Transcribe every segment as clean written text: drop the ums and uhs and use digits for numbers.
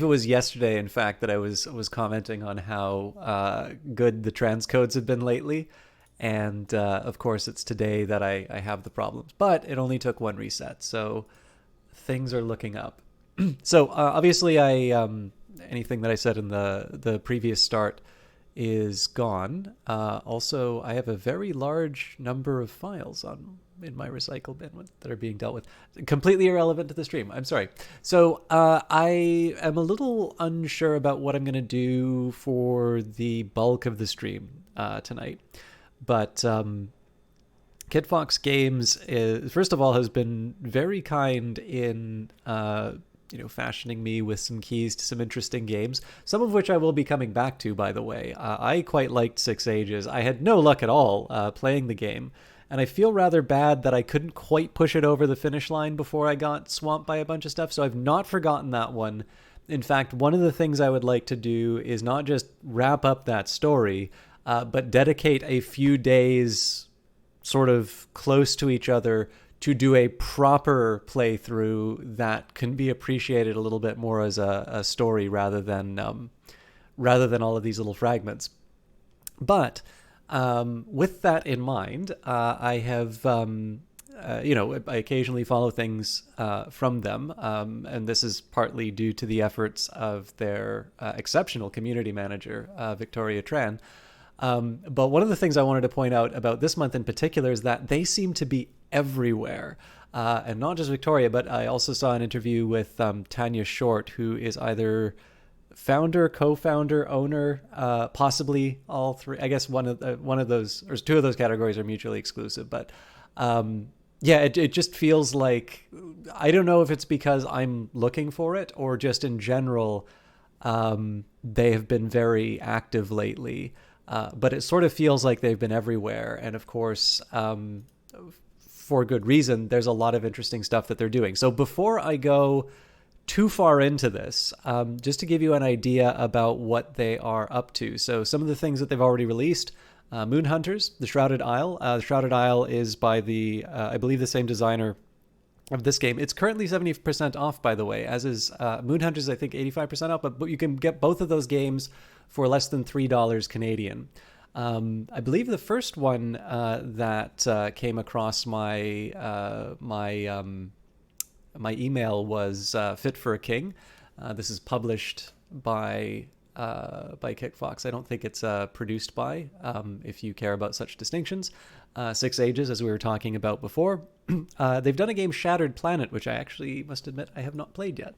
it was yesterday, in fact, that I was commenting on how good the transcodes have been lately, and of course it's today that I have the problems. But it only took one reset, so things are looking up. So obviously, I anything that I said in the previous start is gone. Also, I have a very large number of files on in my recycle bin that are being dealt with. Completely irrelevant to the stream. I'm sorry. So I am a little unsure about what I'm going to do for the bulk of the stream tonight. But Kid Fox Games is, first of all, has been very kind in fashioning me with some keys to some interesting games, some of which I will be coming back to, by the way. I quite liked Six Ages. I had no luck at all playing the game, and I feel rather bad that I couldn't quite push it over the finish line before I got swamped by a bunch of stuff, so I've not forgotten that one. In fact, one of the things I would like to do is not just wrap up that story, but dedicate a few days sort of close to each other to do a proper playthrough that can be appreciated a little bit more as a story rather than all of these little fragments. But with that in mind, I have I occasionally follow things from them, and this is partly due to the efforts of their exceptional community manager, Victoria Tran. But one of the things I wanted to point out about this month in particular is that they seem to be everywhere. And not just Victoria, but I also saw an interview with Tanya Short, who is either founder, co-founder, owner, possibly all three. I guess one of those, or two of those categories are mutually exclusive. But yeah, it just feels like, I don't know if it's because I'm looking for it or just in general, they have been very active lately. But it sort of feels like they've been everywhere. And of course, for good reason, there's a lot of interesting stuff that they're doing. So before I go too far into this, just to give you an idea about what they are up to. So some of the things that they've already released, Moon Hunters, The Shrouded Isle. The Shrouded Isle is by the, I believe, the same designer of this game. It's currently 70% off, by the way, as is Moon Hunters, I think 85% off, but you can get both of those games for less than $3 Canadian. I believe the first one that came across my email was Fit for a King. This is published by Kickfox. I don't think it's produced by, if you care about such distinctions. Six Ages, as we were talking about before. They've done a game, Shattered Planet, which I actually must admit I have not played yet.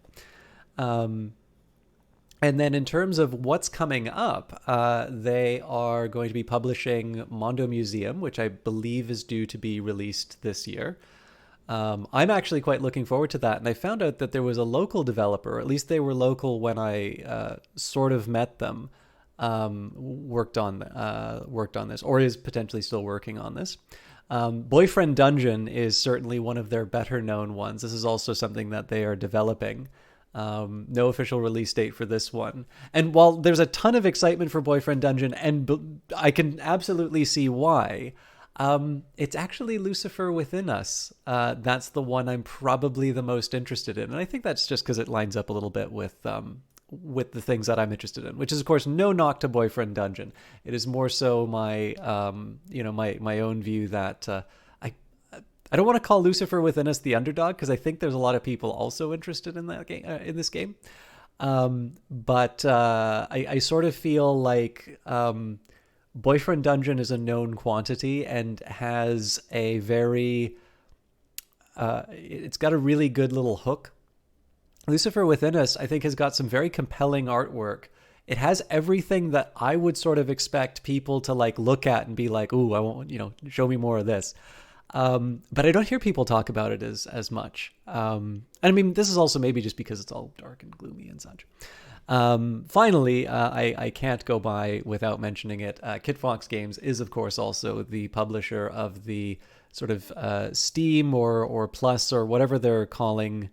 And then in terms of what's coming up, they are going to be publishing Mondo Museum, which I believe is due to be released this year. I'm actually quite looking forward to that. And I found out that there was a local developer, or at least they were local when I sort of met them, worked on this, or is potentially still working on this. Boyfriend Dungeon is certainly one of their better known ones. This is also something that they are developing. No official release date for this one. And while there's a ton of excitement for Boyfriend Dungeon, and I can absolutely see why, it's actually Lucifer Within Us. That's the one I'm probably the most interested in. And I think that's just because it lines up a little bit with the things that I'm interested in, which is, of course, no knock to Boyfriend Dungeon. It is more so my, my own view that I don't want to call Lucifer Within Us the underdog, because I think there's a lot of people also interested in that game, in this game. But I sort of feel like Boyfriend Dungeon is a known quantity and has a very, it's got a really good little hook. Lucifer Within Us, I think, has got some very compelling artwork. It has everything that I would sort of expect people to like look at and be like, "Ooh, I want, show me more of this." But I don't hear people talk about it as much. And I mean, this is also maybe just because it's all dark and gloomy and such. Finally, I can't go by without mentioning it. Kid Fox Games is, of course, also the publisher of the sort of Steam or Plus or whatever they're calling.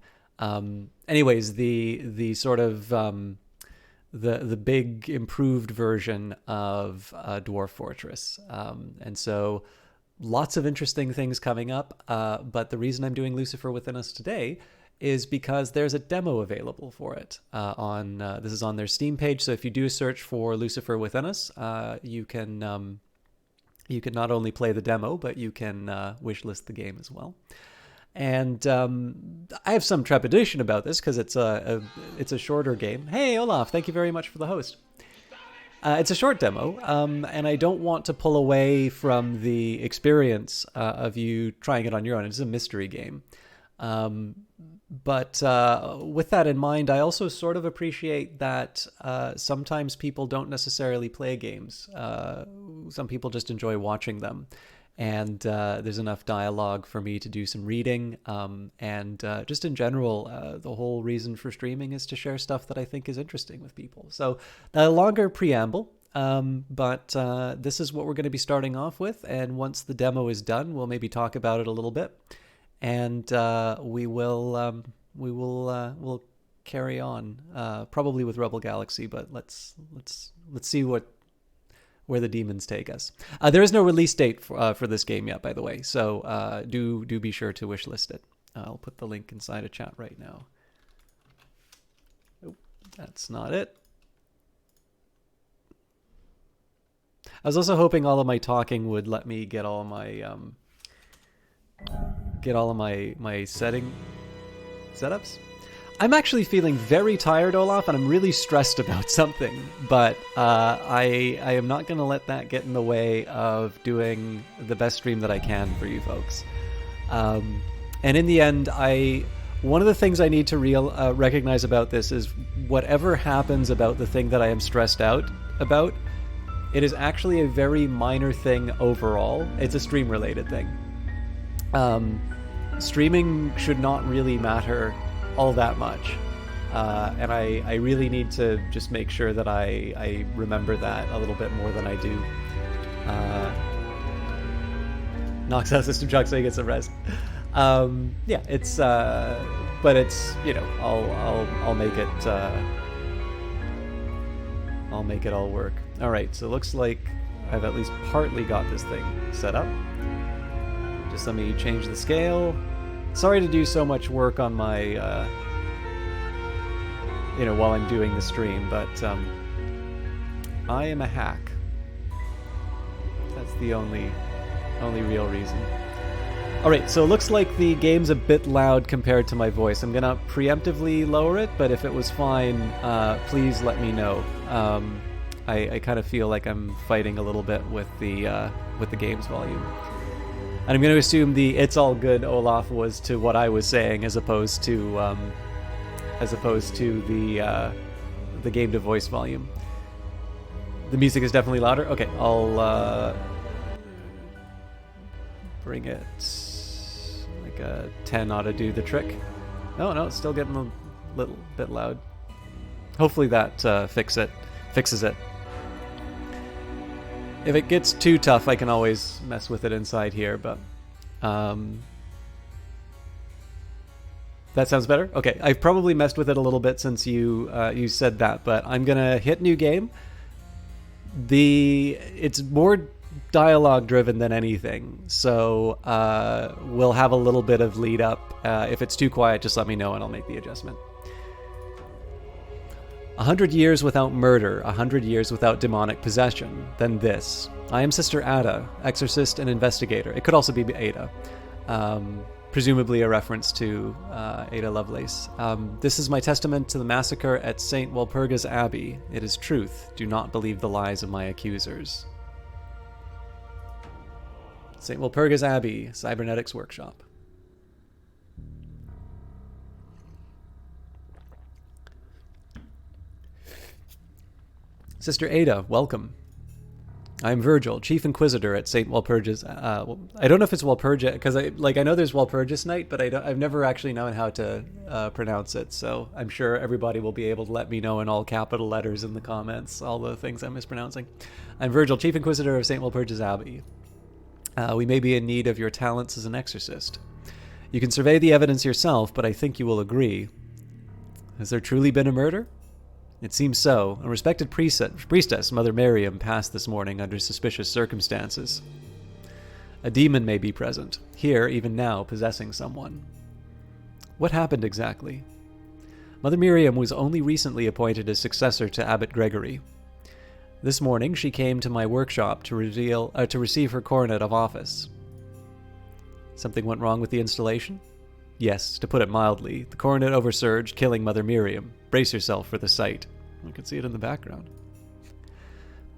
Anyways, the sort of the big improved version of Dwarf Fortress, and so lots of interesting things coming up. But the reason I'm doing Lucifer Within Us today is because there's a demo available for it this is on their Steam page. So if you do a search for Lucifer Within Us, you can not only play the demo, but you can wishlist the game as well. And I have some trepidation about this because it's a shorter game. Hey, Olaf, thank you very much for the host. It's a short demo, and I don't want to pull away from the experience of you trying it on your own. It's a mystery game. But with that in mind, I also sort of appreciate that sometimes people don't necessarily play games. Some people just enjoy watching them. And there's enough dialogue for me to do some reading. And just in general, the whole reason for streaming is to share stuff that I think is interesting with people. So a longer preamble, but this is what we're going to be starting off with. And once the demo is done, we'll maybe talk about it a little bit. And we'll carry on, probably with Rebel Galaxy, but let's see where the demons take us. There is no release date for this game yet, by the way, so do be sure to wishlist it. I'll put the link inside a chat right now. Oh, that's not it. I was also hoping all of my talking would let me get all of my setups. I'm actually feeling very tired, Olaf, and I'm really stressed about something, but I am not going to let that get in the way of doing the best stream that I can for you folks. And in the end, one of the things I need to recognize about this is whatever happens about the thing that I am stressed out about, it is actually a very minor thing overall. It's a stream-related thing. Streaming should not really matter all that much, and I really need to just make sure that I remember that a little bit more than I do. Knocks out System Chuck so he gets some rest. Yeah, it's but it's, you know, I'll make it all work. All right, so it looks like I've at least partly got this thing set up. Just let me change the scale. Sorry to do so much work on my, while I'm doing the stream, but I am a hack. That's the only real reason. All right, so it looks like the game's a bit loud compared to my voice. I'm gonna preemptively lower it, but if it was fine, please let me know. I kind of feel like I'm fighting a little bit with the game's volume. And I'm going to assume the "it's all good" Olaf was to what I was saying, as opposed to the game to voice volume. The music is definitely louder. Okay, I'll bring it like a 10 ought to do the trick. No, it's still getting a little bit loud. Hopefully that fixes it. If it gets too tough, I can always mess with it inside here, but that sounds better? Okay, I've probably messed with it a little bit since you said that, but I'm gonna hit new game. It's more dialogue driven than anything, so we'll have a little bit of lead up. If it's too quiet, just let me know and I'll make the adjustment. 100 years without murder, 100 years without demonic possession. Then this. I am Sister Ada, exorcist and investigator. It could also be Ada. Presumably a reference to Ada Lovelace. This is my testament to the massacre at St. Walpurga's Abbey. It is truth. Do not believe the lies of my accusers. St. Walpurga's Abbey, Cybernetics Workshop. Sister Ada, welcome. I'm Virgil, Chief Inquisitor at St. Walpurga's. I don't know if it's Walpurga, because I know there's Walpurgis Night, but I've never actually known how to pronounce it, so I'm sure everybody will be able to let me know in all capital letters in the comments, all the things I'm mispronouncing. I'm Virgil, Chief Inquisitor of St. Walpurga's Abbey. We may be in need of your talents as an exorcist. You can survey the evidence yourself, but I think you will agree. Has there truly been a murder? It seems so. A respected priestess, Mother Miriam, passed this morning under suspicious circumstances. A demon may be present, here, even now, possessing someone. What happened exactly? Mother Miriam was only recently appointed as successor to Abbot Gregory. This morning she came to my workshop to receive her coronet of office. Something went wrong with the installation? Yes, to put it mildly. The coronet oversurged, killing Mother Miriam. Brace yourself for the sight. I can see it in the background.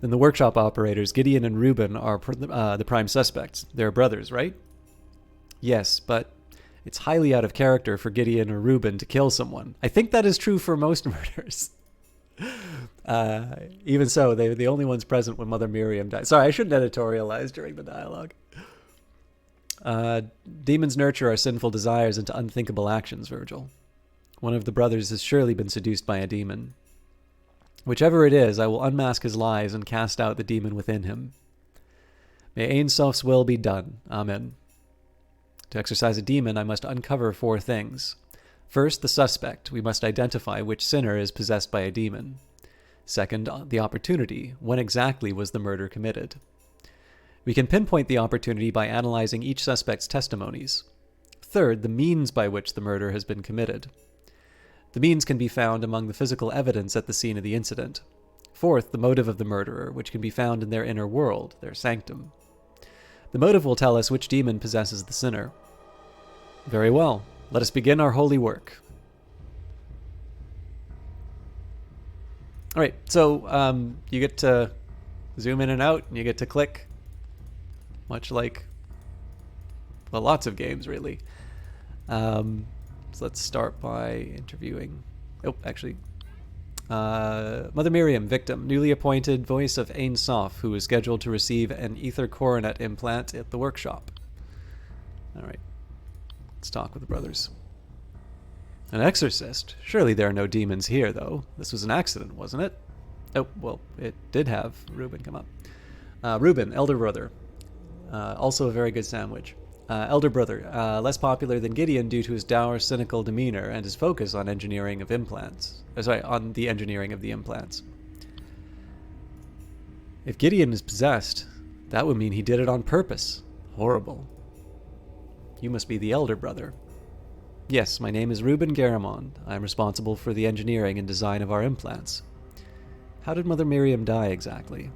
Then the workshop operators, Gideon and Reuben, are the prime suspects. They're brothers, right? Yes, but it's highly out of character for Gideon or Reuben to kill someone. I think that is true for most murders. Even so, they were the only ones present when Mother Miriam died. Sorry, I shouldn't editorialize during the dialogue. Demons nurture our sinful desires into unthinkable actions, Virgil. One of the brothers has surely been seduced by a demon. Whichever it is, I will unmask his lies and cast out the demon within him. May Ein Sof's will be done. Amen. To exorcise a demon, I must uncover 4 things. First, the suspect. We must identify which sinner is possessed by a demon. Second, the opportunity. When exactly was the murder committed? We can pinpoint the opportunity by analyzing each suspect's testimonies. Third, the means by which the murder has been committed. The means can be found among the physical evidence at the scene of the incident. Fourth, the motive of the murderer, which can be found in their inner world, their sanctum. The motive will tell us which demon possesses the sinner. Very well. Let us begin our holy work. All right, so you get to zoom in and out, and you get to click, much like, well, lots of games, really. So let's start by interviewing. Oh, actually. Mother Miriam, victim, newly appointed voice of Ein Sof, who is scheduled to receive an ether coronet implant at the workshop. All right. Let's talk with the brothers. An exorcist? Surely there are no demons here, though. This was an accident, wasn't it? Oh, well, it did have Reuben come up. Reuben, elder brother. Also a very good sandwich. Elder brother, less popular than Gideon due to his dour, cynical demeanor and his focus on engineering of implants. On the engineering of the implants. If Gideon is possessed, that would mean he did it on purpose. Horrible. You must be the elder brother. Yes, my name is Reuben Garamond. I am responsible for the engineering and design of our implants. How did Mother Miriam die exactly?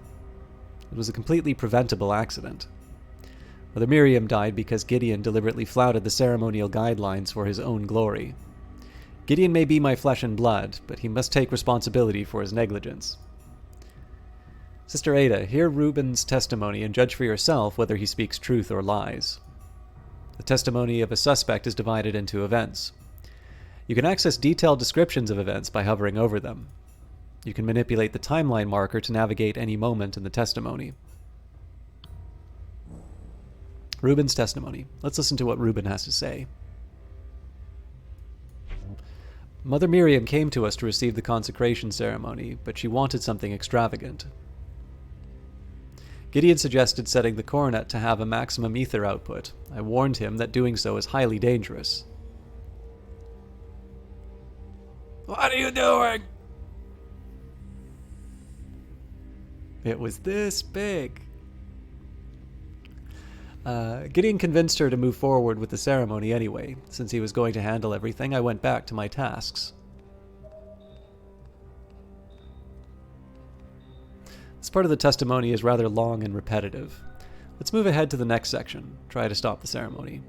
It was a completely preventable accident. Mother Miriam died because Gideon deliberately flouted the ceremonial guidelines for his own glory. Gideon may be my flesh and blood, but he must take responsibility for his negligence. Sister Ada, hear Reuben's testimony and judge for yourself whether he speaks truth or lies. The testimony of a suspect is divided into events. You can access detailed descriptions of events by hovering over them. You can manipulate the timeline marker to navigate any moment in the testimony. Reuben's testimony. Let's listen to what Reuben has to say. Mother Miriam came to us to receive the consecration ceremony, but she wanted something extravagant. Gideon suggested setting the coronet to have a maximum ether output. I warned him that doing so is highly dangerous. What are you doing? It was this big. Gideon convinced her to move forward with the ceremony anyway. Since he was going to handle everything, I went back to my tasks. This part of the testimony is rather long and repetitive. Let's move ahead to the next section. Try to stop the ceremony.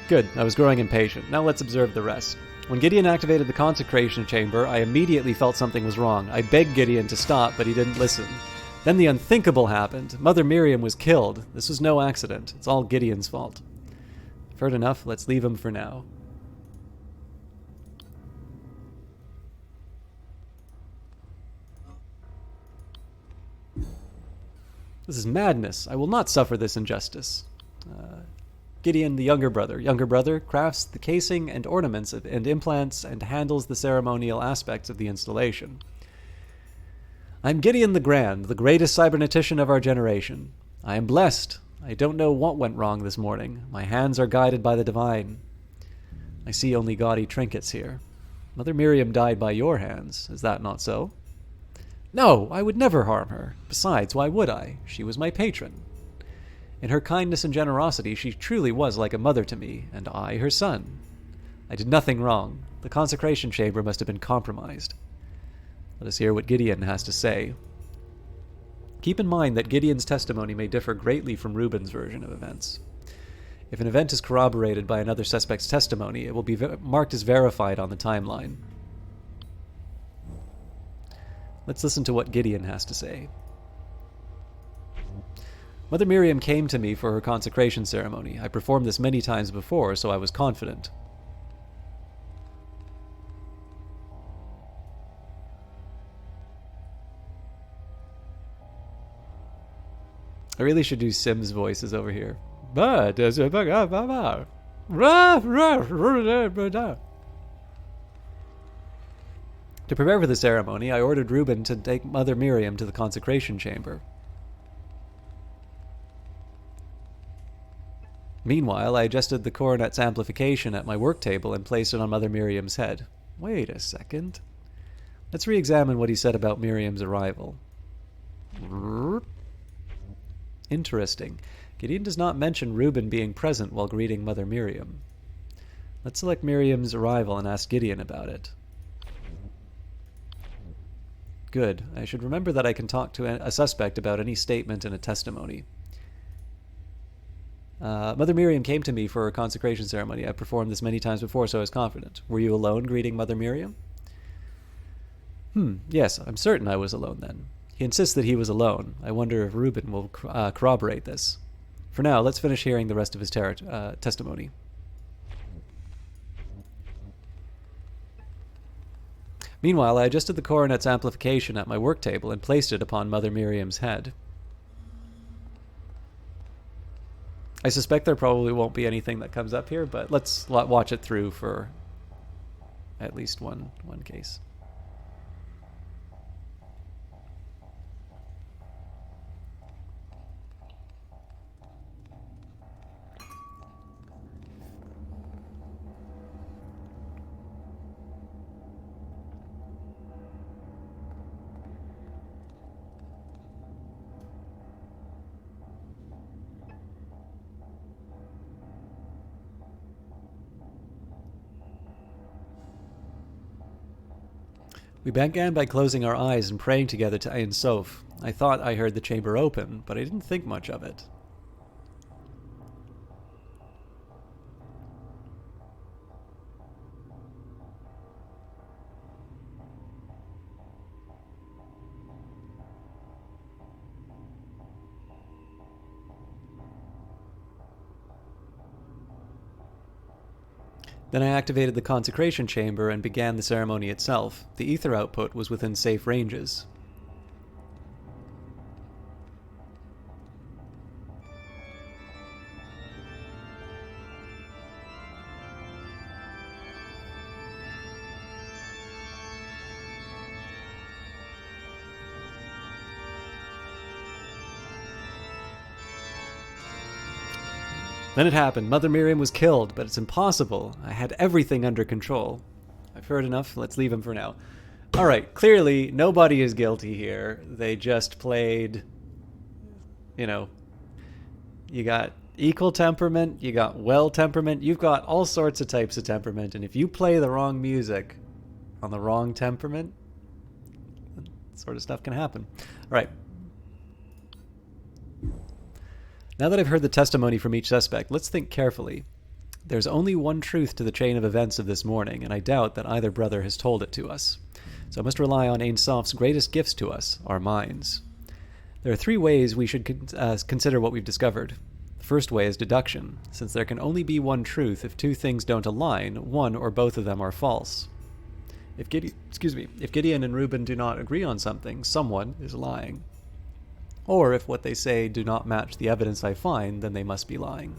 Good, I was growing impatient. Now let's observe the rest. When Gideon activated the consecration chamber, I immediately felt something was wrong. I begged Gideon to stop, but he didn't listen. Then the unthinkable happened. Mother Miriam was killed. This was no accident. It's all Gideon's fault. I've heard enough. Let's leave him for now. This is madness. I will not suffer this injustice. Gideon, the younger brother, crafts the casing and ornaments and implants and handles the ceremonial aspects of the installation. I'm Gideon the Grand, the greatest cybernetician of our generation. I am blessed. I don't know what went wrong this morning. My hands are guided by the divine. I see only gaudy trinkets here. Mother Miriam died by your hands. Is that not so? No, I would never harm her. Besides, why would I? She was my patron. In her kindness and generosity, she truly was like a mother to me, and I her son. I did nothing wrong. The consecration chamber must have been compromised. Let us hear what Gideon has to say. Keep in mind that Gideon's testimony may differ greatly from Reuben's version of events. If an event is corroborated by another suspect's testimony, it will be marked as verified on the timeline. Let's listen to what Gideon has to say. Mother Miriam came to me for her consecration ceremony. I performed this many times before, so I was confident. I really should do Sims voices over here. To prepare for the ceremony, I ordered Reuben to take Mother Miriam to the consecration chamber. Meanwhile, I adjusted the cornet's amplification at my work table and placed it on Mother Miriam's head. Wait a second. Let's re-examine what he said about Miriam's arrival. Interesting. Gideon does not mention Reuben being present while greeting Mother Miriam. Let's select Miriam's arrival and ask Gideon about it. Good. I should remember that I can talk to a suspect about any statement in a testimony. Mother Miriam came to me for her consecration ceremony. I performed this many times before, so I was confident. Were you alone greeting Mother Miriam? Yes, I'm certain I was alone then. He insists that he was alone. I wonder if Reuben will corroborate this. For now, let's finish hearing the rest of his testimony. Meanwhile, I adjusted the cornet's amplification at my work table and placed it upon Mother Miriam's head. I suspect there probably won't be anything that comes up here, but let's watch it through for at least one case. We began by closing our eyes and praying together to Ein Sof. I thought I heard the chamber open, but I didn't think much of it. Then I activated the consecration chamber and began the ceremony itself. The ether output was within safe ranges. Then it happened. Mother Miriam was killed, but it's impossible. I had everything under control. I've heard enough. Let's leave him for now. All right. Clearly, nobody is guilty here. They just played, you got equal temperament, you got well temperament, you've got all sorts of types of temperament, and if you play the wrong music on the wrong temperament, that sort of stuff can happen. All right. Now that I've heard the testimony from each suspect, let's think carefully. There's only one truth to the chain of events of this morning, and I doubt that either brother has told it to us. So I must rely on Ein Sof's greatest gifts to us, our minds. There are three ways we should consider what we've discovered. The first way is deduction, since there can only be one truth if two things don't align, one or both of them are false. If Gideon and Reuben do not agree on something, someone is lying. Or if what they say do not match the evidence I find, then they must be lying.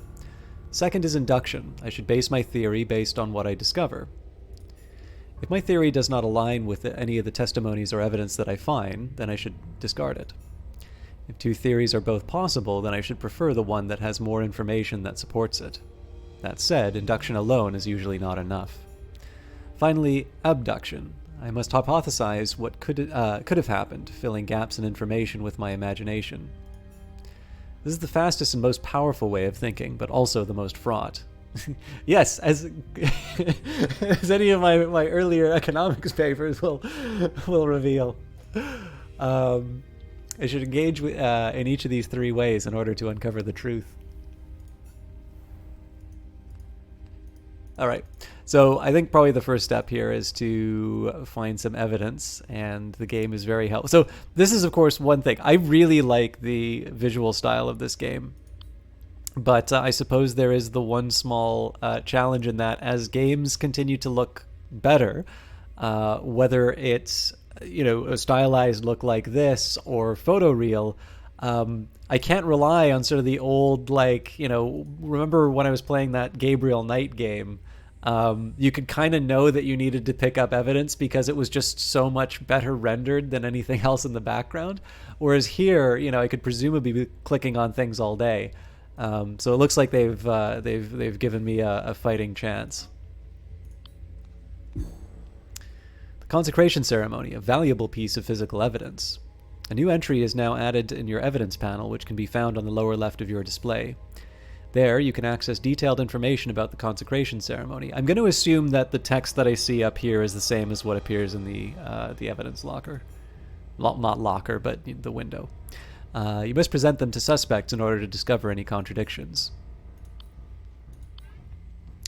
Second is induction. I should base my theory based on what I discover. If my theory does not align with any of the testimonies or evidence that I find, then I should discard it. If two theories are both possible, then I should prefer the one that has more information that supports it. That said, induction alone is usually not enough. Finally, abduction. I must hypothesize what could have happened, filling gaps in information with my imagination. This is the fastest and most powerful way of thinking, but also the most fraught. Yes, as as any of my earlier economics papers will reveal. I should engage in each of these three ways in order to uncover the truth. All right. So I think probably the first step here is to find some evidence, and the game is very helpful. So this is, of course, one thing. I really like the visual style of this game, but I suppose there is the one small challenge in that as games continue to look better, whether it's a stylized look like this or photoreal, I can't rely on sort of the old, remember when I was playing that Gabriel Knight game? You could kind of know that you needed to pick up evidence because it was just so much better rendered than anything else in the background. Whereas here, I could presumably be clicking on things all day. So it looks like they've given me a fighting chance. The consecration ceremony, a valuable piece of physical evidence. A new entry is now added in your evidence panel, which can be found on the lower left of your display. There, you can access detailed information about the consecration ceremony. I'm going to assume that the text that I see up here is the same as what appears in the evidence locker. Not locker, but the window. You must present them to suspects in order to discover any contradictions.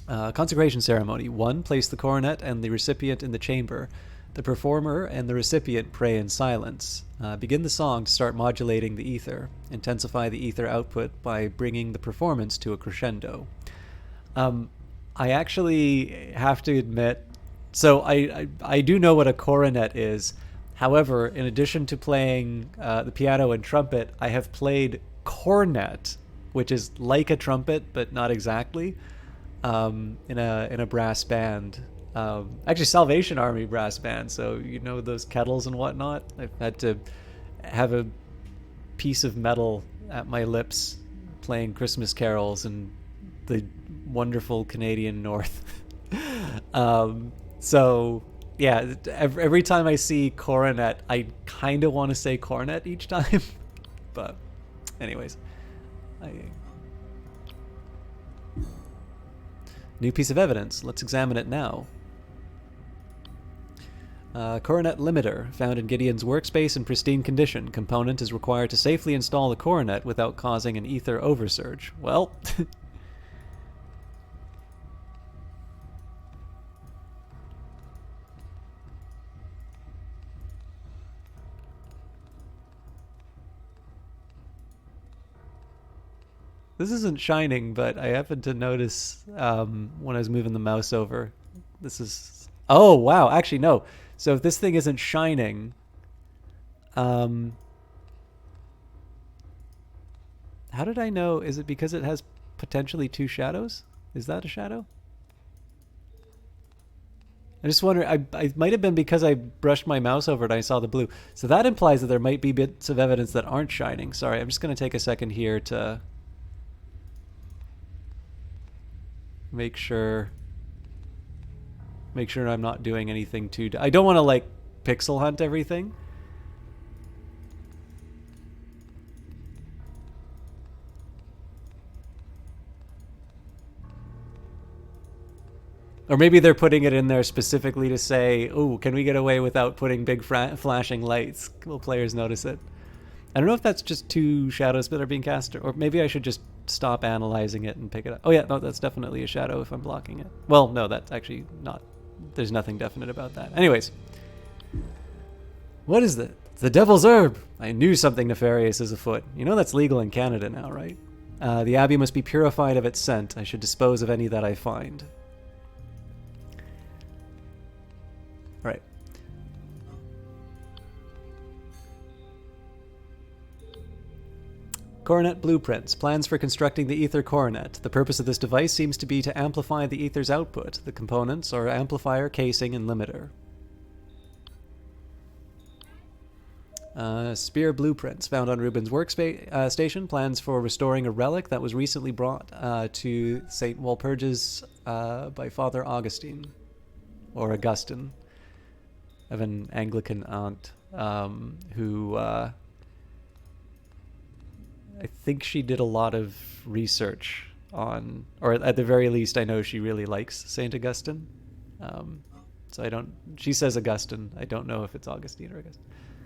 Consecration ceremony. 1. Place the coronet and the recipient in the chamber. The performer and the recipient pray in silence. Begin the song to start modulating the ether. Intensify the ether output by bringing the performance to a crescendo. I actually have to admit, so I do know what a coronet is. However, in addition to playing the piano and trumpet, I have played cornet, which is like a trumpet but not exactly, in a brass band. Actually, Salvation Army brass band, so those kettles and whatnot. I've had to have a piece of metal at my lips playing Christmas carols in the wonderful Canadian North. So yeah, every time I see coronet, I kind of want to say cornet each time. But anyways, new piece of evidence. Let's examine it now. Coronet limiter, found in Gideon's workspace in pristine condition. Component is required to safely install the coronet without causing an ether oversurge. Well, this isn't shining, but I happened to notice when I was moving the mouse over. This is... Oh, wow. Actually, no. So if this thing isn't shining, how did I know? Is it because it has potentially two shadows? Is that a shadow? I just wonder, I might have been because I brushed my mouse over it and I saw the blue. So that implies that there might be bits of evidence that aren't shining. Sorry, I'm just going to take a second here to make sure I'm not doing anything too... I don't want to, pixel hunt everything. Or maybe they're putting it in there specifically to say, "Ooh, can we get away without putting big flashing lights? Will players notice it?" I don't know if that's just two shadows that are being cast, or maybe I should just stop analyzing it and pick it up. Oh yeah, no, that's definitely a shadow if I'm blocking it. Well, no, that's actually not. There's nothing definite about that. Anyways. What is that? The devil's herb! I knew something nefarious is afoot. You know that's legal in Canada now, right? The abbey must be purified of its scent. I should dispose of any that I find. Right. Coronet blueprints. Plans for constructing the ether coronet. The purpose of this device seems to be to amplify the ether's output. The components are amplifier, casing, and limiter. Spear blueprints. Found on Ruben's workstation. Plans for restoring a relic that was recently brought to St. Walpurgis by Father Augustine. Or Augustine. I have an Anglican aunt who... I think she did a lot of research on, or at the very least, I know she really likes Saint Augustine. So I don't. She says Augustine. I don't know if it's Augustine or Augustine.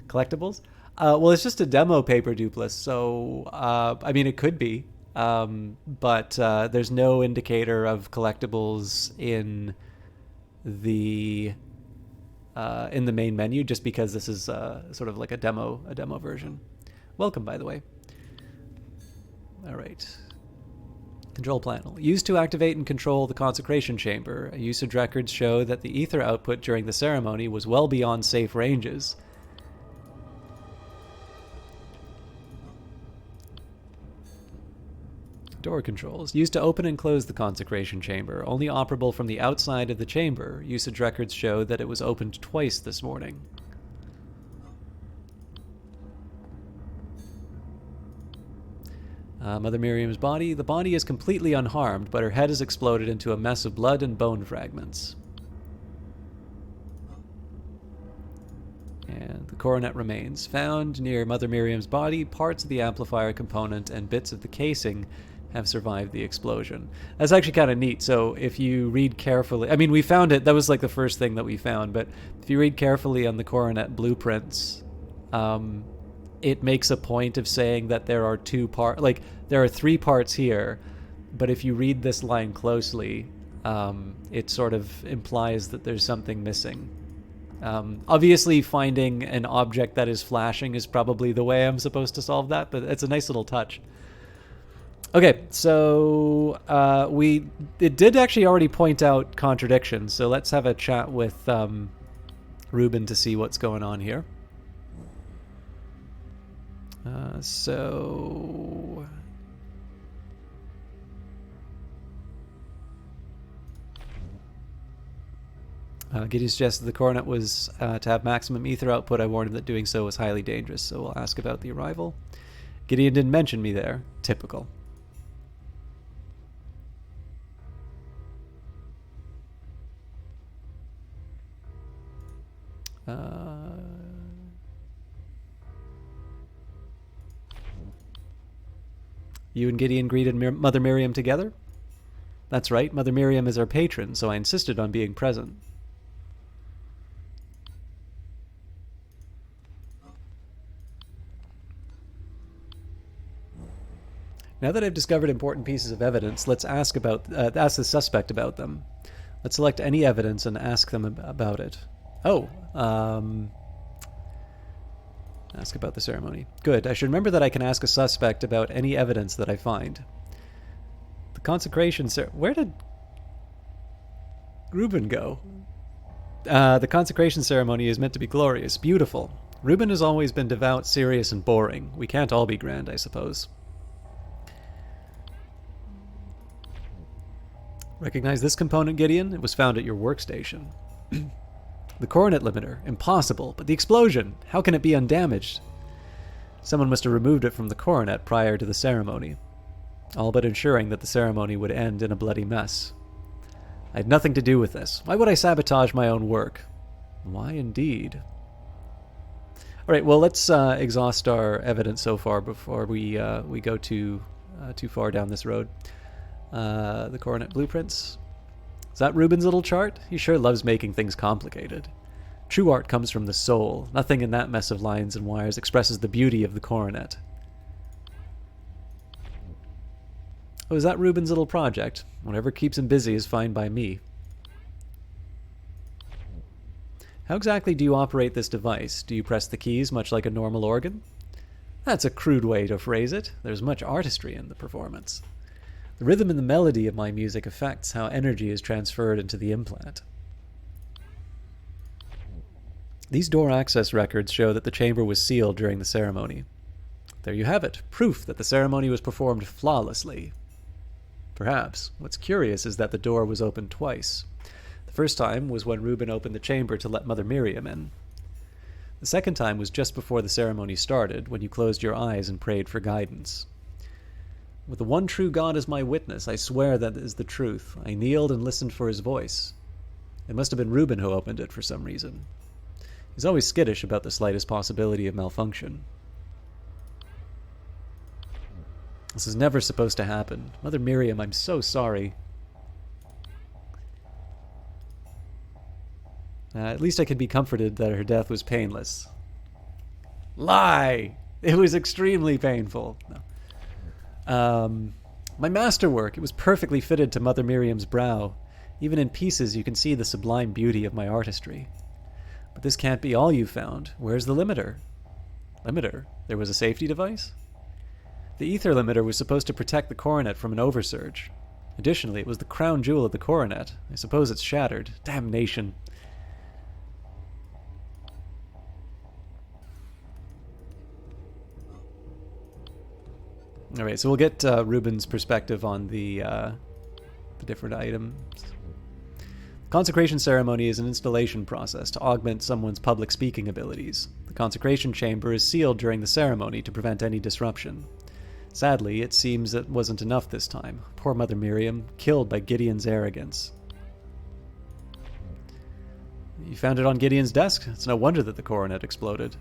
Collectibles. Well, it's just a demo paper duplicate, so I mean, it could be, but there's no indicator of collectibles in the main menu, just because this is sort of like a demo version. Welcome, by the way. All right. Control panel. Used to activate and control the consecration chamber. Usage records show that the ether output during the ceremony was well beyond safe ranges. Door controls. Used to open and close the consecration chamber. Only operable from the outside of the chamber. Usage records show that it was opened twice this morning. Mother Miriam's body. The body is completely unharmed, but her head has exploded into a mess of blood and bone fragments. And the coronet remains. Found near Mother Miriam's body, parts of the amplifier component and bits of the casing have survived the explosion. That's actually kind of neat. So if you read carefully, I mean, we found it, that was like the first thing that we found, but if you read carefully on the coronet blueprints, it makes a point of saying that there are there are 3 parts here, but if you read this line closely, it sort of implies that there's something missing. Obviously, finding an object that is flashing is probably the way I'm supposed to solve that, but it's a nice little touch. Okay, so it did actually already point out contradictions, so let's have a chat with Ruben to see what's going on here. Gideon suggested the coronet was to have maximum ether output. I warned him that doing so was highly dangerous, so we'll ask about the arrival. Gideon didn't mention me there. Typical. You and Gideon greeted Mother Miriam together? That's right, Mother Miriam is our patron, so I insisted on being present. Now that I've discovered important pieces of evidence, let's ask the suspect about them. Let's select any evidence and ask them about it. Ask about the ceremony. Good. I should remember that I can ask a suspect about any evidence that I find. The consecration where did Ruben go? The consecration ceremony is meant to be glorious, beautiful. Ruben has always been devout, serious, and boring. We can't all be grand, I suppose. Recognize this component, Gideon? It was found at your workstation. The coronet limiter. Impossible. But the explosion. How can it be undamaged? Someone must have removed it from the coronet prior to the ceremony. All but ensuring that the ceremony would end in a bloody mess. I had nothing to do with this. Why would I sabotage my own work? Why indeed? Alright, well, let's exhaust our evidence so far before we go too far down this road. The coronet blueprints. Is that Ruben's little chart? He sure loves making things complicated. True art comes from the soul. Nothing in that mess of lines and wires expresses the beauty of the coronet. Oh, is that Ruben's little project? Whatever keeps him busy is fine by me. How exactly do you operate this device? Do you press the keys much like a normal organ? That's a crude way to phrase it. There's much artistry in the performance. The rhythm and the melody of my music affects how energy is transferred into the implant. These door access records show that the chamber was sealed during the ceremony. There you have it, proof that the ceremony was performed flawlessly. Perhaps. What's curious is that the door was opened twice. The first time was when Ruben opened the chamber to let Mother Miriam in. The second time was just before the ceremony started, when you closed your eyes and prayed for guidance. With the one true God as my witness, I swear that is the truth. I kneeled and listened for his voice. It must have been Ruben who opened it for some reason. He's always skittish about the slightest possibility of malfunction. This is never supposed to happen. Mother Miriam, I'm so sorry. At least I could be comforted that her death was painless. Lie! It was extremely painful. No. My masterwork, it was perfectly fitted to Mother Miriam's brow. Even in pieces, you can see the sublime beauty of my artistry. But this can't be all you found. Where's the limiter? Limiter? There was a safety device? The ether limiter was supposed to protect the coronet from an oversurge. Additionally, it was the crown jewel of the coronet. I suppose it's shattered. Damnation. All right, so we'll get Ruben's perspective on the different items. Consecration ceremony is an installation process to augment someone's public speaking abilities. The consecration chamber is sealed during the ceremony to prevent any disruption. Sadly, it seems it wasn't enough this time. Poor Mother Miriam, killed by Gideon's arrogance. You found it on Gideon's desk? It's no wonder that the coronet exploded.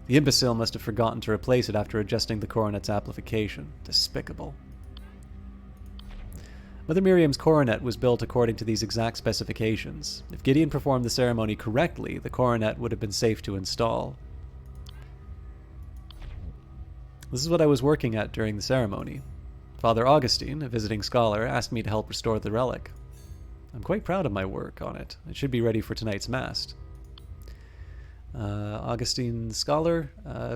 The imbecile must have forgotten to replace it after adjusting the coronet's amplification. Despicable. Mother Miriam's coronet was built according to these exact specifications. If Gideon performed the ceremony correctly, the coronet would have been safe to install. This is what I was working at during the ceremony. Father Augustine, a visiting scholar, asked me to help restore the relic. I'm quite proud of my work on it. It should be ready for tonight's Mass. Augustine scholar,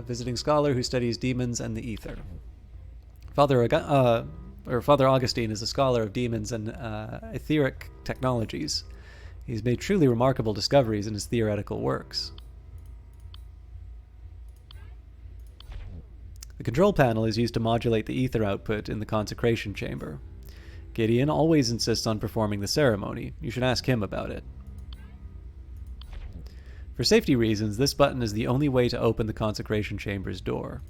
visiting scholar who studies demons and the ether. Father Augustine is a scholar of demons and etheric technologies. He's made truly remarkable discoveries in his theoretical works. The control panel is used to modulate the ether output in the consecration chamber. Gideon always insists on performing the ceremony. You should ask him about it. For safety reasons, this button is the only way to open the consecration chamber's door.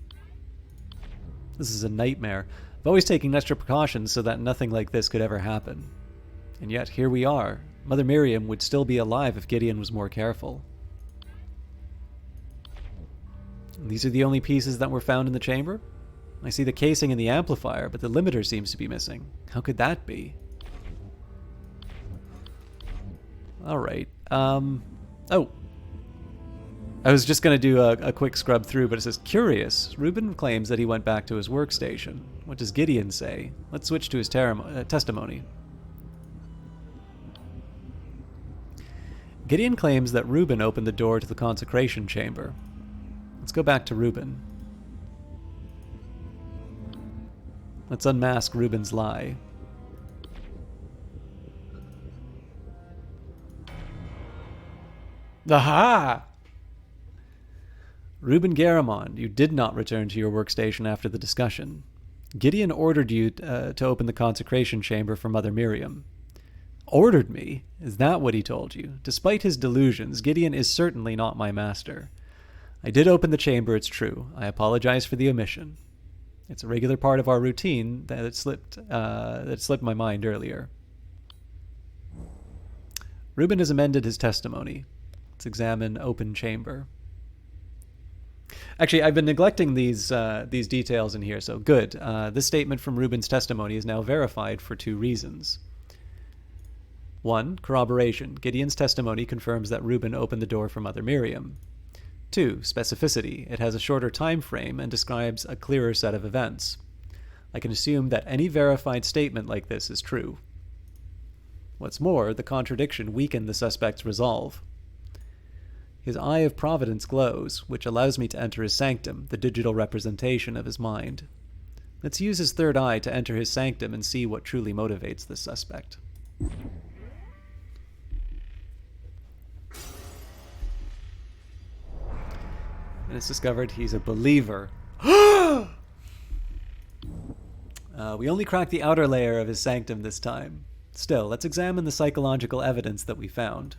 This is a nightmare. I've always taken extra precautions so that nothing like this could ever happen. And yet, here we are. Mother Miriam would still be alive if Gideon was more careful. These are the only pieces that were found in the chamber? I see the casing and the amplifier, but the limiter seems to be missing. How could that be? Alright. Oh. I was just going to do a quick scrub through, but it says, curious. Reuben claims that he went back to his workstation. What does Gideon say? Let's switch to his testimony. Gideon claims that Reuben opened the door to the consecration chamber. Let's go back to Reuben. Let's unmask Reuben's lie. Aha! Reuben Garamond, you did not return to your workstation after the discussion. Gideon ordered you to open the consecration chamber for Mother Miriam. Ordered me? Is that what he told you? Despite his delusions, Gideon is certainly not my master. I did open the chamber, it's true. I apologize for the omission. It's a regular part of our routine that slipped my mind earlier. Reuben has amended his testimony. Let's examine open chamber. Actually, I've been neglecting these details in here, so good. This statement from Reuben's testimony is now verified for two reasons. 1. Corroboration. Gideon's testimony confirms that Reuben opened the door for Mother Miriam. 2. Specificity. It has a shorter time frame and describes a clearer set of events. I can assume that any verified statement like this is true. What's more, the contradiction weakened the suspect's resolve. His eye of providence glows, which allows me to enter his sanctum, the digital representation of his mind. Let's use his third eye to enter his sanctum and see what truly motivates this suspect. And it's discovered he's a believer. We only cracked the outer layer of his sanctum this time. Still, let's examine the psychological evidence that we found.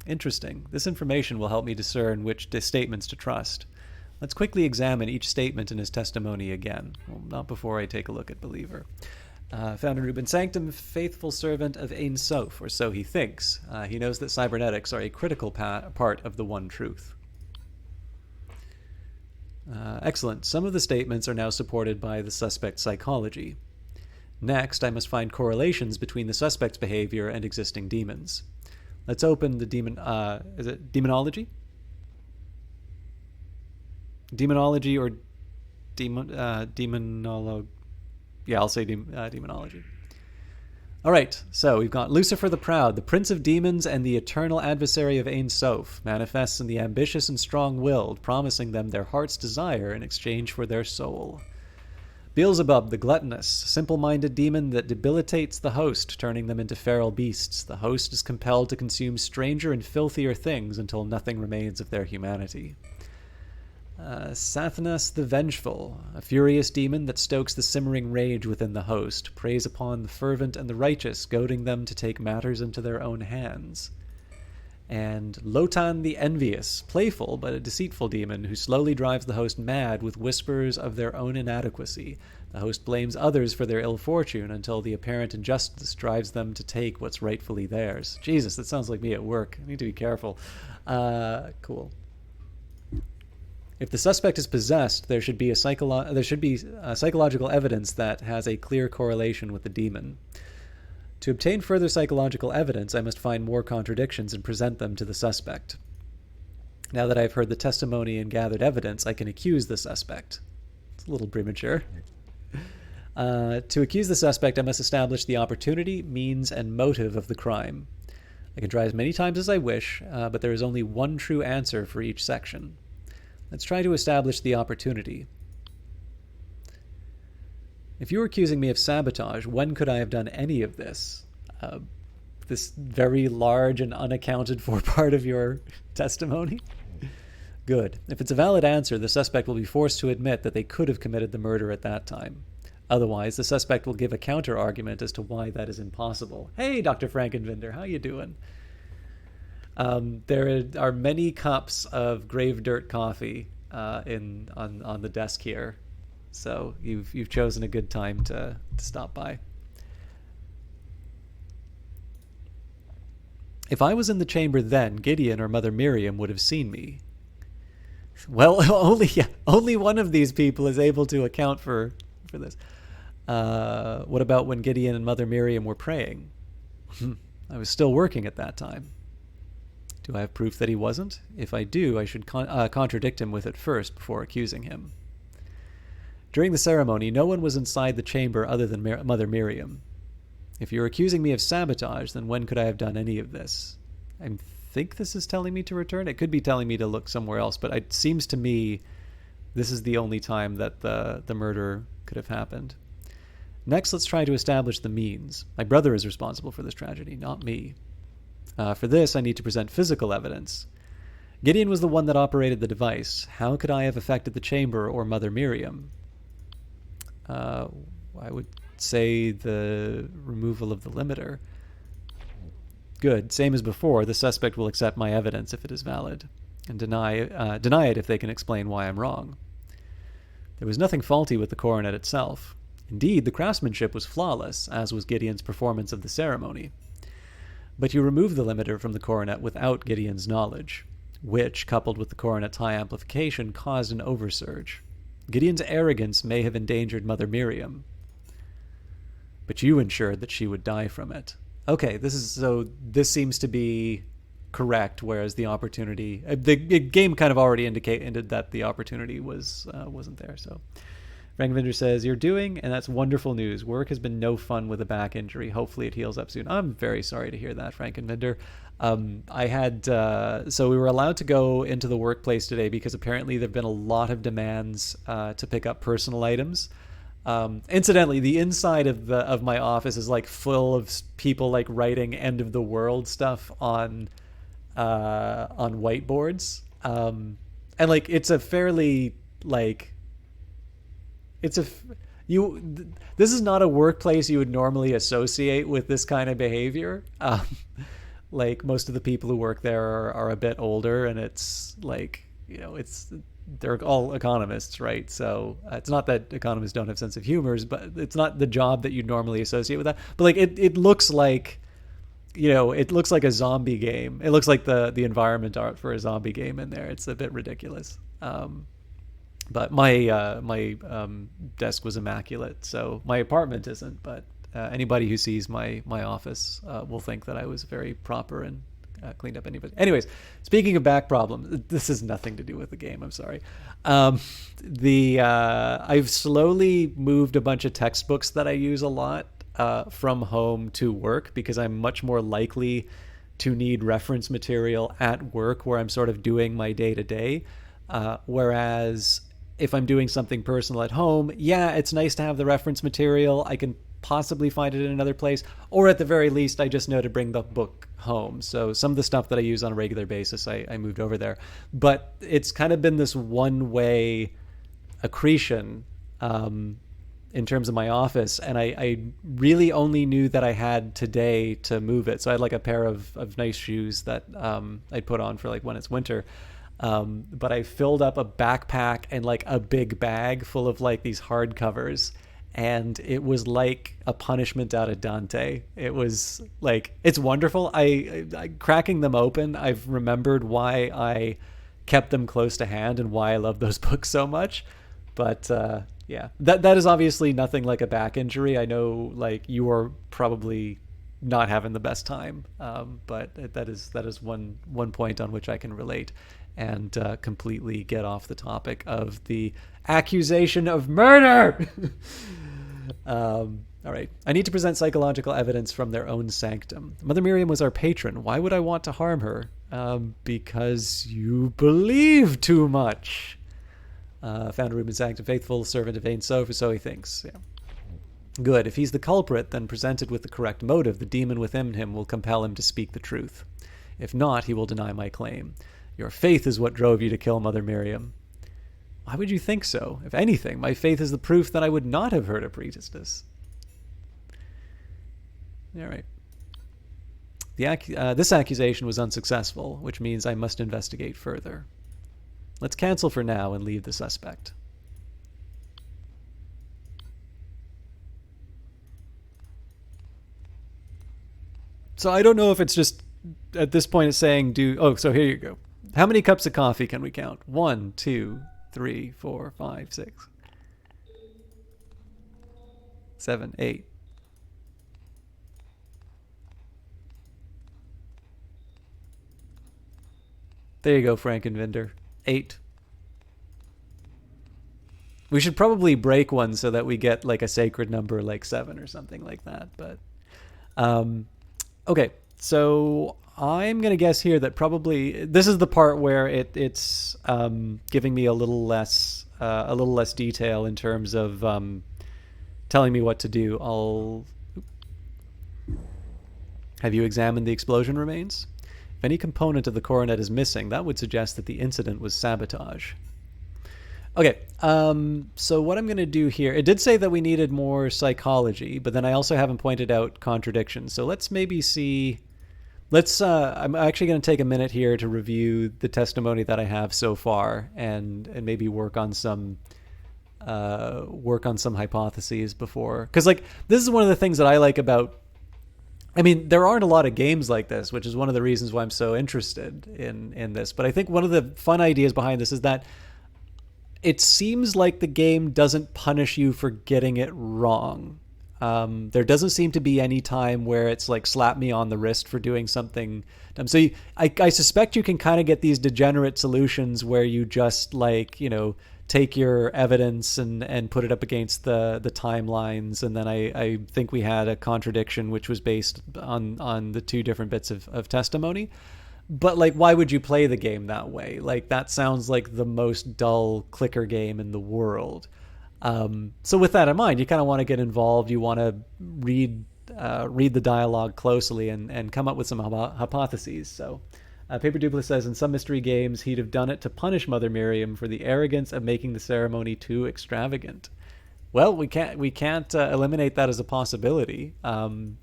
Interesting. This information will help me discern which statements to trust. Let's quickly examine each statement in his testimony again. Well, not before I take a look at believer. Found in Reuben's sanctum, faithful servant of Ein Sof, or so he thinks. He knows that cybernetics are a critical part of the one truth. Excellent. Some of the statements are now supported by the suspect's psychology. Next, I must find correlations between the suspect's behavior and existing demons. Let's open the is it demonology? Demonology or demonology? Yeah, I'll say demonology. All right, so we've got Lucifer the Proud, the prince of demons and the eternal adversary of Ein Sof, manifests in the ambitious and strong-willed, promising them their heart's desire in exchange for their soul. Beelzebub, the gluttonous, simple-minded demon that debilitates the host, turning them into feral beasts. The host is compelled to consume stranger and filthier things until nothing remains of their humanity. Sathanas the Vengeful, a furious demon that stokes the simmering rage within the host, preys upon the fervent and the righteous, goading them to take matters into their own hands. And Lotan the Envious, playful but a deceitful demon who slowly drives the host mad with whispers of their own inadequacy. The host blames others for their ill fortune until the apparent injustice drives them to take what's rightfully theirs. Jesus, that sounds like me at work. I need to be careful. Cool. If the suspect is possessed, there should be psychological evidence that has a clear correlation with the demon. To obtain further psychological evidence, I must find more contradictions and present them to the suspect. Now that I've heard the testimony and gathered evidence, I can accuse the suspect. It's a little premature. To accuse the suspect, I must establish the opportunity, means, and motive of the crime. I can try as many times as I wish, but there is only one true answer for each section. Let's try to establish the opportunity. If you were accusing me of sabotage, when could I have done any of this? This very large and unaccounted for part of your testimony? Good. If it's a valid answer, the suspect will be forced to admit that they could have committed the murder at that time. Otherwise, the suspect will give a counter-argument as to why that is impossible. Hey, Dr. Frankenvinder, how you doing? There are many cups of grave dirt coffee on the desk here, so you've chosen a good time to stop by. If I was in the chamber then, Gideon or Mother Miriam would have seen me. Well, only one of these people is able to account for this. What about when Gideon and Mother Miriam were praying? I was still working at that time. Do I have proof that he wasn't? If I do, I should contradict him with it first before accusing him. During the ceremony, no one was inside the chamber other than Mother Miriam. If you're accusing me of sabotage, then when could I have done any of this? I think this is telling me to return. It could be telling me to look somewhere else, but it seems to me this is the only time that the murder could have happened. Next, let's try to establish the means. My brother is responsible for this tragedy, not me. For this, I need to present physical evidence. Gideon was the one that operated the device. How could I have affected the chamber or Mother Miriam? I would say the removal of the limiter. Good. Same as before, the suspect will accept my evidence if it is valid, and deny it if they can explain why I'm wrong. There was nothing faulty with the coronet itself. Indeed, the craftsmanship was flawless, as was Gideon's performance of the ceremony. But you removed the limiter from the coronet without Gideon's knowledge, which, coupled with the coronet's high amplification, caused an oversurge. Gideon's arrogance may have endangered Mother Miriam, but you ensured that she would die from it. Okay, this seems to be correct, whereas the opportunity... the game kind of already indicated that the opportunity wasn't there, so... Frankenvinder says, you're doing, and that's wonderful news. Work has been no fun with a back injury. Hopefully it heals up soon. I'm very sorry to hear that, Frankenvinder. So we were allowed to go into the workplace today because apparently there have been a lot of demands to pick up personal items. Incidentally, the inside of my office is like full of people like writing end of the world stuff on whiteboards. And like it's a fairly like... this is not a workplace you would normally associate with this kind of behavior. Like most of the people who work there are a bit older, and it's like, you know, they're all economists, right? So it's not that economists don't have sense of humor, but it's not the job that you'd normally associate with that. But like it looks like, you know, it looks like a zombie game. It looks like the environment art for a zombie game in there. It's a bit ridiculous. But my desk was immaculate, so my apartment isn't. But anybody who sees my office will think that I was very proper and cleaned up. Anybody. Anyways, speaking of back problems, this has nothing to do with the game. I'm sorry. The I've slowly moved a bunch of textbooks that I use a lot from home to work because I'm much more likely to need reference material at work where I'm sort of doing my day to day. Whereas if I'm doing something personal at home, yeah, it's nice to have the reference material. I can possibly find it in another place, or at the very least, I just know to bring the book home. So some of the stuff that I use on a regular basis, I moved over there. But it's kind of been this one-way accretion in terms of my office, and I really only knew that I had today to move it. So I had like a pair of nice shoes that I'd put on for like when it's winter. But I filled up a backpack and like a big bag full of like these hardcovers, and it was like a punishment out of Dante. It was like, it's wonderful. I cracking them open, I've remembered why I kept them close to hand and why I love those books so much. But yeah, that is obviously nothing like a back injury. I know like you are probably not having the best time, but that is one point on which I can relate and completely get off the topic of the accusation of murder. All right. I need to present psychological evidence from their own sanctum. Mother Miriam was our patron. Why would I want to harm her? Because you believe too much. Found a Reuben's sanctum, faithful servant of Ain, so for so he thinks. Yeah. Good. If he's the culprit, then presented with the correct motive, the demon within him will compel him to speak the truth. If not, he will deny my claim. Your faith is what drove you to kill Mother Miriam. Why would you think so? If anything, my faith is the proof that I would not have hurt a priestess. All right. This accusation was unsuccessful, which means I must investigate further. Let's cancel for now and leave the suspect. So I don't know if it's just at this point it's saying so here you go. How many cups of coffee can we count? 1, 2, 3, 4, 5, 6, 7, 8. There you go, Frankenvinder. 8. We should probably break one so that we get like a sacred number like 7 or something like that. But okay, so I'm gonna guess here that probably this is the part where it's giving me a little less detail in terms of telling me what to do. Have you examined the explosion remains? If any component of the coronet is missing, that would suggest that the incident was sabotage. Okay, so what I'm going to do here, it did say that we needed more psychology, but then I also haven't pointed out contradictions. So let's maybe see, I'm actually going to take a minute here to review the testimony that I have so far and maybe work on some hypotheses before. Because like, this is one of the things that I like about, I mean, there aren't a lot of games like this, which is one of the reasons why I'm so interested in this. But I think one of the fun ideas behind this is that it seems like the game doesn't punish you for getting it wrong. There doesn't seem to be any time where it's like slap me on the wrist for doing something dumb. So I suspect you can kind of get these degenerate solutions where you just like, take your evidence and put it up against the timelines. And then I think we had a contradiction which was based on the two different bits of testimony. But like, why would you play the game that way? Like, that sounds like the most dull clicker game in the world. So with that in mind, you kind of want to get involved. You want to read the dialogue closely and come up with some hypotheses. So Paper Dupla says, in some mystery games, he'd have done it to punish Mother Miriam for the arrogance of making the ceremony too extravagant. Well, we can't eliminate that as a possibility. This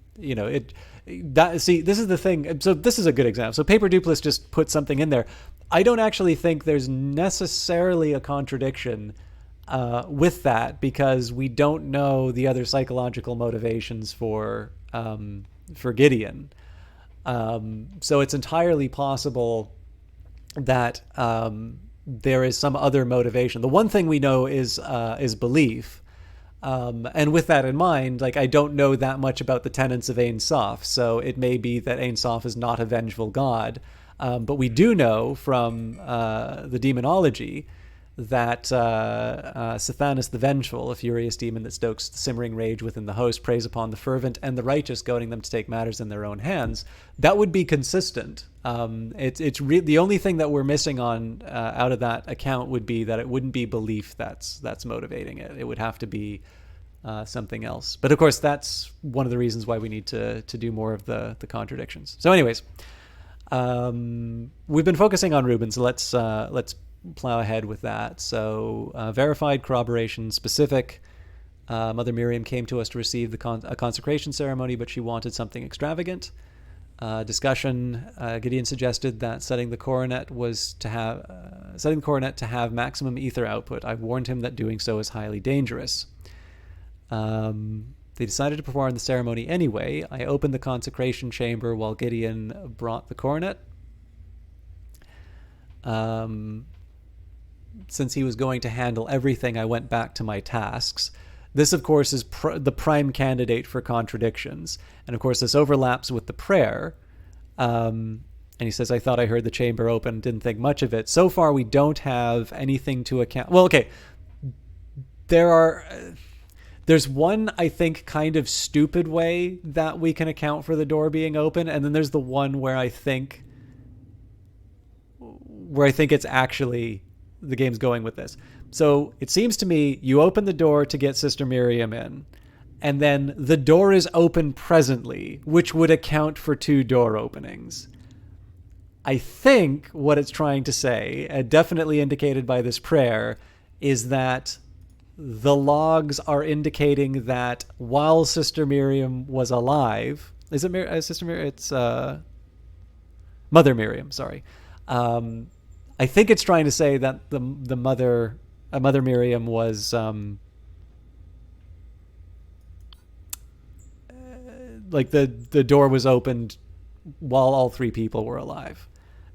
is the thing. So this is a good example. So Paper Dupless just put something in there. I don't actually think there's necessarily a contradiction with that, because we don't know the other psychological motivations for Gideon. So it's entirely possible that there is some other motivation. The one thing we know is belief. And with that in mind, like, I don't know that much about the tenets of Ein Sof, so it may be that Ein Sof is not a vengeful god. But we do know from the demonology that Sathanas the Vengeful, a furious demon that stokes the simmering rage within the host, preys upon the fervent and the righteous, goading them to take matters in their own hands. That would be consistent. The only thing that we're missing on out of that account would be that it wouldn't be belief that's motivating it. It would have to be something else. But of course, that's one of the reasons why we need to do more of the contradictions. So, anyways, we've been focusing on Reuben, so let's plow ahead with that. So, verified corroboration, specific. Mother Miriam came to us to receive a consecration ceremony, but she wanted something extravagant. Discussion. Gideon suggested that setting the coronet to have maximum ether output. I warned him that doing so is highly dangerous. They decided to perform the ceremony anyway. I opened the consecration chamber while Gideon brought the coronet. Since he was going to handle everything, I went back to my tasks. This, of course, is the prime candidate for contradictions. And, of course, this overlaps with the prayer. And he says, I thought I heard the chamber open, didn't think much of it. So far, we don't have anything to account. Well, okay. There's one, I think, kind of stupid way that we can account for the door being open. And then there's the one where I think it's actually the game's going with this. So it seems to me you open the door to get Sister Miriam in, and then the door is open presently, which would account for 2 door openings. I think what it's trying to say, definitely indicated by this prayer, is that the logs are indicating that while Sister Miriam was alive, is it Sister Miriam? It's Mother Miriam, sorry. I think it's trying to say that the Mother Miriam was like the door was opened while all 3 people were alive.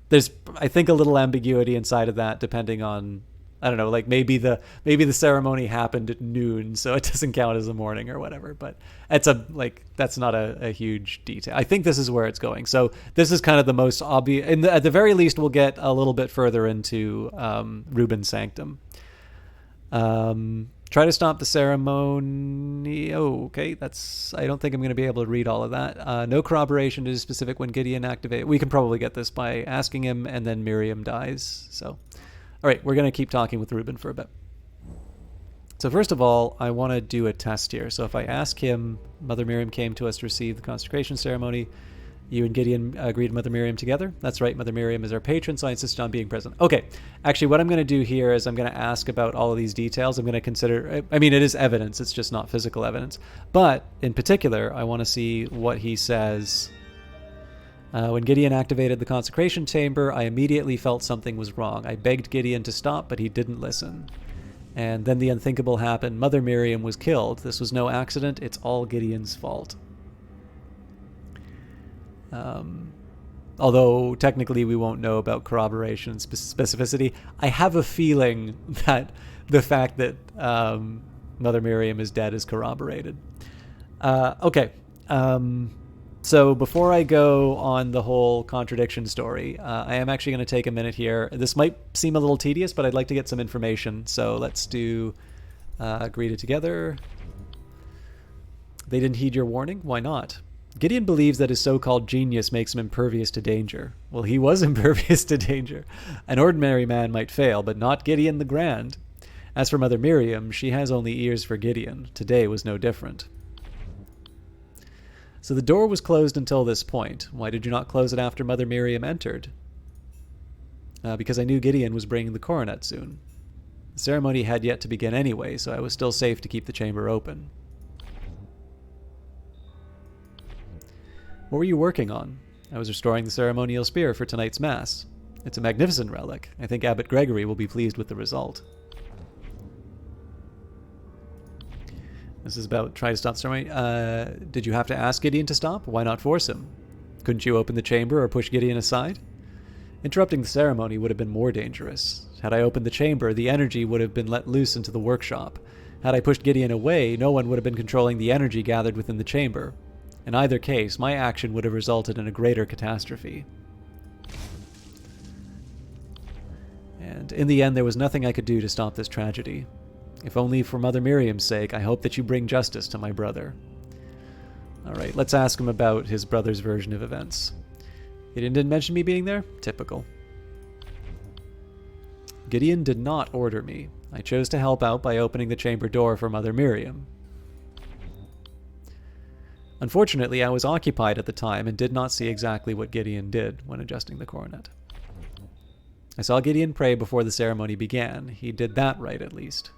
There's, I think, a little ambiguity inside of that, depending on, I don't know, like maybe the ceremony happened at noon, so it doesn't count as a morning or whatever. But that's not a huge detail. I think this is where it's going. So this is kind of the most obvious. At the very least, we'll get a little bit further into Reuben's sanctum. Try to stop the ceremony. Oh, okay. I don't think I'm going to be able to read all of that. No corroboration is specific when Gideon activated. We can probably get this by asking him, and then Miriam dies. So, all right, we're going to keep talking with Reuben for a bit. So first of all, I want to do a test here. So if I ask him, Mother Miriam came to us to receive the consecration ceremony. You and Gideon agreed Mother Miriam together. That's right, Mother Miriam is our patron, so I insist on being present. Okay, actually what I'm going to do here is I'm going to ask about all of these details. I'm going to consider, I mean, it is evidence, it's just not physical evidence. But in particular, I want to see what he says. When Gideon activated the consecration chamber, I immediately felt something was wrong. I begged Gideon to stop, but he didn't listen. And then the unthinkable happened. Mother Miriam was killed. This was no accident. It's all Gideon's fault. Although technically we won't know about corroboration and specificity, I have a feeling that the fact that Mother Miriam is dead is corroborated. Okay. So before I go on the whole contradiction story, I am actually going to take a minute here. This might seem a little tedious, but I'd like to get some information. So let's do agree to together. They didn't heed your warning? Why not? Gideon believes that his so-called genius makes him impervious to danger. Well, he was impervious to danger. An ordinary man might fail, but not Gideon the Grand. As for Mother Miriam, she has only ears for Gideon. Today was no different. So the door was closed until this point. Why did you not close it after Mother Miriam entered? Because I knew Gideon was bringing the coronet soon. The ceremony had yet to begin anyway, so I was still safe to keep the chamber open. What were you working on? I was restoring the ceremonial spear for tonight's mass. It's a magnificent relic. I think Abbot Gregory will be pleased with the result. This is about trying to stop the ceremony. Did you have to ask Gideon to stop? Why not force him? Couldn't you open the chamber or push Gideon aside? Interrupting the ceremony would have been more dangerous. Had I opened the chamber, the energy would have been let loose into the workshop. Had I pushed Gideon away, no one would have been controlling the energy gathered within the chamber. In either case, my action would have resulted in a greater catastrophe. And in the end, there was nothing I could do to stop this tragedy. If only for Mother Miriam's sake, I hope that you bring justice to my brother. Alright, let's ask him about his brother's version of events. Gideon didn't mention me being there? Typical. Gideon did not order me. I chose to help out by opening the chamber door for Mother Miriam. Unfortunately, I was occupied at the time and did not see exactly what Gideon did when adjusting the coronet. I saw Gideon pray before the ceremony began. He did that right, at least.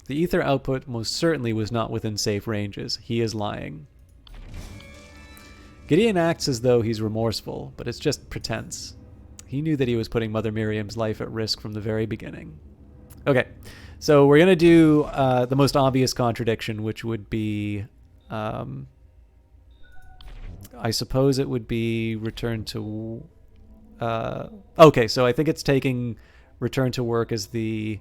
The ether output most certainly was not within safe ranges. He is lying. Gideon acts as though he's remorseful, but it's just pretense. He knew that he was putting Mother Miriam's life at risk from the very beginning. Okay, so we're going to do the most obvious contradiction, which would be... I suppose it would be return to... okay, so I think it's taking return to work as the...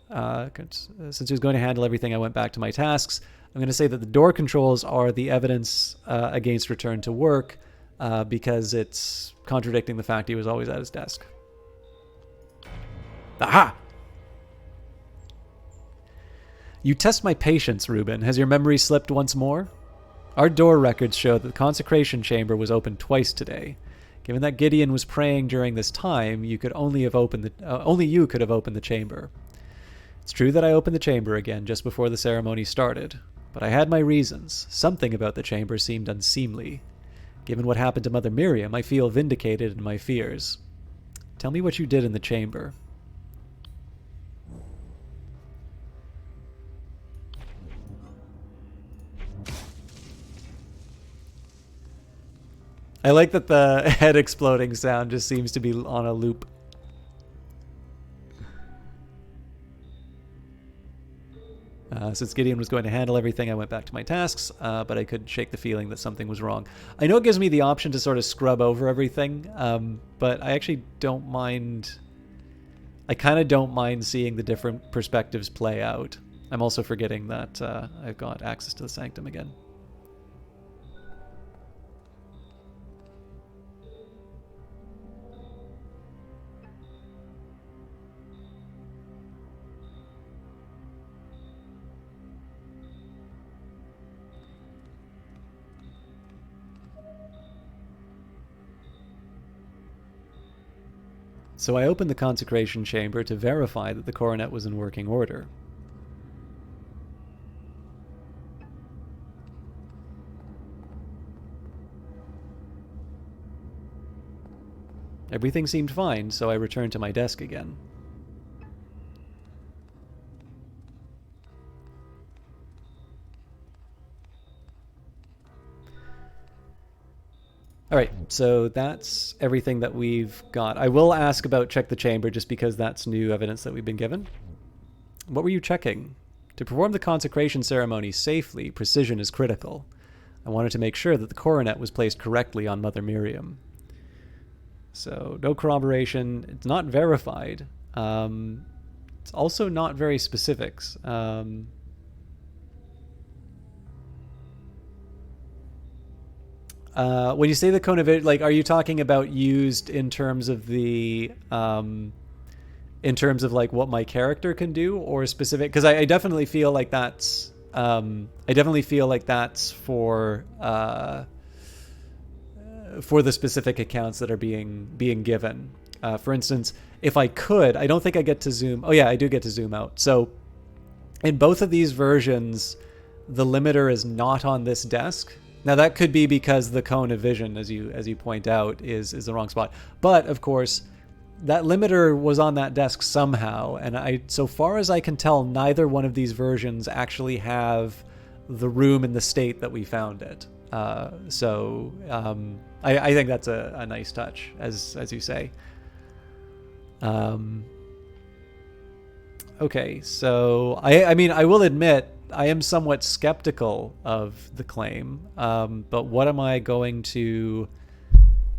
since he was going to handle everything, I went back to my tasks. I'm going to say that the door controls are the evidence against return to work because it's contradicting the fact he was always at his desk. Aha! You test my patience, Reuben. Has your memory slipped once more? Our door records show that the consecration chamber was opened twice today. Given that Gideon was praying during this time, you could only have opened only you could have opened the chamber. It's true that I opened the chamber again just before the ceremony started, but I had my reasons. Something about the chamber seemed unseemly. Given what happened to Mother Miriam, I feel vindicated in my fears. Tell me what you did in the chamber. I like that the head exploding sound just seems to be on a loop. Since Gideon was going to handle everything, I went back to my tasks, but I couldn't shake the feeling that something was wrong. I know it gives me the option to sort of scrub over everything, but I actually don't mind... I kind of don't mind seeing the different perspectives play out. I'm also forgetting that I've got access to the sanctum again. So I opened the consecration chamber to verify that the coronet was in working order. Everything seemed fine, so I returned to my desk again. Alright, so that's everything that we've got. I will ask about check the chamber just because that's new evidence that we've been given. What were you checking? To perform the consecration ceremony safely, precision is critical. I wanted to make sure that the coronet was placed correctly on Mother Miriam. So, no corroboration. It's not verified. It's also not very specific. When you say the cone of it, like, are you talking about used in terms of the, in terms of like what my character can do, or specific? Because I definitely feel like that's, for the specific accounts that are being given. For instance, if I could, I don't think I get to zoom. Oh yeah, I do get to zoom out. So in both of these versions, the limiter is not on this desk. Now that could be because the cone of vision, as you point out, is the wrong spot. But of course, that limiter was on that desk somehow, and so far as I can tell, neither one of these versions actually have the room in the state that we found it. I think that's a nice touch, as you say. Okay, so I mean, I will admit, I am somewhat skeptical of the claim, but what am I going to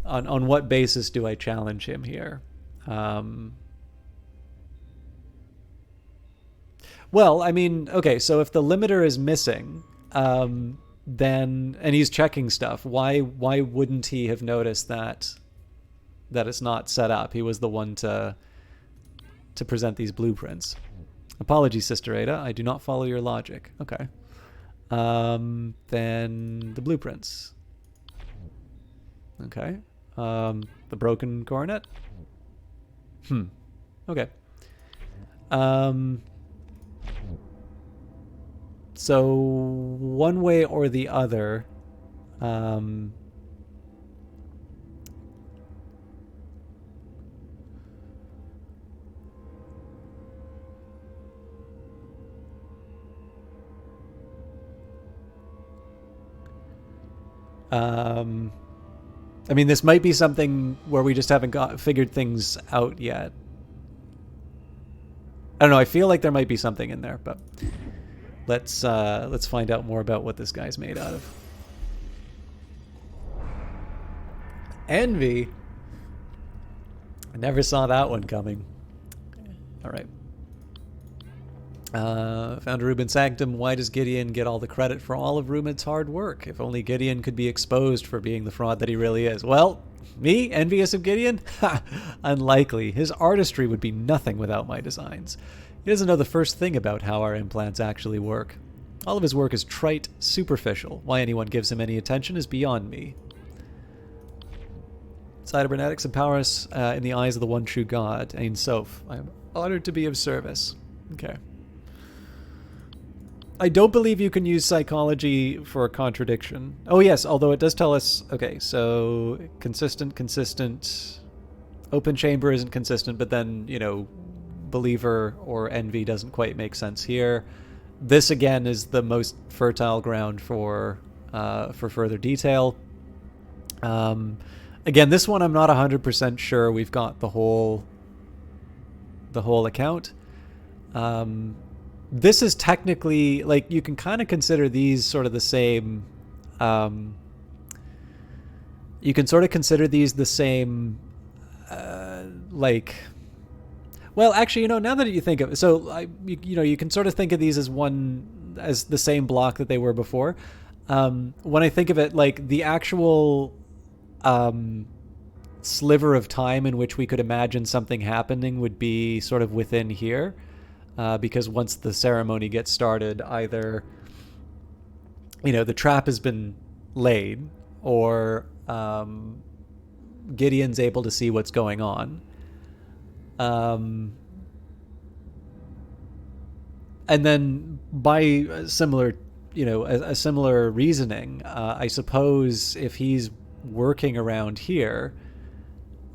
on what basis do I challenge him here? Well, I mean, okay, so if the limiter is missing, then and he's checking stuff, why wouldn't he have noticed that it's not set up? He was the one to present these blueprints. Apologies, Sister Ada, I do not follow your logic. Okay. Then the blueprints. Okay. The broken coronet. Okay. So one way or the other, I mean, this might be something where we just haven't figured things out yet. I don't know. I feel like there might be something in there, but let's find out more about what this guy's made out of. Envy. I never saw that one coming. All right. Found a Reuben Sanctum. Why does Gideon get all the credit for all of Reuben's hard work? If only Gideon could be exposed for being the fraud that he really is. Well, me? Envious of Gideon? Ha! Unlikely. His artistry would be nothing without my designs. He doesn't know the first thing about how our implants actually work. All of his work is trite, superficial. Why anyone gives him any attention is beyond me. Cybernetics empower us in the eyes of the one true God, Ein Sof. I am honored to be of service. Okay. I don't believe you can use psychology for a contradiction. Oh yes, although it does tell us, okay, so consistent, open chamber isn't consistent, but then, you know, believer or envy doesn't quite make sense here. This again is the most fertile ground for further detail. Again, this one I'm not 100% sure we've got the whole account. This is technically, like, you can kind of consider these sort of the same, you can sort of consider these the same, like, well, actually, you know, now that you think of it, so, you know, you can sort of think of these as as the same block that they were before. When I think of it, like, the actual sliver of time in which we could imagine something happening would be sort of within here. Because once the ceremony gets started, either, you know, the trap has been laid, or Gideon's able to see what's going on. And then by a similar, you know, a similar reasoning, I suppose if he's working around here,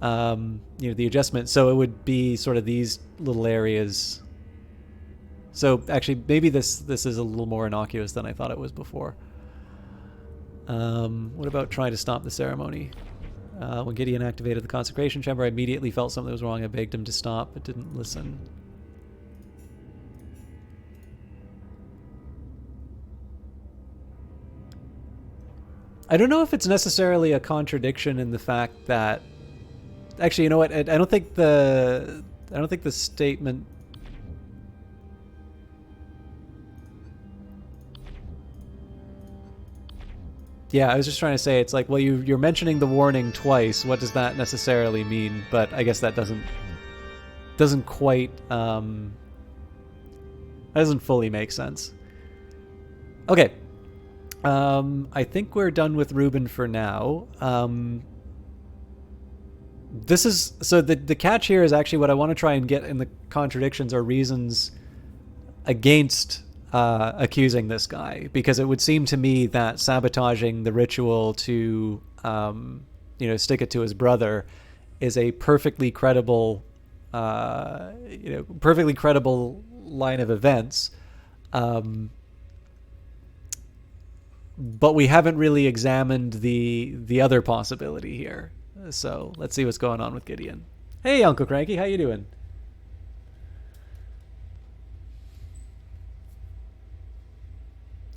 you know, the adjustment, so it would be sort of these little areas. So actually, maybe this is a little more innocuous than I thought it was before. What about trying to stop the ceremony? When Gideon activated the consecration chamber, I immediately felt something was wrong. I begged him to stop, but didn't listen. I don't know if it's necessarily a contradiction in the fact that, actually, you know what? I don't think the statement. Yeah, I was just trying to say, it's like, well, you're mentioning the warning twice. What does that necessarily mean? But I guess that doesn't quite doesn't fully make sense. Okay, I think we're done with Reuben for now. This is so the catch here is actually what I want to try and get in the contradictions or reasons against accusing this guy, because it would seem to me that sabotaging the ritual to you know, stick it to his brother is a perfectly credible perfectly credible line of events, but we haven't really examined the other possibility here. So let's see what's going on with Gideon. Hey, Uncle Cranky, how you doing?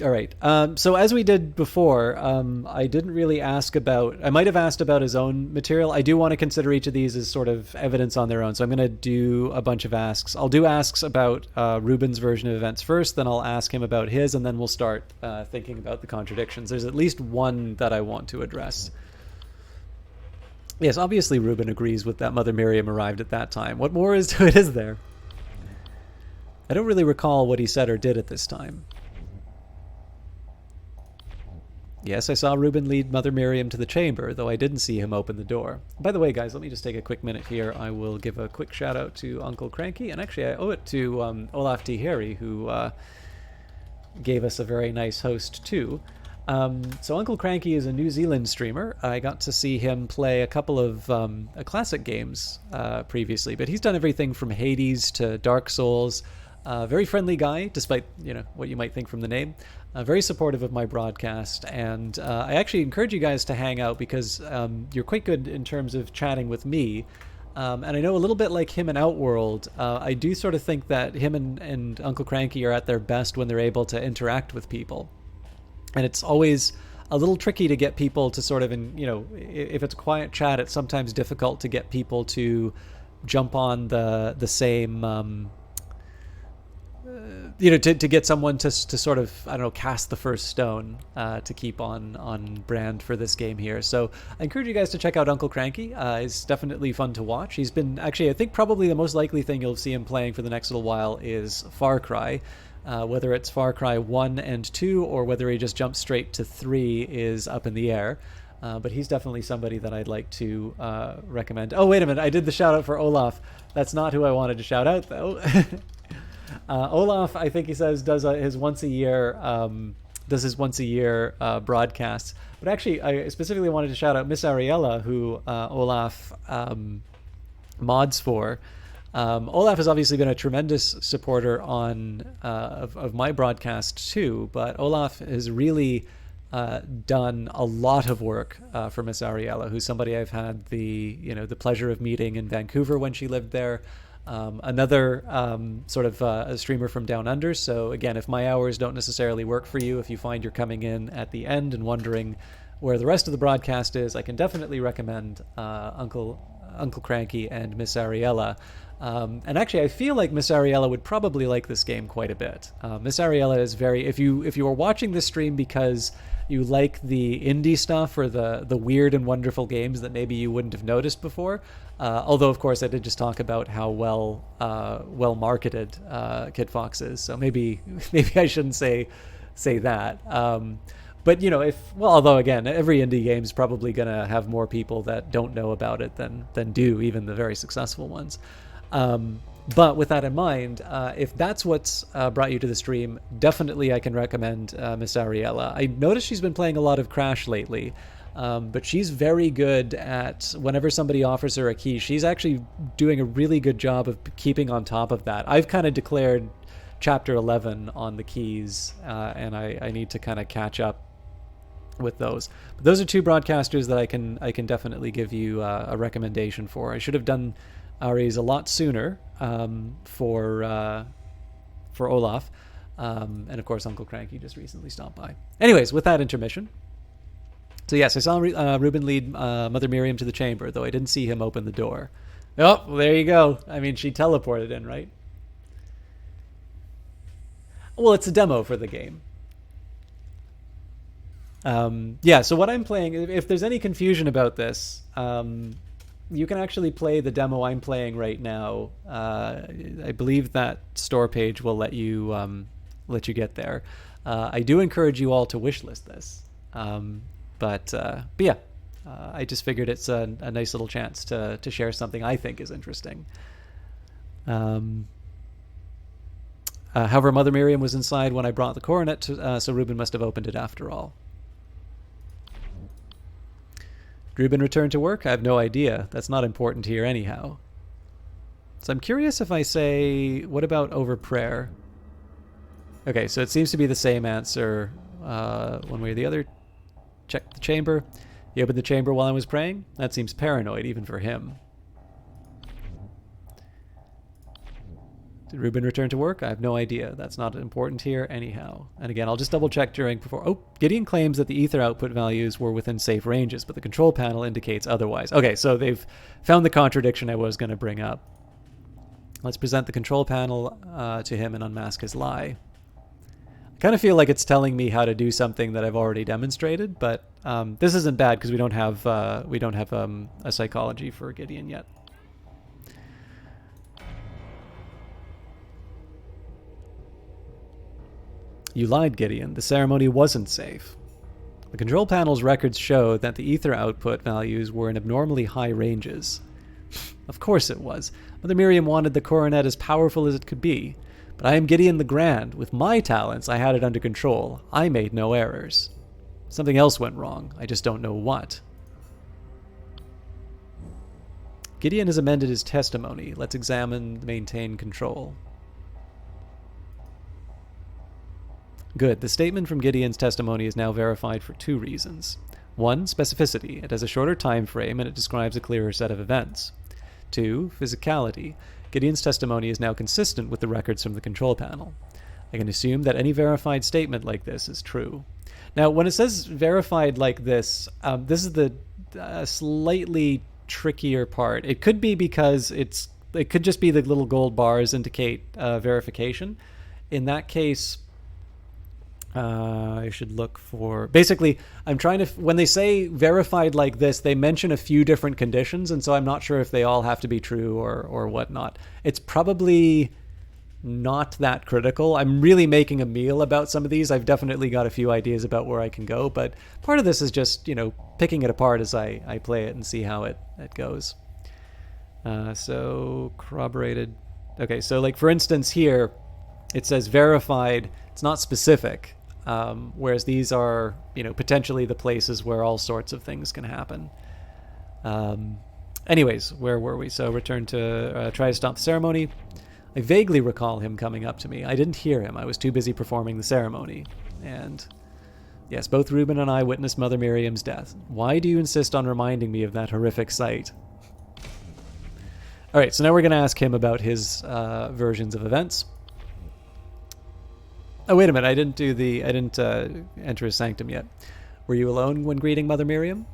All right. So as we did before, I didn't really ask about. I might have asked about his own material. I do want to consider each of these as sort of evidence on their own. So I'm going to do a bunch of asks. I'll do asks about Ruben's version of events first, then I'll ask him about his, and then we'll start thinking about the contradictions. There's at least one that I want to address. Yes, obviously Ruben agrees with that Mother Miriam arrived at that time. What more is to it is there? I don't really recall what he said or did at this time. Yes, I saw Ruben lead Mother Miriam to the chamber, though I didn't see him open the door. By the way, guys, let me just take a quick minute here. I will give a quick shout out to Uncle Cranky, and actually I owe it to Olaf T. Harry, who gave us a very nice host too. So Uncle Cranky is a New Zealand streamer. I got to see him play a couple of classic games previously, but he's done everything from Hades to Dark Souls. Very friendly guy, despite what you might think from the name. Very supportive of my broadcast, and I actually encourage you guys to hang out because you're quite good in terms of chatting with me. And I know a little bit like him in Outworld, I do sort of think that him and Uncle Cranky are at their best when they're able to interact with people. And it's always a little tricky to get people to sort of, if it's a quiet chat, it's sometimes difficult to get people to jump on the same... to get someone to sort of, I don't know, cast the first stone to keep on brand for this game here. So I encourage you guys to check out Uncle Cranky. It's definitely fun to watch. He's been, actually, I think probably the most likely thing you'll see him playing for the next little while is Far Cry. Whether it's Far Cry 1 and 2 or whether he just jumps straight to 3 is up in the air. But he's definitely somebody that I'd like to recommend. Oh, wait a minute. I did the shout out for Olaf. That's not who I wanted to shout out, though. Olaf, I think he says, does his once a year broadcasts. But actually, I specifically wanted to shout out Miss Ariella, who Olaf mods for. Olaf has obviously been a tremendous supporter of my broadcast too, but Olaf has really done a lot of work for Miss Ariella, who's somebody I've had the pleasure of meeting in Vancouver when she lived there. Another sort of a streamer from Down Under. So again, if my hours don't necessarily work for you, if you find you're coming in at the end and wondering where the rest of the broadcast is, I can definitely recommend Uncle Cranky and Miss Ariella. And actually, I feel like Miss Ariella would probably like this game quite a bit. Miss Ariella is very... If you are watching this stream because you like the indie stuff or the weird and wonderful games that maybe you wouldn't have noticed before, although, of course, I did just talk about how well marketed Kid Fox is, so maybe I shouldn't say that. But although again, every indie game is probably going to have more people that don't know about it than do, even the very successful ones. But with that in mind, if that's what's brought you to the stream, definitely I can recommend Miss Ariella. I noticed she's been playing a lot of Crash lately, but she's very good at, whenever somebody offers her a key, she's actually doing a really good job of keeping on top of that. I've kind of declared Chapter 11 on the keys, and I need to kind of catch up with those. But those are two broadcasters that I can definitely give you a recommendation for. I should have done Ari's a lot sooner for Olaf, and of course Uncle Cranky just recently stopped by. Anyways, with that intermission, so yes, I saw Ruben lead Mother Miriam to the chamber, though I didn't see him open the door. Oh, well, there you go. I mean, she teleported in, right? Well, it's a demo for the game. So what I'm playing, if there's any confusion about this, you can actually play the demo I'm playing right now. I believe that store page will let you get there. I do encourage you all to wishlist this. But yeah, I just figured it's a nice little chance to share something I think is interesting. However, Mother Miriam was inside when I brought the coronet, so Ruben must have opened it after all. Ruben returned to work? I have no idea. That's not important here anyhow. So I'm curious if I say, what about over prayer? Okay, so it seems to be the same answer one way or the other. Check the chamber. He opened the chamber while I was praying? That seems paranoid, even for him. Did Ruben return to work? I have no idea. That's not important here anyhow. And again, I'll just double check during before. Oh, Gideon claims that the ether output values were within safe ranges, but the control panel indicates otherwise. Okay, so they've found the contradiction I was going to bring up. Let's present the control panel to him and unmask his lie. I kind of feel like it's telling me how to do something that I've already demonstrated, but this isn't bad because we don't have a psychology for Gideon yet. You lied, Gideon. The ceremony wasn't safe. The control panel's records show that the ether output values were in abnormally high ranges. Of course it was. Mother Miriam wanted the coronet as powerful as it could be. But I am Gideon the Grand. With my talents, I had it under control. I made no errors. Something else went wrong. I just don't know what. Gideon has amended his testimony. Let's examine the maintain control. Good. The statement from Gideon's testimony is now verified for 2 reasons. 1, specificity. It has a shorter time frame and it describes a clearer set of events. 2, physicality. Gideon's testimony is now consistent with the records from the control panel. I can assume that any verified statement like this is true. Now, when it says verified like this, this is the slightly trickier part. It could be because it could just be the little gold bars indicate verification. In that case, I should look for... Basically, I'm trying to... When they say verified like this, they mention a few different conditions, and so I'm not sure if they all have to be true or whatnot. It's probably not that critical. I'm really making a meal about some of these. I've definitely got a few ideas about where I can go, but part of this is just, picking it apart as I play it and see how it goes. So, corroborated... Okay, so like for instance here, it says verified. It's not specific. Whereas these are, potentially the places where all sorts of things can happen. Anyways, where were we? So return to try to stop the ceremony. I vaguely recall him coming up to me. I didn't hear him. I was too busy performing the ceremony. And yes, both Ruben and I witnessed Mother Miriam's death. Why do you insist on reminding me of that horrific sight? All right, so now we're going to ask him about his versions of events. Oh, wait a minute. I didn't enter his sanctum yet. Were you alone when greeting Mother Miriam?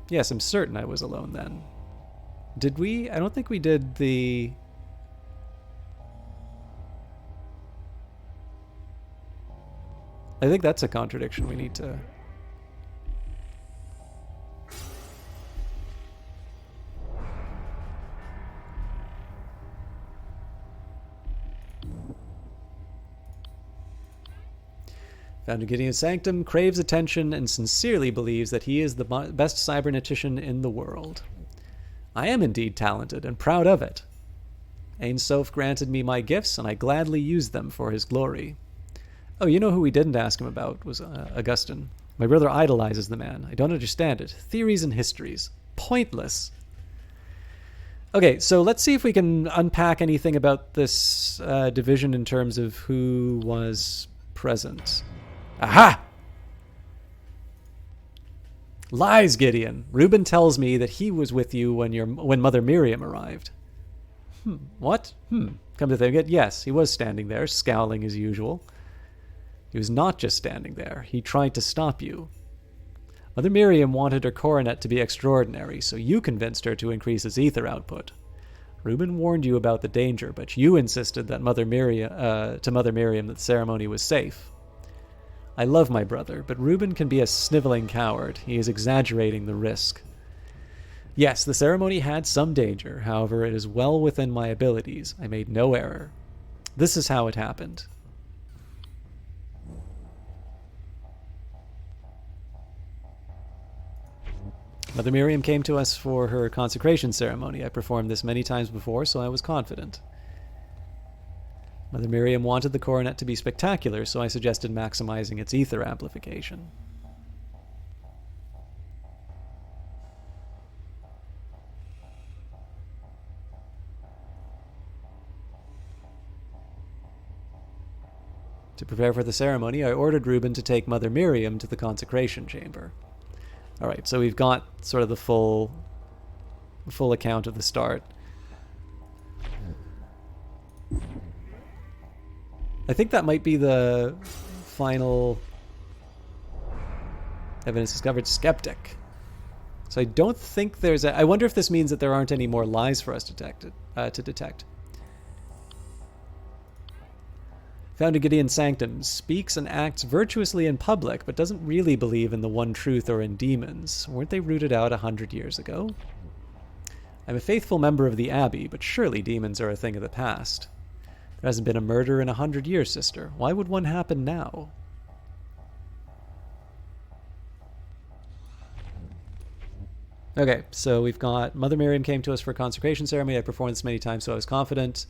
Yes, I'm certain I was alone then. Did we? I don't think we did the... I think that's a contradiction we need to... Found in Gideon's sanctum, craves attention, and sincerely believes that he is the best cybernetician in the world. I am indeed talented, and proud of it. Ein Sof granted me my gifts, and I gladly used them for his glory. Oh, you know who we didn't ask him about was Augustine. My brother idolizes the man. I don't understand it. Theories and histories. Pointless. Okay, so let's see if we can unpack anything about this division in terms of who was present. Aha! Lies, Gideon. Reuben tells me that he was with you when Mother Miriam arrived. What? Come to think of it, yes, he was standing there, scowling as usual. He was not just standing there. He tried to stop you. Mother Miriam wanted her coronet to be extraordinary, so you convinced her to increase its ether output. Reuben warned you about the danger, but you insisted that Mother Miriam that the ceremony was safe. I love my brother, but Reuben can be a sniveling coward. He is exaggerating the risk. Yes, the ceremony had some danger. However, it is well within my abilities. I made no error. This is how it happened. Mother Miriam came to us for her consecration ceremony. I performed this many times before, so I was confident. Mother Miriam wanted the coronet to be spectacular, so I suggested maximizing its ether amplification. To prepare for the ceremony, I ordered Reuben to take Mother Miriam to the consecration chamber. All right, so we've got sort of the full account of the start. I think that might be the final evidence discovered. Skeptic. So I don't think there's a... I wonder if this means that there aren't any more lies for us to detect. Found in Gideon's sanctum, speaks and acts virtuously in public, but doesn't really believe in the one truth or in demons. Weren't they rooted out 100 years ago? I'm a faithful member of the Abbey, but surely demons are a thing of the past. There hasn't been a murder in 100 years, sister. Why would one happen now? Okay, so we've got Mother Miriam came to us for a consecration ceremony. I performed this many times, so I was confident.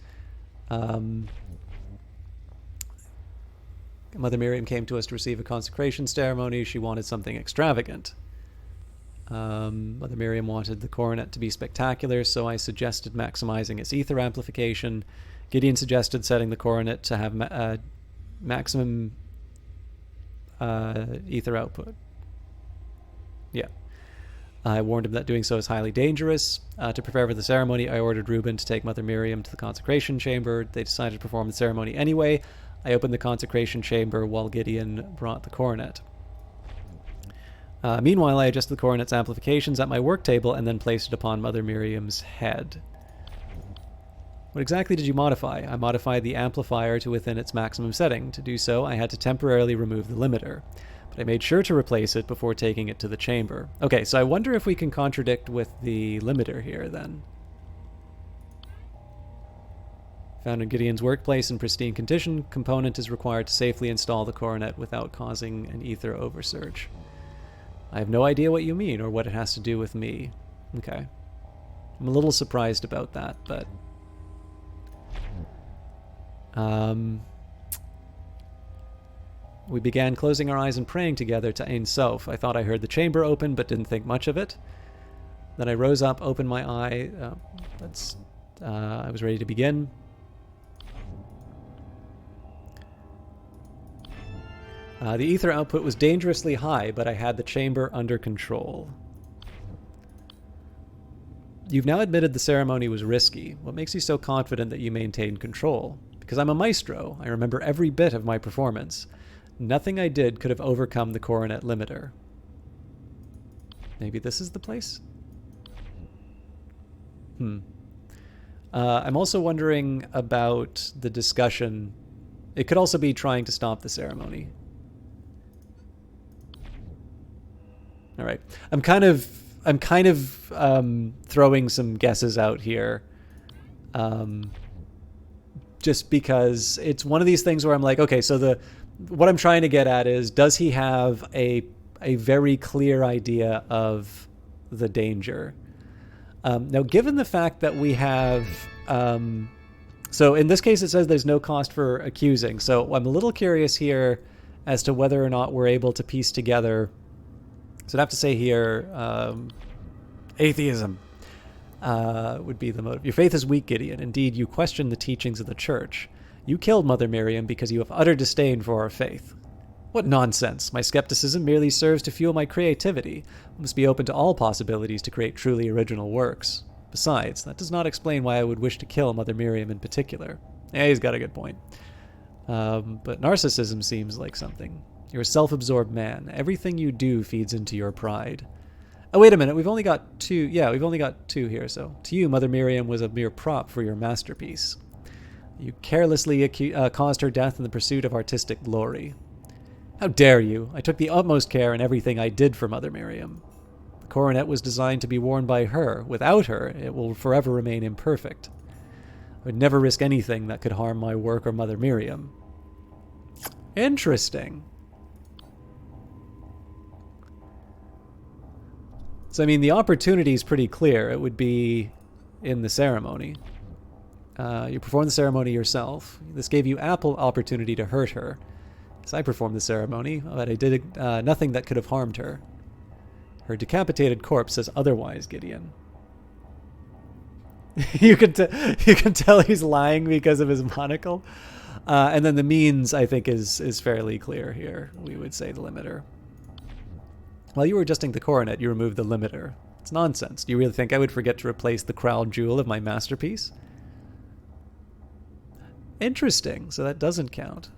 Mother Miriam came to us to receive a consecration ceremony. She wanted something extravagant. Mother Miriam wanted the coronet to be spectacular, so I suggested maximizing its ether amplification. Gideon suggested setting the coronet to have maximum ether output. Yeah. I warned him that doing so is highly dangerous. To prepare for the ceremony, I ordered Reuben to take Mother Miriam to the consecration chamber. They decided to perform the ceremony anyway. I opened the consecration chamber while Gideon brought the coronet. Meanwhile, I adjusted the coronet's amplifications at my work table and then placed it upon Mother Miriam's head. What exactly did you modify? I modified the amplifier to within its maximum setting. To do so, I had to temporarily remove the limiter. But I made sure to replace it before taking it to the chamber. Okay, so I wonder if we can contradict with the limiter here, then. Found in Gideon's workplace in pristine condition, component is required to safely install the coronet without causing an ether oversurge. I have no idea what you mean or what it has to do with me. Okay. I'm a little surprised about that, but... We began closing our eyes and praying together to Ein Sof. I thought I heard the chamber open, but didn't think much of it. Then I rose up, opened my eye. I was ready to begin. The ether output was dangerously high, but I had the chamber under control. You've now admitted the ceremony was risky. What makes you so confident that you maintained control? Because I'm a maestro. I remember every bit of my performance. Nothing I did could have overcome the coronet limiter. Maybe this is the place? I'm also wondering about the discussion. It could also be trying to stop the ceremony. All right. I'm kind of throwing some guesses out here. Just because it's one of these things where I'm like, okay, so what I'm trying to get at is, does he have a very clear idea of the danger? Now, given the fact that we have... so in this case, it says there's no cost for accusing. So I'm a little curious here as to whether or not we're able to piece together... So I'd have to say here, atheism would be the motive. Your faith is weak, Gideon. Indeed, you question the teachings of the church. You killed Mother Miriam because you have utter disdain for our faith. What nonsense. My skepticism merely serves to fuel my creativity. I must be open to all possibilities to create truly original works. Besides, that does not explain why I would wish to kill Mother Miriam in particular. Yeah, he's got a good point. But narcissism seems like something. You're a self-absorbed man. Everything you do feeds into your pride. Oh, wait a minute. We've only got two. Yeah, we've only got two here. So, to you, Mother Miriam was a mere prop for your masterpiece. You carelessly caused her death in the pursuit of artistic glory. How dare you? I took the utmost care in everything I did for Mother Miriam. The coronet was designed to be worn by her. Without her, it will forever remain imperfect. I would never risk anything that could harm my work or Mother Miriam. Interesting. So, I mean, the opportunity is pretty clear. It would be in the ceremony. You performed the ceremony yourself. This gave you ample opportunity to hurt her. So I performed the ceremony, but I did nothing that could have harmed her. Her decapitated corpse says otherwise, Gideon. you can tell he's lying because of his monocle. And then the means, I think, is fairly clear here. We would say the limiter. While you were adjusting the coronet, you removed the limiter. It's nonsense. Do you really think I would forget to replace the crown jewel of my masterpiece? Interesting. So that doesn't count.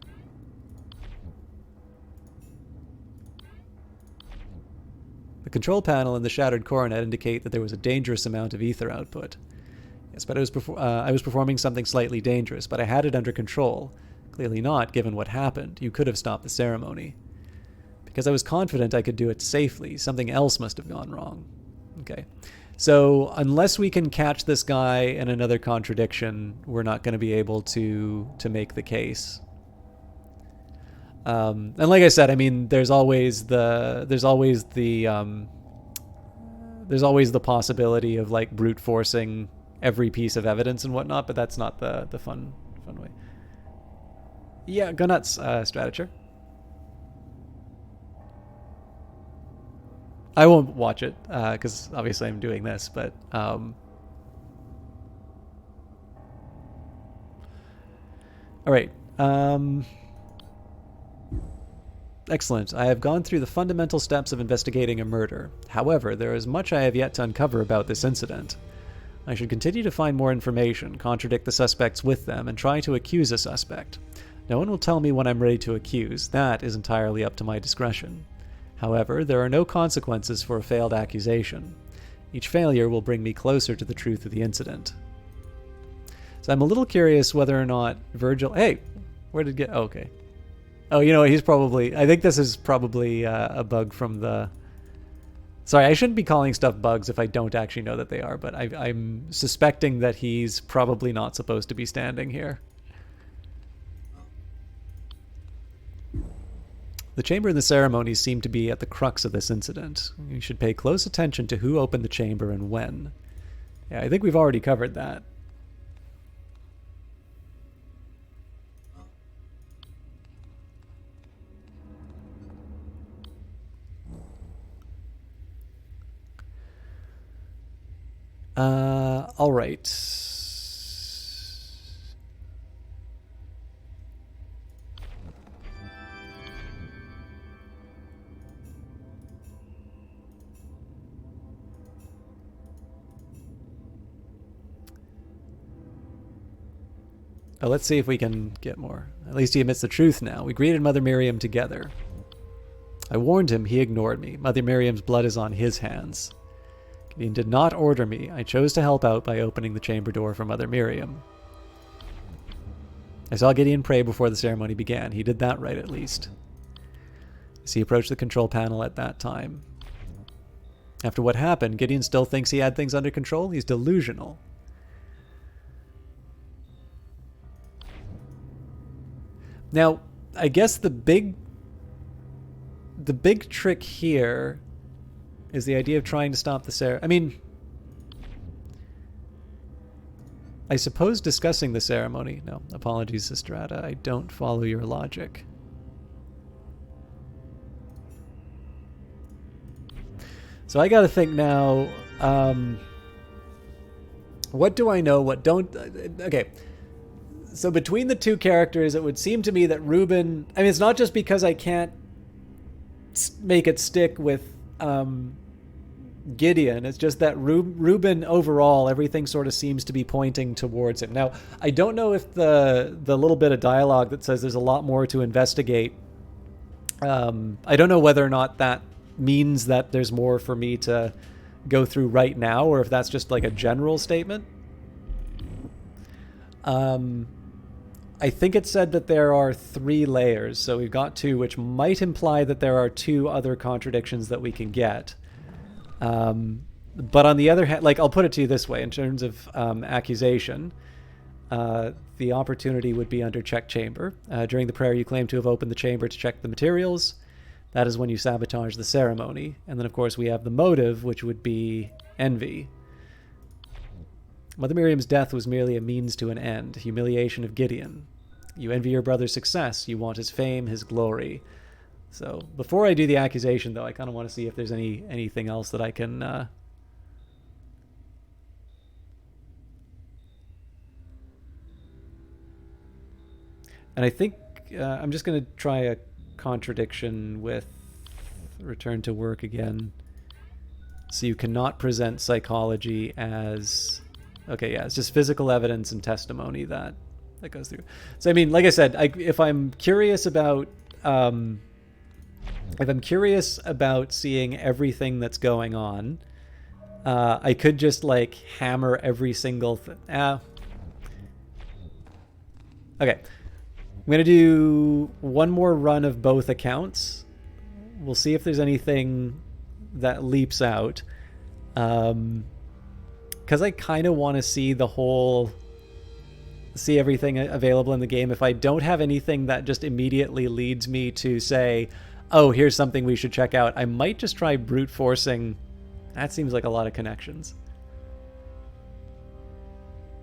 The control panel and the shattered coronet indicate that there was a dangerous amount of ether output. Yes, but I was performing something slightly dangerous, but I had it under control. Clearly not, given what happened. You could have stopped the ceremony. Because I was confident I could do it safely, something else must have gone wrong. Okay. So unless we can catch this guy in another contradiction, we're not going to be able to make the case. And like I said, I mean, there's always the possibility of like brute forcing every piece of evidence and whatnot, but that's not the fun way. Yeah, go nuts, Stratature. I won't watch it because obviously I'm doing this, but all right. Excellent. I have gone through the fundamental steps of investigating a murder. However, there is much I have yet to uncover about this incident. I should continue to find more information, contradict the suspects with them, and try to accuse a suspect. No one will tell me when I'm ready to accuse. That is entirely up to my discretion. However, there are no consequences for a failed accusation. Each failure will bring me closer to the truth of the incident. So I'm a little curious whether or not Virgil... Hey! Where did it get... Oh, okay. Oh, you know what? He's probably... I think this is probably a bug from the... Sorry, I shouldn't be calling stuff bugs if I don't actually know that they are, but I'm suspecting that he's probably not supposed to be standing here. The chamber and the ceremonies seem to be at the crux of this incident. You should pay close attention to who opened the chamber and when. Yeah, I think we've already covered that. All right. Oh, let's see if we can get more. At least he admits the truth now. We greeted Mother Miriam together. I warned him, he ignored me. Mother Miriam's blood is on his hands. Gideon did not order me. I chose to help out by opening the chamber door for Mother Miriam. I saw Gideon pray before the ceremony began. He did that right, at least. As he approached the control panel at that time. After what happened, Gideon still thinks he had things under control? He's delusional. Now, I guess the big trick here is the idea of trying to stop the ceremony. I mean, I suppose discussing the ceremony. No, apologies, Sistrata. I don't follow your logic. So I gotta think now, what do I know, what don't... Okay, so between the two characters, it would seem to me that Reuben... I mean, it's not just because I can't make it stick with Gideon. It's just that Reuben overall, everything sort of seems to be pointing towards him. Now, I don't know if the little bit of dialogue that says there's a lot more to investigate, I don't know whether or not that means that there's more for me to go through right now, or if that's just like a general statement. I think it said that there are 3 layers, so we've got 2, which might imply that there are 2 other contradictions that we can get. But on the other hand, like, I'll put it to you this way, in terms of accusation, the opportunity would be under check chamber. During the prayer, you claim to have opened the chamber to check the materials. That is when you sabotage the ceremony. And then, of course, we have the motive, which would be envy. Mother Miriam's death was merely a means to an end, humiliation of Gideon. You envy your brother's success. You want his fame, his glory. So before I do the accusation, though, I kind of want to see if there's anything else that I can... And I think I'm just going to try a contradiction with return to work again. So you cannot present psychology as... Okay, yeah, it's just physical evidence and testimony that that goes through. So I mean, like I said, if I'm curious about seeing everything that's going on, I could just like hammer every single thing. Okay, I'm gonna do one more run of both accounts. We'll see if there's anything that leaps out. Because I kind of want to see everything available in the game. If I don't have anything that just immediately leads me to say, oh, here's something we should check out, I might just try brute forcing. That seems like a lot of connections.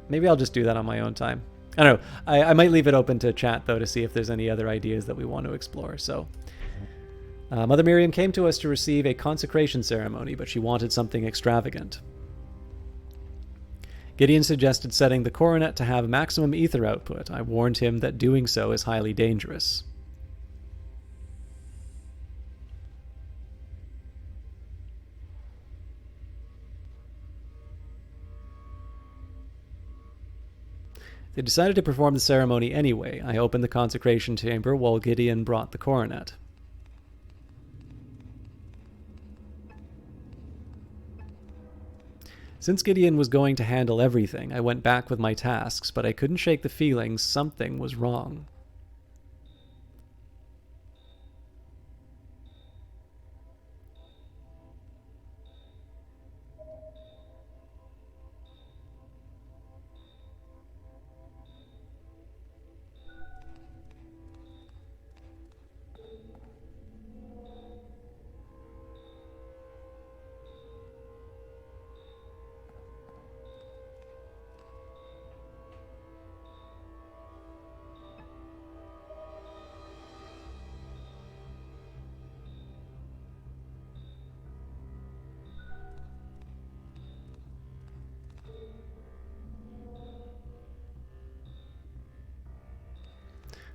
Maybe I'll just do that on my own time. I don't know. I might leave it open to chat, though, to see if there's any other ideas that we want to explore. So, Mother Miriam came to us to receive a consecration ceremony, but she wanted something extravagant. Gideon suggested setting the coronet to have maximum ether output. I warned him that doing so is highly dangerous. They decided to perform the ceremony anyway. I opened the consecration chamber while Gideon brought the coronet. Since Gideon was going to handle everything, I went back with my tasks, but I couldn't shake the feeling something was wrong.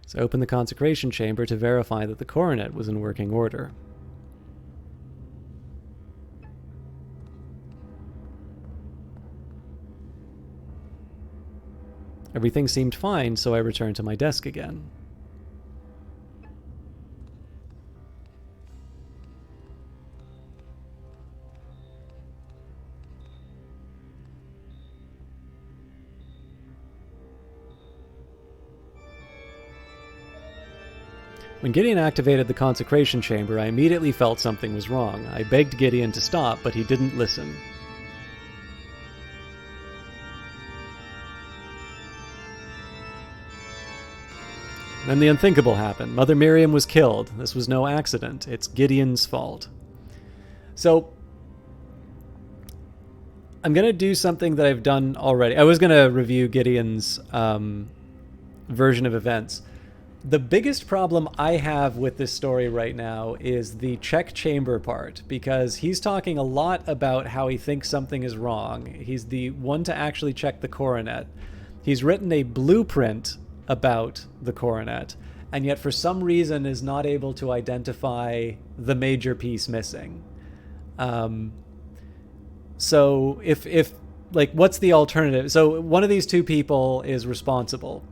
So I opened the consecration chamber to verify that the coronet was in working order. Everything seemed fine, so I returned to my desk again. When Gideon activated the consecration chamber, I immediately felt something was wrong. I begged Gideon to stop, but he didn't listen. Then the unthinkable happened. Mother Miriam was killed. This was no accident. It's Gideon's fault. So, I'm going to do something that I've done already. I was going to review Gideon's version of events. The biggest problem I have with this story right now is the check chamber part, because he's talking a lot about how he thinks something is wrong. He's the one to actually check the coronet. He's written a blueprint about the coronet, and yet for some reason is not able to identify the major piece missing. So if like, what's the alternative? So one of these two people is responsible.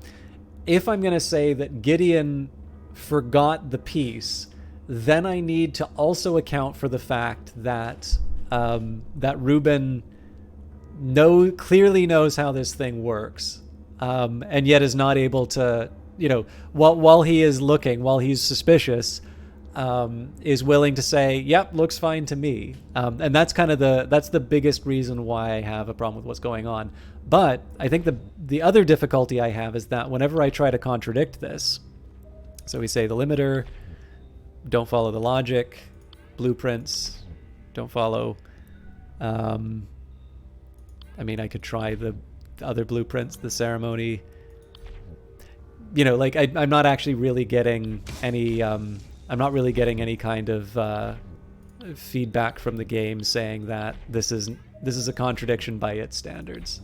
If I'm going to say that Gideon forgot the piece, then I need to also account for the fact that that Reuben clearly knows how this thing works, and yet is not able to, while he is looking, while he's suspicious, is willing to say, "Yep, looks fine to me," and that's kind of that's the biggest reason why I have a problem with what's going on. But I think the other difficulty I have is that whenever I try to contradict this, so we say the limiter, don't follow the logic, blueprints, don't follow. I mean, I could try the other blueprints, the ceremony. Like I'm not actually really getting any. I'm not really getting any kind of feedback from the game saying that this is a contradiction by its standards.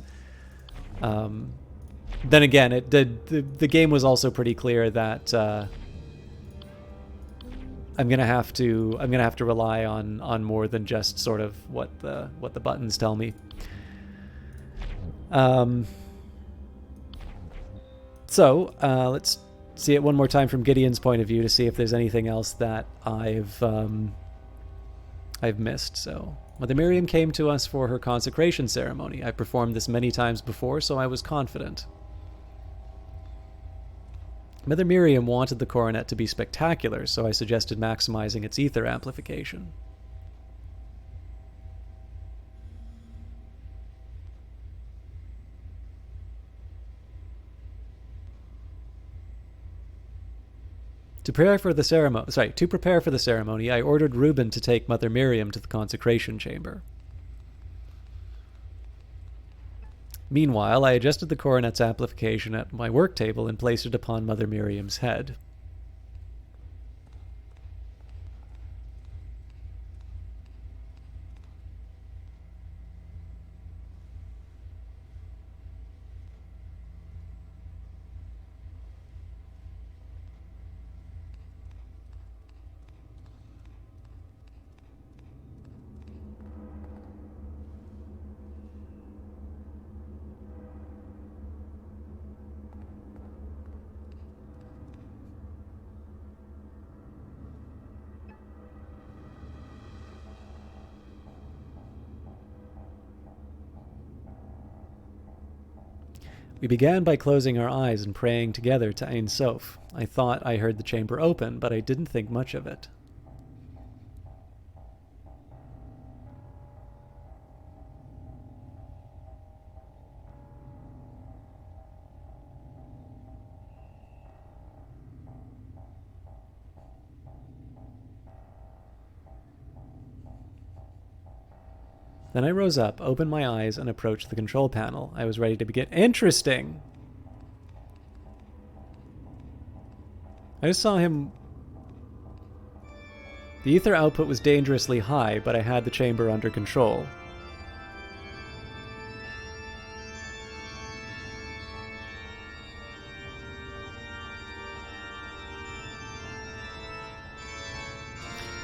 Then again, the game was also pretty clear that I'm gonna have to rely on more than just sort of what the buttons tell me. So let's see it one more time from Gideon's point of view to see if there's anything else that I've missed. So Mother Miriam came to us for her consecration ceremony. I performed this many times before, so I was confident. Mother Miriam wanted the coronet to be spectacular, so I suggested maximizing its ether amplification. To prepare for the ceremony, I ordered Reuben to take Mother Miriam to the consecration chamber. Meanwhile, I adjusted the coronet's amplification at my work table and placed it upon Mother Miriam's head. We began by closing our eyes and praying together to Ein Sof. I thought I heard the chamber open, but I didn't think much of it. Then I rose up, opened my eyes, and approached the control panel. I was ready to begin. Interesting! I just saw him... The ether output was dangerously high, but I had the chamber under control.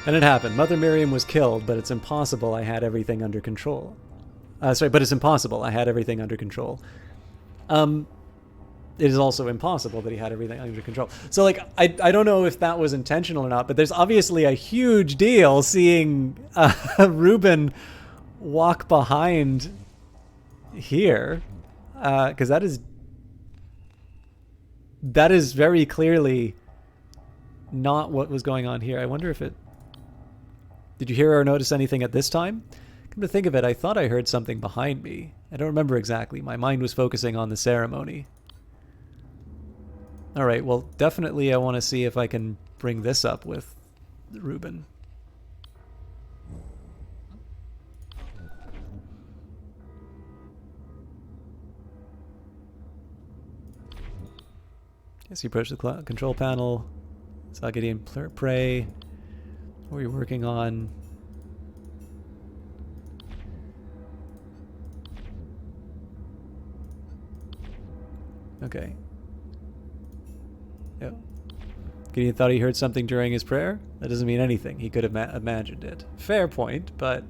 And it happened. Mother Miriam was killed, but it's impossible I had everything under control. But it's impossible I had everything under control. It is also impossible that he had everything under control. So, like, I don't know if that was intentional or not, but there's obviously a huge deal seeing Reuben walk behind here. Because that is very clearly not what was going on here. I wonder if it... Did you hear or notice anything at this time? Come to think of it, I thought I heard something behind me. I don't remember exactly. My mind was focusing on the ceremony. Alright, well, definitely I want to see if I can bring this up with Reuben. Yes, he approached the control panel. Saw Gideon pray. What are you working on? Okay. Yeah. Gideon thought he heard something during his prayer? That doesn't mean anything. He could have imagined it. Fair point, but...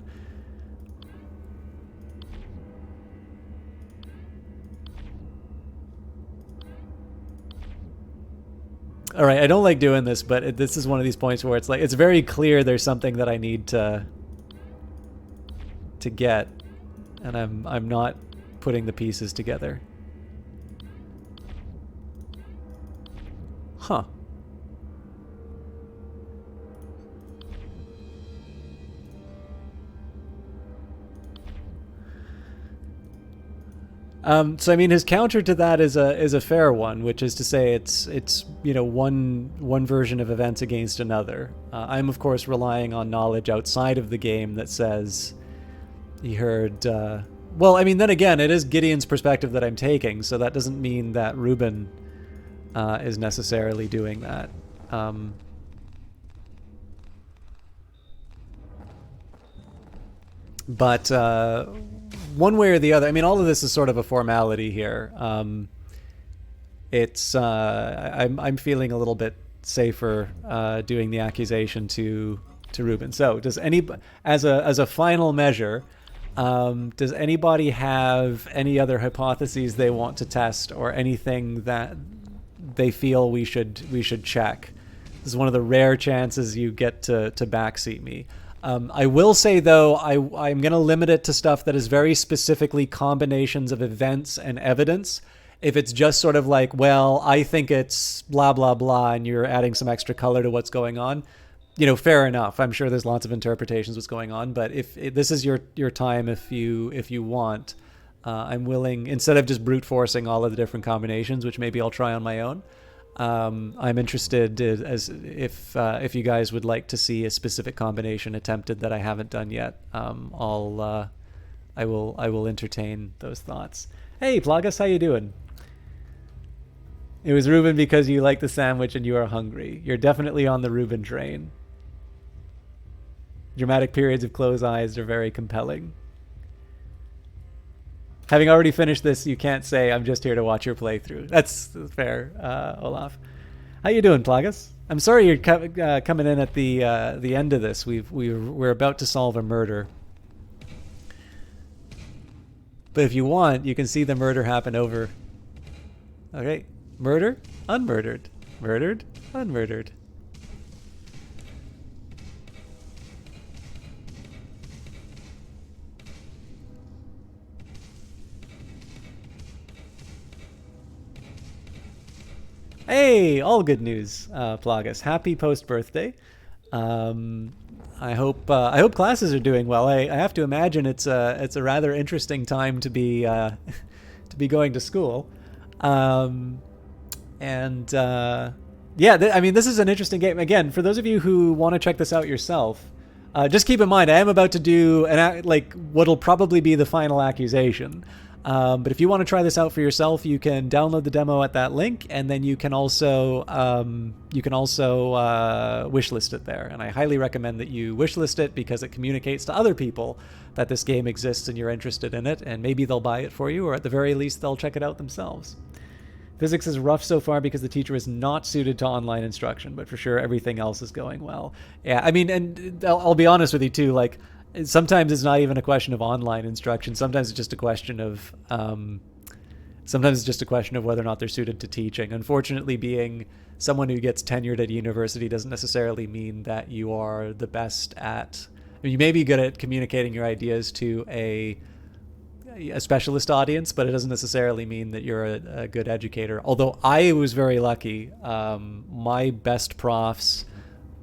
All right, I don't like doing this, but this is one of these points where it's like it's very clear there's something that I need to get, and I'm not putting the pieces together. Huh. So I mean, his counter to that is a fair one, which is to say it's you know one version of events against another. I'm of course relying on knowledge outside of the game that says he heard. Well, I mean, then again, it is Gideon's perspective that I'm taking, so that doesn't mean that Reuben is necessarily doing that. But one way or the other, I mean, all of this is sort of a formality here. I'm feeling a little bit safer doing the accusation to Reuben. So, does as a final measure, does anybody have any other hypotheses they want to test, or anything that they feel we should check. This is one of the rare chances you get to backseat me. I will say, though, I'm going to limit it to stuff that is very specifically combinations of events and evidence. If it's just sort of like, well, I think it's blah, blah, blah, and you're adding some extra color to what's going on, fair enough. I'm sure there's lots of if going on, but if this is your time, if you want, I'm willing, instead of just brute forcing all of the different combinations, which maybe I'll try on my own, I'm interested as if you guys would like to see a specific combination attempted that I haven't done yet. I will entertain those thoughts. Hey, Plagas, how you doing? It was Ruben because you like the sandwich and you are hungry. You're definitely on the Ruben train. Dramatic periods of closed eyes are very compelling. Having already finished this, you can't say, I'm just here to watch your playthrough. That's fair, Olaf. How you doing, Plagas? I'm sorry you're coming in at the end of this. We're about to solve a murder. But if you want, you can see the murder happen over. Okay. Murder, unmurdered. Murdered, unmurdered. Hey, all good news, Plagas. Happy post-birthday. I hope classes are doing well. I have to imagine it's a rather interesting time to be going to school. I mean, this is an interesting game. Again, for those of you who want to check this out yourself, just keep in mind I am about to do what'll probably be the final accusation. But if you want to try this out for yourself, you can download the demo at that link, and then you can also wishlist it there. And I highly recommend that you wishlist it because it communicates to other people that this game exists and you're interested in it, and maybe they'll buy it for you, or at the very least they'll check it out themselves. Physics is rough so far because the teacher is not suited to online instruction, but for sure everything else is going well. Yeah, I mean, and I'll be honest with you too, like, sometimes it's not even a question of online instruction. Sometimes it's just a question of whether or not they're suited to teaching. Unfortunately, being someone who gets tenured at university doesn't necessarily mean that you are the best at. I mean, you may be good at communicating your ideas to a specialist audience, but it doesn't necessarily mean that you're a good educator. Although I was very lucky. My best profs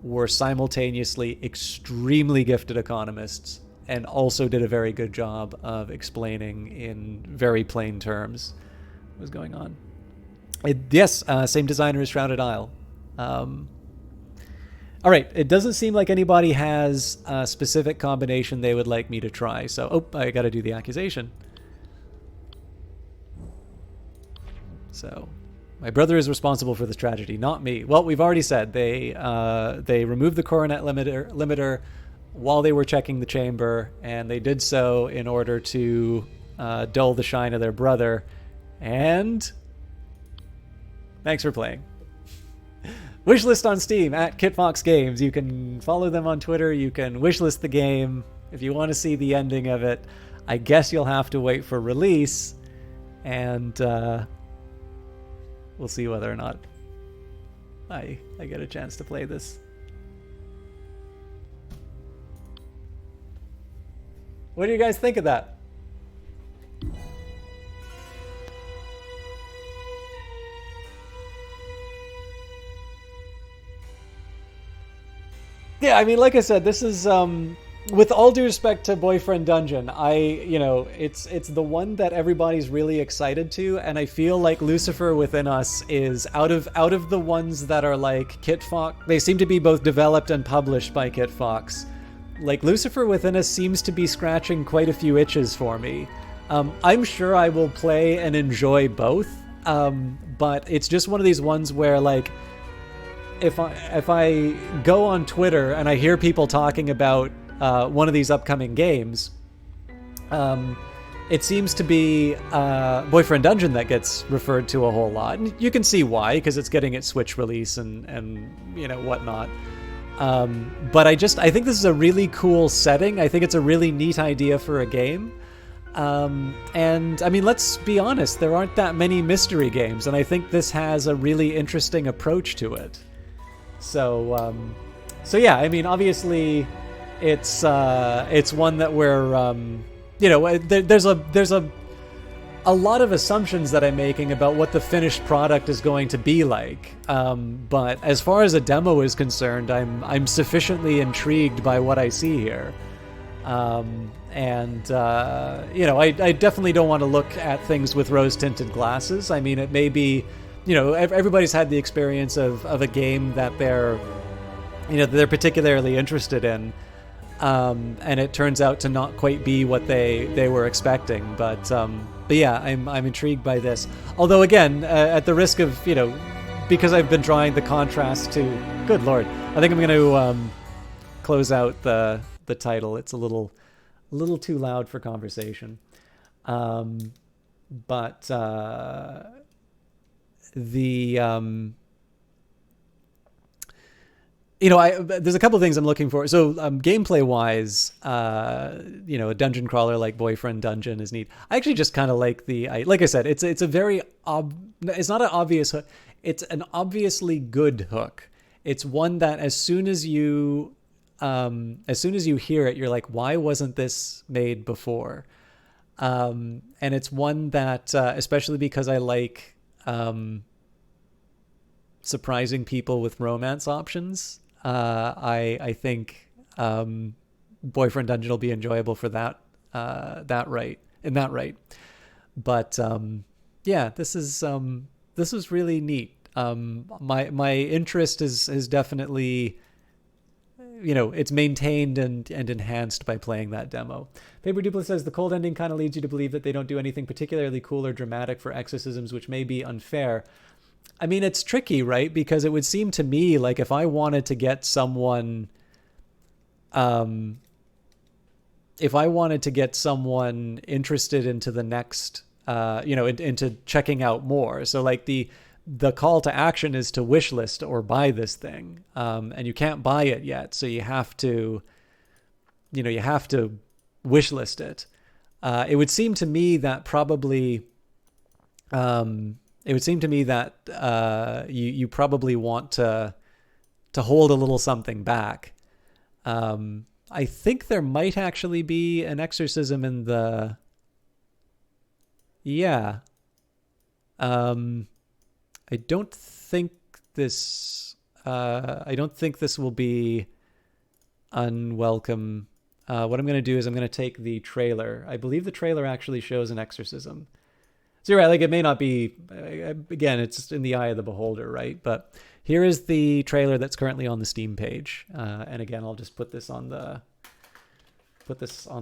were simultaneously extremely gifted economists and also did a very good job of explaining in very plain terms what was going on. Yes, same designer as Shrouded Isle. All right, it doesn't seem like anybody has a specific combination they would like me to try. So, I got to do the accusation. So, my brother is responsible for this tragedy, not me. Well, we've already said they removed the coronet limiter while they were checking the chamber, and they did so in order to dull the shine of their brother. And thanks for playing. Wishlist on Steam at KitFox Games. You can follow them on Twitter. You can wishlist the game. If you want to see the ending of it, I guess you'll have to wait for release, and we'll see whether or not I get a chance to play this. What do you guys think of that? Yeah, I mean, like I said, this is with all due respect to Boyfriend Dungeon, it's the one that everybody's really excited to, and I feel like Lucifer Within Us is out of the ones that are like KitFox. They seem to be both developed and published by KitFox. Like, Lucifer Within Us seems to be scratching quite a few itches for me. I'm sure I will play and enjoy both, but it's just one of these ones where, like, if I go on Twitter and I hear people talking about one of these upcoming games, it seems to be Boyfriend Dungeon that gets referred to a whole lot. And you can see why, because it's getting its Switch release and whatnot. But I think this is a really cool setting. I think it's a really neat idea for a game. And I mean, let's be honest, there aren't that many mystery games, and I think this has a really interesting approach to it. So yeah, I mean, obviously, it's one that we're, there's a lot of assumptions that I'm making about what the finished product is going to be like. But as far as a demo is concerned, I'm sufficiently intrigued by what I see here. I definitely don't want to look at things with rose-tinted glasses. I mean, it may be, everybody's had the experience of a game that they're particularly interested in, and it turns out to not quite be what they were expecting. But yeah, I'm intrigued by this. Although again, at the risk of because I've been drawing the contrast to, good lord, I think I'm going to close out the title. It's a little too loud for conversation. There's a couple of things I'm looking for. So gameplay wise, a dungeon crawler like Boyfriend Dungeon is neat. I actually just kind of like like I said, it's a very it's not an obvious hook. It's an obviously good hook. It's one that as soon as you hear it, you're like, why wasn't this made before? And it's one that, especially because I like surprising people with romance options, I think Boyfriend Dungeon will be enjoyable for that right. But yeah, this was really neat. My interest is definitely, it's maintained and enhanced by playing that demo. Paper Duplicate says the cold ending kind of leads you to believe that they don't do anything particularly cool or dramatic for exorcisms, which may be unfair. I mean, it's tricky, right? Because it would seem to me like if I wanted to get someone, interested into the next, into checking out more. So like the call to action is to wish list or buy this thing. And you can't buy it yet. So you have to wish list it. It would seem to me that probably, you probably want to hold a little something back. I think there might actually be an exorcism in the, yeah. I don't think this will be unwelcome. What I'm going to do is I'm going to take the trailer. I believe the trailer actually shows an exorcism. So you're right, like it may not be, again, it's in the eye of the beholder, right? But here is the trailer that's currently on the Steam page. And again, I'll just put this on the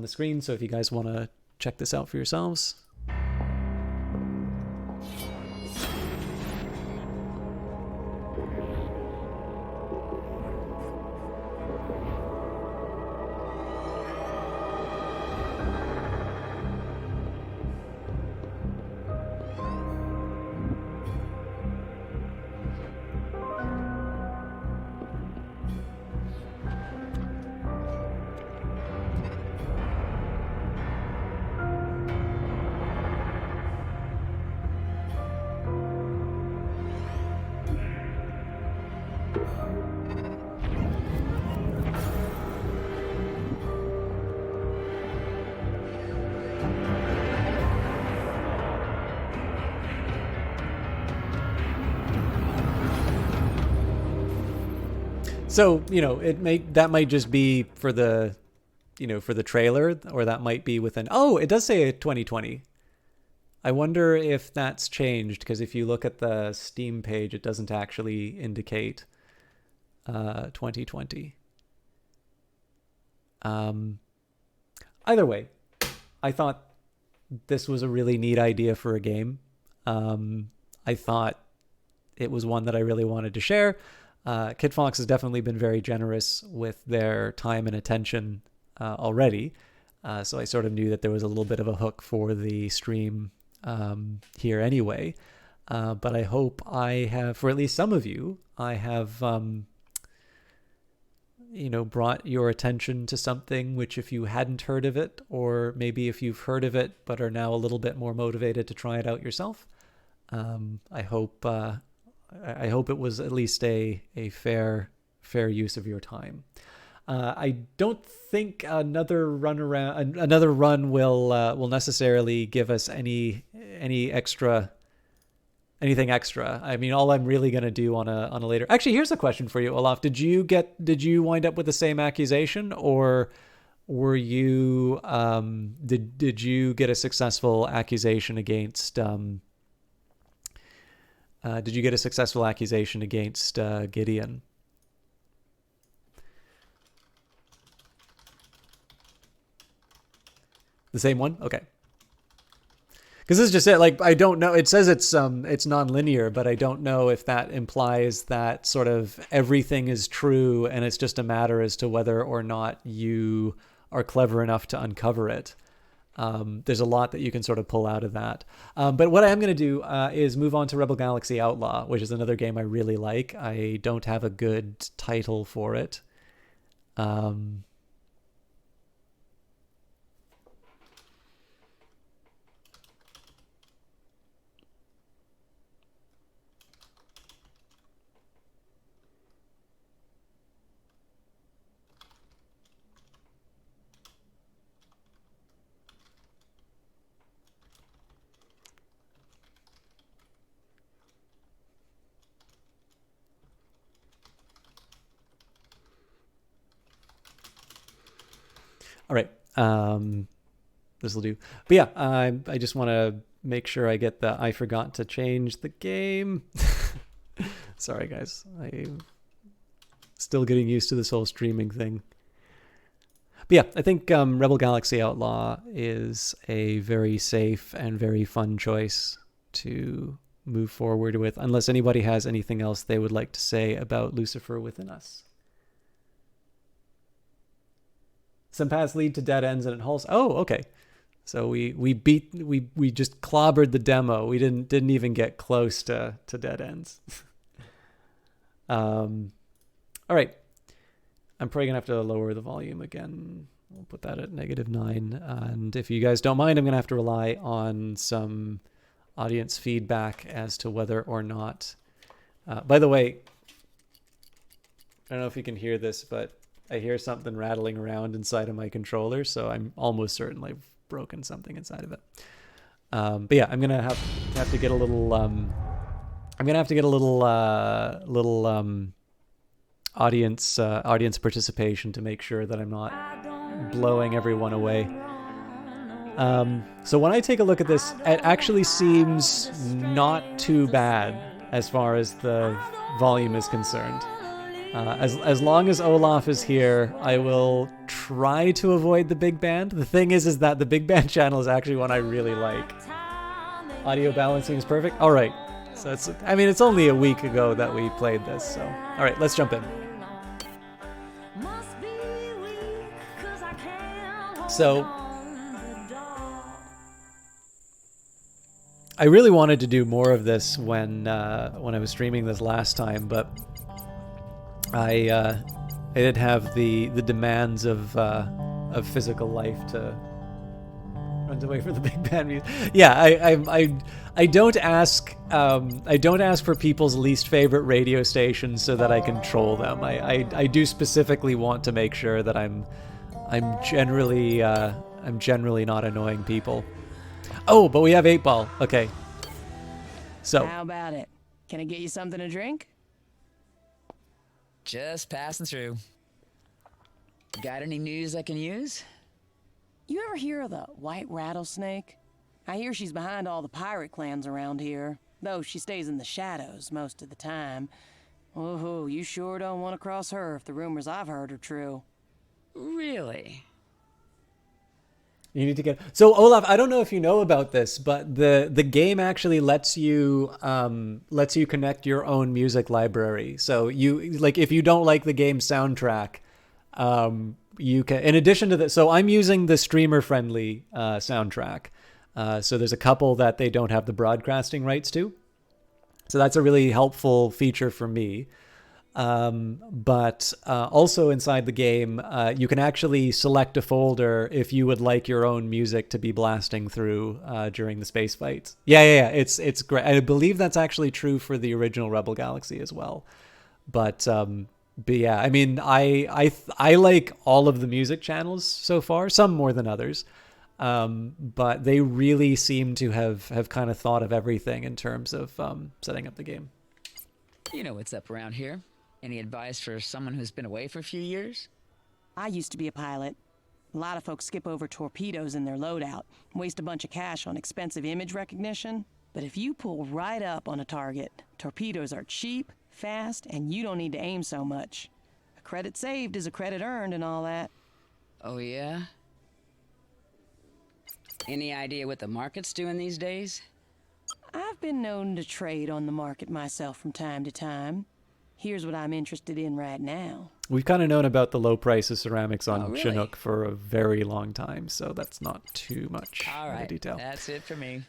screen. So if you guys want to check this out for yourselves. So, that might just be for the trailer, or that might be within, it does say 2020. I wonder if that's changed, because if you look at the Steam page, it doesn't actually indicate 2020. Either way, I thought this was a really neat idea for a game. I thought it was one that I really wanted to share. Kid Fox has definitely been very generous with their time and attention already. So I sort of knew that there was a little bit of a hook for the stream here anyway. But I hope I have, for at least some of you, I have, brought your attention to something which, if you hadn't heard of it, or maybe if you've heard of it but are now a little bit more motivated to try it out yourself, I hope it was at least a fair use of your time. I don't think another run will necessarily give us anything extra. I mean, all I'm really going to do on a later. Actually, here's a question for you, Olaf. Did you wind up with the same accusation, or were you did you get a successful accusation against Gideon? The same one? Okay. Because this is just it. Like, I don't know. It says it's non-linear, but I don't know if that implies that sort of everything is true and it's just a matter as to whether or not you are clever enough to uncover it. There's a lot that you can sort of pull out of that. But what I am going to do is move on to Rebel Galaxy Outlaw, which is another game I really like. I don't have a good title for it. All right. This will do. But yeah, I just want to make sure I get I forgot to change the game. Sorry, guys. I'm still getting used to this whole streaming thing. But yeah, I think Rebel Galaxy Outlaw is a very safe and very fun choice to move forward with, unless anybody has anything else they would like to say about Lucifer Within Us. Some paths lead to dead ends and it halts. Oh, okay. So we just clobbered the demo. We didn't even get close to dead ends. All right. I'm probably gonna have to lower the volume again. We'll put that at -9. And if you guys don't mind, I'm gonna have to rely on some audience feedback as to whether or not. By the way, I don't know if you can hear this, but I hear something rattling around inside of my controller, so I'm almost certain I've broken something inside of it. But yeah, I'm gonna have to get a little. I'm gonna have to get a little audience participation to make sure that I'm not blowing everyone away. So when I take a look at this, it actually seems not too bad as far as the volume is concerned. As long as Olaf is here, I will try to avoid the big band. The thing is that the big band channel is actually one I really like. Audio balancing is perfect. All right. So it's only a week ago that we played this. So, all right, let's jump in. So, I really wanted to do more of this when I was streaming this last time, but I did have the demands of physical life to run away for the big band music. Yeah, I don't ask for people's least favorite radio stations so that I control them. I do specifically want to make sure that I'm generally not annoying people. Oh, but we have 8-Ball. Okay. So how about it? Can I get you something to drink? Just passing through. Got any news I can use? You ever hear of the White Rattlesnake? I hear she's behind all the pirate clans around here, though she stays in the shadows most of the time. Oh, you sure don't want to cross her if the rumors I've heard are true. Really? You need to get. So Olaf, I don't know if you know about this, but the game actually lets you connect your own music library. So if you don't like the game soundtrack, you can. In addition to that, so I'm using the streamer friendly soundtrack. So there's a couple that they don't have the broadcasting rights to. So that's a really helpful feature for me. But also inside the game, you can actually select a folder if you would like your own music to be blasting through during the space fights. Yeah. It's great. I believe that's actually true for the original Rebel Galaxy as well. But yeah, I mean, I like all of the music channels so far, some more than others. But they really seem to have kind of thought of everything in terms of setting up the game. You know what's up around here. Any advice for someone who's been away for a few years? I used to be a pilot. A lot of folks skip over torpedoes in their loadout, waste a bunch of cash on expensive image recognition. But if you pull right up on a target, torpedoes are cheap, fast, and you don't need to aim so much. A credit saved is a credit earned and all that. Oh, yeah? Any idea what the market's doing these days? I've been known to trade on the market myself from time to time. Here's what I'm interested in right now. We've kind of known about the low price of ceramics on really? Chinook for a very long time, so that's not too much All of a right, detail. that's it for me.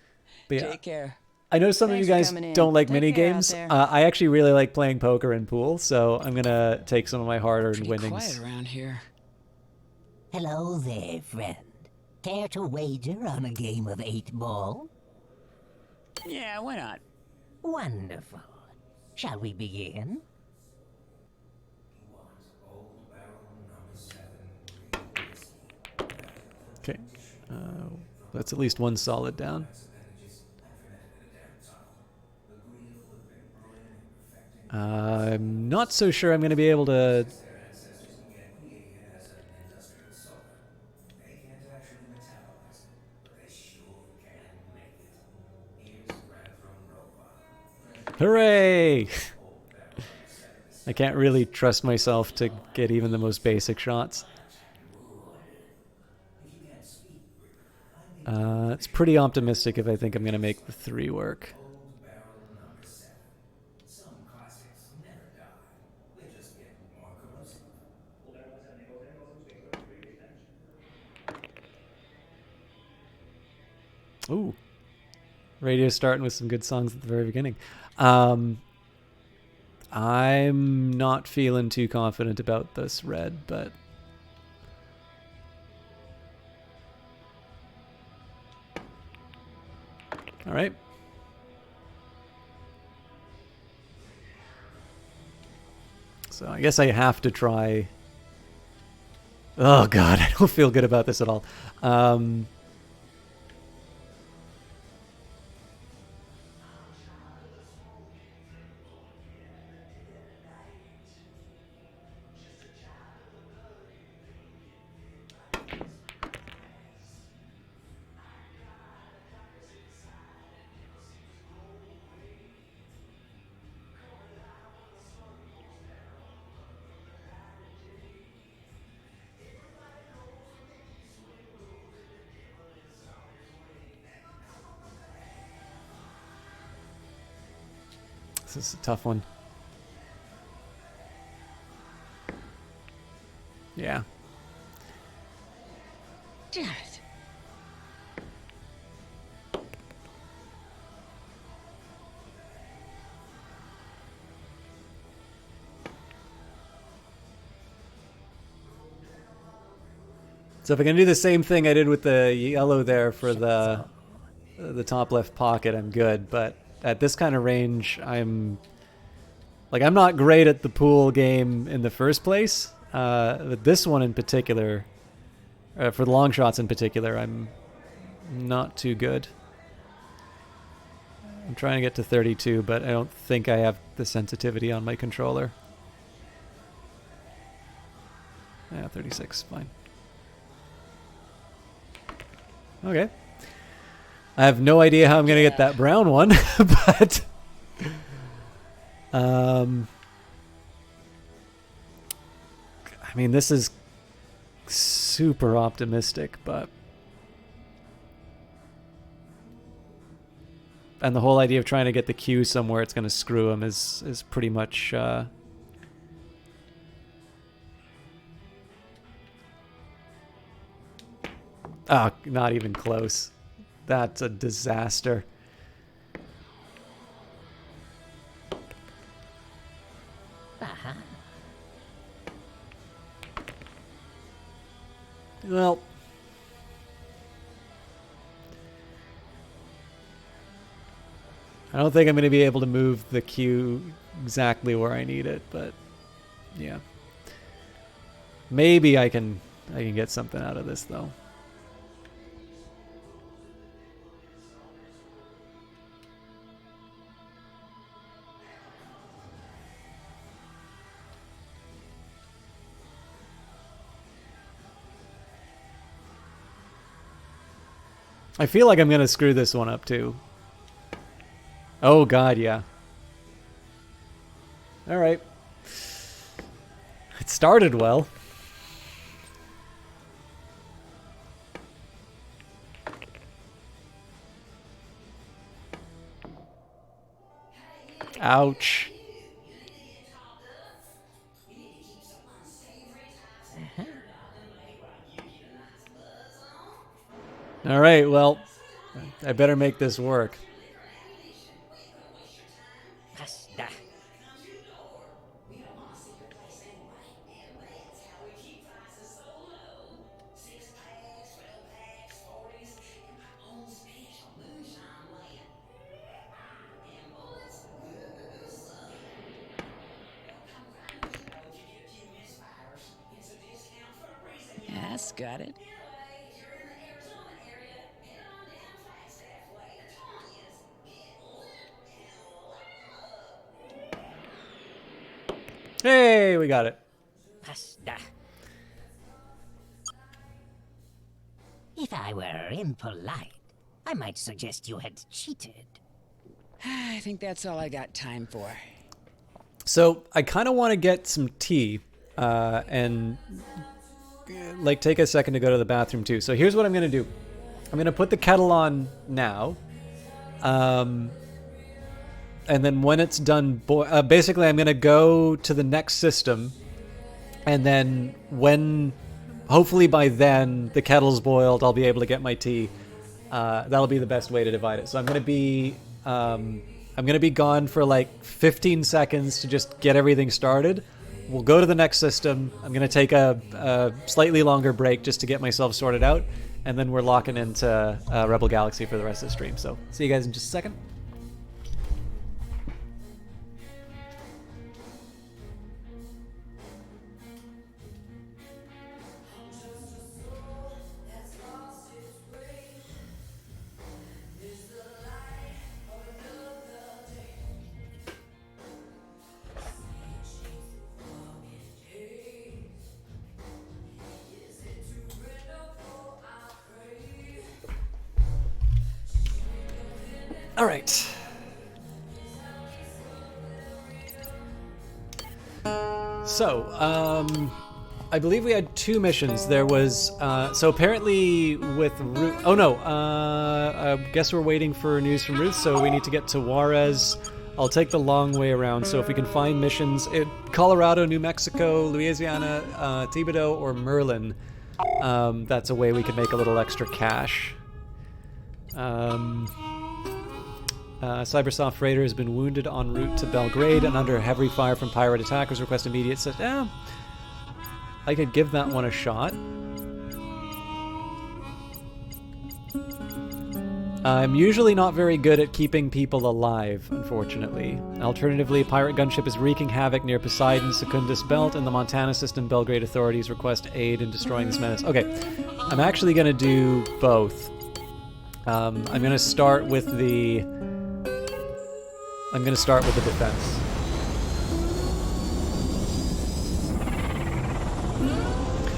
But yeah, Take care. I know some of you Thanks for guys coming in. don't like Take mini care out games. there. I actually really like playing poker and pool, so I'm gonna take some of my hard-earned Pretty winnings. quiet around here. Hello there, friend. Care to wager on a game of 8-ball? Yeah, why not? Wonderful. Shall we begin? Okay, that's at least one solid down. I'm not so sure I'm going to be able to... Hooray! I can't really trust myself to get even the most basic shots. It's pretty optimistic if I think I'm going to make the 3 work. Ooh. Radio starting with some good songs at the very beginning. I'm not feeling too confident about this red, but... All right. So I guess I have to try... Oh god, I don't feel good about this at all. This is a tough one. Yeah. Damn it. So if I can do the same thing I did with the yellow there for the top left pocket, I'm good. But at this kind of range, I'm not great at the pool game in the first place. But this one in particular, for the long shots in particular, I'm not too good. I'm trying to get to 32, but I don't think I have the sensitivity on my controller. Yeah, 36, fine. Okay. I have no idea how I'm going to get that brown one, but... I mean, this is super optimistic, but... And the whole idea of trying to get the Q somewhere it's going to screw him is pretty much... Oh, not even close. That's a disaster. Aha. Well, I don't think I'm going to be able to move the queue exactly where I need it, but yeah. Maybe I can get something out of this though. I feel like I'm going to screw this one up too. Oh god, yeah. All right. It started well. Ouch. All right, well, I better make this work. Pasta. Yes, got it. Hey, we got it. Pasta. If I were impolite, I might suggest you had cheated. I think that's all I got time for. So I kind of want to get some tea and like take a second to go to the bathroom too. So here's what I'm going to do. I'm going to put the kettle on now. And then when it's done, basically I'm going to go to the next system. And then when, hopefully by then, the kettle's boiled, I'll be able to get my tea. That'll be the best way to divide it. So I'm going to be gone for like 15 seconds to just get everything started. We'll go to the next system. I'm going to take a slightly longer break just to get myself sorted out. And then we're locking into Rebel Galaxy for the rest of the stream. So see you guys in just a second. All right. So, I believe we had 2 missions. There was, so apparently with Ruth, oh no, I guess we're waiting for news from Ruth, so we need to get to Juarez. I'll take the long way around, so if we can find missions in Colorado, New Mexico, Louisiana, Thibodaux, or Merlin, that's a way we can make a little extra cash. Cybersoft Raider has been wounded en route to Belgrade and under heavy fire from pirate attackers. Request immediate I could give that one a shot. I'm usually not very good at keeping people alive, unfortunately. Alternatively, a pirate gunship is wreaking havoc near Poseidon, Secundus Belt, and the Montana system. Belgrade authorities request aid in destroying this menace. Okay, I'm actually going to do both. I'm going to start with the... defense.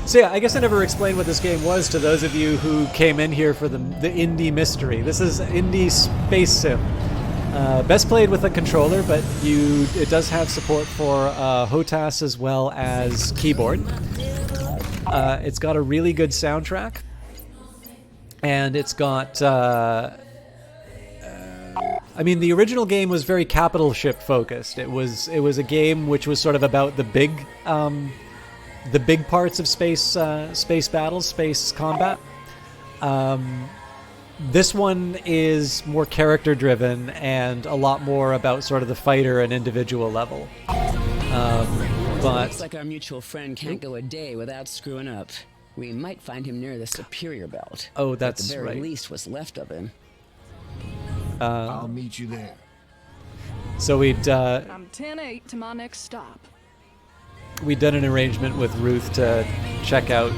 So yeah, I guess I never explained what this game was to those of you who came in here for the indie mystery. This is indie space sim. Best played with a controller, but it does have support for HOTAS as well as keyboard. It's got a really good soundtrack, and it's got... I mean, the original game was very capital ship focused. It was a game which was sort of about the big parts of space battles, space combat. This one is more character driven and a lot more about sort of the fighter and individual level. But Looks like our mutual friend can't go a day without screwing up. We might find him near the Superior Belt. Oh, At that's the very right. least, what's left of him. I'll meet you there. So I'm 10-8 to my next stop. we'd done an arrangement with Ruth to check out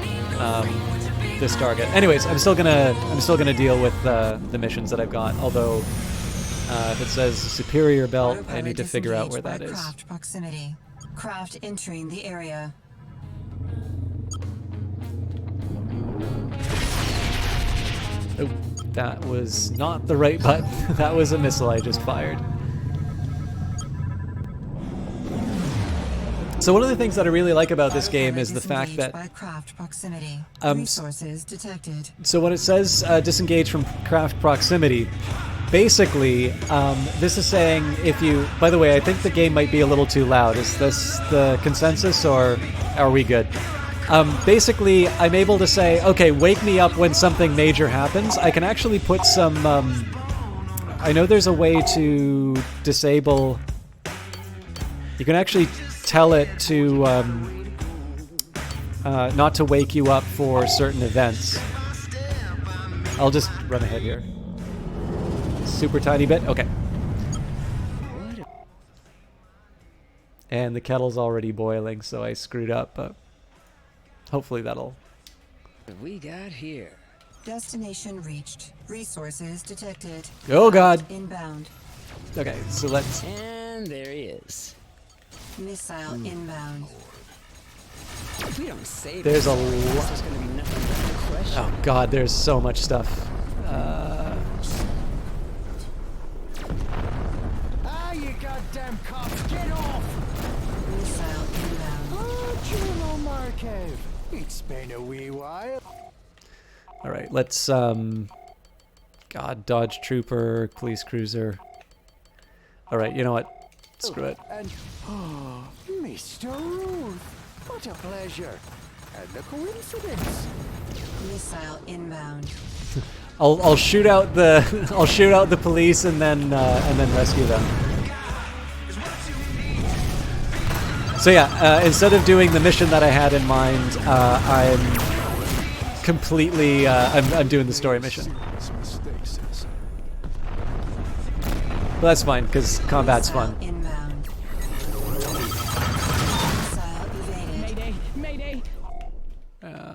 this target. Anyways, I'm still gonna deal with the missions that I've got. Although if it says Superior Belt, I need to figure out where that is. Craft proximity. Craft entering the area. Oh, that was not the right button. That was a missile I just fired. So one of the things that I really like about this game is the fact that by craft proximity. Um, Resources detected. so when it says disengage from craft proximity, basically this is saying if you, by the way, I think the game might be a little too loud. Is this the consensus or are we good? Basically, I'm able to say, okay, wake me up when something major happens. I can actually put some, I know there's a way to disable, you can actually tell it to not to wake you up for certain events. I'll just run ahead here. Super tiny bit. Okay. And the kettle's already boiling, so I screwed up, but hopefully that'll... What have we got here? Destination reached. Resources detected. Oh, God. Inbound. Okay, so let's... And there he is. Missile inbound. If we don't save There's him, a lot... there's gonna be nothing left to question. Oh, God, there's so much stuff. Ah, you goddamn cops, get off! Missile inbound. Oh, Juno Markev. It's been a wee while. All right, let's... God, Dodge Trooper, Police Cruiser. All right, you know what? Screw it. And, oh, Mr. Ruth. What a pleasure. And a coincidence. Missile inbound. I'll shoot out the I'll shoot out the police and then rescue them. So yeah, instead of doing the mission that I had in mind, I'm completely I'm doing the story mission. But that's fine because combat's Missile fun. inbound. Missile evaded. Mayday, mayday.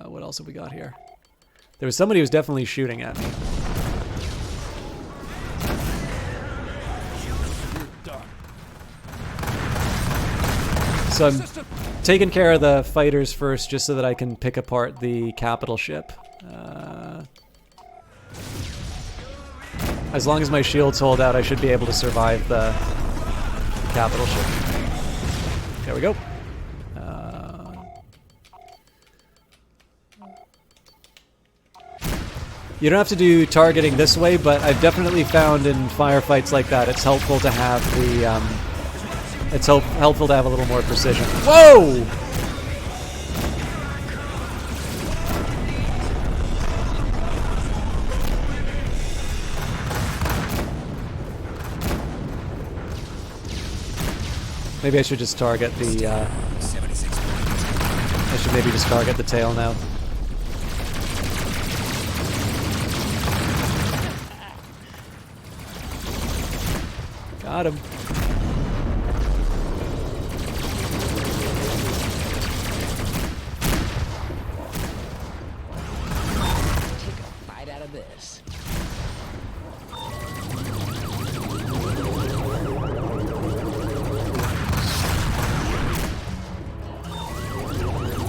What else have we got here? There was somebody who was definitely shooting at me. So I'm taking care of the fighters first, just so that I can pick apart the capital ship. As long as my shields hold out, I should be able to survive the capital ship. There we go. You don't have to do targeting this way, but I've definitely found in firefights like that it's helpful to have the helpful to have a little more precision. Whoa! Maybe I should just target the I should maybe just target the tail now. Got him. Take a bite out of this.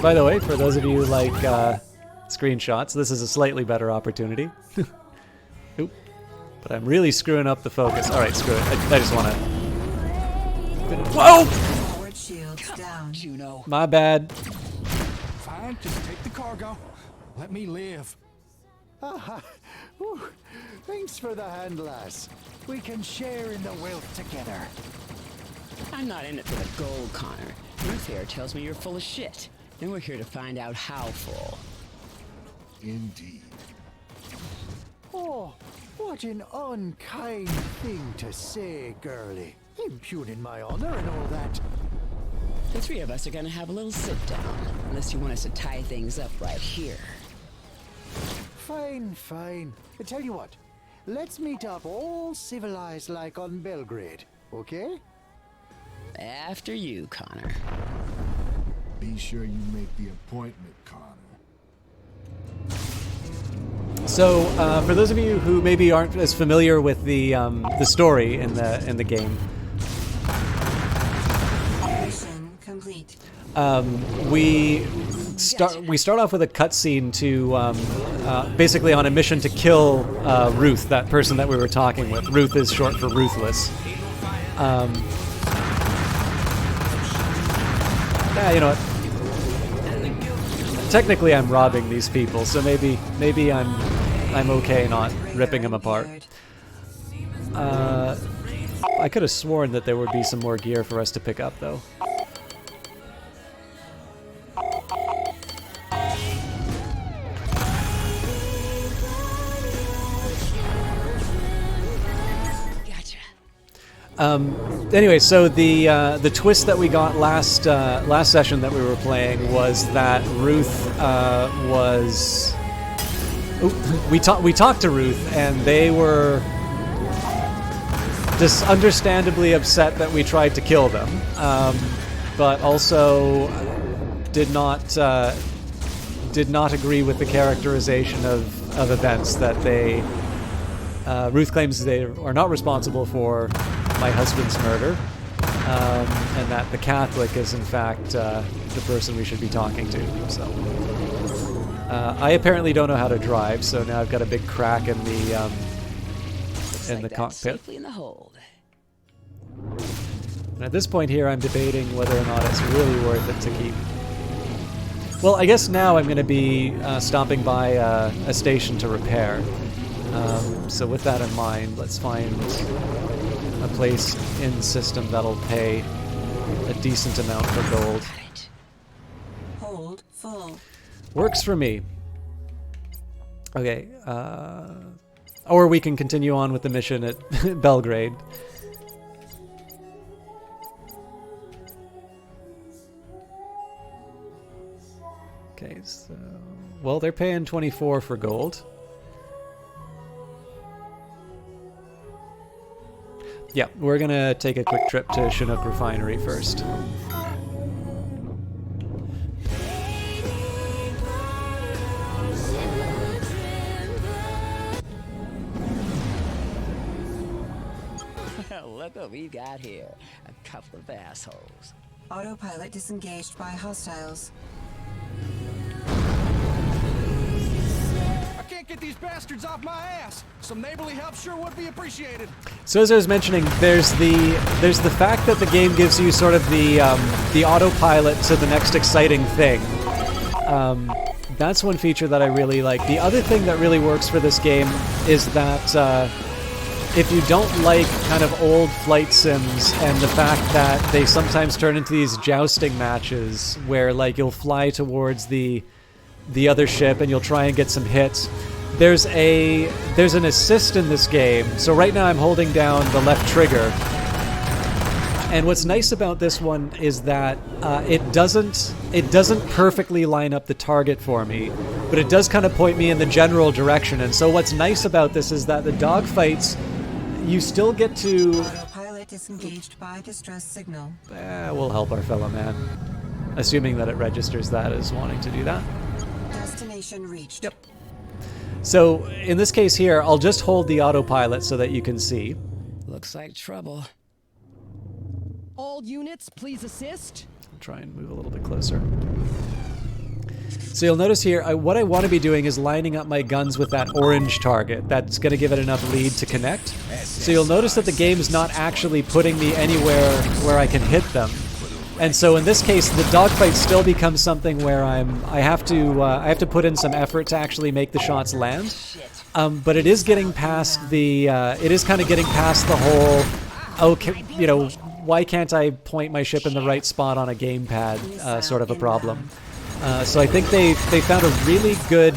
By the way, for those of you who like screenshots, this is a slightly better opportunity. Oop. But I'm really screwing up the focus. Alright, screw it. I just want to... Whoa! Forward shields down. Juno. My bad. Fine, just take the cargo. Let me live. Ah, whew. Thanks for the hand, lass. We can share in the wealth together. I'm not in it for the gold, Connor. Ruth here tells me you're full of shit. And we're here to find out how full. Indeed. Oh, what an unkind thing to say, girlie. Impugning my honor and all that. The three of us are gonna have a little sit-down, unless you want us to tie things up right here. Fine, fine. I tell you what, let's meet up all civilized like on Belgrade, okay? After you, Connor. Be sure you make the appointment, Connor. So, for those of you who maybe aren't as familiar with the story in the game, Mission complete. we start off with a cutscene to basically on a mission to kill Ruth, that person that we were talking with. Ruth is short for ruthless. Yeah, you know what? Technically, I'm robbing these people, so maybe I'm okay not ripping them apart. I could have sworn that there would be some more gear for us to pick up, though. Anyway, so the twist that we got last session that we were playing was that Ruth was. We talked to Ruth, and they were just understandably upset that we tried to kill them, but also did not agree with the characterization of events that they. Ruth claims they are not responsible for my husband's murder, and that the Catholic is in fact the person we should be talking to. So I apparently don't know how to drive, so now I've got a big crack in the cockpit. Safely in the hold. And at this point here, I'm debating whether or not it's really worth it to keep. Well, I guess now I'm going to be stopping by a station to repair. So with that in mind, let's find a place in the system that'll pay a decent amount for gold. Hold full. Works for me. Okay, or we can continue on with the mission at Belgrade. Okay, so... Well, they're paying 24 for gold. Yeah, we're gonna take a quick trip to Chinook Refinery first. Well, look what we got here. A couple of assholes. Autopilot disengaged by hostiles. I can't get these bastards off my ass. Some neighborly help sure would be appreciated. So as I was mentioning, there's the fact that the game gives you sort of the autopilot to the next exciting thing. That's one feature that I really like. The other thing that really works for this game is that if you don't like kind of old flight sims and the fact that they sometimes turn into these jousting matches where like you'll fly towards the other ship and you'll try and get some hits, there's an assist in this game. So right now I'm holding down the left trigger, and what's nice about this one is that it doesn't perfectly line up the target for me, but it does kind of point me in the general direction. And so what's nice about this is that the dogfights, you still get to... Autopilot disengaged by distress signal. We'll help our fellow man, assuming that it registers that as wanting to do that. Destination reached. Yep. So in this case here, I'll just hold the autopilot so that you can see. Looks like trouble. All units, please assist. I'll try and move a little bit closer. So you'll notice here, what I want to be doing is lining up my guns with that orange target. That's going to give it enough lead to connect. So you'll notice that the game is not actually putting me anywhere where I can hit them. And so in this case, the dogfight still becomes something where I have to put in some effort to actually make the shots land. But it is getting past the whole, okay, you know, why can't I point my ship in the right spot on a gamepad sort of a problem. So I think they found a really good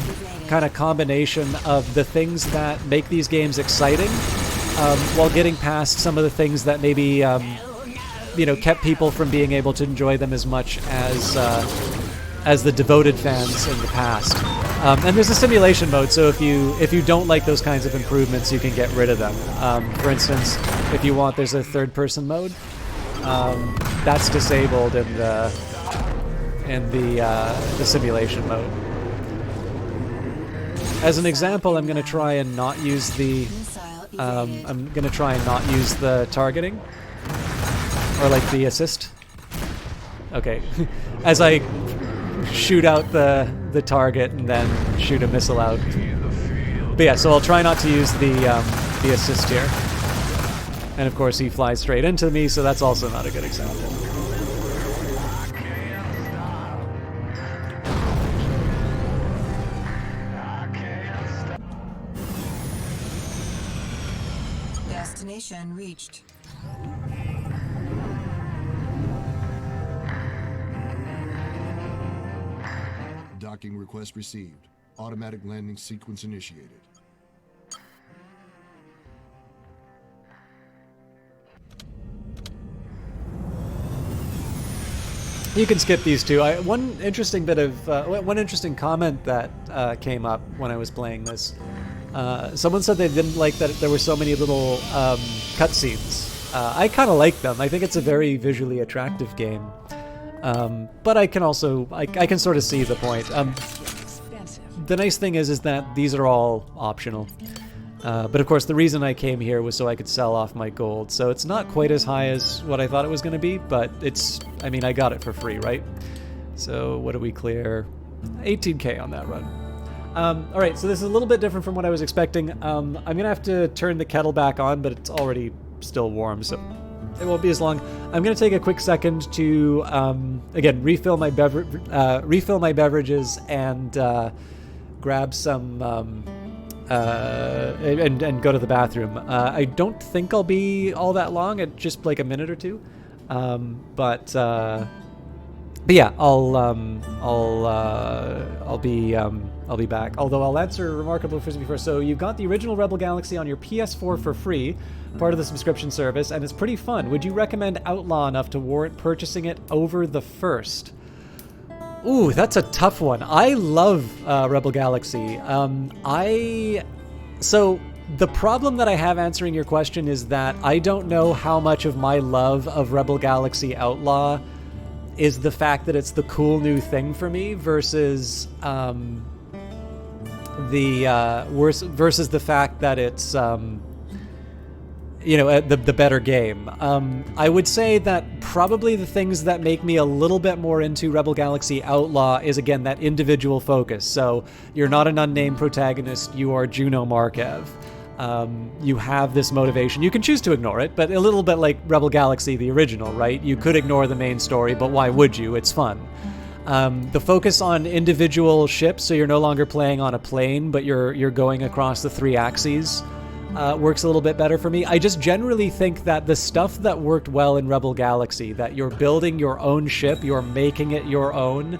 kind of combination of the things that make these games exciting, while getting past some of the things that maybe kept people from being able to enjoy them as much as the devoted fans in the past. And there's a simulation mode, so if you don't like those kinds of improvements, you can get rid of them. For instance, if you want, there's a third-person mode. That's disabled in the simulation mode. As an example, I'm going to try and not use the targeting or like the assist. Okay, as I shoot out the target and then shoot a missile out. But yeah, so I'll try not to use the assist here. And of course, he flies straight into me, so that's also not a good example. Destination reached. Docking request received. Automatic landing sequence initiated. You can skip these two. One interesting comment that came up when I was playing this. Someone said they didn't like that there were so many little cutscenes. I kind of like them. I think it's a very visually attractive game. But I can also I can sort of see the point. The nice thing is that these are all optional. But of course, the reason I came here was so I could sell off my gold. So it's not quite as high as what I thought it was going to be, but I mean, I got it for free, right? So what did we clear? 18k on that run. All right, so this is a little bit different from what I was expecting. I'm going to have to turn the kettle back on, but it's already still warm, so it won't be as long. I'm going to take a quick second to, again, refill my beverages and grab some... and go to the bathroom. I don't think I'll be all that long, at just like a minute or two. But yeah, I'll be back. Although I'll answer Remarkable Frisbee first. So you've got the original Rebel Galaxy on your PS4 for free, part of the subscription service, and it's pretty fun. Would you recommend Outlaw enough to warrant purchasing it over the first? Ooh, that's a tough one. I love Rebel Galaxy. So the problem that I have answering your question is that I don't know how much of my love of Rebel Galaxy Outlaw is the fact that it's the cool new thing for me versus the fact that it's the better game. I would say that probably the things that make me a little bit more into Rebel Galaxy Outlaw is, again, that individual focus. So you're not an unnamed protagonist, you are Juno Markev. You have this motivation. You can choose to ignore it, but a little bit like Rebel Galaxy, the original, right? You could ignore the main story, but why would you? It's fun. The focus on individual ships, so you're no longer playing on a plane, but you're going across the 3 axes, works a little bit better for me. I just generally think that the stuff that worked well in Rebel Galaxy, that you're building your own ship, you're making it your own,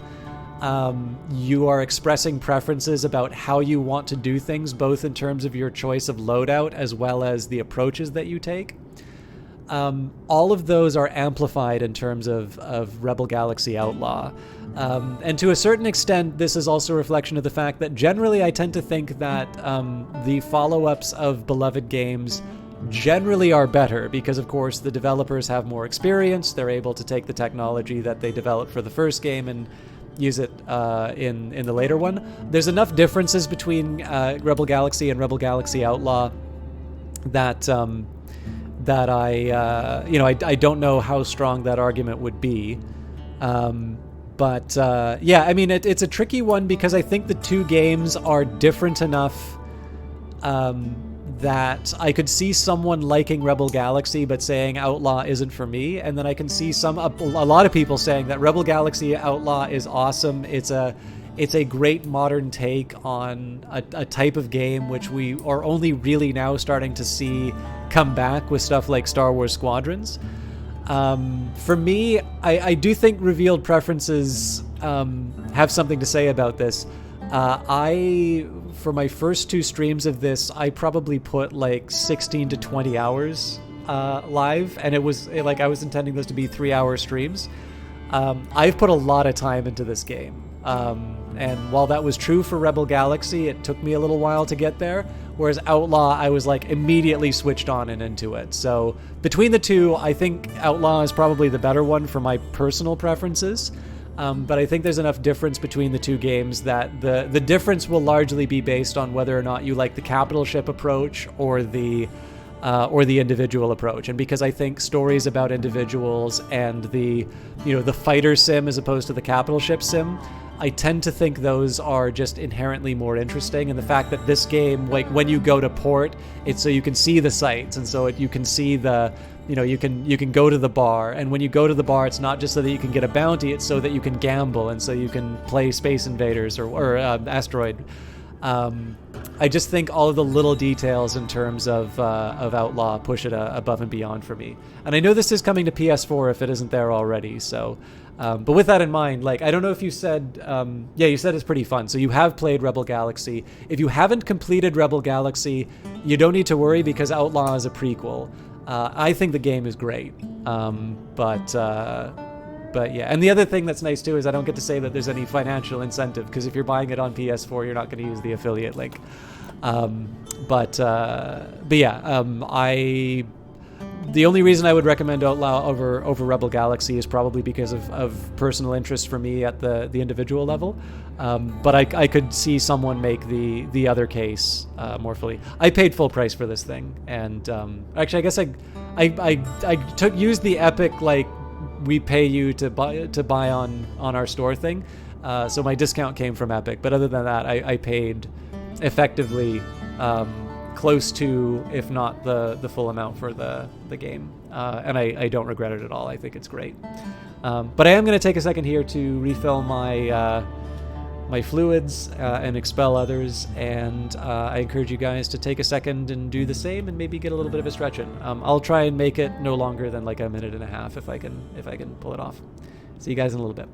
you are expressing preferences about how you want to do things, both in terms of your choice of loadout as well as the approaches that you take. All of those are amplified in terms of Rebel Galaxy Outlaw. And to a certain extent, this is also a reflection of the fact that generally I tend to think that the follow-ups of beloved games generally are better because, of course, the developers have more experience. They're able to take the technology that they developed for the first game and use it in the later one. There's enough differences between Rebel Galaxy and Rebel Galaxy Outlaw that I don't know how strong that argument would be. But yeah, I mean, it's a tricky one because I think the two games are different enough that I could see someone liking Rebel Galaxy but saying Outlaw isn't for me, and then I can see a lot of people saying that Rebel Galaxy Outlaw is awesome. It's a great modern take on a type of game which we are only really now starting to see come back with stuff like Star Wars Squadrons. For me, I do think revealed preferences have something to say about this. For my first 2 streams of this, I probably put like 16 to 20 hours live, and it was like I was intending those to be 3-hour streams. I've put a lot of time into this game. And while that was true for Rebel Galaxy, it took me a little while to get there. Whereas Outlaw, I was like immediately switched on and into it. So between the two, I think Outlaw is probably the better one for my personal preferences. But I think there's enough difference between the two games that the difference will largely be based on whether or not you like the capital ship approach or the individual approach. And because I think stories about individuals and the fighter sim as opposed to the capital ship sim, I tend to think those are just inherently more interesting. And the fact that this game, like when you go to port, it's so you can see the sights, and so you can see the, you can go to the bar. And when you go to the bar, it's not just so that you can get a bounty, it's so that you can gamble, and so you can play Space Invaders or Asteroid. I just think all of the little details in terms of Outlaw push it above and beyond for me. And I know this is coming to PS4 if it isn't there already. So, but with that in mind, like, I don't know if you said, you said it's pretty fun. So you have played Rebel Galaxy. If you haven't completed Rebel Galaxy, you don't need to worry because Outlaw is a prequel. I think the game is great. But yeah, and the other thing that's nice too is I don't get to say that there's any financial incentive, because if you're buying it on PS4, you're not going to use the affiliate link. The only reason I would recommend Outlaw over Rebel Galaxy is probably because of personal interest for me at the individual level. But I could see someone make the other case more fully. I paid full price for this thing, and actually I guess I used the Epic, like, we pay you to buy on our store thing, so my discount came from Epic. But other than that, I paid effectively close to, if not the full amount for the game, and I don't regret it at all. I think it's great. But I am going to take a second here to refill my my fluids and expel others, and I encourage you guys to take a second and do the same, and maybe get a little bit of a stretch in. I'll try and make it no longer than like a minute and a half if I can pull it off. See you guys in a little bit.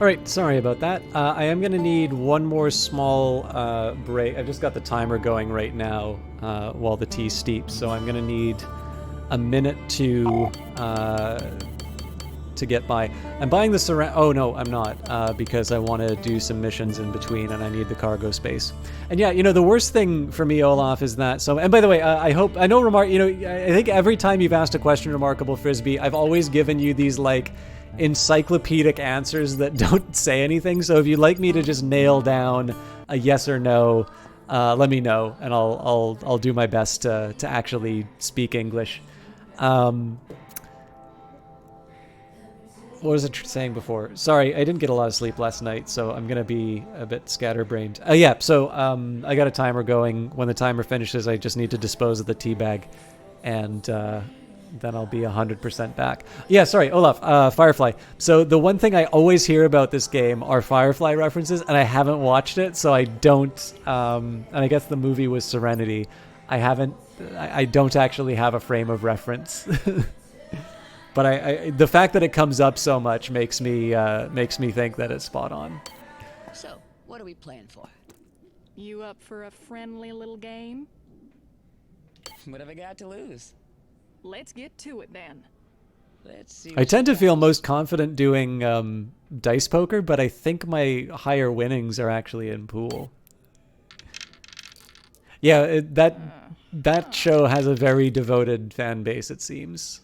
All right, sorry about that. I am going to need one more small break. I've just got the timer going right now while the tea steeps, so I'm going to need a minute to to get by. I'm buying the surround. Oh no, I'm not, because I want to do some missions in between, and I need the cargo space. And yeah, the worst thing for me, Olaf, is that. So, and by the way, I know I think every time you've asked a question, Remarkable Frisbee, I've always given you these like encyclopedic answers that don't say anything. So if you'd like me to just nail down a yes or no, let me know, and I'll do my best to actually speak English. What was I saying before? Sorry, I didn't get a lot of sleep last night, so I'm gonna be a bit scatterbrained. Yeah, so I got a timer going. When the timer finishes, I just need to dispose of the tea bag, and then I'll be 100% back. Yeah, sorry, Olaf, Firefly. So the one thing I always hear about this game are Firefly references, and I haven't watched it, so I don't, and I guess the movie was Serenity. I don't actually have a frame of reference. But the fact that it comes up so much makes me think that it's spot on. So, what are we playing for? You up for a friendly little game? What have I got to lose? Let's get to it then. Let's see. I tend to feel most confident doing dice poker, but I think my higher winnings are actually in pool. Yeah, that show has a very devoted fan base, it seems.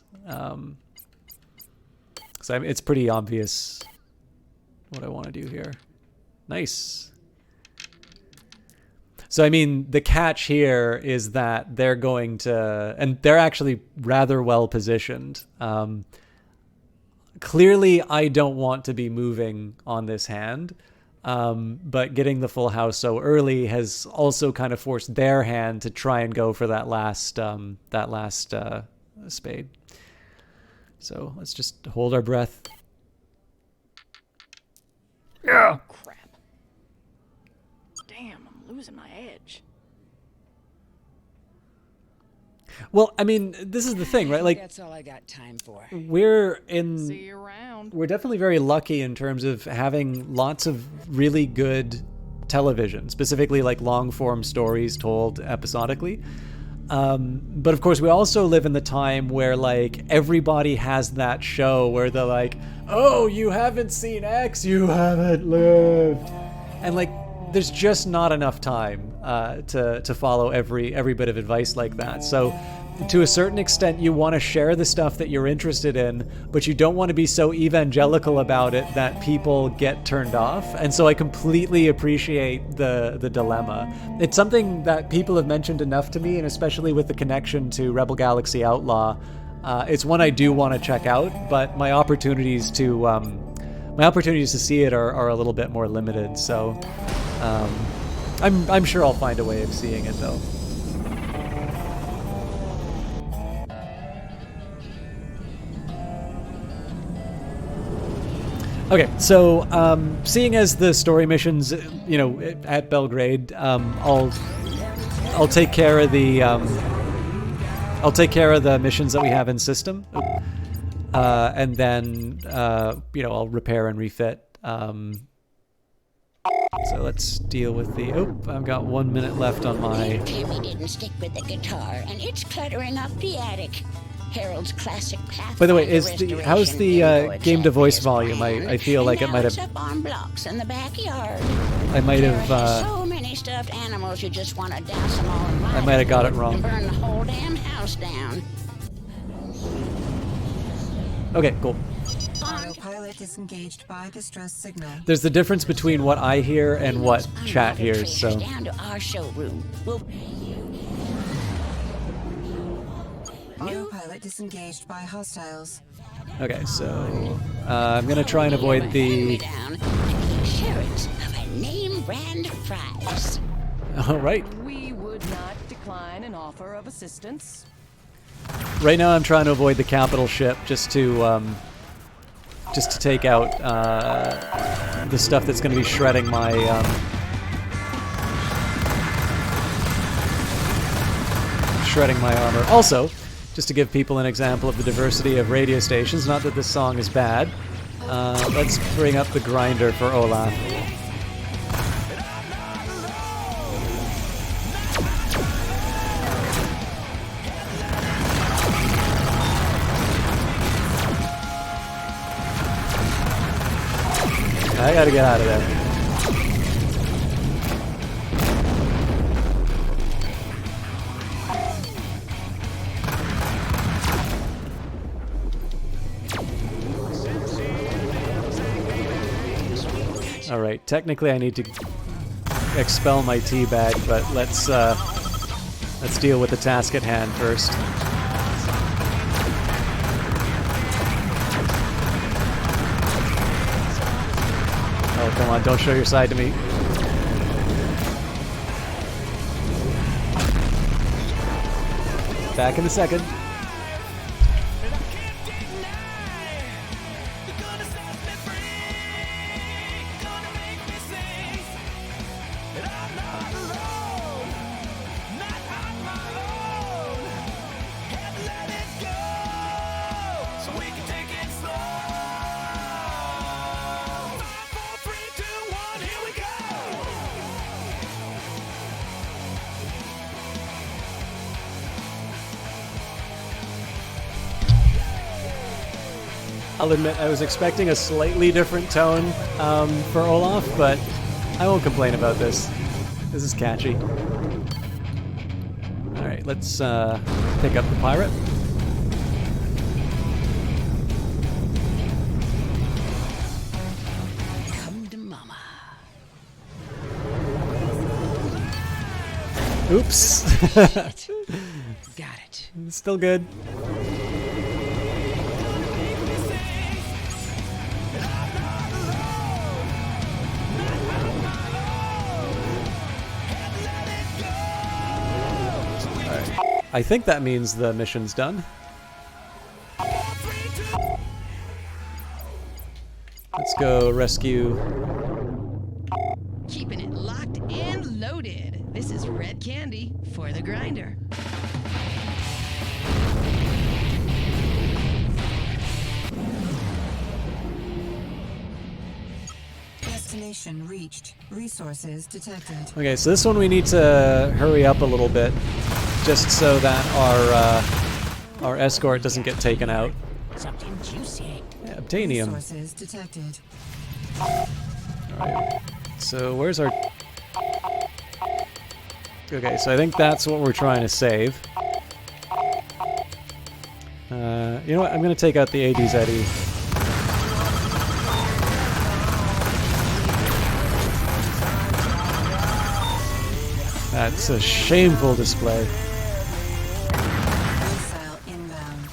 So it's pretty obvious what I want to do here. Nice. So, I mean, the catch here is that they're going to, and they're actually rather well positioned. Clearly, I don't want to be moving on this hand, but getting the full house so early has also kind of forced their hand to try and go for that last spade. So let's just hold our breath. Yeah. Oh, crap. Damn, I'm losing my edge. Well, I mean, this is the thing, right? Like, that's all I got time for. See you around. We're definitely very lucky in terms of having lots of really good television, specifically like long form stories told episodically. But of course, we also live in the time where like everybody has that show where they're like, oh, you haven't seen X, you haven't lived. And like, there's just not enough time to follow every bit of advice like that. So to a certain extent, you want to share the stuff that you're interested in, but you don't want to be so evangelical about it that people get turned off. And so I completely appreciate the dilemma. It's something that people have mentioned enough to me, and especially with the connection to Rebel Galaxy Outlaw, it's one I do want to check out, but my opportunities to see it are a little bit more limited. So I'm sure I'll find a way of seeing it though. Okay, so seeing as the story missions, at Belgrade, I'll take care of the missions that we have in system, and then I'll repair and refit. So let's deal with the. Oh, I've got 1 minute left on my. Timmy didn't stick with the guitar, and it's cluttering up the attic. Harold's classic path. By the way, how's the game to voice volume? I feel like it might have. Up on blocks in the backyard. I might have. So many stuffed animals, you just want to douse them all in I might have got it wrong. And burn the whole damn house down. Okay, cool. Autopilot disengaged by distress signal. There's the difference between what I hear and what chat hears. So. Down to our showroom. We'll pay you. Autopilot disengaged by hostiles. Okay, so I'm gonna try and avoid the. Assurance of a name brand prize. All right. We would not decline an offer of assistance. Right now, I'm trying to avoid the capital ship just to take out the stuff that's going to be shredding my. Shredding my armor. Also, just to give people an example of the diversity of radio stations, not that this song is bad, let's bring up the grinder for Olaf. I gotta get out of there. Alright, technically I need to expel my tea bag, but let's deal with the task at hand first. Oh, come on, don't show your side to me. Back in a second. I'll admit I was expecting a slightly different tone for Olaf, but I won't complain about this. This is catchy. Alright, let's pick up the pirate. Come to mama. Oops. Got it. Still good. I think that means the mission's done. Let's go rescue. Keeping it locked and loaded. This is red candy for the grinder. Destination reached. Resources detected. Okay, so this one we need to hurry up a little bit, just so that our escort doesn't get taken out. Something juicy. Yeah, obtainium. Resources detected. Alright, so where's our... Okay, so I think that's what we're trying to save. You know what, I'm gonna take out the ADZE. That's a shameful display. Missile inbound.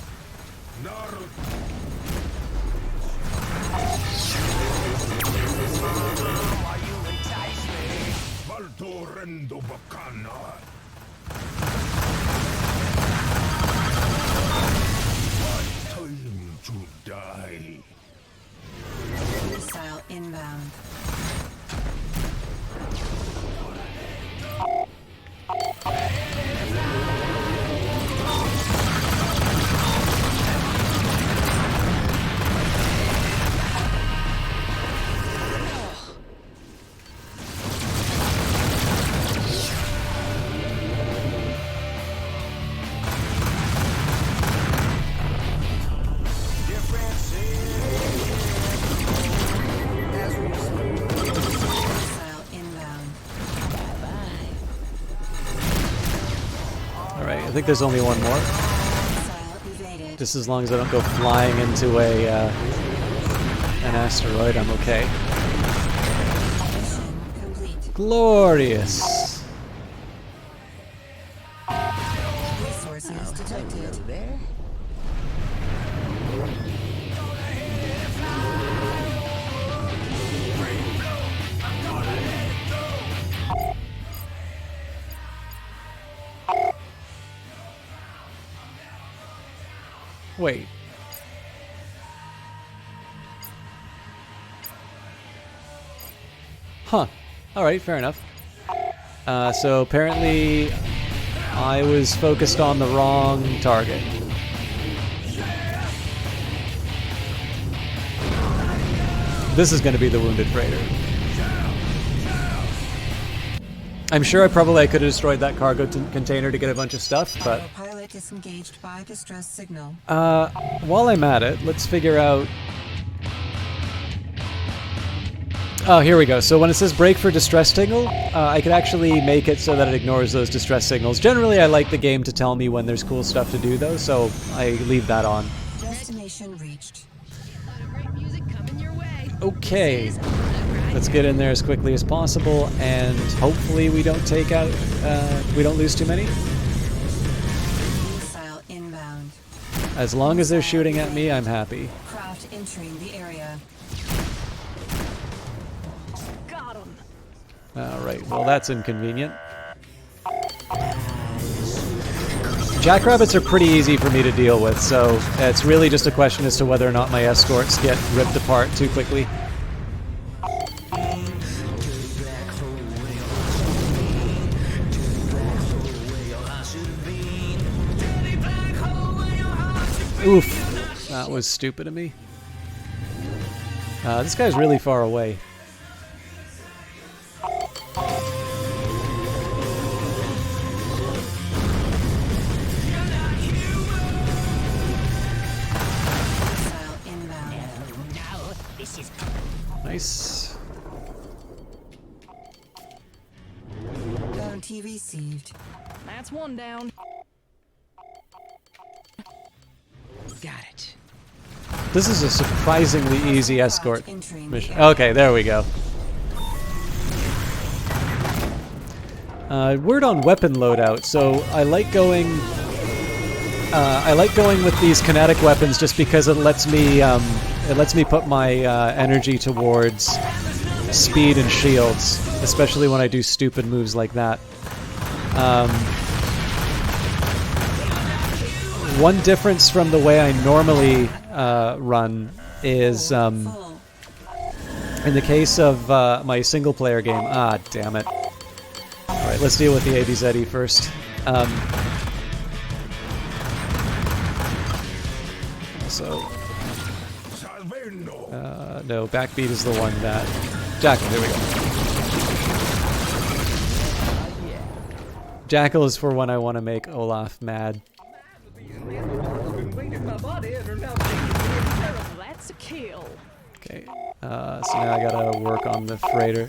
Missile inbound. I think there's only one more. Just as long as I don't go flying into an asteroid, I'm okay. Glorious. Resources detected. There. Wait. Huh. Alright, fair enough. So apparently I was focused on the wrong target. This is going to be the wounded freighter. I'm sure I could have destroyed that cargo container to get a bunch of stuff, but... Pilot disengaged by distress signal. While I'm at it, let's figure out... Oh, here we go. So when it says break for distress signal, I could actually make it so that it ignores those distress signals. Generally, I like the game to tell me when there's cool stuff to do, though, so I leave that on. Destination reached. Great music coming your way. Okay, let's get in there as quickly as possible, and hopefully we don't take out, we don't lose too many. Missile inbound. As long as they're shooting at me, I'm happy. Craft entering the area. Alright, well that's inconvenient. Jackrabbits are pretty easy for me to deal with, so it's really just a question as to whether or not my escorts get ripped apart too quickly. Oof, that was stupid of me. This guy's really far away. Nice. Bounty received. That's one down. Got it. This is a surprisingly easy escort mission. Okay, there we go. Word on weapon loadout. So I like going with these kinetic weapons just because it lets me put my energy towards speed and shields, especially when I do stupid moves like that. One difference from the way I normally run is in the case of my single-player game. Ah, damn it! All right, let's deal with the ABZE first. No, backbeat is the one that... Jackal, here we go. Jackal is for when I want to make Olaf mad. That's a kill. Okay, so now I gotta work on the freighter.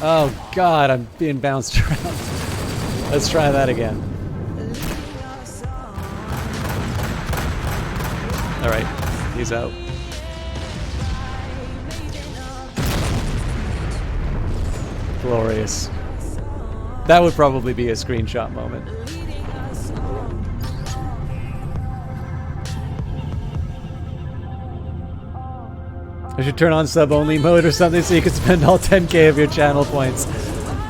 Oh god, I'm being bounced around. Let's try that again. Alright, he's out. Glorious. That would probably be a screenshot moment. I should turn on sub-only mode or something so you can spend all 10k of your channel points.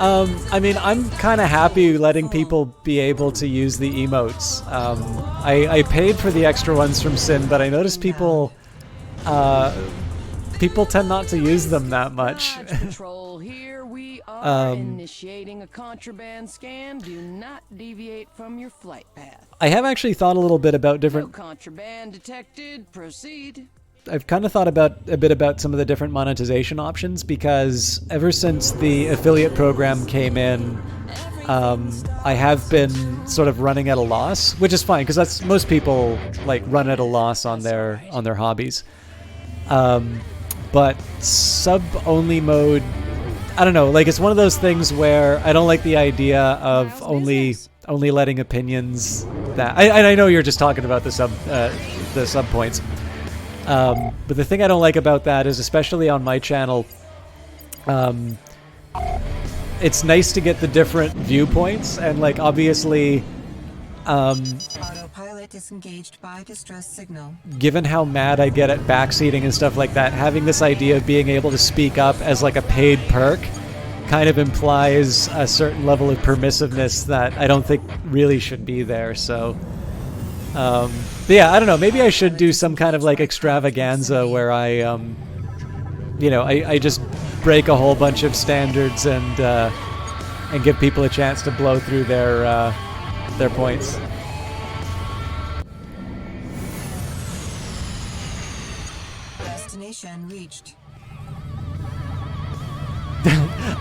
I mean, I'm kind of happy letting people be able to use the emotes. I paid for the extra ones from Sin, but I noticed people tend not to use them that much. Control, here we are initiating a contraband scan. Do not deviate from your flight path. I have actually thought a little bit about different... No contraband detected. Proceed. I've kind of thought a bit about some of the different monetization options, because ever since the affiliate program came in, I have been sort of running at a loss, which is fine because that's most people like run at a loss on their hobbies. But sub-only mode, I don't know, like it's one of those things where I don't like the idea of only letting opinions that I know you're just talking about the sub points. But the thing I don't like about that is, especially on my channel, it's nice to get the different viewpoints, and like obviously, Autopilot disengaged by distress signal. given how mad I get at backseating and stuff like that, having this idea of being able to speak up as like a paid perk kind of implies a certain level of permissiveness that I don't think really should be there. So. But yeah, I don't know. Maybe I should do some kind of like extravaganza where I, you know, I just break a whole bunch of standards and give people a chance to blow through their points. Destination reached.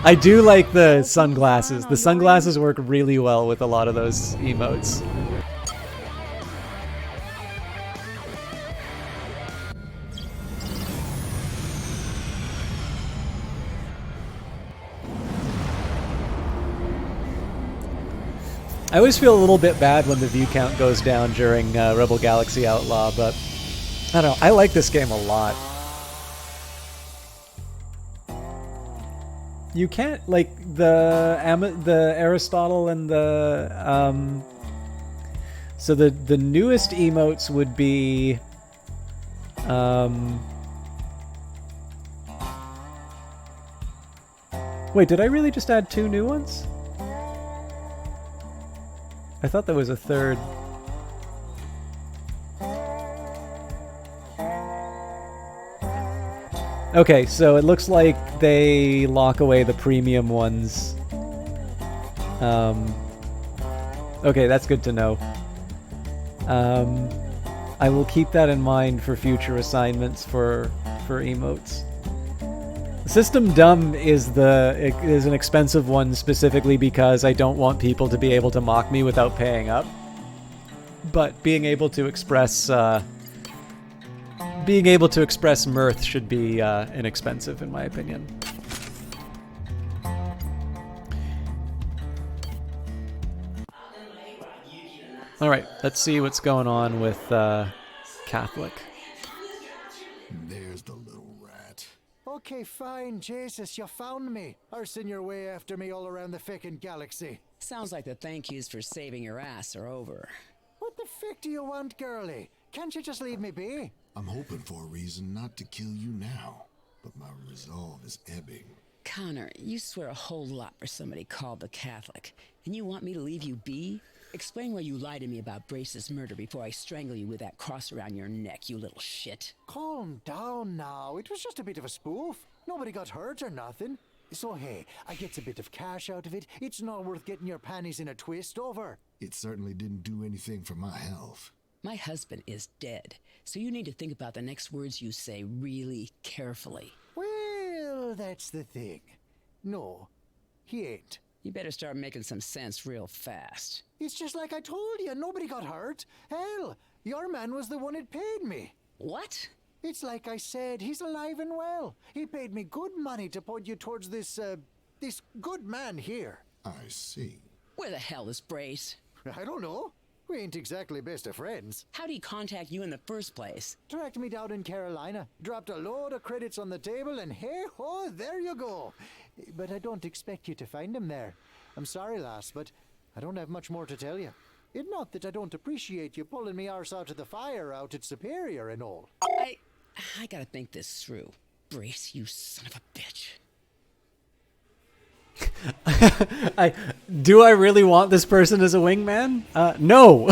I do like the sunglasses. The sunglasses work really well with a lot of those emotes. I always feel a little bit bad when the view count goes down during Rebel Galaxy Outlaw, but I don't know. I like this game a lot. You can't, like, the Aristotle and the so the newest emotes would be wait, did I really just add 2 new ones? I thought there was a third. Okay, so it looks like they lock away the premium ones. Okay, that's good to know. I will keep that in mind for future assignments for emotes. System Dumb is an expensive one specifically because I don't want people to be able to mock me without paying up. But being able to express mirth should be inexpensive, in my opinion. All right, let's see what's going on with Catholic. There's the little rat. Okay, fine, Jesus, you found me. Arsing your way after me all around the fickin' galaxy. Sounds like the thank yous for saving your ass are over. What the frick do you want, girlie? Can't you just leave me be? I'm hoping for a reason not to kill you now, but my resolve is ebbing. Connor, you swear a whole lot for somebody called the Catholic, and you want me to leave you be? Explain why you lied to me about Brace's murder before I strangle you with that cross around your neck, you little shit. Calm down now. It was just a bit of a spoof. Nobody got hurt or nothing. So hey, I gets a bit of cash out of it. It's not worth getting your panties in a twist over. It certainly didn't do anything for my health. My husband is dead, so you need to think about the next words you say really carefully. Well, that's the thing. No, he ain't. You better start making some sense real fast. It's just like I told you, nobody got hurt. Hell, your man was the one that paid me. What? It's like I said, he's alive and well. He paid me good money to point you towards this good man here. I see. Where the hell is Brace? I don't know. We ain't exactly best of friends. How'd he contact you in the first place? Tracked me down in Carolina, dropped a load of credits on the table, and hey-ho, there you go. But I don't expect you to find him there. I'm sorry, lass, but I don't have much more to tell you. It's not that I don't appreciate you pulling me arse out of the fire out at Superior and all. I gotta think this through. Brace, you son of a bitch. Do I really want this person as a wingman? No.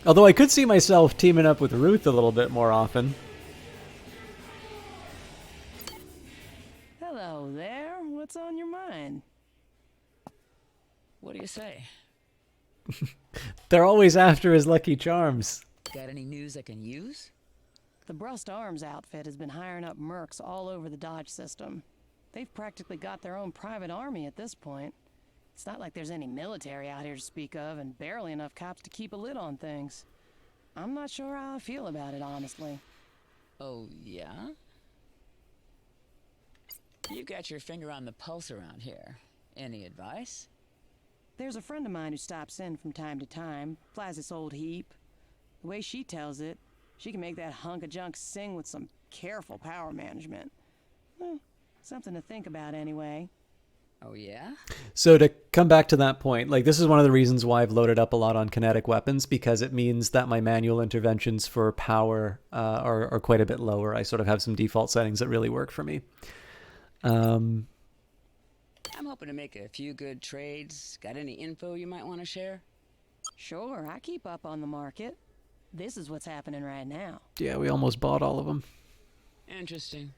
Although I could see myself teaming up with Ruth a little bit more often. Hello there. What's on your mind? What do you say? They're always after his Lucky Charms. Got any news I can use? The Brust Arms outfit has been hiring up mercs all over the Dodge system. They've practically got their own private army at this point. It's not like there's any military out here to speak of, and barely enough cops to keep a lid on things. I'm not sure how I feel about it, honestly. Oh, yeah? You got your finger on the pulse around here. Any advice? There's a friend of mine who stops in from time to time, flies this old heap. The way she tells it, she can make that hunk of junk sing with some careful power management. Something to think about anyway. Oh, yeah? So to come back to that point, like, this is one of the reasons why I've loaded up a lot on kinetic weapons, because it means that my manual interventions for power are quite a bit lower. I sort of have some default settings that really work for me. I'm hoping to make a few good trades. Got any info you might want to share? Sure, I keep up on the market. This is what's happening right now. Yeah, we almost bought all of them. Interesting.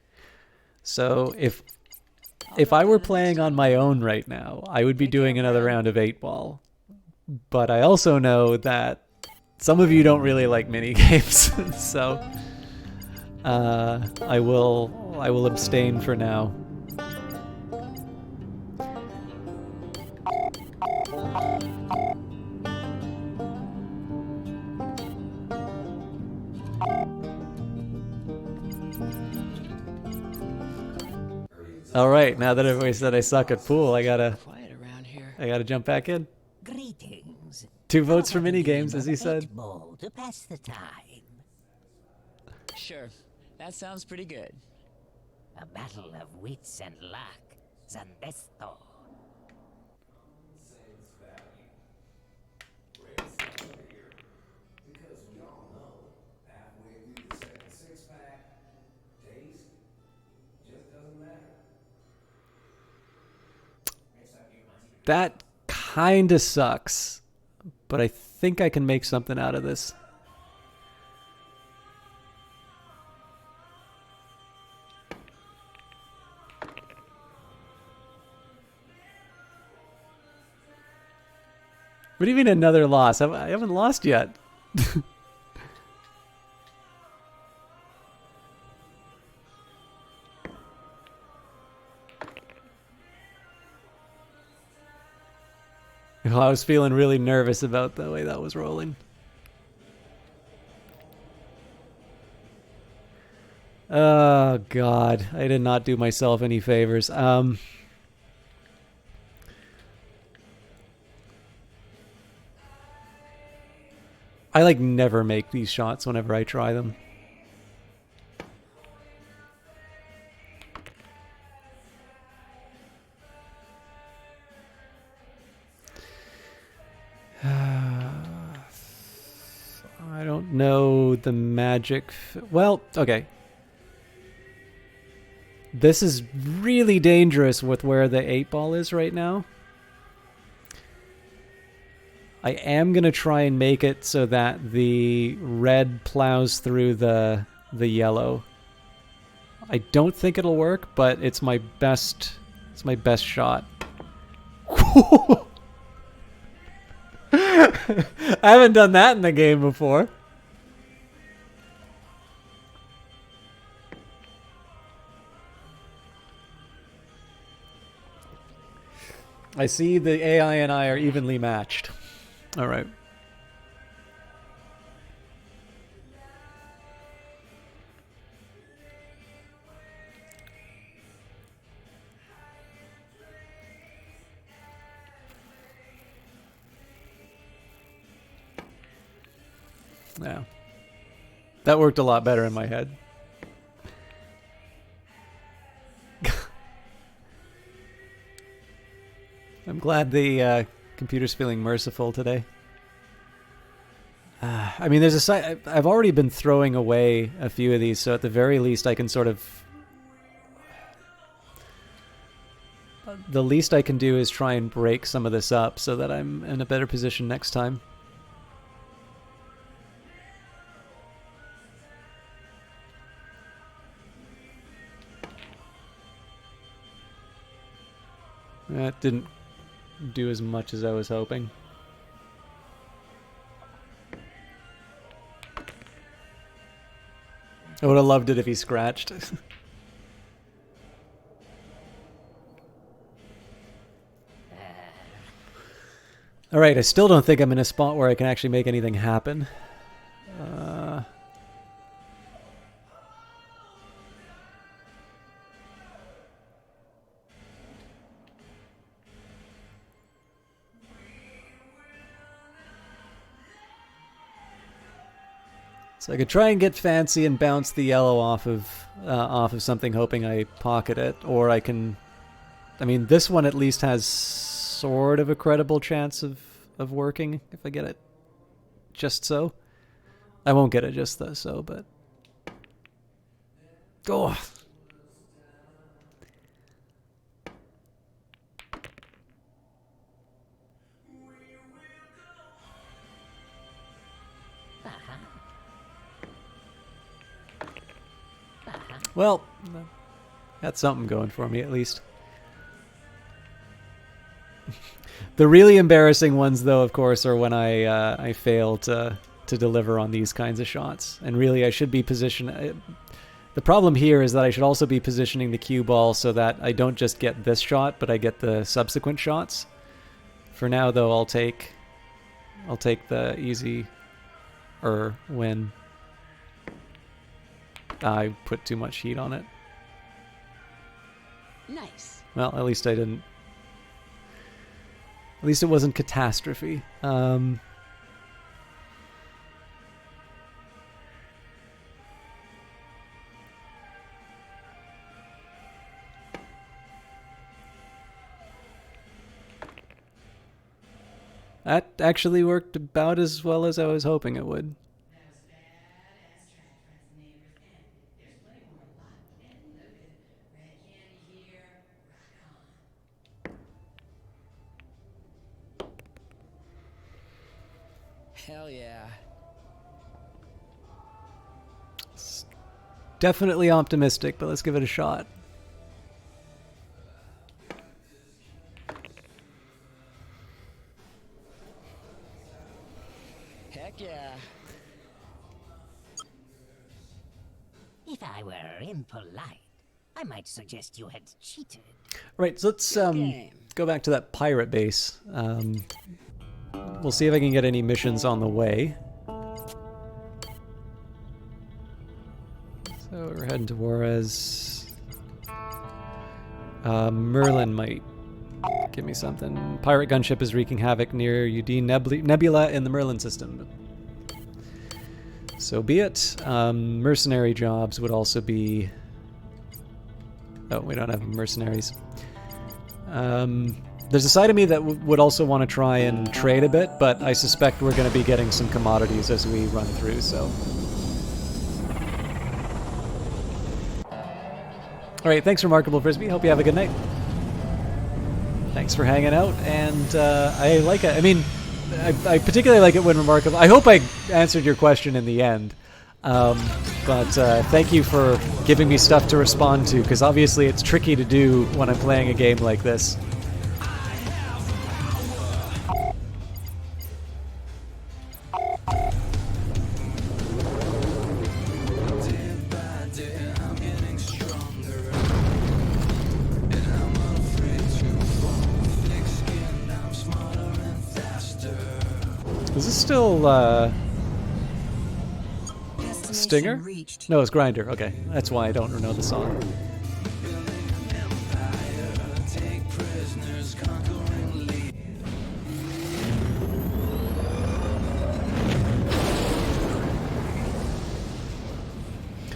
So if I were playing on my own right now, I would be doing another round of 8-ball. But I also know that some of you don't really like mini games, so I will abstain for now. All right, now that everybody said I suck at pool, I gotta jump back in. Greetings. 2 votes for minigames, as he said. Ball to pass the time. Sure, that sounds pretty good. A battle of wits and luck. Zandesto. That kinda sucks, but I think I can make something out of this. What do you mean another loss? I haven't lost yet. I was feeling really nervous about the way that was rolling. Oh, God. I did not do myself any favors. I like never make these shots whenever I try them. I don't know the magic. Well, okay. This is really dangerous with where the 8-ball is right now. I am going to try and make it so that the red plows through the yellow. I don't think it'll work, but it's my best shot. I haven't done that in the game before. I see the AI and I are evenly matched. All right. Yeah. That worked a lot better in my head. I'm glad the computer's feeling merciful today. I mean, there's a site. I've already been throwing away a few of these, so at the very least I can sort of... The least I can do is try and break some of this up so that I'm in a better position next time. That didn't do as much as I was hoping. I would have loved it if he scratched. Alright, I still don't think I'm in a spot where I can actually make anything happen. So I could try and get fancy and bounce the yellow off of something, hoping I pocket it, or I can... I mean, this one at least has sort of a credible chance of working if I get it just so. I won't get it just so, but... Oh! Well, got something going for me at least. The really embarrassing ones, though, of course, are when I fail to deliver on these kinds of shots. And really, I should be positioned... The problem here is that I should also be positioning the cue ball so that I don't just get this shot, but I get the subsequent shots. For now, though, I'll take the easy win. I put too much heat on it. Nice. Well, at least I didn't. At least it wasn't catastrophe. That actually worked about as well as I was hoping it would. Hell yeah. It's definitely optimistic, but let's give it a shot. Heck yeah. If I were impolite, I might suggest you had cheated. Right, so let's go back to that pirate base. We'll see if I can get any missions on the way. So we're heading to Juarez. Merlin might give me something. Pirate gunship is wreaking havoc near UD Nebula in the Merlin system. So be it. Mercenary jobs would also be... Oh, we don't have mercenaries. There's a side of me that would also want to try and trade a bit, but I suspect we're going to be getting some commodities as we run through, so... Alright, thanks Remarkable Frisbee. Hope you have a good night. Thanks for hanging out, and I like it. I mean, I particularly like it when Remarkable... I hope I answered your question in the end. But thank you for giving me stuff to respond to, because obviously it's tricky to do when I'm playing a game like this. Is this still, Stinger? Reached. No, it's Grinder. Okay, that's why I don't know the song.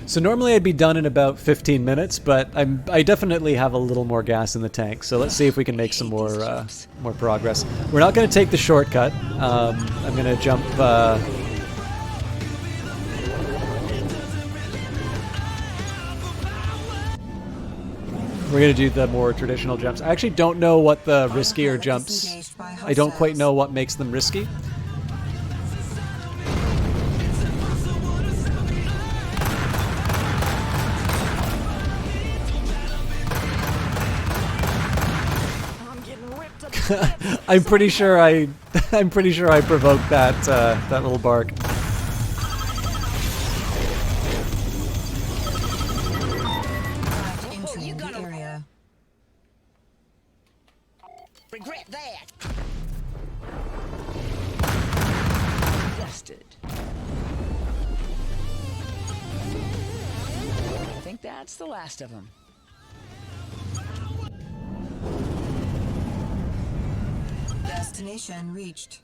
So normally I'd be done in about 15 minutes, but I definitely have a little more gas in the tank. So let's see if we can make some more progress. We're not going to take the shortcut. I'm going to jump. We're going to do the more traditional jumps. I actually don't know what the riskier jumps. I don't quite know what makes them risky. I'm pretty sure I provoked that little bark. Entering the area. Regret that. Busted. I think that's the last of them. Destination reached.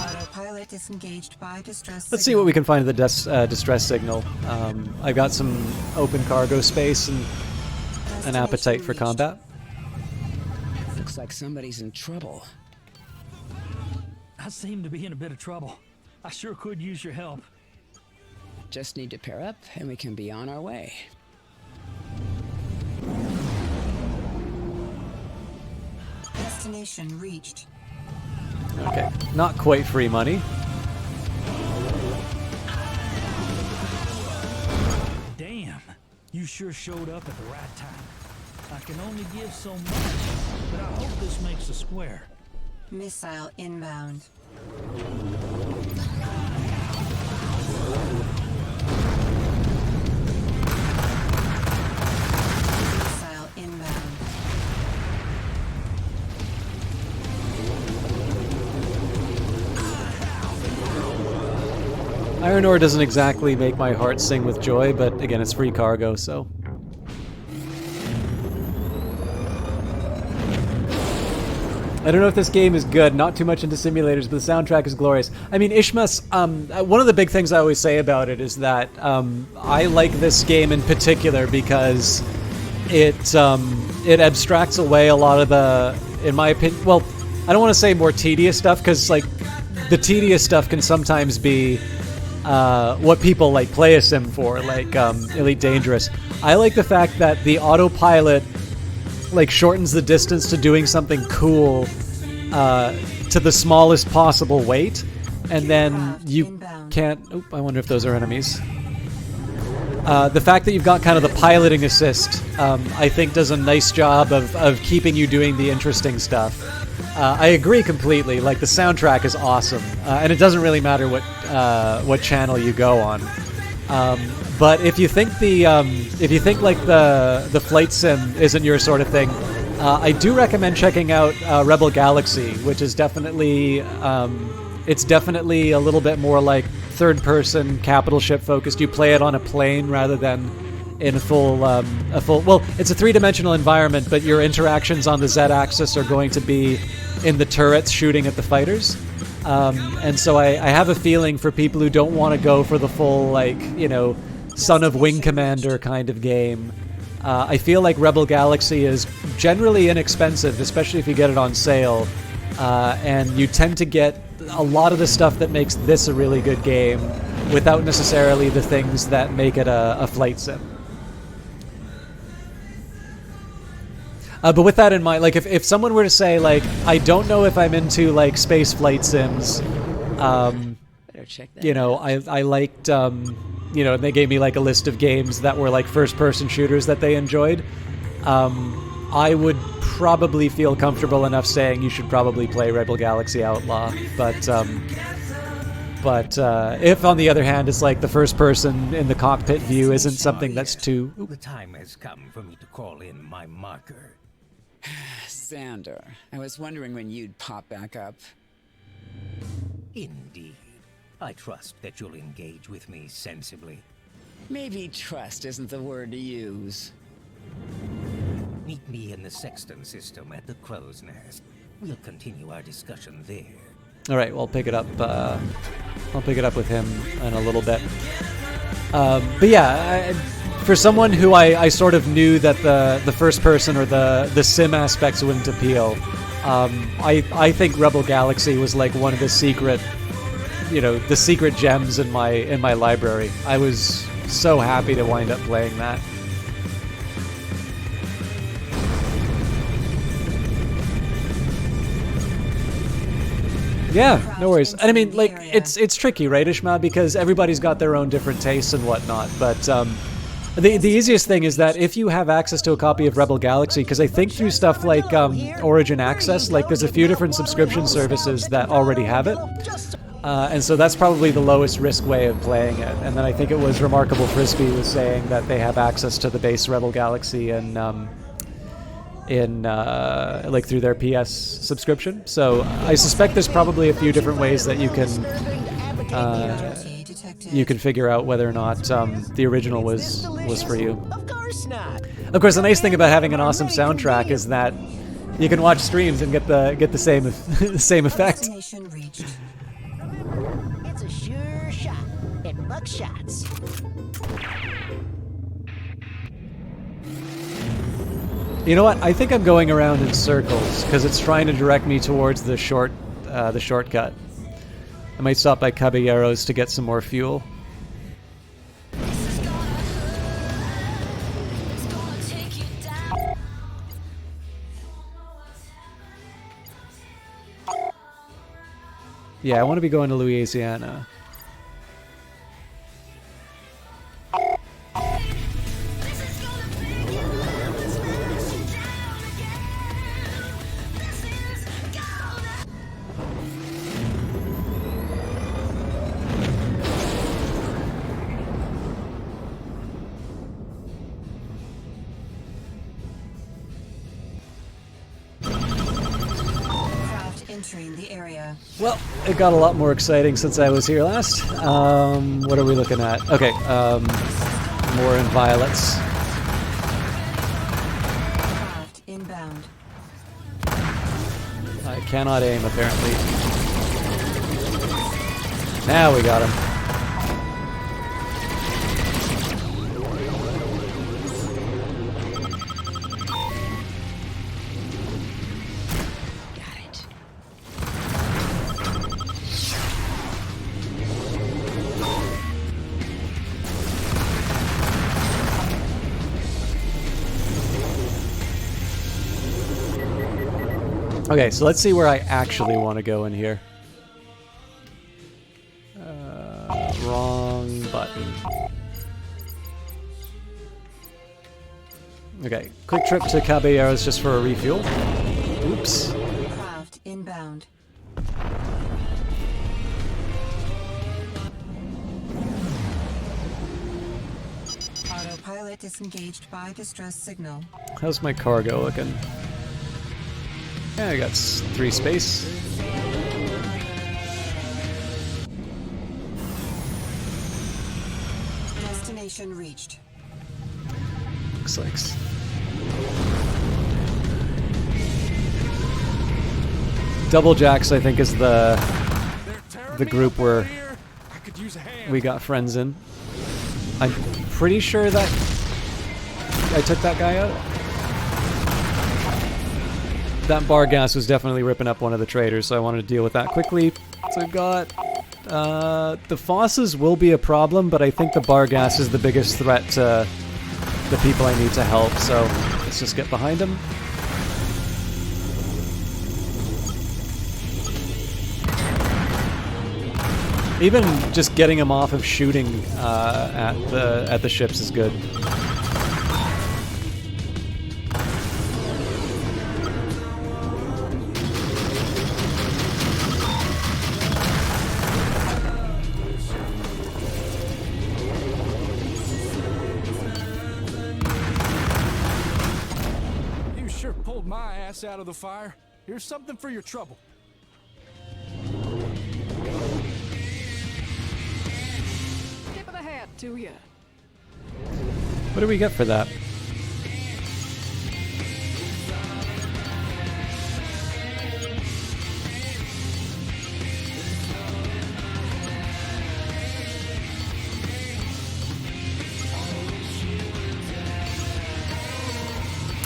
Autopilot disengaged by distress Let's see what we can find at the distress signal. I've got some open cargo space and an appetite for combat. Looks like somebody's in trouble. I seem to be in a bit of trouble. I sure could use your help. Just need to pair up and we can be on our way. Destination reached. Okay, not quite free money. Damn, you sure showed up at the right time. I can only give so much, but I hope this makes a square. Missile inbound. Missile inbound. Iron ore doesn't exactly make my heart sing with joy, but again, it's free cargo, so. I don't know if this game is good, not too much into simulators, but the soundtrack is glorious. I mean, Ishmas, one of the big things I always say about it is that I like this game in particular because it abstracts away a lot of the, in my opinion, well, I don't want to say more tedious stuff, because like the tedious stuff can sometimes be what people like play a sim for, like Elite Dangerous. I like the fact that the autopilot like shortens the distance to doing something cool to the smallest possible weight, and then you can't. Oop, I wonder if those are enemies. The fact that you've got kind of the piloting assist, I think, does a nice job of keeping you doing the interesting stuff. I agree completely. Like, the soundtrack is awesome, and it doesn't really matter what channel you go on. But if you think like the flight sim isn't your sort of thing, I do recommend checking out Rebel Galaxy, which is definitely it's definitely a little bit more like third-person capital ship focused. You play it on a plane rather than in a full. Well, it's a three-dimensional environment, but your interactions on the Z-axis are going to be in the turrets shooting at the fighters. And so I have a feeling for people who don't want to go for the full, like, you know, Son of Wing Commander kind of game. I feel like Rebel Galaxy is generally inexpensive, especially if you get it on sale. And you tend to get a lot of the stuff that makes this a really good game without necessarily the things that make it a flight sim. But with that in mind, like if someone were to say, like, I don't know if I'm into like space flight sims, you know, I liked, you know, and they gave me like a list of games that were like first-person shooters that they enjoyed. I would probably feel comfortable enough saying you should probably play Rebel Galaxy Outlaw, but if on the other hand it's like the first person in the cockpit view isn't something that's too. The time has come for me to call in my marker. Xander, I was wondering when you'd pop back up. Indeed. I trust that you'll engage with me sensibly. Maybe trust isn't the word to use. Meet me in the Sexton system at the Crow's Nest. We'll continue our discussion there. All right, well, I'll pick it up. I'll pick it up with him in a little bit. But yeah, for someone who I sort of knew that the first person or the sim aspects wouldn't appeal, I think Rebel Galaxy was like one of the secret, you know, the secret gems in my library. I was so happy to wind up playing that. Yeah, no worries. And I mean, like, it's tricky, right, Ishma? Because everybody's got their own different tastes and whatnot. But the easiest thing is that if you have access to a copy of Rebel Galaxy, because I think through stuff like Origin Access, like there's a few different subscription services that already have it. And so that's probably the lowest risk way of playing it. And then I think it was Remarkable Frisbee was saying that they have access to the base Rebel Galaxy and like through their PS subscription. So I suspect there's probably a few different ways that you can figure out whether or not the original was for you. Of course not. Of course, the nice thing about having an awesome soundtrack is that you can watch streams and get the same the same effect. Destination reached. It's a sure shot at buckshots. You know what? I think I'm going around in circles because it's trying to direct me towards the shortcut. I might stop by Caballeros to get some more fuel. Yeah, I want to be going to Louisiana. Entering the area. Well, it got a lot more exciting since I was here last. What are we looking at? Okay, more in violets. Craft inbound. I cannot aim, apparently. Now we got him. Okay, so let's see where I actually want to go in here. Wrong button. Okay, quick trip to Caballeros just for a refuel. Oops. Craft inbound. Autopilot disengaged by distress signal. How's my cargo looking? Yeah, I got 3 space. Destination reached. Looks like. Double Jacks, I think, is the group where we got friends in. I'm pretty sure that I took that guy out. That bar gas was definitely ripping up one of the traders, so I wanted to deal with that quickly. So I've got... the fosses will be a problem, but I think the bar gas is the biggest threat to the people I need to help, so let's just get behind them. Even just getting him off of shooting at the ships is good. Out of the fire. Here's something for your trouble. Tip of the hat to you. What do we get for that?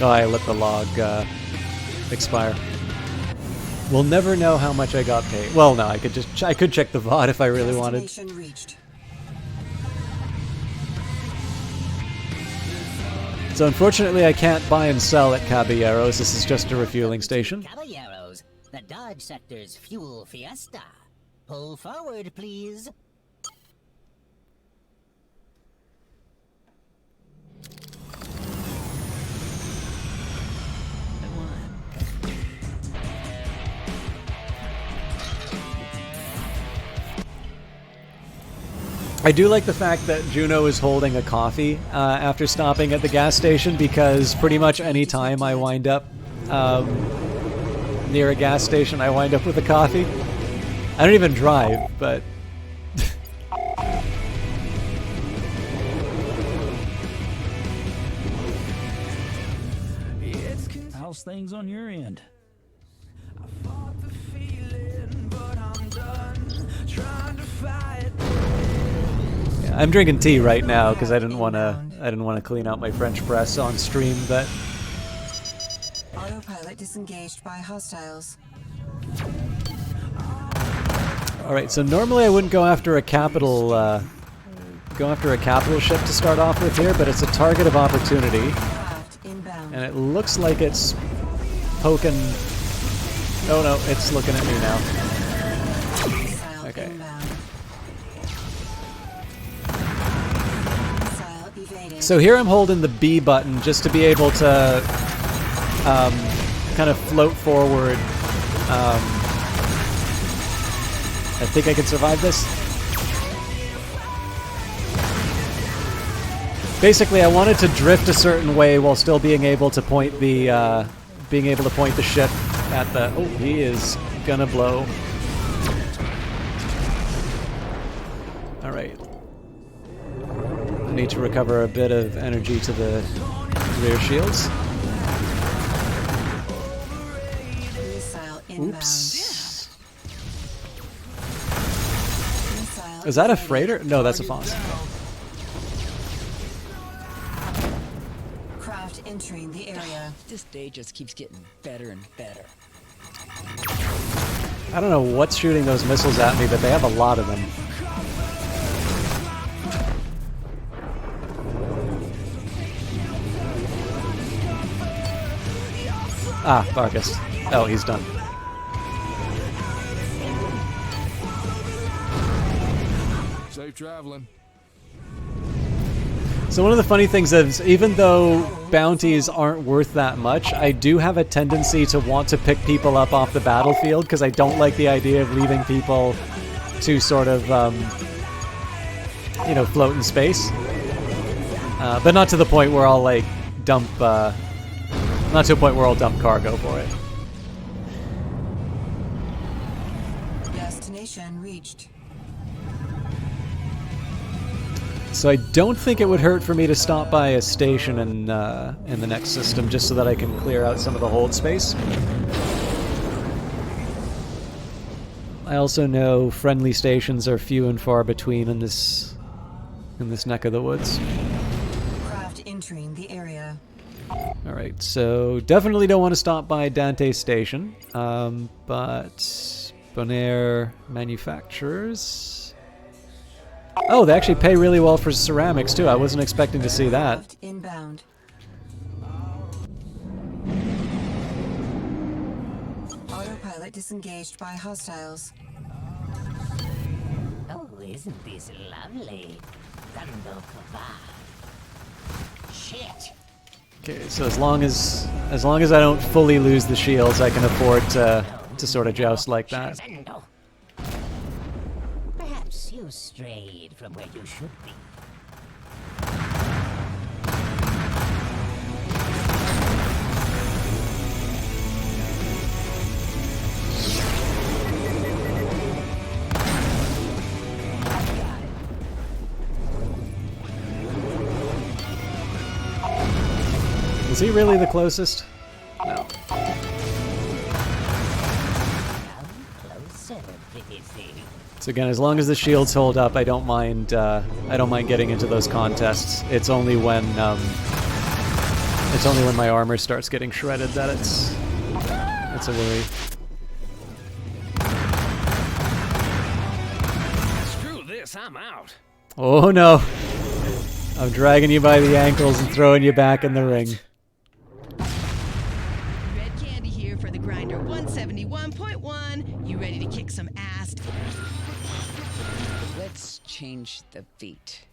Oh, I let the log expire. We'll never know how much I got paid. Well, no, I could check the VOD if I really wanted. Reached. So unfortunately, I can't buy and sell at Caballeros. This is just a refueling station. Caballeros, the Dodge Sector's fuel fiesta. Pull forward, please. I do like the fact that Juno is holding a coffee after stopping at the gas station, because pretty much any time I wind up near a gas station, I wind up with a coffee. I don't even drive, but... How's things on your end? I'm drinking tea right now because I didn't want to clean out my French press on stream. But autopilot disengaged by hostiles. All right, so normally I wouldn't go after a capital ship to start off with here, but it's a target of opportunity, and it looks like it's poking. Oh no, it's looking at me now. Okay. inbound. Missile evaded. So here I'm holding the B button just to be able to kind of float forward. I think I can survive this. Basically, I wanted to drift a certain way while still being able to point the ship at the. Oh, he is gonna blow. All right. I need to recover a bit of energy to the rear shields. Missile inbound. Oops. Is that a freighter? No, that's a Foss. Craft entering the area. This day just keeps getting better and better. I don't know what's shooting those missiles at me, but they have a lot of them. Ah, Vargas. Oh, he's done. Safe traveling. So one of the funny things is, even though bounties aren't worth that much, I do have a tendency to want to pick people up off the battlefield because I don't like the idea of leaving people to sort of, you know, float in space. But not to the point where I'll like dump, not to a point where I'll dump cargo for it. Destination reached. So I don't think it would hurt for me to stop by a station in the next system just so that I can clear out some of the hold space. I also know friendly stations are few and far between in this neck of the woods. Craft entering the area. Alright, so definitely don't want to stop by Dante's station, but Bonaire manufacturers... Oh, they actually pay really well for ceramics too. I wasn't expecting to see that. Craft inbound. Autopilot disengaged by hostiles. Oh, isn't this lovely? Thunder kebab. Shit. Okay, so as long as I don't fully lose the shields, I can afford to sort of joust like that. Perhaps you strayed from where you should be. Is he really the closest? No. So again, as long as the shields hold up, I don't mind getting into those contests. It's only when my armor starts getting shredded that it's a worry. Screw this, I'm out. Oh no. I'm dragging you by the ankles and throwing you back in the ring. Red Candy here for the Grinder 171.1. You ready to kick some ass? Let's change the beat.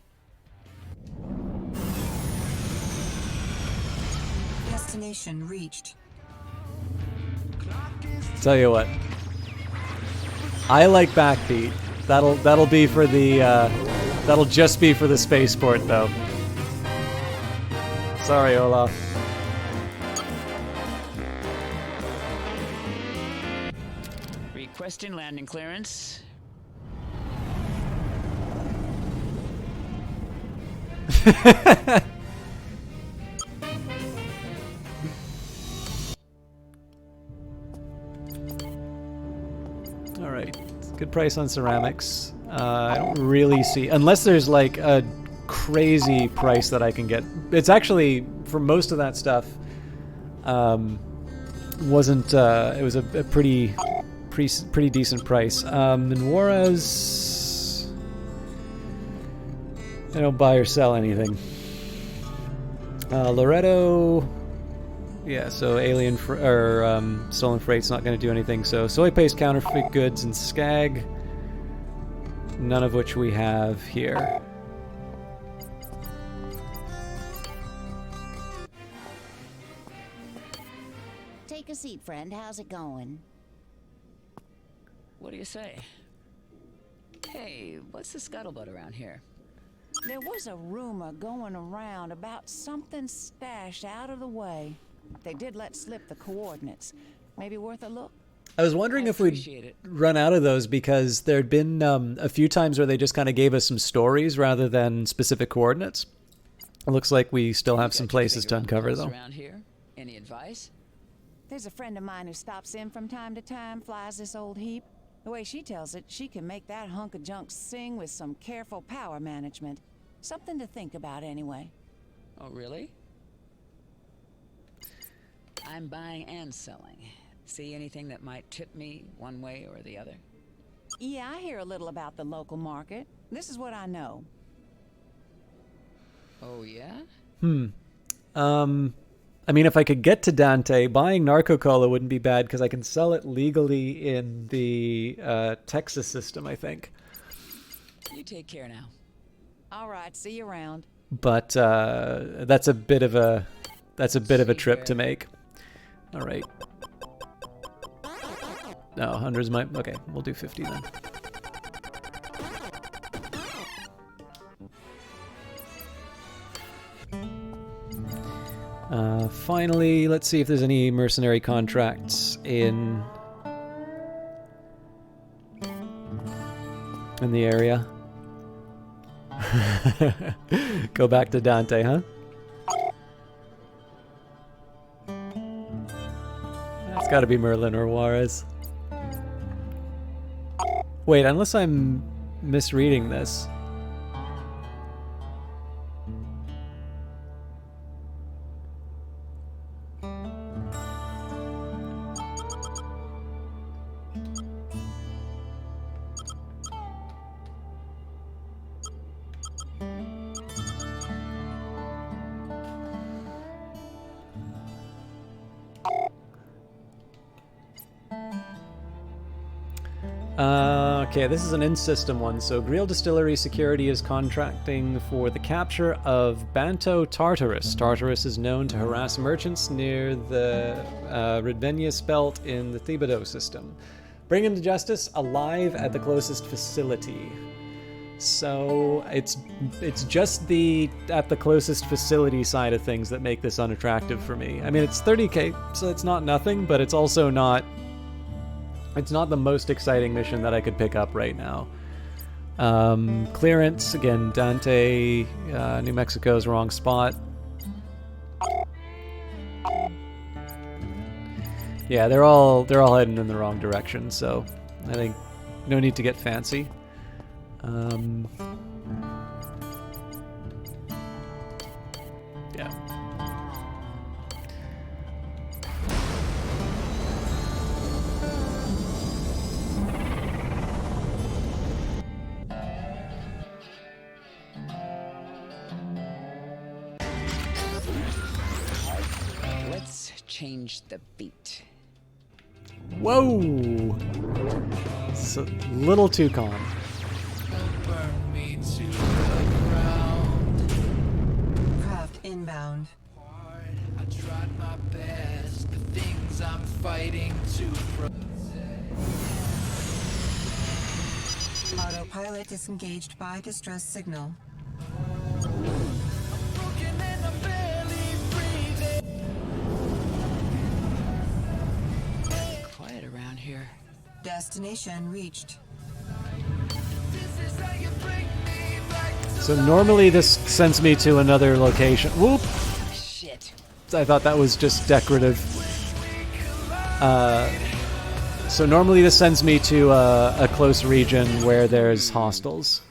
Destination reached. Tell you what. I like backbeat. That'll be for the that'll just be for the spaceport though. Sorry, Olaf. Requesting landing clearance. Alright, good price on ceramics. I don't really see, unless there's like a crazy price that I can get. It's actually, for most of that stuff, wasn't, it was a pretty decent price. In Juarez, I don't buy or sell anything. Loretto, yeah, so alien stolen freight's not going to do anything. So soy paste, counterfeit goods, and Skag. none of which we have here. Take a seat, friend. How's it going? What do you say? Hey, what's the scuttlebutt around here? There was a rumor going around about something stashed out of the way. They did let slip the coordinates. Maybe worth a look? I was wondering if we'd run out of those because there'd been a few times where they just kind of gave us some stories rather than specific coordinates. It looks like we still have some places to uncover, though. Around here? Any advice? There's a friend of mine who stops in from time to time, flies this old heap. The way she tells it, she can make that hunk of junk sing with some careful power management. Something to think about anyway. Oh, really? I'm buying and selling. See anything that might tip me one way or the other? Yeah, I hear a little about the local market. This is what I know. Oh, yeah? I mean, if I could get to Dante, buying Narco Cola wouldn't be bad because I can sell it legally in the Texas system, I think. You take care now. All right, see you around. But that's a bit of a trip to make. All right. No, 100's my... Okay, we'll do 50 then. Finally, let's see if there's any mercenary contracts in the area. Go back to Dante, huh? That's got to be Merlin or Juarez. Wait, unless I'm misreading this. Okay, this is an in-system one. So Grill Distillery Security is contracting for the capture of Banto Tartarus. Tartarus is known to harass merchants near the Redvenius belt in the Thibodeau system. Bring him to justice alive at the closest facility. So it's just the at the closest facility side of things that make this unattractive for me. I mean, it's 30k, so it's not nothing, but it's also not... It's not the most exciting mission that I could pick up right now. Clearance, again, Dante, New Mexico's wrong spot. Yeah, they're all heading in the wrong direction, so I think no need to get fancy. Yeah. Change the beat. Whoa! It's a little too calm. Burn me to the ground. Craft inbound. I tried my best. The things I'm fighting to Autopilot disengaged by distress signal. Here. Destination reached. So normally this sends me to another location. Whoop! Shit. I thought that was just decorative. So normally this sends me to a close region where there's hostiles.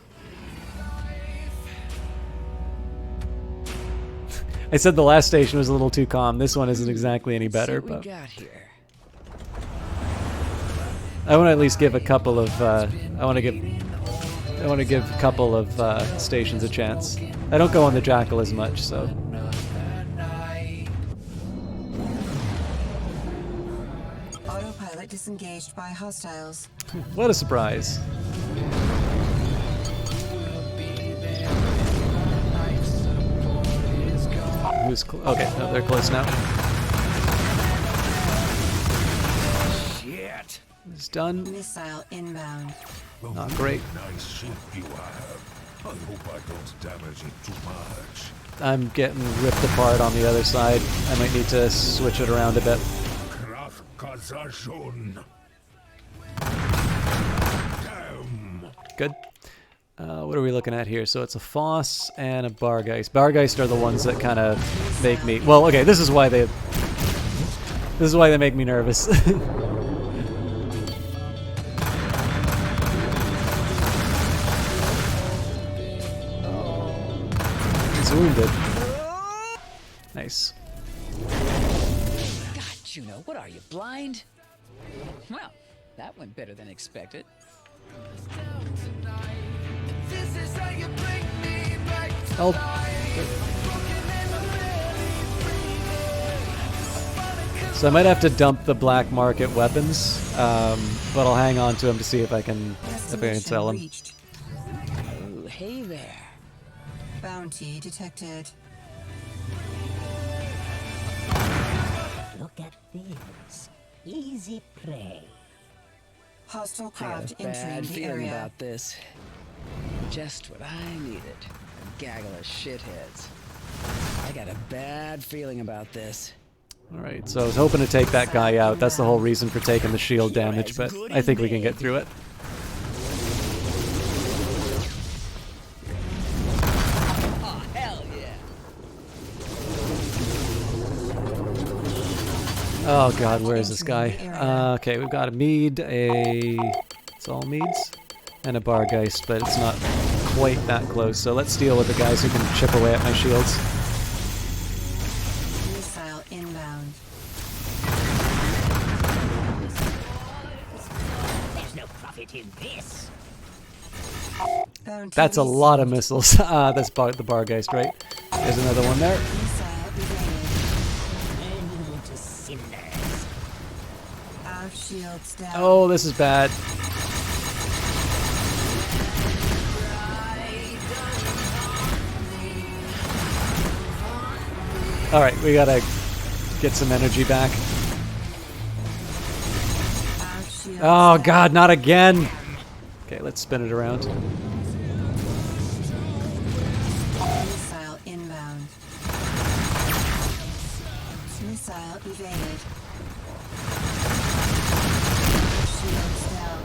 I said the last station was a little too calm. This one isn't exactly any better, but... I want to at least give a couple of I want to give a couple of stations a chance. I don't go on the Jackal as much, so. Autopilot disengaged by hostiles. What a surprise. who's okay. No, they're close now. Shit. It's done. Missile inbound. Not great. Nice ship you have. I hope I don't damage it too much. I'm getting ripped apart on the other side. I might need to switch it around a bit. Good. What are we looking at here? So it's a Foss and a Bargeist. Bargeist are the ones that kind of make me... Well, okay, this is why they make me nervous. He's wounded. Nice. God, Juno, what are you, blind? Well, that went better than expected. Oh. So I might have to dump the black market weapons, but I'll hang on to them to see if I can sell them. Oh, hey there. Bounty detected. Look at this. Easy prey. Hostile I got craft a entering bad the feeling area. about this. Just what I needed. A gaggle of shitheads. I got a bad feeling about this. Alright, so I was hoping to take that guy out. That's the whole reason for taking the shield damage, but I think we can get through it. Oh, hell yeah. Oh god, where is this guy? Okay, we've got a Mead, it's all Meads, and a Bargeist, but it's not quite that close, so let's deal with the guys who can chip away at my shields. Missile inbound. There's no profit in this. Bounty That's a lot of missiles. That's the Bargeist, right? There's another one there. Into cinders. Our shields down. Oh, this is bad. Alright, we gotta get some energy back. Oh god, not again! Okay, let's spin it around. Missile inbound. Missile evaded. Shields down.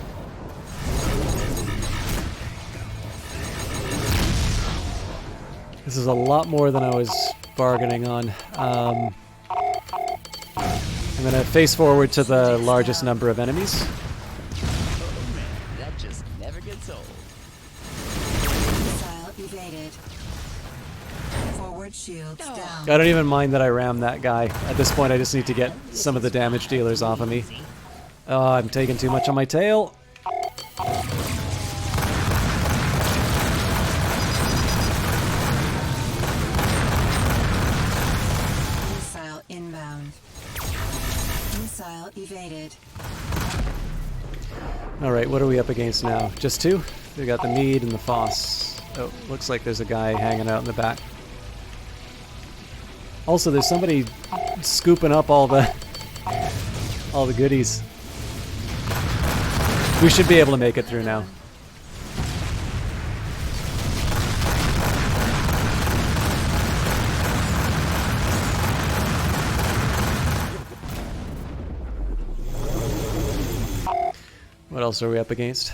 This is a lot more than I was bargaining on. I'm gonna face forward to the largest number of enemies. That just never gets old. Missile evaded. Forward shields down. I don't even mind that I rammed that guy. At this point, I just need to get some of the damage dealers off of me. Oh, I'm taking too much on my tail. Missile inbound. Missile evaded. Alright, what are we up against now? Just two? We got the Mead and the Foss. Oh, looks like there's a guy hanging out in the back. Also, there's somebody scooping up all the goodies. We should be able to make it through now. What else are we up against?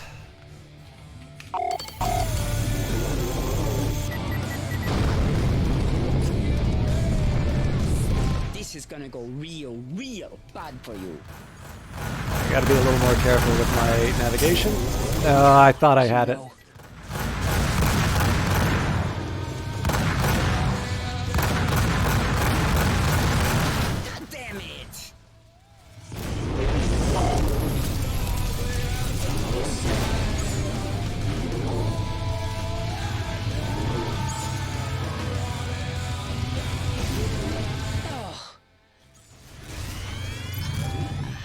This is gonna go real bad for you. I gotta be a little more careful with my navigation. I thought I had it. God damn it!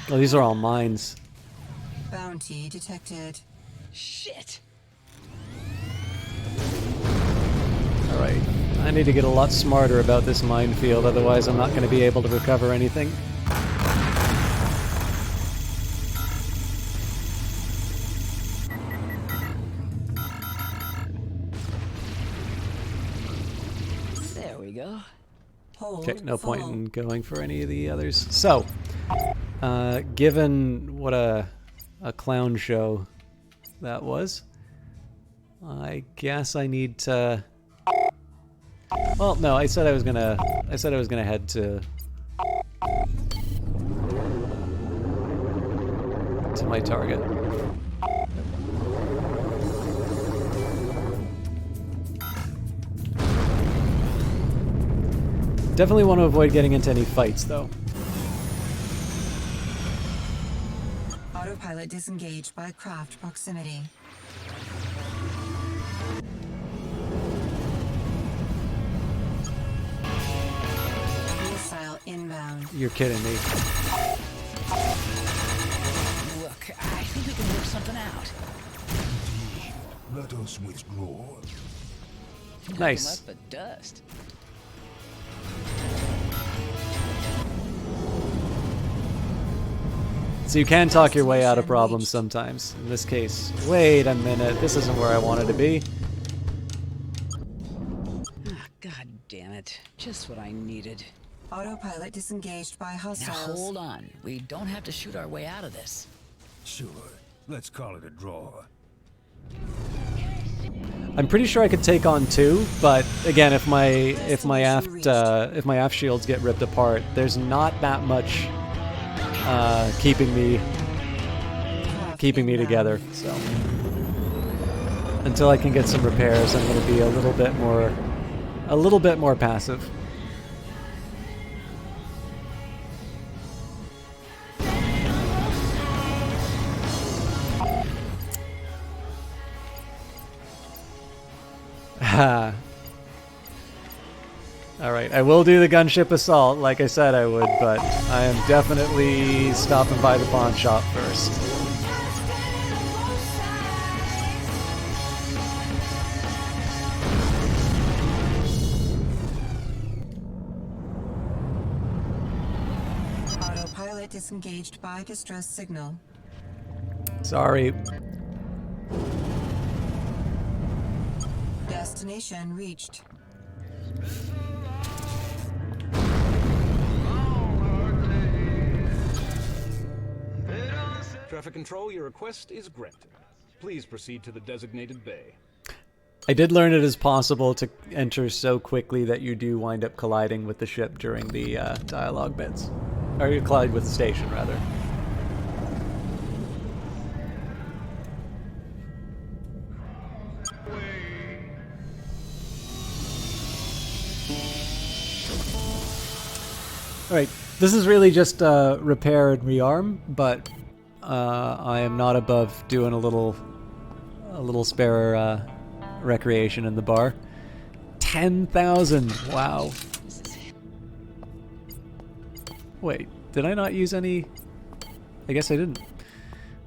Oh, these are all mines. Bounty detected. Shit! Alright. I need to get a lot smarter about this minefield, otherwise I'm not going to be able to recover anything. There we go. Okay, no point in going for any of the others. So, given what a clown show that was, I guess I need to. Well, no, I said I was gonna head to my target. Definitely want to avoid getting into any fights, though. Autopilot disengaged by craft proximity. Missile inbound. You're kidding me. Look, I think we can work something out. Let us withdraw. Nice. Nothing left but dust. So you can talk your way out of problems sometimes. In this case, wait a minute, this isn't where I wanted to be. Ah, God damn it. Just what I needed. Autopilot disengaged by Now hostiles. hold on. We don't have to shoot our way out of this. Sure, let's call it a draw. I'm pretty sure I could take on two, but again, if my aft shields get ripped apart, there's not that much keeping me together. So until I can get some repairs, I'm going to be a little bit more passive. Alright, I will do the gunship assault like I said I would, but I am definitely stopping by the pawn shop first. Autopilot disengaged by distress signal. Sorry. Destination reached. Traffic control, your request is granted. Please proceed to the designated bay. I did learn it is possible to enter so quickly that you do wind up colliding with the ship during the dialogue bits. Or you collide with the station, rather. Alright, this is really just repair and rearm, but I am not above doing a little spare recreation in the bar. 10,000! Wow. Wait, did I not use any? I guess I didn't.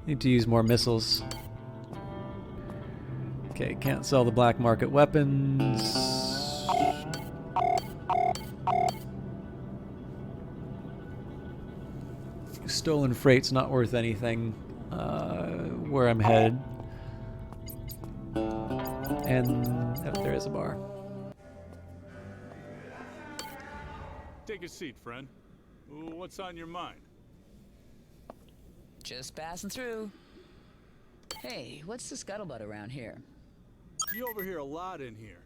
Need to use more missiles. Okay, can't sell the black market weapons. Stolen freight's not worth anything where I'm headed. And oh, there is a bar. Take a seat, friend. What's on your mind? Just passing through. Hey, what's the scuttlebutt around here? You overhear a lot in here.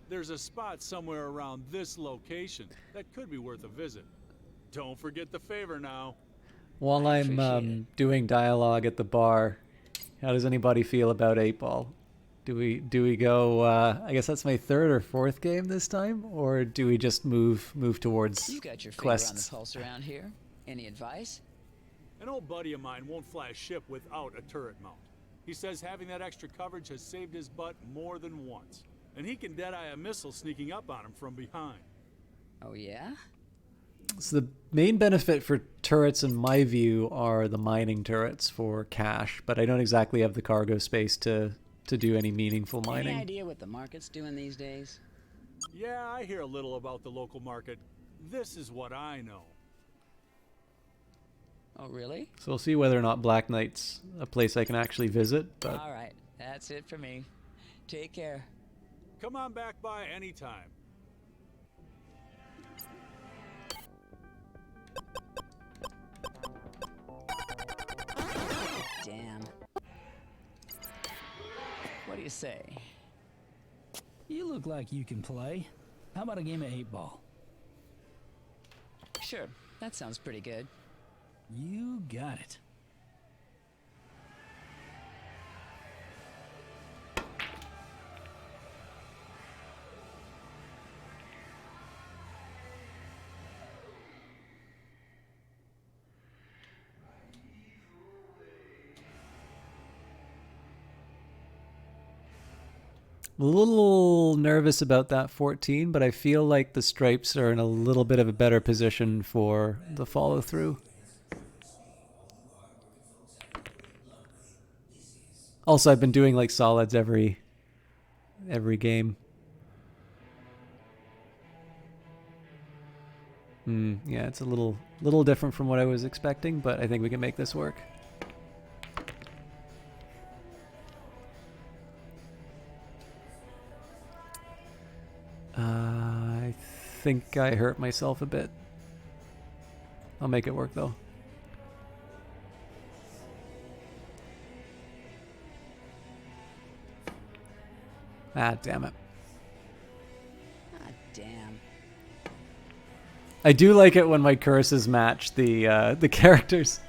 There's a spot somewhere around this location that could be worth a visit. Don't forget the favor now. While I'm doing dialogue at the bar, how does anybody feel about 8-Ball? Do we go? I guess that's my third or fourth game this time, or do we just move towards You got your finger quests? on the pulse around here. Any advice? An old buddy of mine won't fly a ship without a turret mount. He says having that extra coverage has saved his butt more than once. And he can deadeye a missile sneaking up on him from behind. Oh yeah? So the main benefit for turrets, in my view, are the mining turrets for cash, but I don't exactly have the cargo space to do any meaningful mining. Any idea what the market's doing these days? Yeah, I hear a little about the local market. This is what I know. Oh, really? So we'll see whether or not Black Knight's a place I can actually visit. But All right, that's it for me. Take care. Come on back by anytime. Damn. What do you say? You look like you can play. How about a game of 8-ball? Sure, that sounds pretty good. You got it. I'm a little nervous about that 14, but I feel like the stripes are in a little bit of a better position for the follow through. Also, I've been doing like solids every game. Yeah, it's a little different from what I was expecting, but I think we can make this work. I think I hurt myself a bit. I'll make it work though. Ah, damn it. Ah, damn. I do like it when my curses match the characters.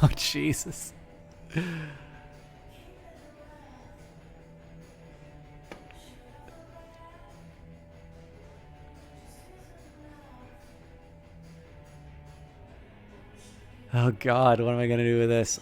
Oh, Jesus. Oh God, what am I gonna do with this?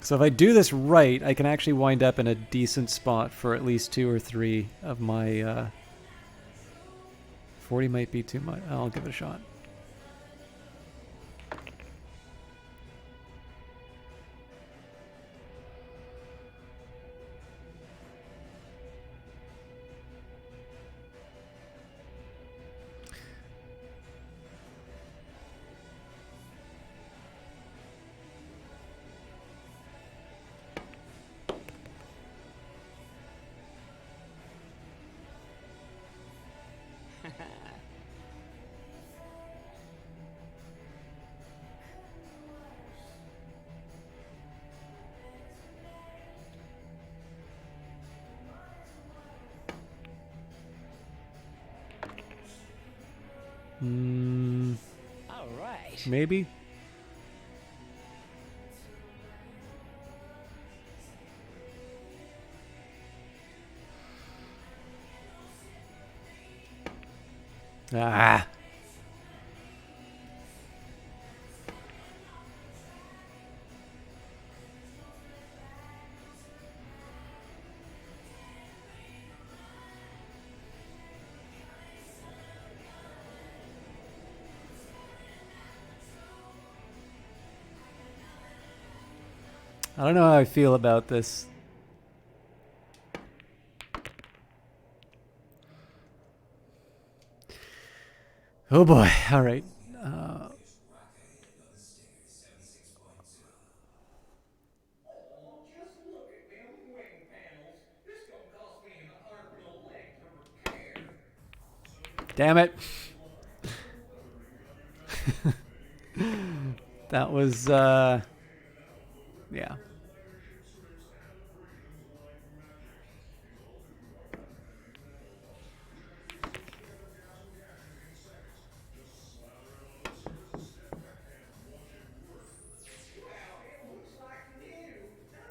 So if I do this right, I can actually wind up in a decent spot for at least 2 or 3 of my 40 might be too much. I'll give it a shot. All right. Maybe. Ah. I don't know how I feel about this. Oh boy. All right. Damn it. That was, yeah.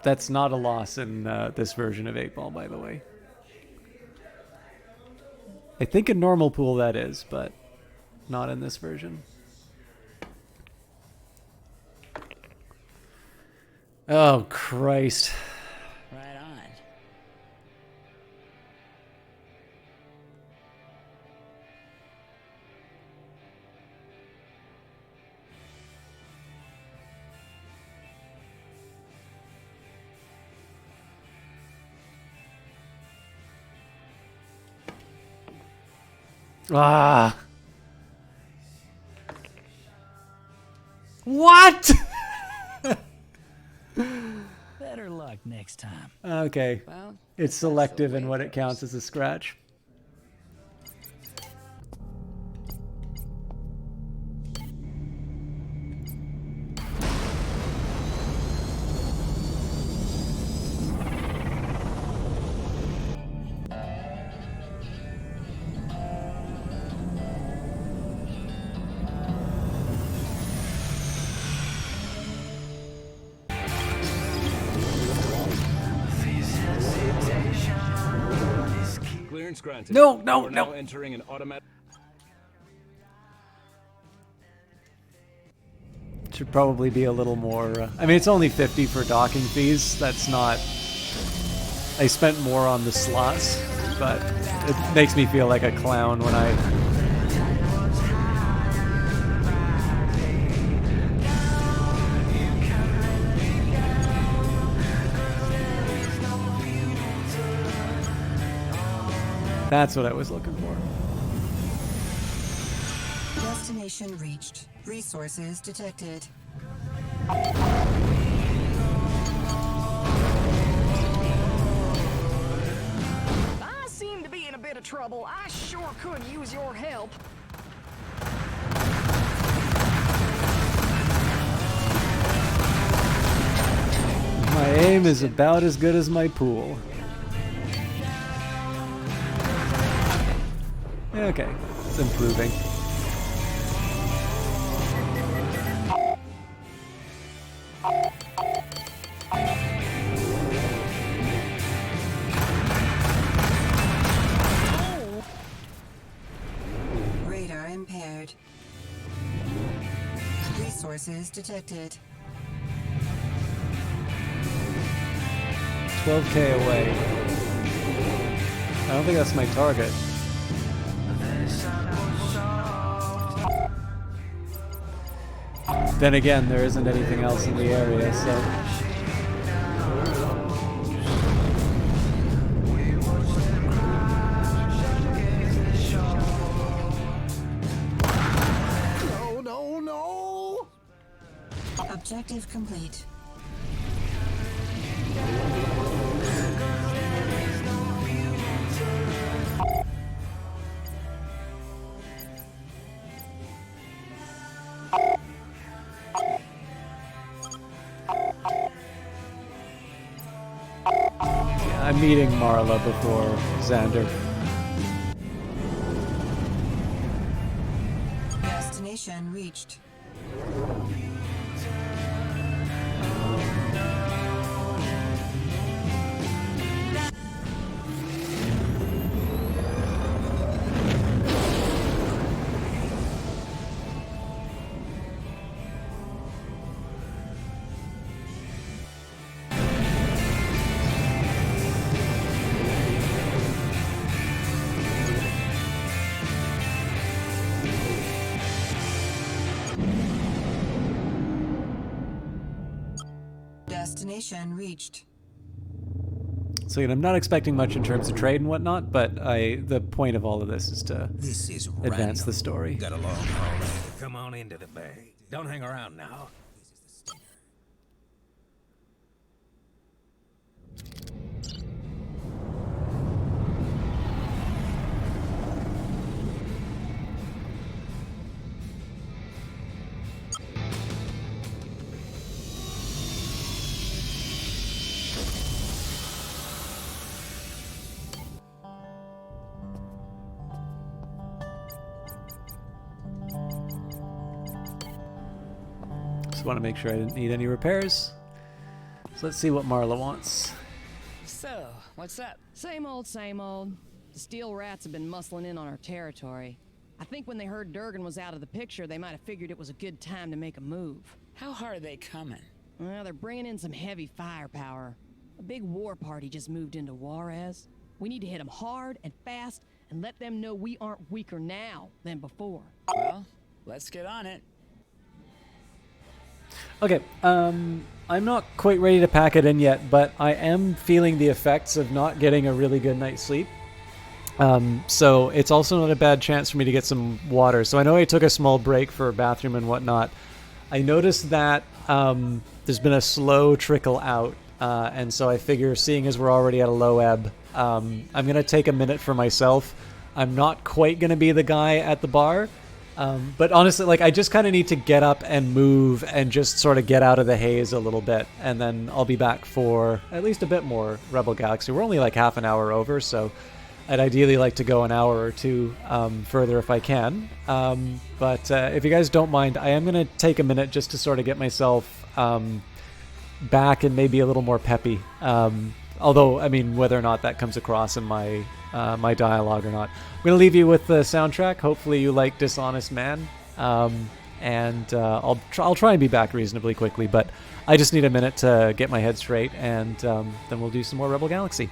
That's not a loss in this version of 8-Ball, by the way. I think in normal pool that is, but not in this version. Oh, Christ. Right on. Ah. What? Better luck next time. Okay. Well, It's selective in what it counts as a scratch. Clearance granted. No, You no, are no. now entering an automatic. Should probably be a little more. I mean, it's only 50 for docking fees. That's not. I spent more on the slots, but it makes me feel like a clown when I. That's what I was looking for. Destination reached. Resources detected. I seem to be in a bit of trouble. I sure could use your help. My aim is about as good as my pool. Okay, it's improving. Radar impaired. Resources detected. 12K away. I don't think that's my target. Then again, there isn't anything else in the area, so... No, no, no! Objective complete. Yeah, I'm meeting Marla before Xander. Destination reached. Destination reached. So I'm not expecting much in terms of trade and whatnot, but the point of all of this is to advance the story. Got a long haul. Come on into the bay. Don't hang around now. Just want to make sure I didn't need any repairs. So let's see what Marla wants. So, what's up? Same old, same old. The steel rats have been muscling in on our territory. I think when they heard Durgan was out of the picture, they might have figured it was a good time to make a move. How hard are they coming? Well, they're bringing in some heavy firepower. A big war party just moved into Juarez. We need to hit them hard and fast and let them know we aren't weaker now than before. Well, let's get on it. Okay, I'm not quite ready to pack it in yet, but I am feeling the effects of not getting a really good night's sleep. So it's also not a bad chance for me to get some water. So I know I took a small break for a bathroom and whatnot. I noticed that there's been a slow trickle out, and so I figure, seeing as we're already at a low ebb, I'm going to take a minute for myself. I'm not quite going to be the guy at the bar, but honestly, like, I just kind of need to get up and move and just sort of get out of the haze a little bit, and then I'll be back for at least a bit more Rebel Galaxy. We're only like half an hour over, so I'd ideally like to go an hour or two further if I can. But if you guys don't mind, I am going to take a minute just to sort of get myself back and maybe a little more peppy. Although, I mean, whether or not that comes across in my my dialogue or not. I'm going to leave you with the soundtrack. Hopefully you like Dishonest Man. And I'll try and be back reasonably quickly, but I just need a minute to get my head straight, and then we'll do some more Rebel Galaxy.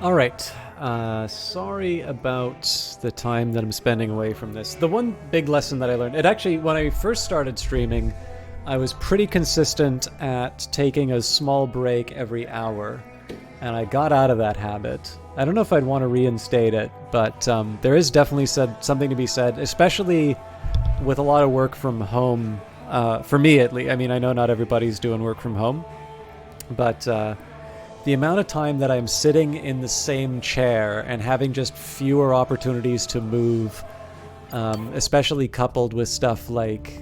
All right. Sorry about the time that I'm spending away from this. The one big lesson that I learned, it actually, when I first started streaming, I was pretty consistent at taking a small break every hour, and I got out of that habit. I don't know if I'd want to reinstate it, but there is definitely something to be said, especially with a lot of work from home, for me at least. I mean, I know not everybody's doing work from home, but the amount of time that I'm sitting in the same chair and having just fewer opportunities to move, especially coupled with stuff like,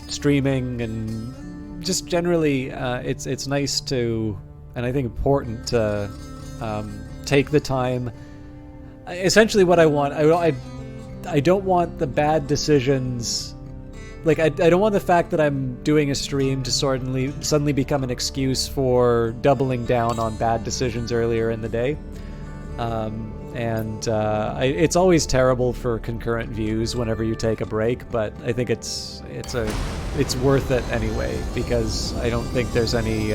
streaming and just generally, it's nice to, and I think important to take the time essentially what I want. I don't want the bad decisions. Like, I don't want the fact that I'm doing a stream to suddenly become an excuse for doubling down on bad decisions earlier in the day. It's always terrible for concurrent views whenever you take a break, but I think it's worth it anyway, because I don't think there's any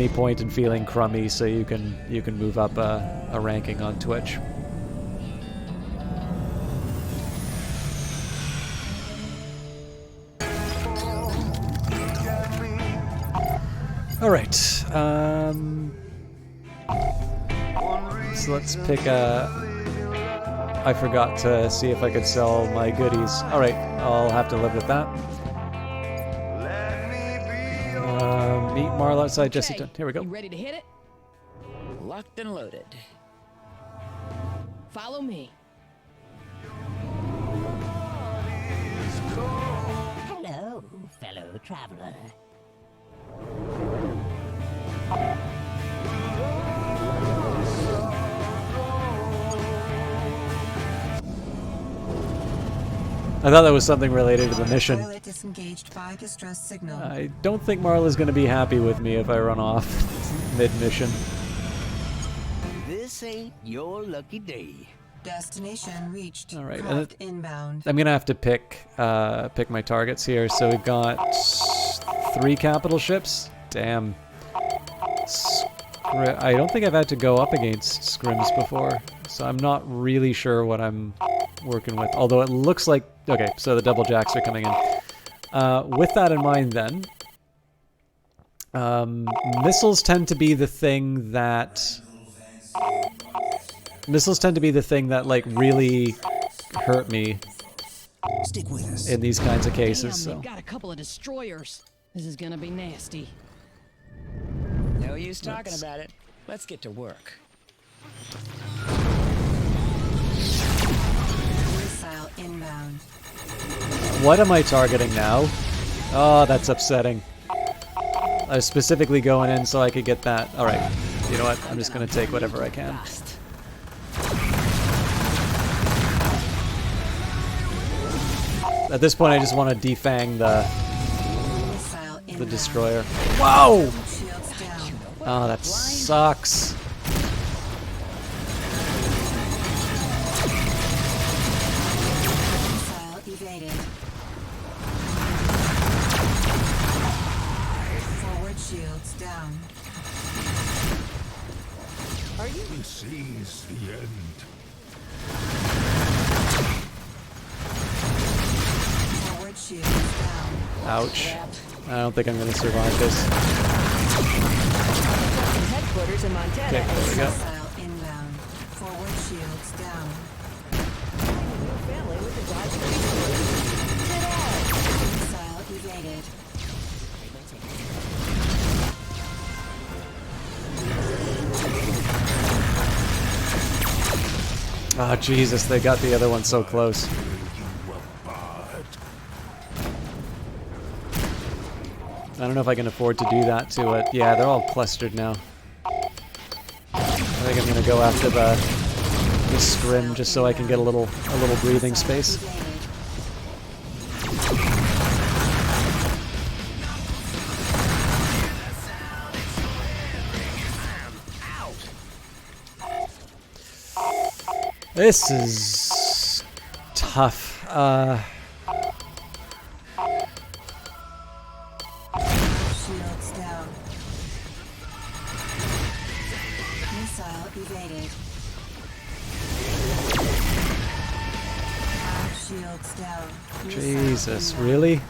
point in feeling crummy so you can move up a ranking on Twitch. All right. So let's pick a... I forgot to see if I could sell my goodies. All right, I'll have to live with that. Meet Marla outside Jesse. Here we go. You ready to hit it? Locked and loaded. Follow me. Hello, fellow traveler. I thought that was something related to the mission. Pilot disengaged by distress signal. I don't think Marla's going to be happy with me if I run off mid-mission. This ain't your lucky day. Destination reached. All right, Craft inbound. I'm going to have to pick my targets here. So we've got 3 capital ships. Damn. I don't think I've had to go up against scrims before, so I'm not really sure what I'm working with. Although it looks like... Okay, so the double jacks are coming in. With that in mind then, missiles tend to be the thing that... like really hurt me. Stick with us. In these kinds of cases. Damn, they've got a couple of destroyers. This is gonna be nasty. No use talking about it. Let's get to work. Missile inbound. What am I targeting now? Oh, that's upsetting. I was specifically going in so I could get that. Alright, you know what? I'm just gonna take whatever I can. At this point, I just want to defang the destroyer. Whoa! Oh, that sucks. Missile evaded. Forward shields down. Are you? This is the end. Forward shields down. Ouch. I don't think I'm going to survive this. Headquarters in Montana. Okay, there we go. Missile inbound. Forward shields down. Family with the Dodge Missile evaded. Oh, Jesus, they got the other one so close. I don't know if I can afford to do that to it. Yeah, they're all clustered now. I think I'm gonna go after the scrim just so I can get a little breathing space. This is tough. Shields down. Missile evaded. Shields down. Jesus, really?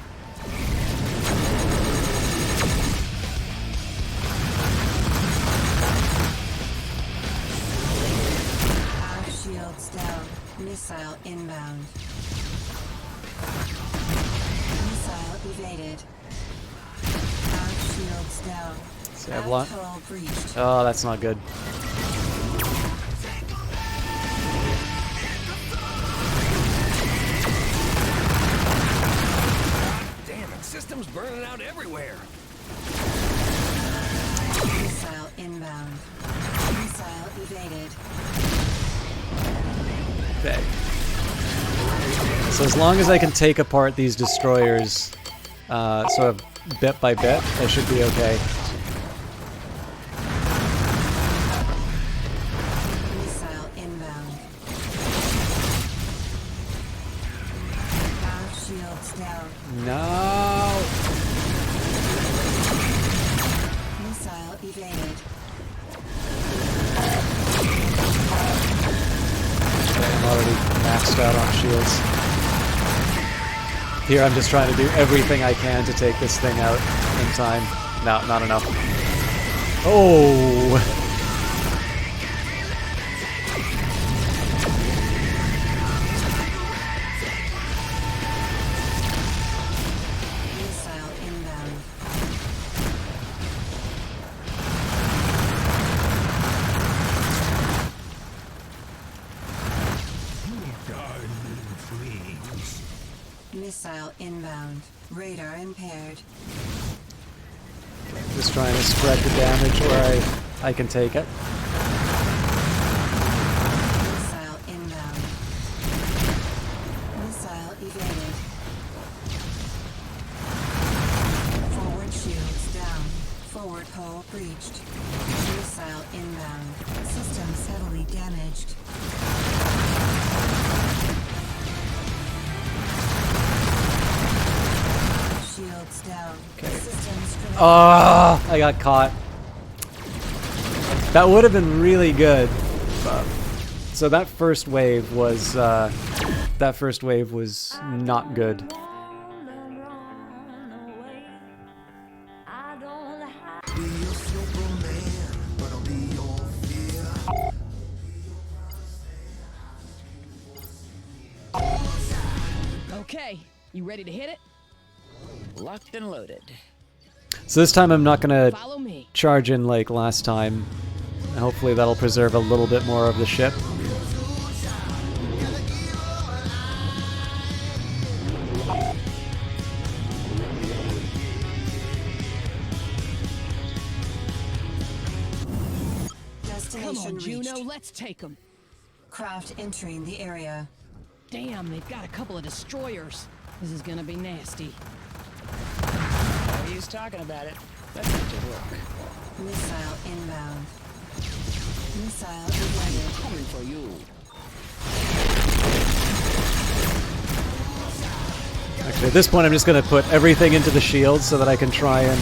Shields down. Missile inbound. Missile evaded. Shields down. See, I've lost. Atoll breached. Oh, that's not good. Damn it, systems burning out everywhere. Missile inbound. Missile evaded. So as long as I can take apart these destroyers sort of bit by bit, I should be okay. Missile inbound. Power shields down. No! Missile evaded. I'm already maxed out on shields. Here I'm just trying to do everything I can to take this thing out in time. No, not enough. Oh! Missile inbound. Missile inbound. Radar impaired. Just trying to spread the damage where I can take it. Missile inbound. Missile evaded. Forward shields down. Forward hull breached. Missile inbound. Systems heavily damaged. Shields down. Okay. Systems critical. Oh, I got caught. That would have been really good. So that first wave was not good. Okay, you ready to hit it? Locked and loaded. So this time I'm not gonna Follow me. charge in like last time. Hopefully that'll preserve a little bit more of the ship. Come on, Juno, let's take them. Craft entering the area. Damn, they've got a couple of destroyers. This is gonna be nasty. No use talking about it. Let's get to work. Missile inbound. Missile evaded. Coming for you. Actually, at this point I'm just gonna put everything into the shield so that I can try and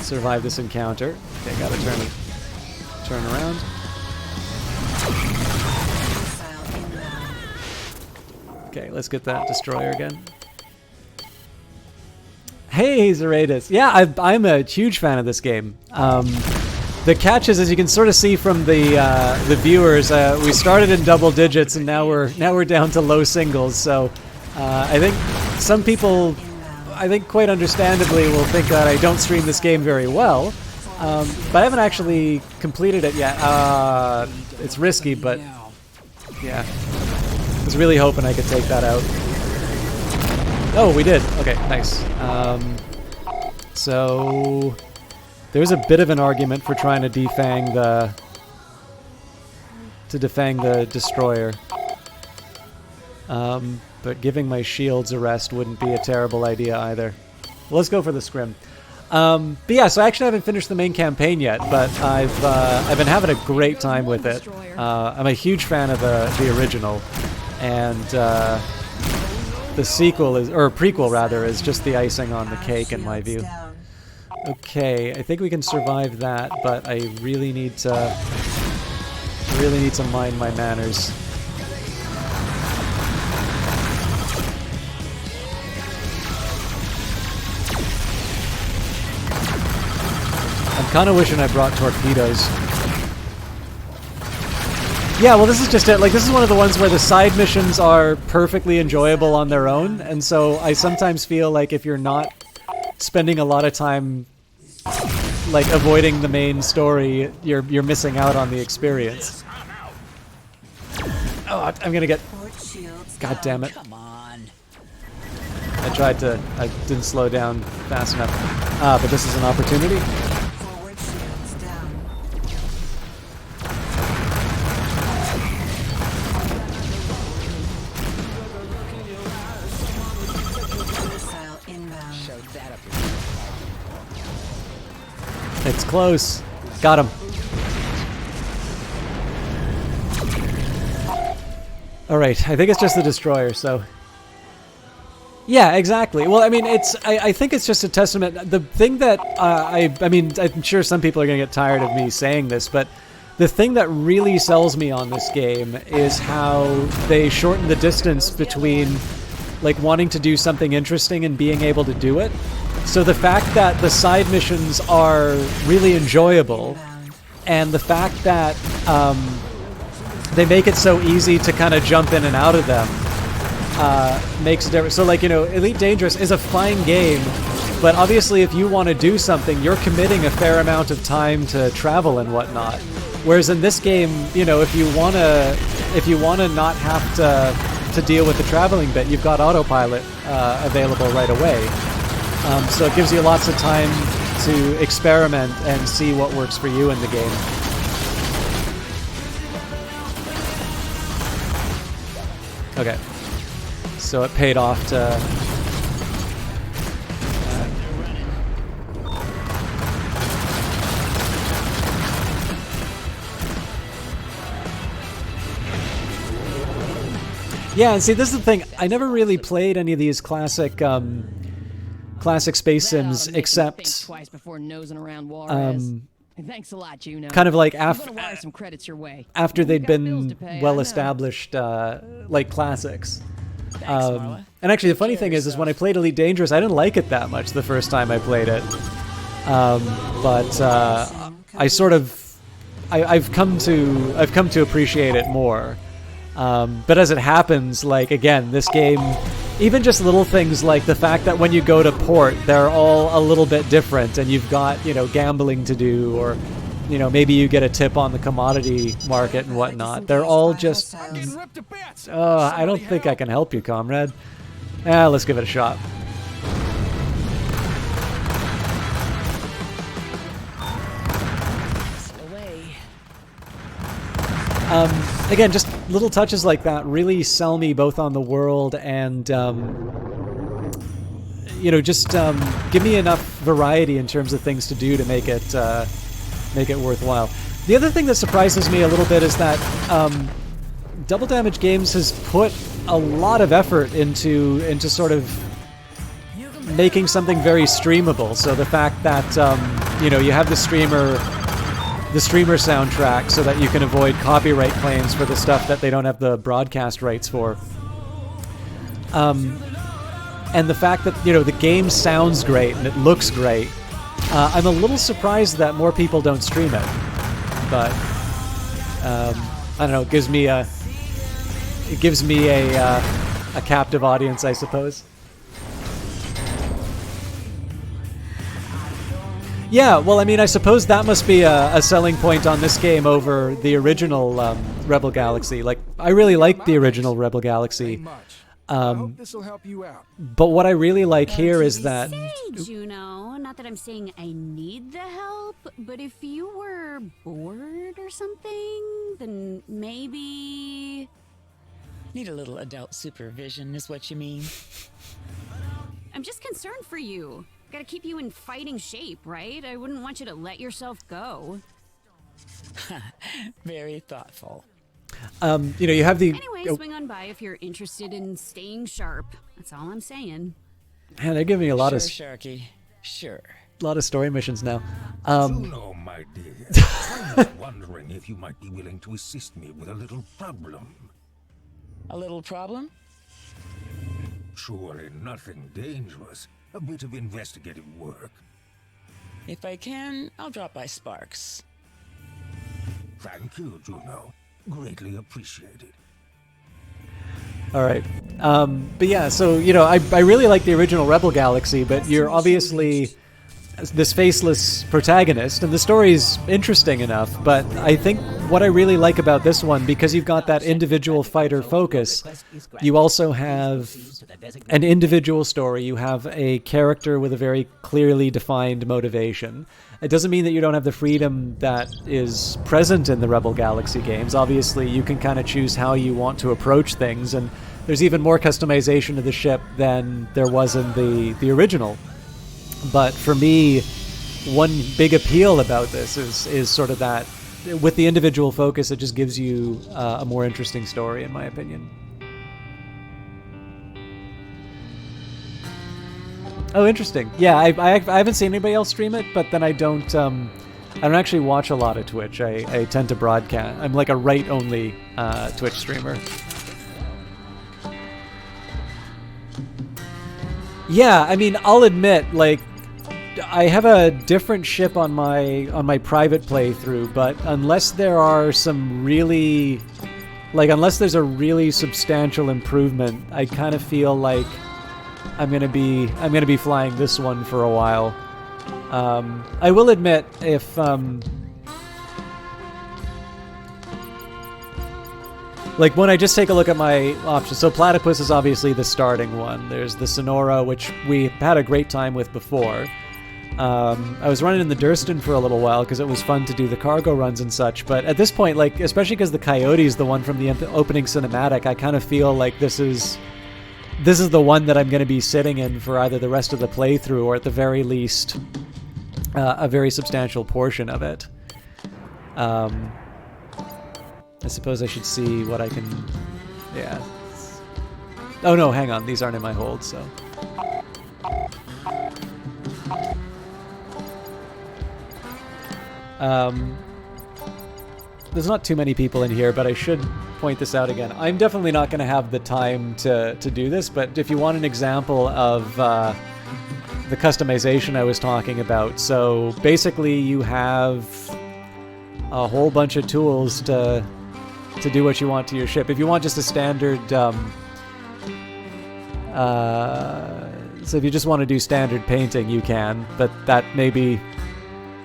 survive this encounter. Okay, gotta turn around. Okay, let's get that destroyer again. Hey, Zeratus. Yeah, I'm a huge fan of this game. The catch is, as you can sort of see from the viewers, we started in double digits and now we're down to low singles. So I think some people, quite understandably, will think that I don't stream this game very well. But I haven't actually completed it yet. It's risky, but yeah. I was really hoping I could take that out. Oh, we did. Okay, nice. So there's a bit of an argument for trying to defang the destroyer. But giving my shields a rest wouldn't be a terrible idea either. Well, let's go for the scrim. But yeah, so I actually haven't finished the main campaign yet, but I've been having a great time with it. I'm a huge fan of the original, and the sequel or prequel rather, is just the icing on the cake in my view. Okay, I think we can survive that, but I really need to mind my manners. I'm kind of wishing I brought torpedoes. Yeah, well, this is just it. Like, this is one of the ones where the side missions are perfectly enjoyable on their own, and so I sometimes feel like if you're not spending a lot of time, like, avoiding the main story, you're missing out on the experience. Oh, I'm gonna get... God damn it. Come on. I didn't slow down fast enough. But this is an opportunity. It's close. Got him. All right, I think it's just the destroyer, so... Yeah, exactly. Well, I mean, I think it's just a testament. The thing that, I mean, I'm sure some people are going to get tired of me saying this, but the thing that really sells me on this game is how they shorten the distance between, like, wanting to do something interesting and being able to do it. So the fact that the side missions are really enjoyable, and the fact that, they make it so easy to kind of jump in and out of them makes a difference. So, like, you know, Elite Dangerous is a fine game, but obviously if you want to do something, you're committing a fair amount of time to travel and whatnot. Whereas in this game, you know, if you wanna not have to deal with the traveling bit, you've got autopilot available right away. So it gives you lots of time to experiment and see what works for you in the game. Okay, so it paid off to... Yeah, and see, this is the thing. I never really played any of these classic space sims except... Twice before nosing around Juarez. Thanks a lot, Juno. Kind of like wire some credits your way. after they'd been well-established, like, classics. And actually, the funny thing is when I played Elite Dangerous, I didn't like it that much the first time I played it. But I sort of, I've come to appreciate it more. But as it happens, like, again, this game, even just little things like the fact that when you go to port, they're all a little bit different, and you've got, you know, gambling to do, or, you know, maybe you get a tip on the commodity market and whatnot. They're all just... I don't think I can help you, comrade. Let's give it a shot. Again, just little touches like that really sell me both on the world and, you know, just give me enough variety in terms of things to do to make it worthwhile. The other thing that surprises me a little bit is that Double Damage Games has put a lot of effort into sort of making something very streamable. So the fact that, you know, you have the streamer soundtrack so that you can avoid copyright claims for the stuff that they don't have the broadcast rights for. And the fact that, you know, the game sounds great and it looks great. I'm a little surprised that more people don't stream it. But, I don't know, it gives me a captive audience, I suppose. Yeah, well, I mean, I suppose that must be a selling point on this game over the original Rebel Galaxy. Like, I really like the original Rebel Galaxy. I hope this will help you out. But what I really like here is that... Say, Juno, not that I'm saying I need the help, but if you were bored or something, then maybe... Need a little adult supervision, is what you mean? I'm just concerned for you. Gotta keep you in fighting shape, right? I wouldn't want you to let yourself go. Very thoughtful. You know, you have the... Anyway, swing on by if you're interested in staying sharp. That's all I'm saying. Man, they're giving me a lot of... Sharky. Sure. A lot of story missions now. Juno, my dear, I was wondering if you might be willing to assist me with a little problem. A little problem? Surely nothing dangerous. A bit of investigative work. If I can, I'll drop by Sparks. Thank you, Juno. Greatly appreciated. All right. But yeah, so, you know, I really like the original Rebel Galaxy, but you're obviously this faceless protagonist, and the story's interesting enough, but I think what I really like about this one, because you've got that individual fighter focus, you also have an individual story, you have a character with a very clearly defined motivation. It doesn't mean that you don't have the freedom that is present in the Rebel Galaxy games. Obviously, you can kind of choose how you want to approach things, and there's even more customization of the ship than there was in the original. But for me, one big appeal about this is sort of that with the individual focus, it just gives you a more interesting story, in my opinion. Oh, interesting. Yeah, I haven't seen anybody else stream it, but then I don't actually watch a lot of Twitch. I tend to broadcast. I'm like a write-only Twitch streamer. Yeah, I mean, I'll admit, like, I have a different ship on my private playthrough, but unless there are some really, like, unless there's a really substantial improvement, I kind of feel like I'm gonna be flying this one for a while. I will admit, if like when I just take a look at my options, so Platypus is obviously the starting one. There's the Sonora, which we had a great time with before. I was running in the Durston for a little while because it was fun to do the cargo runs and such, but at this point, like, especially because the Coyote is the one from the opening cinematic, I kind of feel like this is the one that I'm going to be sitting in for either the rest of the playthrough or at the very least a very substantial portion of it. I suppose I should see what I can... Yeah. Oh no, hang on. These aren't in my hold, so... There's not too many people in here, but I should point this out again. I'm definitely not going to have the time to do this, but if you want an example of the customization I was talking about, so basically you have a whole bunch of tools to do what you want to your ship. If you want just a standard... so if you just want to do standard painting, you can, but that maybe...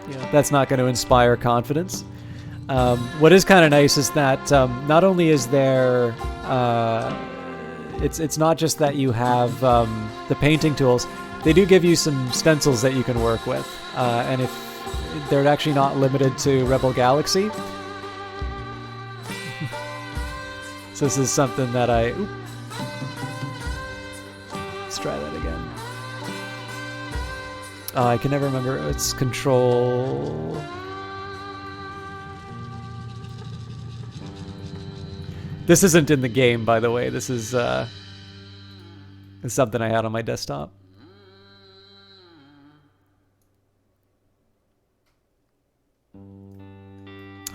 You know, that's not going to inspire confidence. What is kind of nice is that not only is there... it's not just that you have the painting tools. They do give you some stencils that you can work with. And if they're actually not limited to Rebel Galaxy. So this is something that I... Oop. Let's try that again. I can never remember. It's control... This isn't in the game, by the way. This is something I had on my desktop.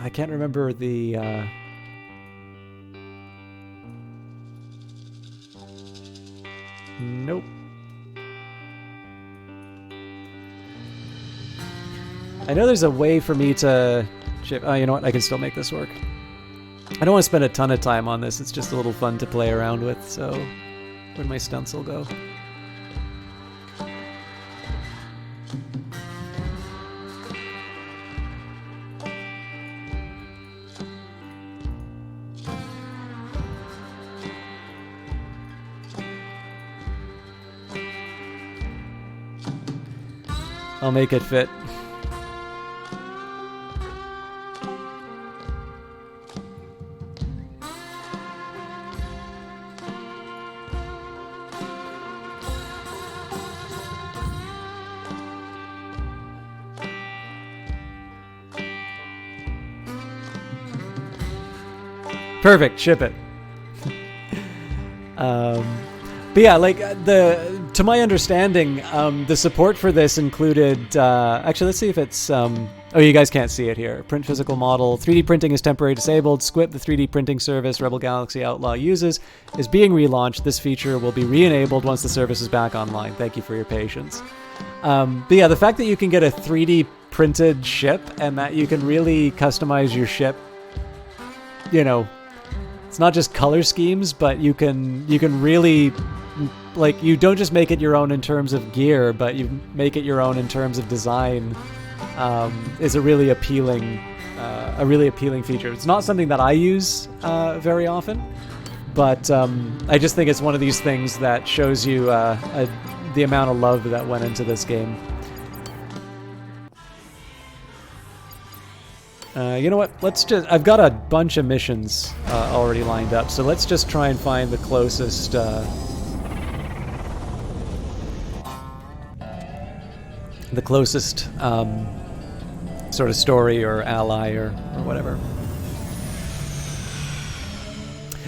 I can't remember the... Nope. I know there's a way for me to... Oh, you know what? I can still make this work. I don't want to spend a ton of time on this. It's just a little fun to play around with, so... Where'd my stencil go? I'll make it fit. Perfect, ship it. But yeah, like to my understanding, the support for this included. Actually, let's see if it's. Oh, you guys can't see it here. Print physical model. 3D printing is temporarily disabled. Squip, the 3D printing service Rebel Galaxy Outlaw uses, is being relaunched. This feature will be re-enabled once the service is back online. Thank you for your patience. But yeah, the fact that you can get a 3D printed ship and that you can really customize your ship, you know. It's not just color schemes, but you can really, like, you don't just make it your own in terms of gear, but you make it your own in terms of design. Is a really appealing feature. It's not something that I use very often, but I just think it's one of these things that shows you the amount of love that went into this game. You know what? I've got a bunch of missions already lined up, so let's just try and find the closest... the closest sort of story or ally or whatever.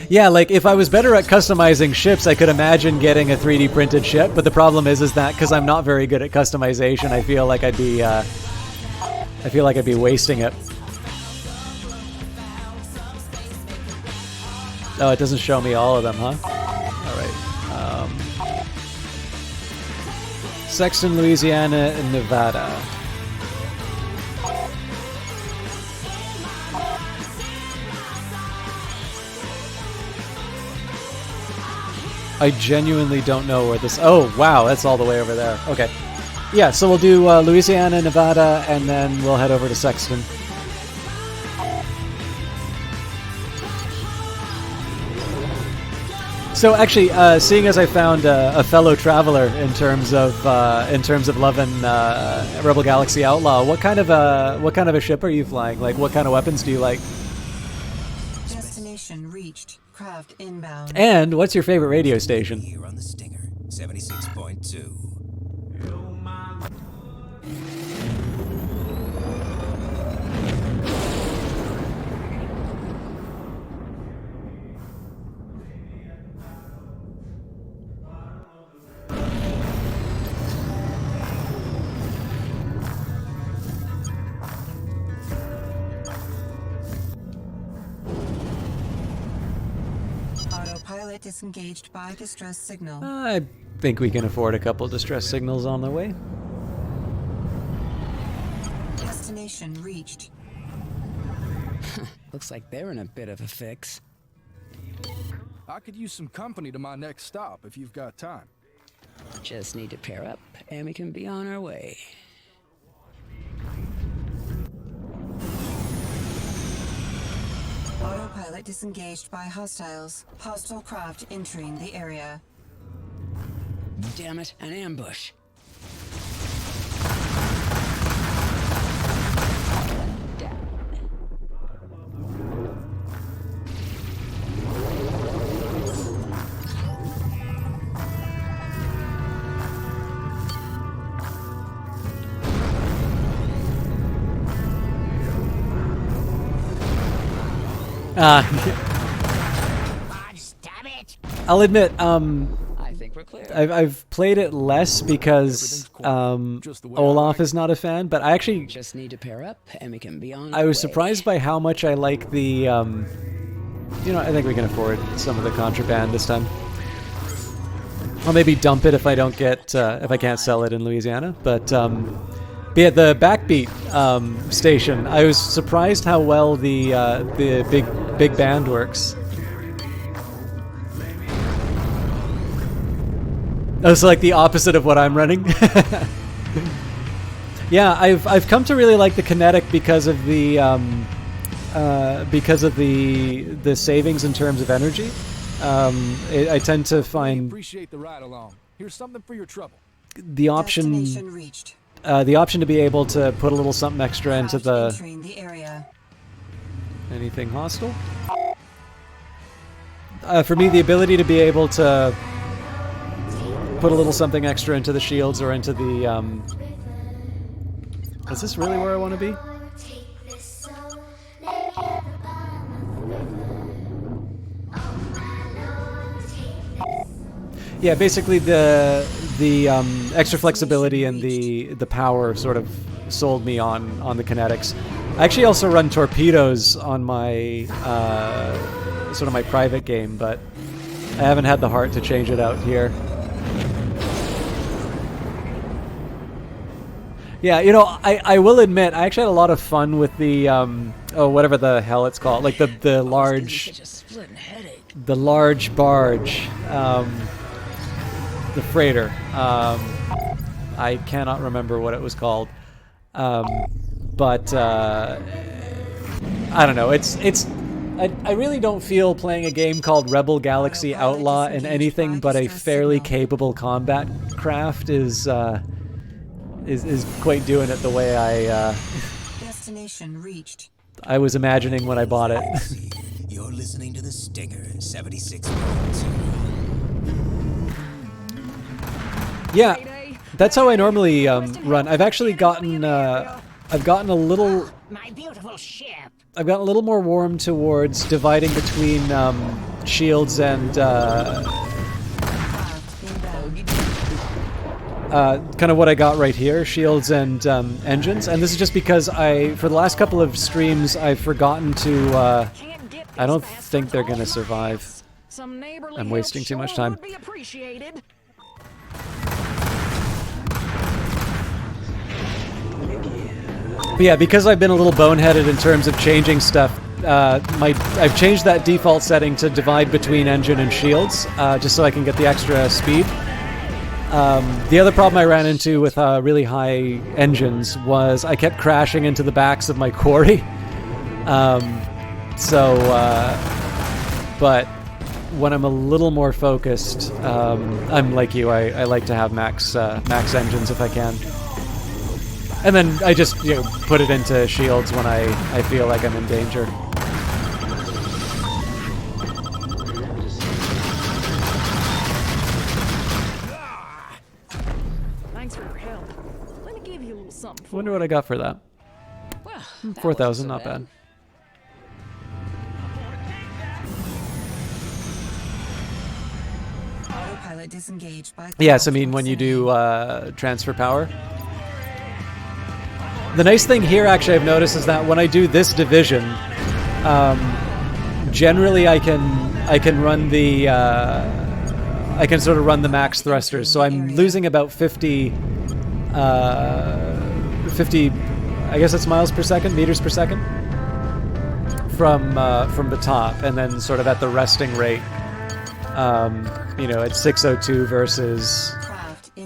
Yeah, like if I was better at customizing ships, I could imagine getting a 3D printed ship. But the problem is that because I'm not very good at customization, I feel like I'd be wasting it. Oh, it doesn't show me all of them, huh? All right. Sexton, Louisiana, and Nevada. I genuinely don't know where this... Oh, wow, that's all the way over there. Okay. Yeah, so we'll do Louisiana, Nevada, and then we'll head over to Sexton. So actually, seeing as I found a fellow traveler in terms of loving Rebel Galaxy Outlaw, what kind of a ship are you flying? Like, what kind of weapons do you like? Destination reached. Craft inbound. And what's your favorite radio station? Here on the Stinger, 76.2. Autopilot disengaged by distress signal. I think we can afford a couple distress signals on the way. Destination reached. Looks like they're in a bit of a fix. I could use some company to my next stop if you've got time. Just need to pair up, and we can be on our way. Autopilot disengaged by hostiles. Hostile craft entering the area. Damn it, an ambush. I'll admit, I think we're clear. I've played it less because Olaf is not a fan, but I actually just need to pair up, and we can be on. I was surprised by how much I like the. You know, I think we can afford some of the contraband this time. I'll maybe dump it if I don't get if I can't sell it in Louisiana, but yeah, the backbeat station. I was surprised how well the big band works. Oh, so like the opposite of what I'm running. Yeah, I've come to really like the kinetic because of the savings in terms of energy. I tend to find Appreciate the ride along. Here's something for your trouble. the option to be able to put a little something extra into the area. Anything hostile. For me, the ability to be able to put a little something extra into the shields or into the is this really where I want to be? Yeah, basically the extra flexibility and the power sort of sold me on the kinetics. I actually also run torpedoes on my sort of my private game, but I haven't had the heart to change it out here. Yeah, you know, I will admit, I actually had a lot of fun with the, whatever the hell it's called, like the large barge, the freighter. I cannot remember what it was called, but I don't know. I really don't feel playing a game called Rebel Galaxy Outlaw in anything but a fairly capable combat craft is quite doing it the way Destination reached. I was imagining when I bought it. You're listening to the Stinger 76.2. Yeah, that's how I normally run. I've actually gotten I've gotten a little My beautiful ship. I've gotten a little more warm towards dividing between shields and kind of what I got right here, shields and engines. And this is just because for the last couple of streams, I've forgotten to, I don't think they're going to survive. I'm wasting too much time. But yeah, because I've been a little boneheaded in terms of changing stuff, I've changed that default setting to divide between engine and shields, just so I can get the extra speed. The other problem I ran into with really high engines was I kept crashing into the backs of my quarry. But when I'm a little more focused, I'm like you. I like to have max engines if I can, and then I just put it into shields when I feel like I'm in danger. Thanks for your help. Let me give you a little something. I wonder what I got for that. Well, 4,000, not bad. Autopilot disengaged by Yes, I mean when you do transfer power. The nice thing here, actually, I've noticed is that when I do this division, generally I can run the I can sort of run the max thrusters. So I'm losing about 50, I guess it's miles per second, meters per second, from the top, and then sort of at the resting rate, at 602 versus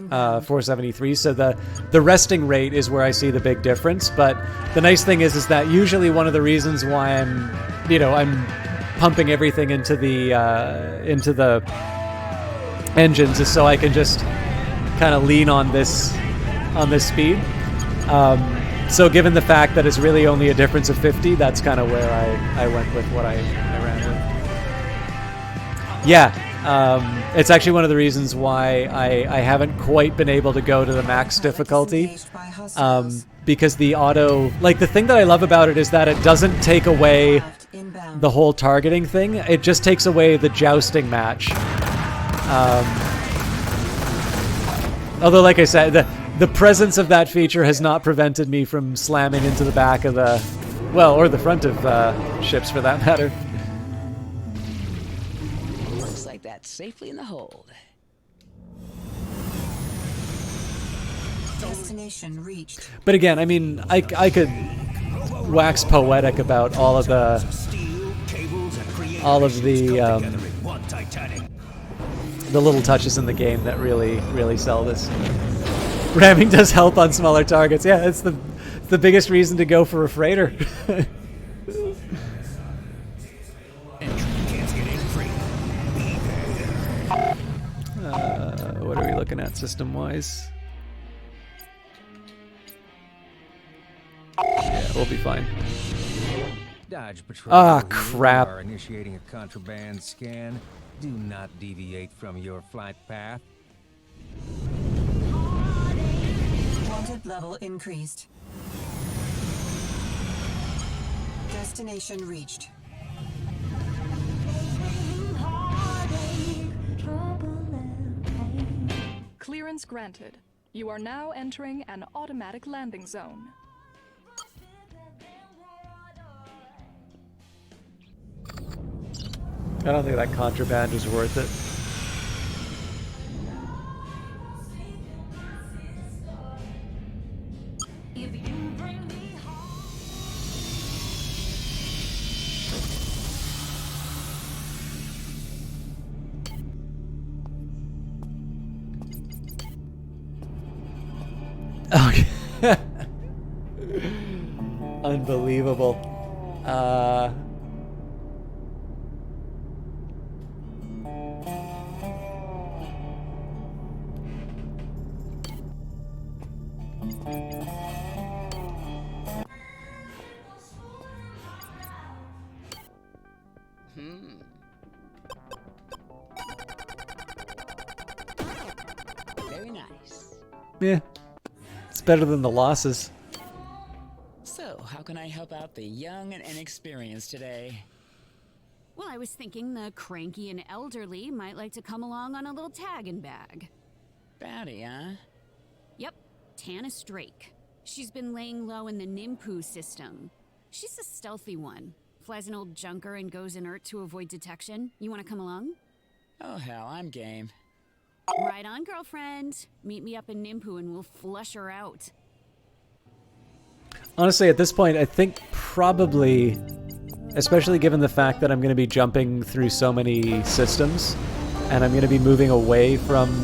473. So the resting rate is where I see the big difference. But the nice thing is that usually one of the reasons why I'm pumping everything into the engines is so I can just kind of lean on this speed. So given the fact that it's really only a difference of 50, that's kind of where I went with what I ran with. Yeah, it's actually one of the reasons why I haven't quite been able to go to the max difficulty, because the auto, like the thing that I love about it is that it doesn't take away the whole targeting thing. It just takes away the jousting match. Although, like I said, the presence of that feature has not prevented me from slamming into the back of or the front of ships for that matter. Looks like that's safely in the hold. Destination reached. But again, I mean, I could wax poetic about all of the little touches in the game that really sell this. Ramming does help on smaller targets. Yeah, it's the biggest reason to go for a freighter. What are we looking at system-wise? Yeah, we'll be fine. Dodge Patrol. Ah, crap. You are initiating a contraband scan. Do not deviate from your flight path. Wanted level increased. Destination reached. Clearance granted. You are now entering an automatic landing zone. I don't think that contraband is worth it. Okay. Unbelievable. Very nice. Yeah, it's better than the losses. So, how can I help out the young and inexperienced today? Well, I was thinking the cranky and elderly might like to come along on a little tag and bag. Batty, huh? Yep, Tanis Drake. She's been laying low in the Nimpu system. She's a stealthy one. Flies an old junker and goes inert to avoid detection. You want to come along? Oh hell, I'm game. Right on, girlfriend. Meet me up in Nimpu and we'll flush her out. Honestly, at this point, I think probably, especially given the fact that I'm going to be jumping through so many systems, and I'm going to be moving away from,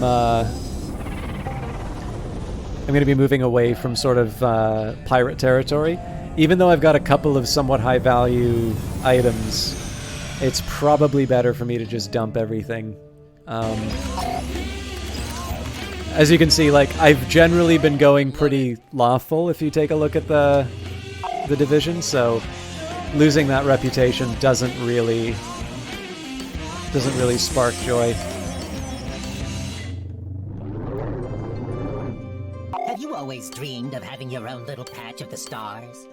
sort of pirate territory. Even though I've got a couple of somewhat high-value items, it's probably better for me to just dump everything. As you can see, like, I've generally been going pretty lawful if you take a look at the division, so losing that reputation doesn't really spark joy. Have you always dreamed of having your own little patch of the stars?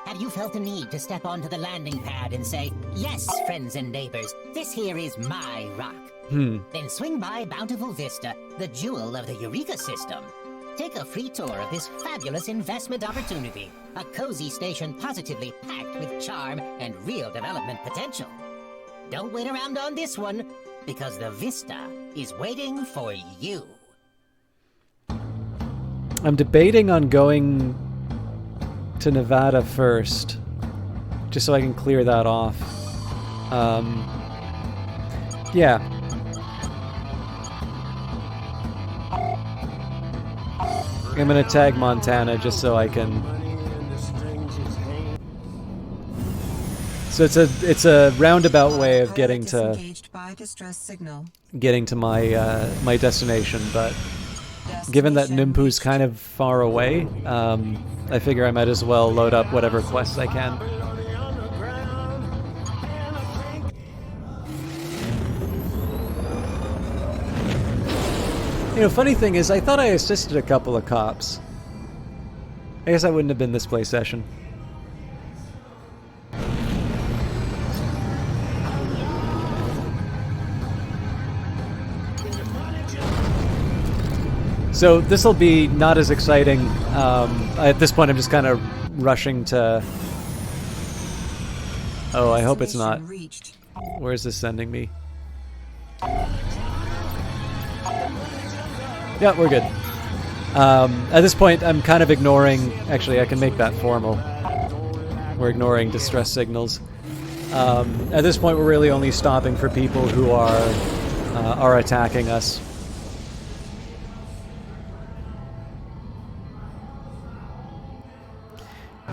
Have you felt the need to step onto the landing pad and say, yes, friends and neighbors, this here is my rock? Then swing by Bountiful Vista, the jewel of the Eureka system. Take a free tour of this fabulous investment opportunity, a cozy station positively packed with charm and real development potential. Don't wait around on this one, because the Vista is waiting for you. I'm debating on going to Nevada first, just so I can clear that off. Yeah. I'm gonna tag Montana just so I can. So it's a roundabout way of getting to my destination, but given that Nimpu's kind of far away, I figure I might as well load up whatever quests I can. You know, funny thing is, I thought I assisted a couple of cops. I guess I wouldn't have been this play session. So this will be not as exciting. At this point, I'm just kind of rushing to... Oh, I hope it's not. Where is this sending me? Yeah, we're good. At this point, I'm kind of ignoring... Actually, I can make that formal. We're ignoring distress signals. At this point, we're really only stopping for people who are attacking us.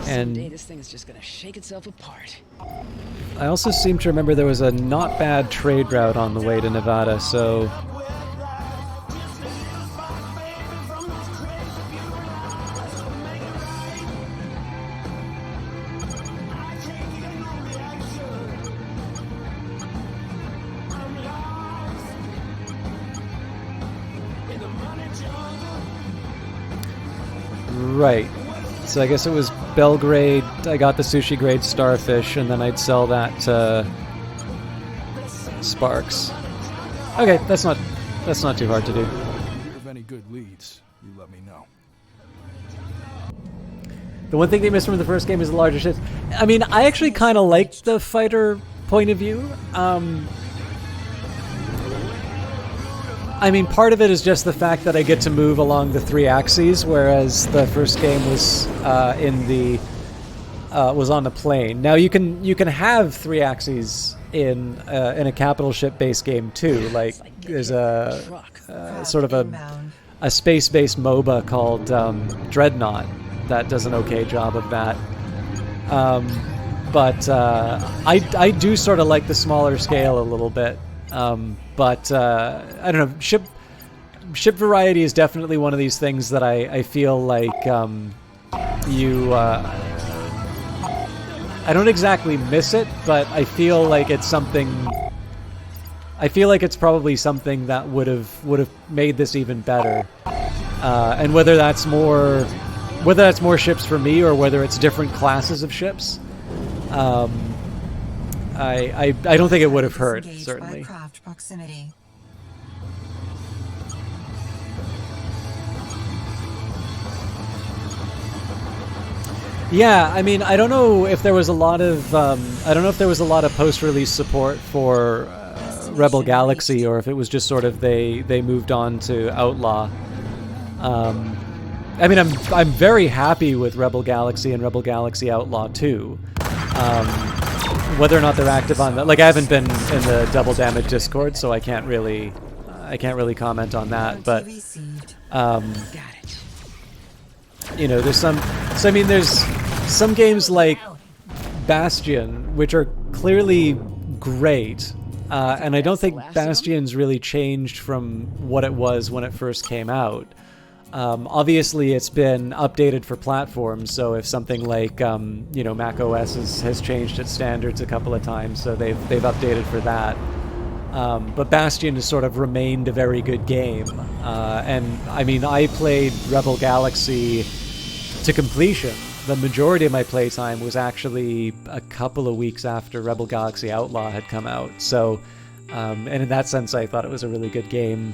And someday this thing is just gonna shake itself apart. I also seem to remember there was a not bad trade route on the way to Nevada, so... Right. So I guess it was Belgrade, I got the sushi grade starfish, and then I'd sell that to Sparks. Okay, that's not too hard to do. If you have any good leads, you let me know. The one thing they missed from the first game is the larger ships. I mean, I actually kind of liked the fighter point of view. I mean, part of it is just the fact that I get to move along the 3 axes, whereas the first game was was on the plane. Now you can have 3 axes in a capital ship based game too. Like there's a sort of a space based MOBA called Dreadnought that does an okay job of that. But I do sort of like the smaller scale a little bit. But I don't know, ship variety is definitely one of these things that I feel like I don't exactly miss it, but I feel like it's something. I feel like it's probably something that would have made this even better. and whether that's more ships for me or whether it's different classes of ships. I don't think it would have hurt, certainly. Craft proximity. Yeah, I mean, I don't know if there was a lot of post-release support for Rebel Galaxy, or if it was just sort of they moved on to Outlaw. I mean, I'm very happy with Rebel Galaxy and Rebel Galaxy Outlaw 2. Whether or not they're active on that, like I haven't been in the Double Damage Discord, so I can't really comment on that. But you know, there's some games like Bastion, which are clearly great, and I don't think Bastion's really changed from what it was when it first came out. Obviously, it's been updated for platforms, so if something like you know, Mac OS has changed its standards a couple of times, so they've updated for that. But Bastion has sort of remained a very good game, and I mean, I played Rebel Galaxy to completion. The majority of my playtime was actually a couple of weeks after Rebel Galaxy Outlaw had come out, so and in that sense, I thought it was a really good game,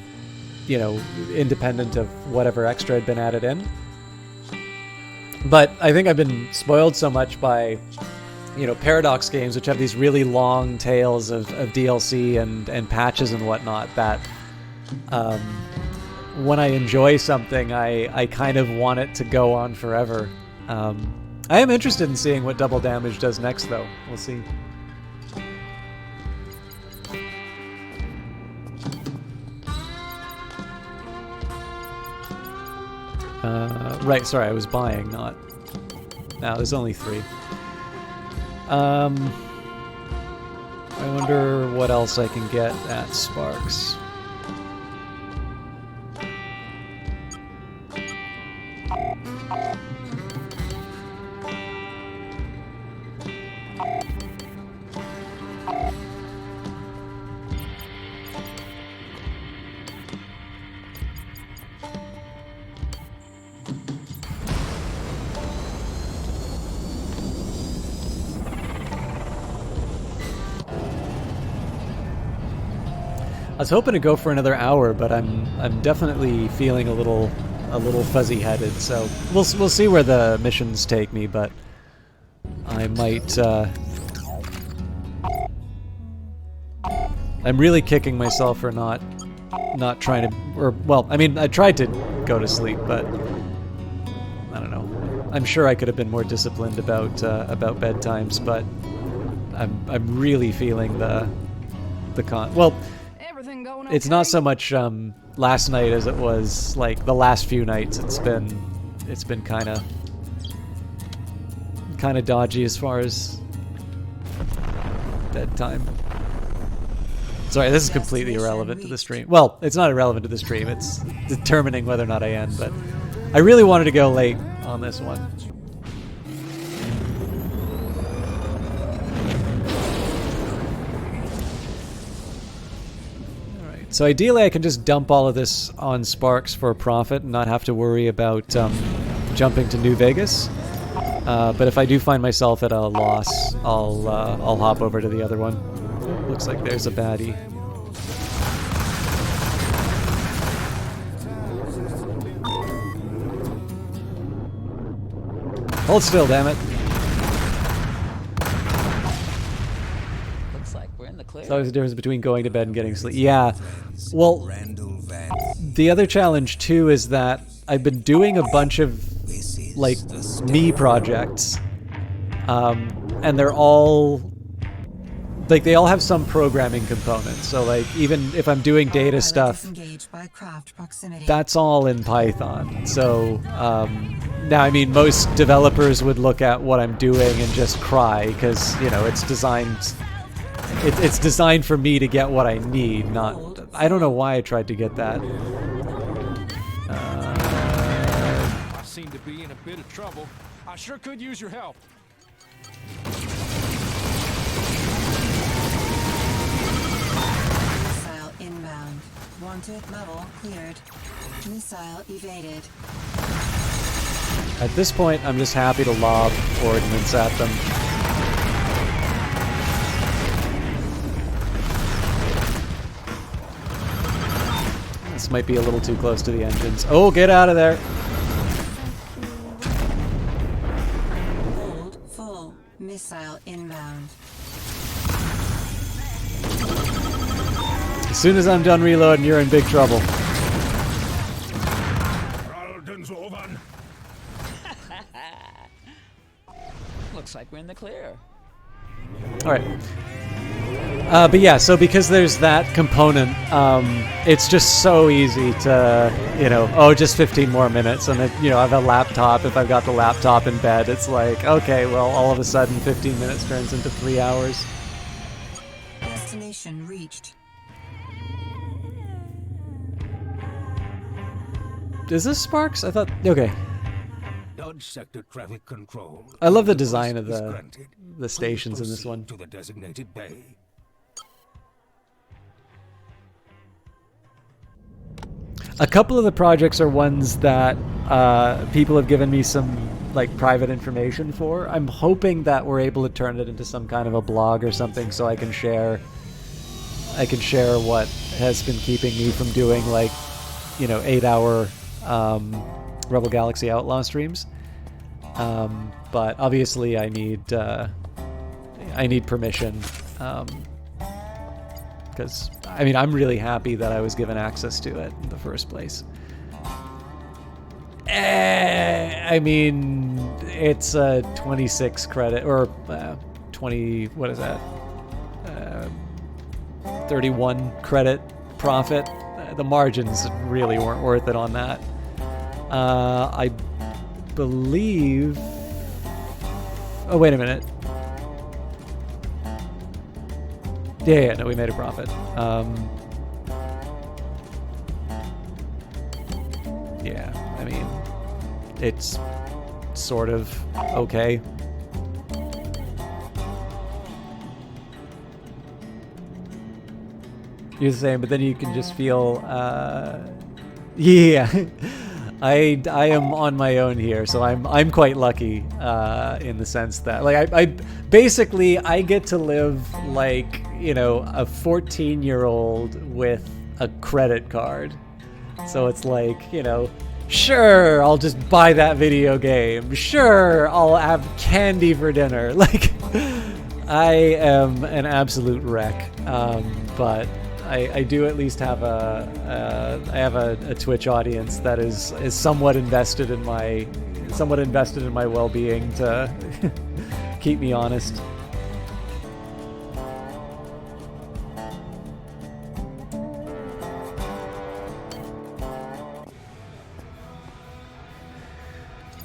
you know, independent of whatever extra had been added in. But I think I've been spoiled so much by, you know, Paradox games, which have these really long tails of DLC and patches and whatnot, that when I enjoy something, I kind of want it to go on forever. I am interested in seeing what Double Damage does next, though. We'll see. Right, sorry, I was buying, not... No, there's only 3. I wonder what else I can get at Sparks. I was hoping to go for another hour, but I'm definitely feeling a little fuzzy-headed. So we'll see where the missions take me, but I might. I'm really kicking myself for not trying to, or well, I mean, I tried to go to sleep, but I don't know. I'm sure I could have been more disciplined about bedtimes, but I'm really feeling the well. It's not so much last night as it was like the last few nights. It's been kind of dodgy as far as bedtime. Sorry, this is completely irrelevant to the stream. Well, it's not irrelevant to the stream. It's determining whether or not I end. But I really wanted to go late on this one. So ideally I can just dump all of this on Sparks for a profit and not have to worry about jumping to New Vegas. But if I do find myself at a loss, I'll hop over to the other one. Looks like there's a baddie. Hold still, damn it. There's always a difference between going to bed and getting sleep. Yeah. Well, the other challenge, too, is that I've been doing a bunch of, like, me projects. And they're all... Like, they all have some programming components. So, like, even if I'm doing data stuff, that's all in Python. So, now, I mean, most developers would look at what I'm doing and just cry, because, you know, it's designed... It's designed for me to get what I need, not... I don't know why I tried to get that. I seem to be in a bit of trouble. I sure could use your help. Missile inbound. Want Granted, level cleared. Missile evaded. At this point, I'm just happy to lob ordnance at them. This might be a little too close to the engines. Oh, get out of there! Hold full. Missile inbound. As soon as I'm done reloading, you're in big trouble. Looks like we're in the clear. Alright. But yeah, so because there's that component, it's just so easy to, you know, oh, just 15 more minutes, and then, you know, I have a laptop. If I've got the laptop in bed, it's like, okay, well, all of a sudden 15 minutes turns into 3 hours. Destination reached. Is this Sparks? I thought, okay. Dodge sector traffic control. I love the design of Request is granted. the stations in this Proceed one. to the designated bay. A couple of the projects are ones that people have given me some like private information for. I'm hoping that we're able to turn it into some kind of a blog or something, so I can share what has been keeping me from doing, like, you know, 8-hour Rebel Galaxy Outlaw streams. But obviously I need permission, because I mean, I'm really happy that I was given access to it in the first place. I mean, it's a 26 credit, or 20, what is that? 31 credit profit. The margins really weren't worth it on that. I believe... Oh, wait a minute. Yeah, no, we made a profit. Yeah, I mean, it's sort of okay. You're the same, but then you can just feel, yeah. I am on my own here, so I'm quite lucky in the sense that, like, I basically I get to live like, you know, a 14-year-old with a credit card. So it's like, you know, sure, I'll just buy that video game. Sure, I'll have candy for dinner. Like, I am an absolute wreck, but I do at least have a Twitch audience that is somewhat invested in my well-being to keep me honest.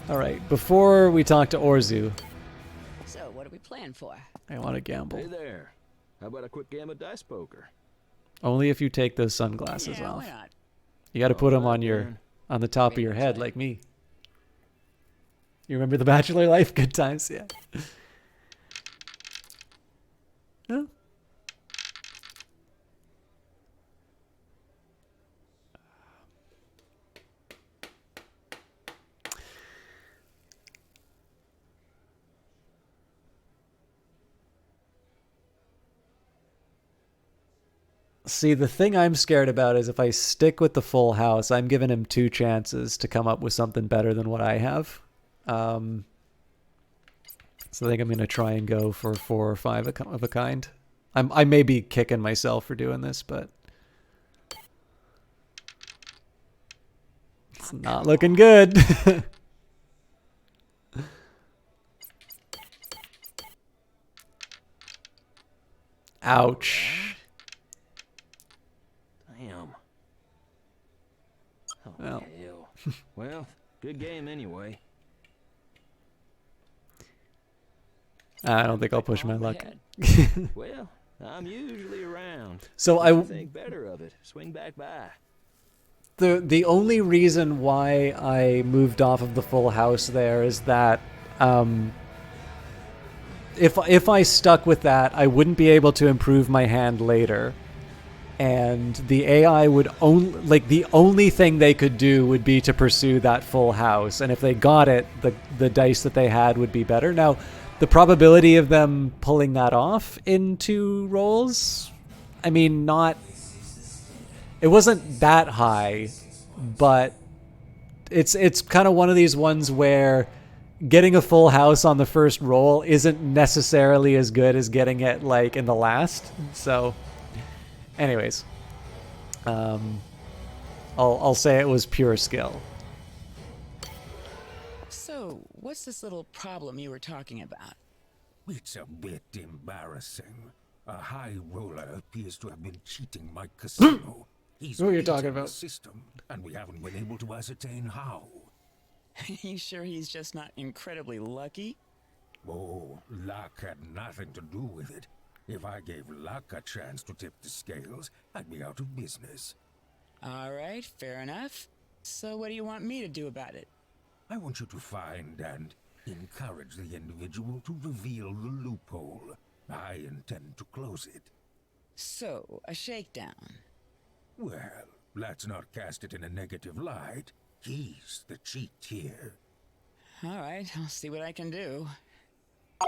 All right, before we talk to Orzu, So, what are we playing for? I want to gamble. Hey there. How about a quick game of dice poker? Only if you take those sunglasses Yeah, off. why not? You got to put them on the top of your head, like me. You remember The Bachelor Life? Good times, yeah. No? See, the thing I'm scared about is if I stick with the full house, I'm giving him 2 chances to come up with something better than what I have. So I think I'm going to try and go for 4 or 5 of a kind. I may be kicking myself for doing this, but it's not looking good. Ouch. Damn. Oh, Well. hell. Well, good game anyway. I don't think I'll push my luck. Well, I'm usually around. So If you think better of it. Swing back by. The only reason why I moved off of the full house there is that if I stuck with that, I wouldn't be able to improve my hand later, and the AI would only, like, the only thing they could do would be to pursue that full house, and if they got it, the dice that they had would be better. Now, the probability of them pulling that off in 2 rolls, I mean, it wasn't that high, but it's kind of one of these ones where getting a full house on the first roll isn't necessarily as good as getting it like in the last. So anyways, I'll say it was pure skill. So, what's this little problem you were talking about? It's a bit embarrassing. A high roller appears to have been cheating my casino. He's Who are you talking beaten the about? system, and we haven't been able to ascertain how. You sure he's just not incredibly lucky? Oh, luck had nothing to do with it. If I gave luck a chance to tip the scales, I'd be out of business. All right, fair enough. So what do you want me to do about it? I want you to find and encourage the individual to reveal the loophole. I intend to close it. So, a shakedown. Well, let's not cast it in a negative light. He's the cheat here. All right, I'll see what I can do.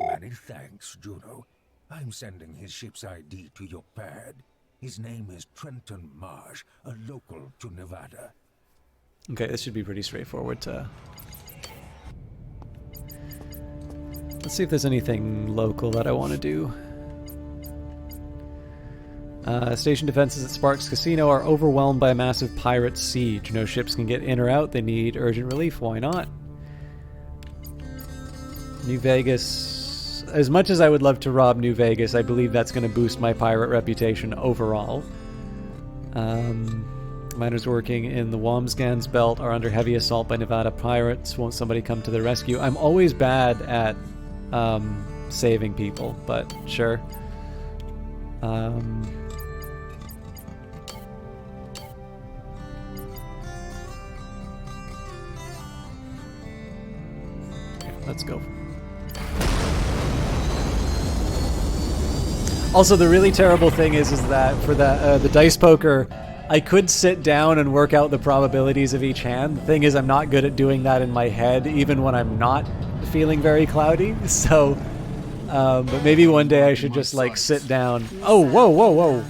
Many thanks, Juno. I'm sending his ship's ID to your pad. His name is Trenton Marsh, a local to Nevada. Okay, this should be pretty straightforward to... Let's see if there's anything local that I want to do. Station defenses at Sparks Casino are overwhelmed by a massive pirate siege. No ships can get in or out. They need urgent relief. Why not? New Vegas. As much as I would love to rob New Vegas, I believe that's going to boost my pirate reputation overall. Miners working in the Wamsgans Belt are under heavy assault by Nevada pirates. Won't somebody come to their rescue? I'm always bad at saving people, but sure. Let's go. Also, the really terrible thing is that for the dice poker, I could sit down and work out the probabilities of each hand. The thing is, I'm not good at doing that in my head, even when I'm not feeling very cloudy. So, but maybe one day I should just like sit down. Oh, whoa, whoa, whoa.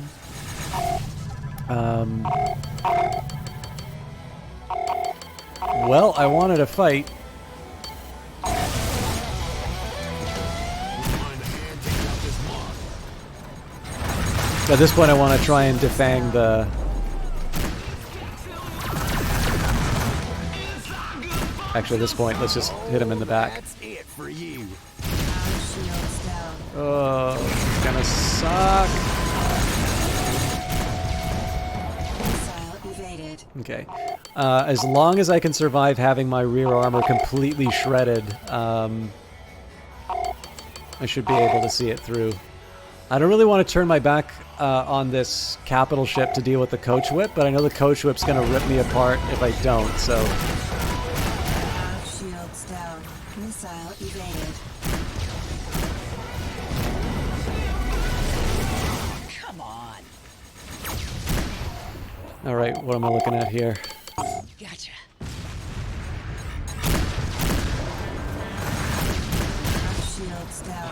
Well, I wanted a fight. At this point, I want to try and defang the... Actually, at this point, let's just hit him in the back. That's it for you. Oh, it's gonna suck. Okay. As long as I can survive having my rear armor completely shredded, I should be able to see it through. I don't really want to turn my back on this capital ship to deal with the coach whip, but I know the coach whip's going to rip me apart if I don't, so... Shields down. Missile evaded. Come on. Alright, what am I looking at here? Gotcha. Shields down.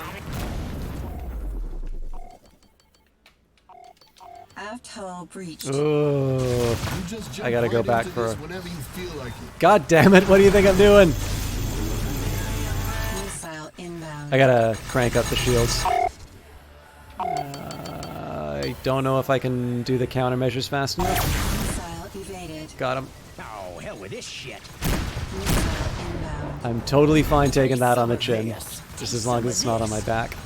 Aft hull breached. Oh, I gotta go back for... Whenever you feel like it. God damn it, what do you think I'm doing? Missile inbound. I gotta crank up the shields. I don't know if I can do the countermeasures fast enough. Missile evaded. Got him. Oh, hell with this shit. Missile inbound. I'm totally fine taking that on the chin, just as long as it's not on my back.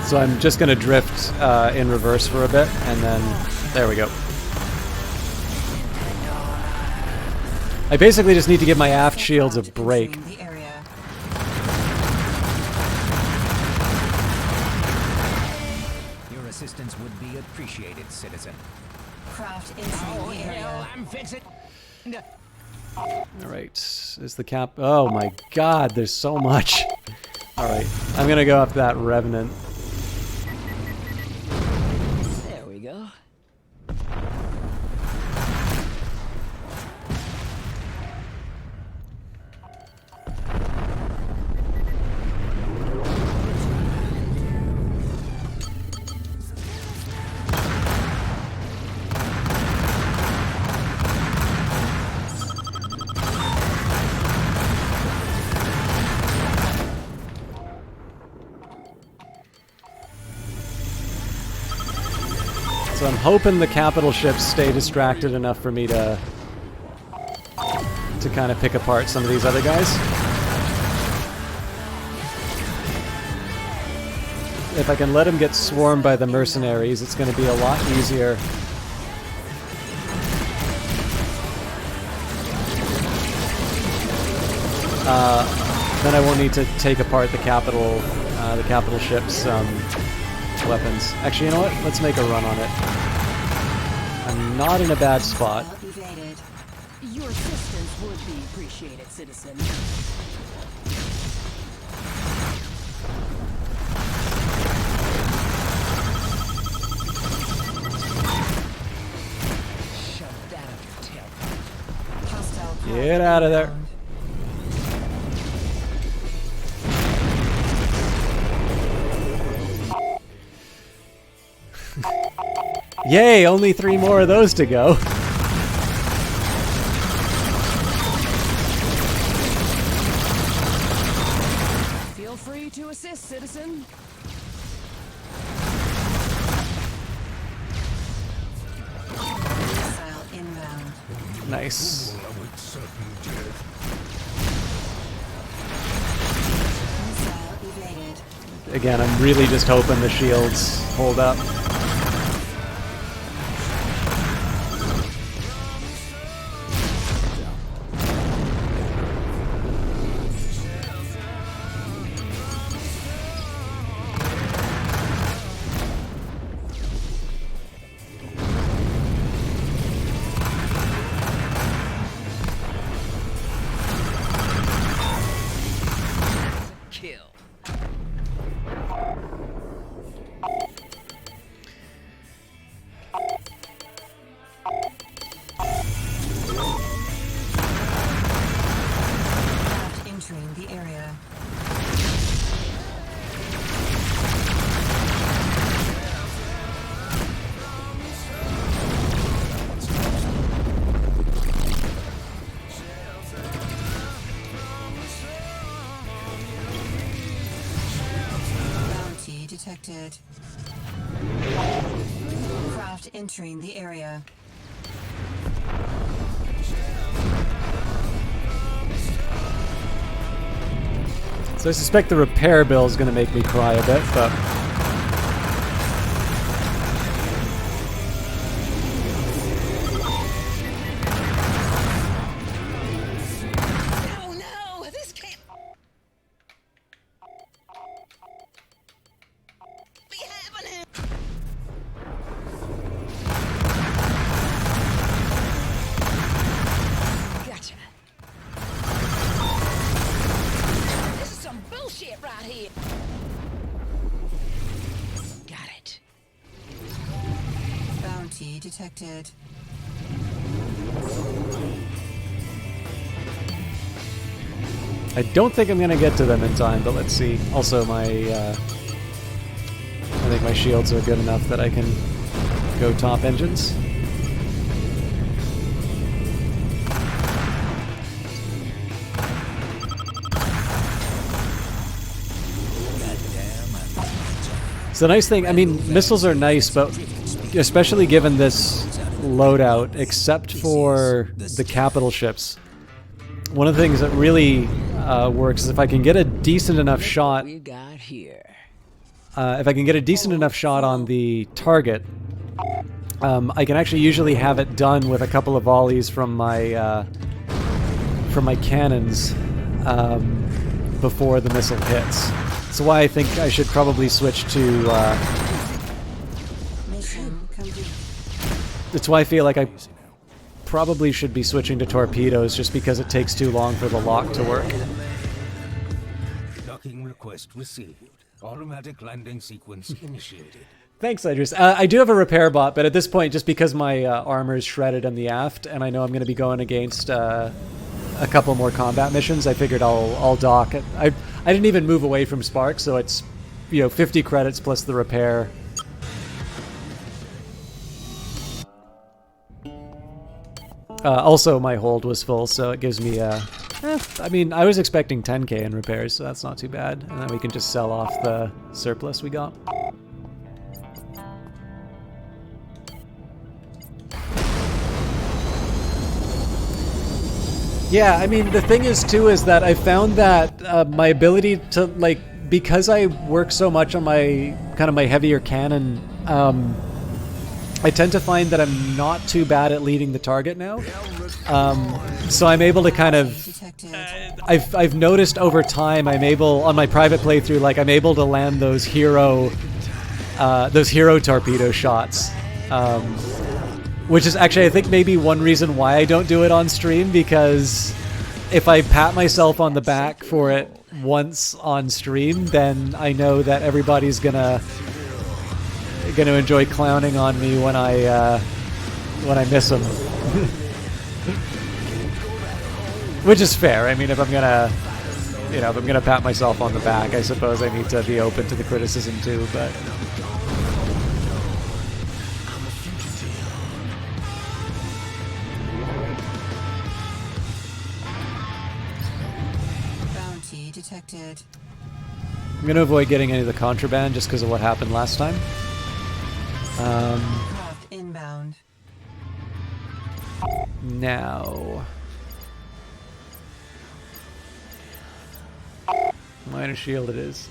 So I'm just going to drift in reverse for a bit, and then there we go. I basically just need to give my aft shields a break. Your assistance would be appreciated, citizen. Craft entering the area. I'm fixing. All right, is the cap? Oh my God, there's so much. All right, I'm gonna go after that Revenant. There we go. So I'm hoping the capital ships stay distracted enough for me to kind of pick apart some of these other guys. If I can let them get swarmed by the mercenaries, it's going to be a lot easier. Then I won't need to take apart the capital ships' weapons. Actually, you know what? Let's make a run on it. I'm not in a bad spot. Your assistance would be appreciated, citizen. Shove that up your tail. Get out of there. Yay, only 3 more of those to go. Feel free to assist, citizen. Missile inbound. Nice. Missile evaded. Again, I'm really just hoping the shields hold up. Entering the area. Bounty detected. Craft entering the area. So I suspect the repair bill is going to make me cry a bit, but... Oh no, this can't be happening. Gotcha. This is some bullshit right here. Got it. Bounty detected. I don't think I'm going to get to them in time, but let's see. Also, I think my shields are good enough that I can go top engines. It's the nice thing, I mean, missiles are nice, but especially given this loadout, except for the capital ships, one of the things that really works is if I can get a decent enough shot. We got here. If I can get a decent enough shot on the target, I can actually usually have it done with a couple of volleys from my cannons before the missile hits. That's why I think I should probably switch to. Mission complete. That's why I feel like I probably should be switching to torpedoes just because it takes too long for the lock to work. Docking request received. Automatic landing sequence initiated. Thanks, Idris. I do have a repair bot, but at this point, just because my armor is shredded in the aft, and I know I'm going to be going against a couple more combat missions, I figured I'll dock. I didn't even move away from Spark, so it's 50 credits plus the repair. Also, my hold was full, so it gives me I mean, I was expecting 10k in repairs, so that's not too bad. And then we can just sell off the surplus we got. Yeah, I mean, the thing is, too, is that I found that my ability to, like, because I work so much on my, kind of my heavier cannon, I tend to find that I'm not too bad at leading the target now. So I'm able to kind of, I've noticed over time, I'm able, on my private playthrough, like, I'm able to land those hero torpedo shots. Which is actually, I think, maybe one reason why I don't do it on stream, because if I pat myself on the back for it once on stream, then I know that everybody's gonna enjoy clowning on me when I miss them. Which is fair. I mean, if I'm gonna pat myself on the back, I suppose I need to be open to the criticism too, but. Detected. I'm going to avoid getting any of the contraband just because of what happened last time. Craft inbound. Now. Minor shield it is.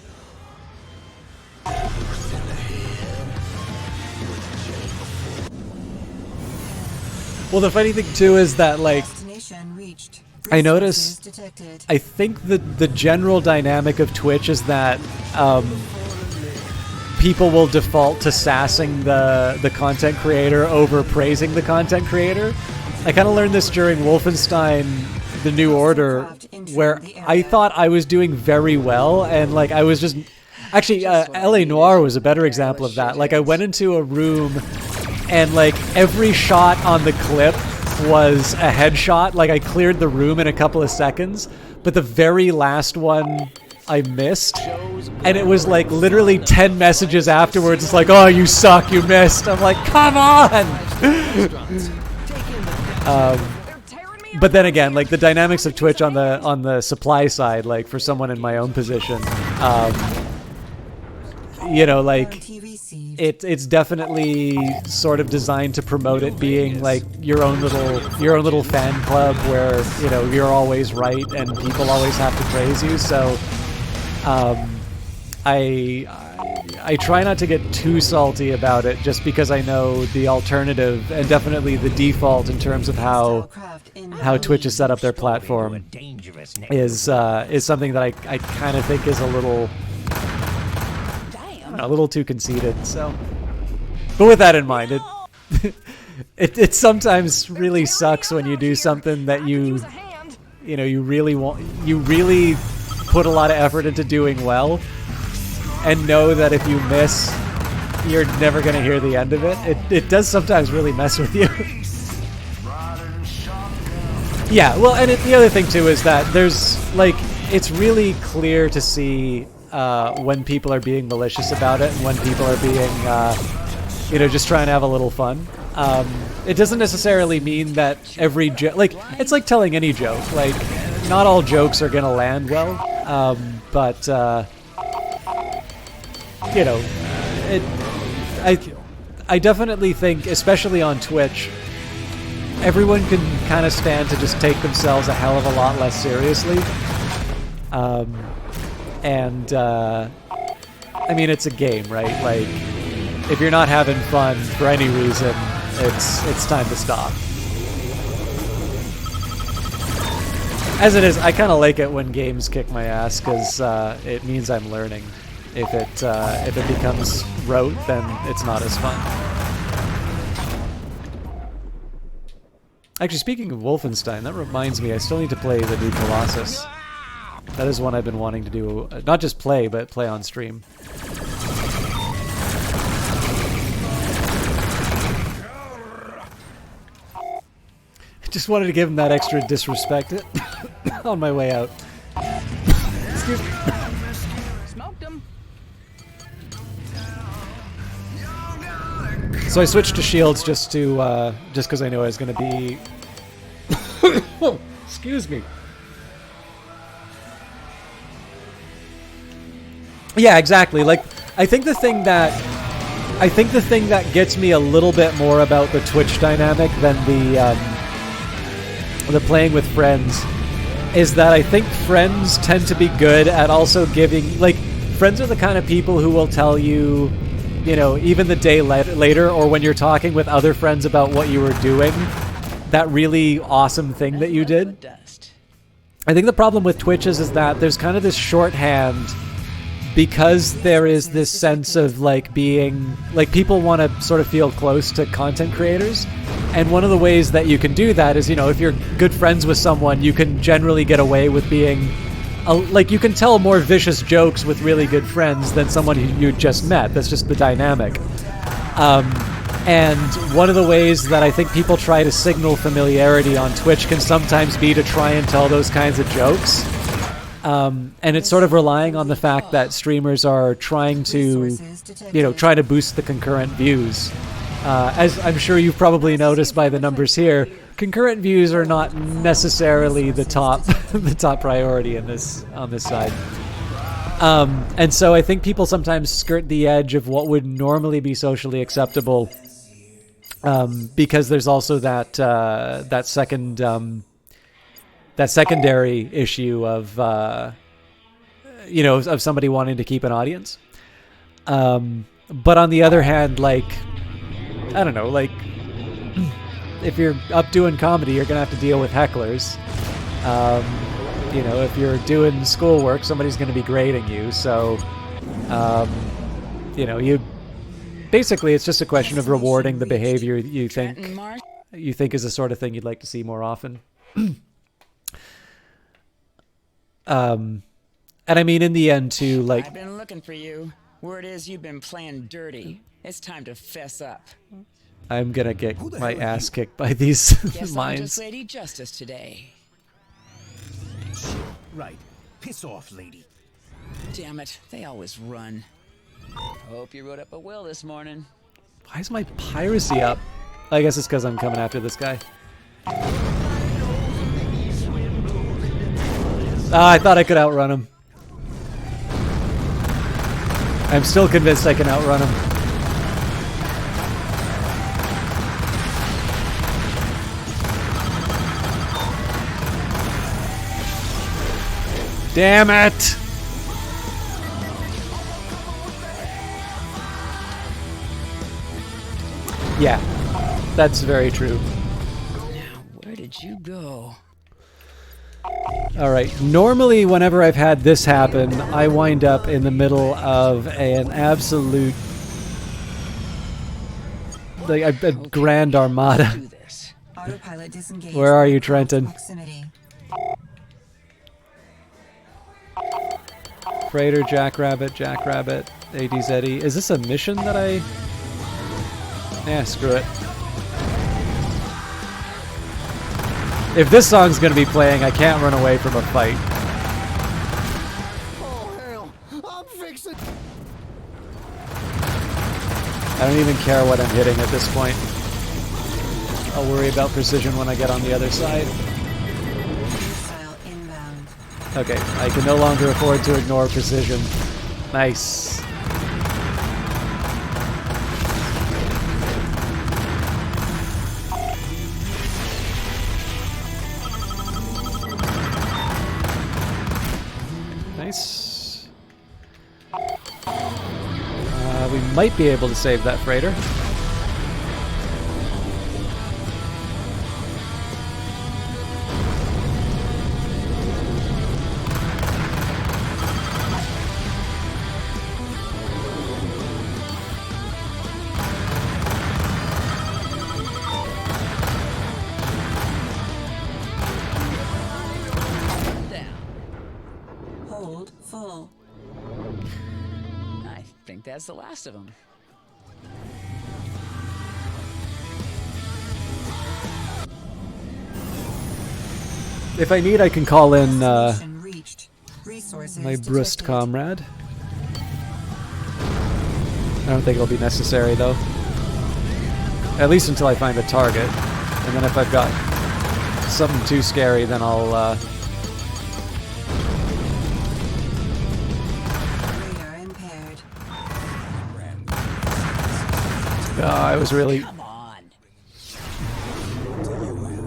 Well, the funny thing too is that, like, Destination reached. I notice, Detected. I think the general dynamic of Twitch is that people will default to sassing the content creator over praising the content creator. I kind of learned this during Wolfenstein The New Order, where I thought I was doing very well, and like I was just... Actually, LA Noire was a better example of that. Like, I went into a room, and like every shot on the clip was a headshot. Like, I cleared the room in a couple of seconds, but the very last one I missed, and it was like literally 10 messages afterwards. It's like, oh, you suck, you missed. I'm like, come on. But then again, like the dynamics of Twitch on the supply side, like for someone in my own position, you know, like it's definitely sort of designed to promote it being like your own little fan club where, you know, you're always right and people always have to praise you. So I try not to get too salty about it, just because I know the alternative and definitely the default in terms of how Twitch has set up their platform is something that I kind of think is a little too conceited. So, but with that in mind, it sometimes really sucks when you do something that you really put a lot of effort into doing well, and know that if you miss, you're never going to hear the end of it. It does sometimes really mess with you. Yeah, well, and the other thing too is that there's like, it's really clear to see when people are being malicious about it and when people are being, just trying to have a little fun. It doesn't necessarily mean that every joke, like, it's like telling any joke. Like, not all jokes are going to land well, but I definitely think, especially on Twitch, everyone can kind of stand to just take themselves a hell of a lot less seriously. I mean, it's a game, right? Like, if you're not having fun for any reason, it's time to stop. As it is, I kind of like it when games kick my ass, because it means I'm learning. If it becomes rote, then it's not as fun. Actually, speaking of Wolfenstein, that reminds me, I still need to play the new Colossus. That is one I've been wanting to do, not just play, but play on stream. Just wanted to give him that extra disrespect on my way out. Excuse me. Smoked him. So I switched to shields just because I knew I was going to be. Oh, excuse me. Yeah, exactly. Like, I think the thing that gets me a little bit more about the Twitch dynamic than the playing with friends is that I think friends tend to be good at also giving, like, friends are the kind of people who will tell you, you know, even the day later or when you're talking with other friends about what you were doing, that really awesome thing that you did. I think the problem with Twitch is that there's kind of this shorthand because there is this sense of like being, like, people want to sort of feel close to content creators. And one of the ways that you can do that is, you know, if you're good friends with someone, you can generally get away with being, like, you can tell more vicious jokes with really good friends than someone who you just met. That's just the dynamic. And one of the ways that I think people try to signal familiarity on Twitch can sometimes be to try and tell those kinds of jokes. And it's sort of relying on the fact that streamers are trying to, you know, try to boost the concurrent views. As I'm sure you've probably noticed by the numbers here, concurrent views are not necessarily the top the top priority in this on this side. And so I think people sometimes skirt the edge of what would normally be socially acceptable, because there's also that secondary issue of you know, of somebody wanting to keep an audience. But on the other hand, like, I don't know, like, if you're up doing comedy, you're gonna have to deal with hecklers. You know, if you're doing schoolwork, somebody's gonna be grading you. So, you know, basically it's just a question of rewarding the behavior you think is the sort of thing you'd like to see more often. And I mean, in the end, too, like, I've been looking for you. Word is you've been playing dirty. It's time to fess up. I'm gonna get my ass kicked by these Guess I'm mines. just Lady Justice today. Right. Piss off, lady. Damn it, they always run. Hope you wrote up a will this morning. Why is my piracy up? I guess it's because I'm coming after this guy. I thought I could outrun him. I'm still convinced I can outrun him. Damn it! Yeah, that's very true. Now, where did you go? Alright, normally whenever I've had this happen, I wind up in the middle of an absolute, like, a grand armada. Autopilot disengaged. Where are you, Trenton? Proximity. Freighter, Jackrabbit, ADZE. Is this a mission that I... Nah, screw it. If this song's gonna be playing, I can't run away from a fight. Oh, hell. I'm fixing. I don't even care what I'm hitting at this point. I'll worry about precision when I get on the other side. Missile inbound. Okay, I can no longer afford to ignore precision. Nice. Nice. We might be able to save that freighter. full. I think that's the last of them. If I need, I can call in Destination reached. Resources my detected. Brust comrade. I don't think it'll be necessary, though. At least until I find a target. And then if I've got something too scary, then I'll... Radar impaired. I was really...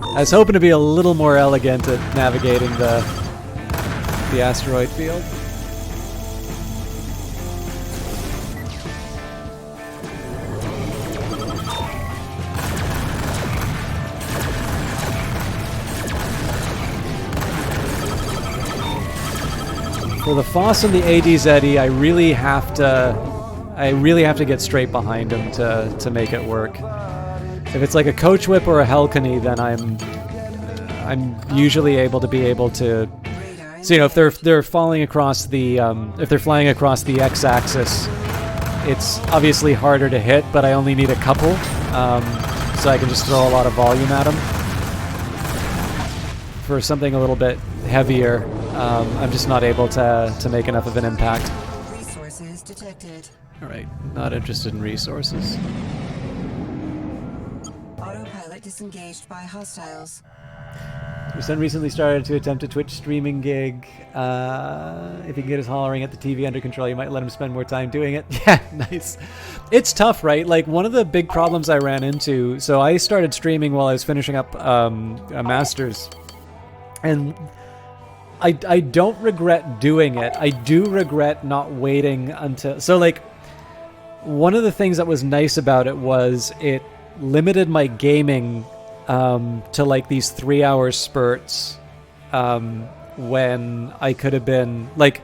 I was hoping to be a little more elegant at navigating the asteroid field. For the Foss and the ADZE, I really have to get straight behind him to make it work. If it's like a Coach Whip or a Helcony, then I'm usually able to. So if they're falling across the if they're flying across the x-axis, it's obviously harder to hit, but I only need a couple, so I can just throw a lot of volume at them. For something a little bit heavier, I'm just not able to make enough of an impact. Resources detected. All right, not interested in resources. Autopilot disengaged by hostiles. Your son recently started to attempt a Twitch streaming gig. If he can get his hollering at the TV under control, you might let him spend more time doing it. Yeah, nice. It's tough, right? Like, one of the big problems I ran into... So I started streaming while I was finishing up a master's. And I don't regret doing it. I do regret not waiting until... So, like, one of the things that was nice about it was it limited my gaming to like these 3-hour spurts when I could have been like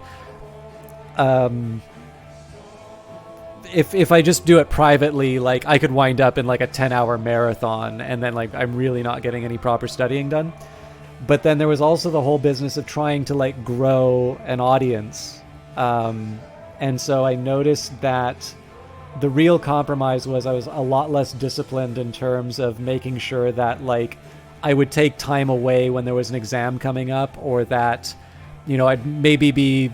if I just do it privately, like I could wind up in like a 10-hour marathon and then like I'm really not getting any proper studying done. But then there was also the whole business of trying to like grow an audience, and so I noticed that the real compromise was I was a lot less disciplined in terms of making sure that like I would take time away when there was an exam coming up, or that, you know, I'd maybe be,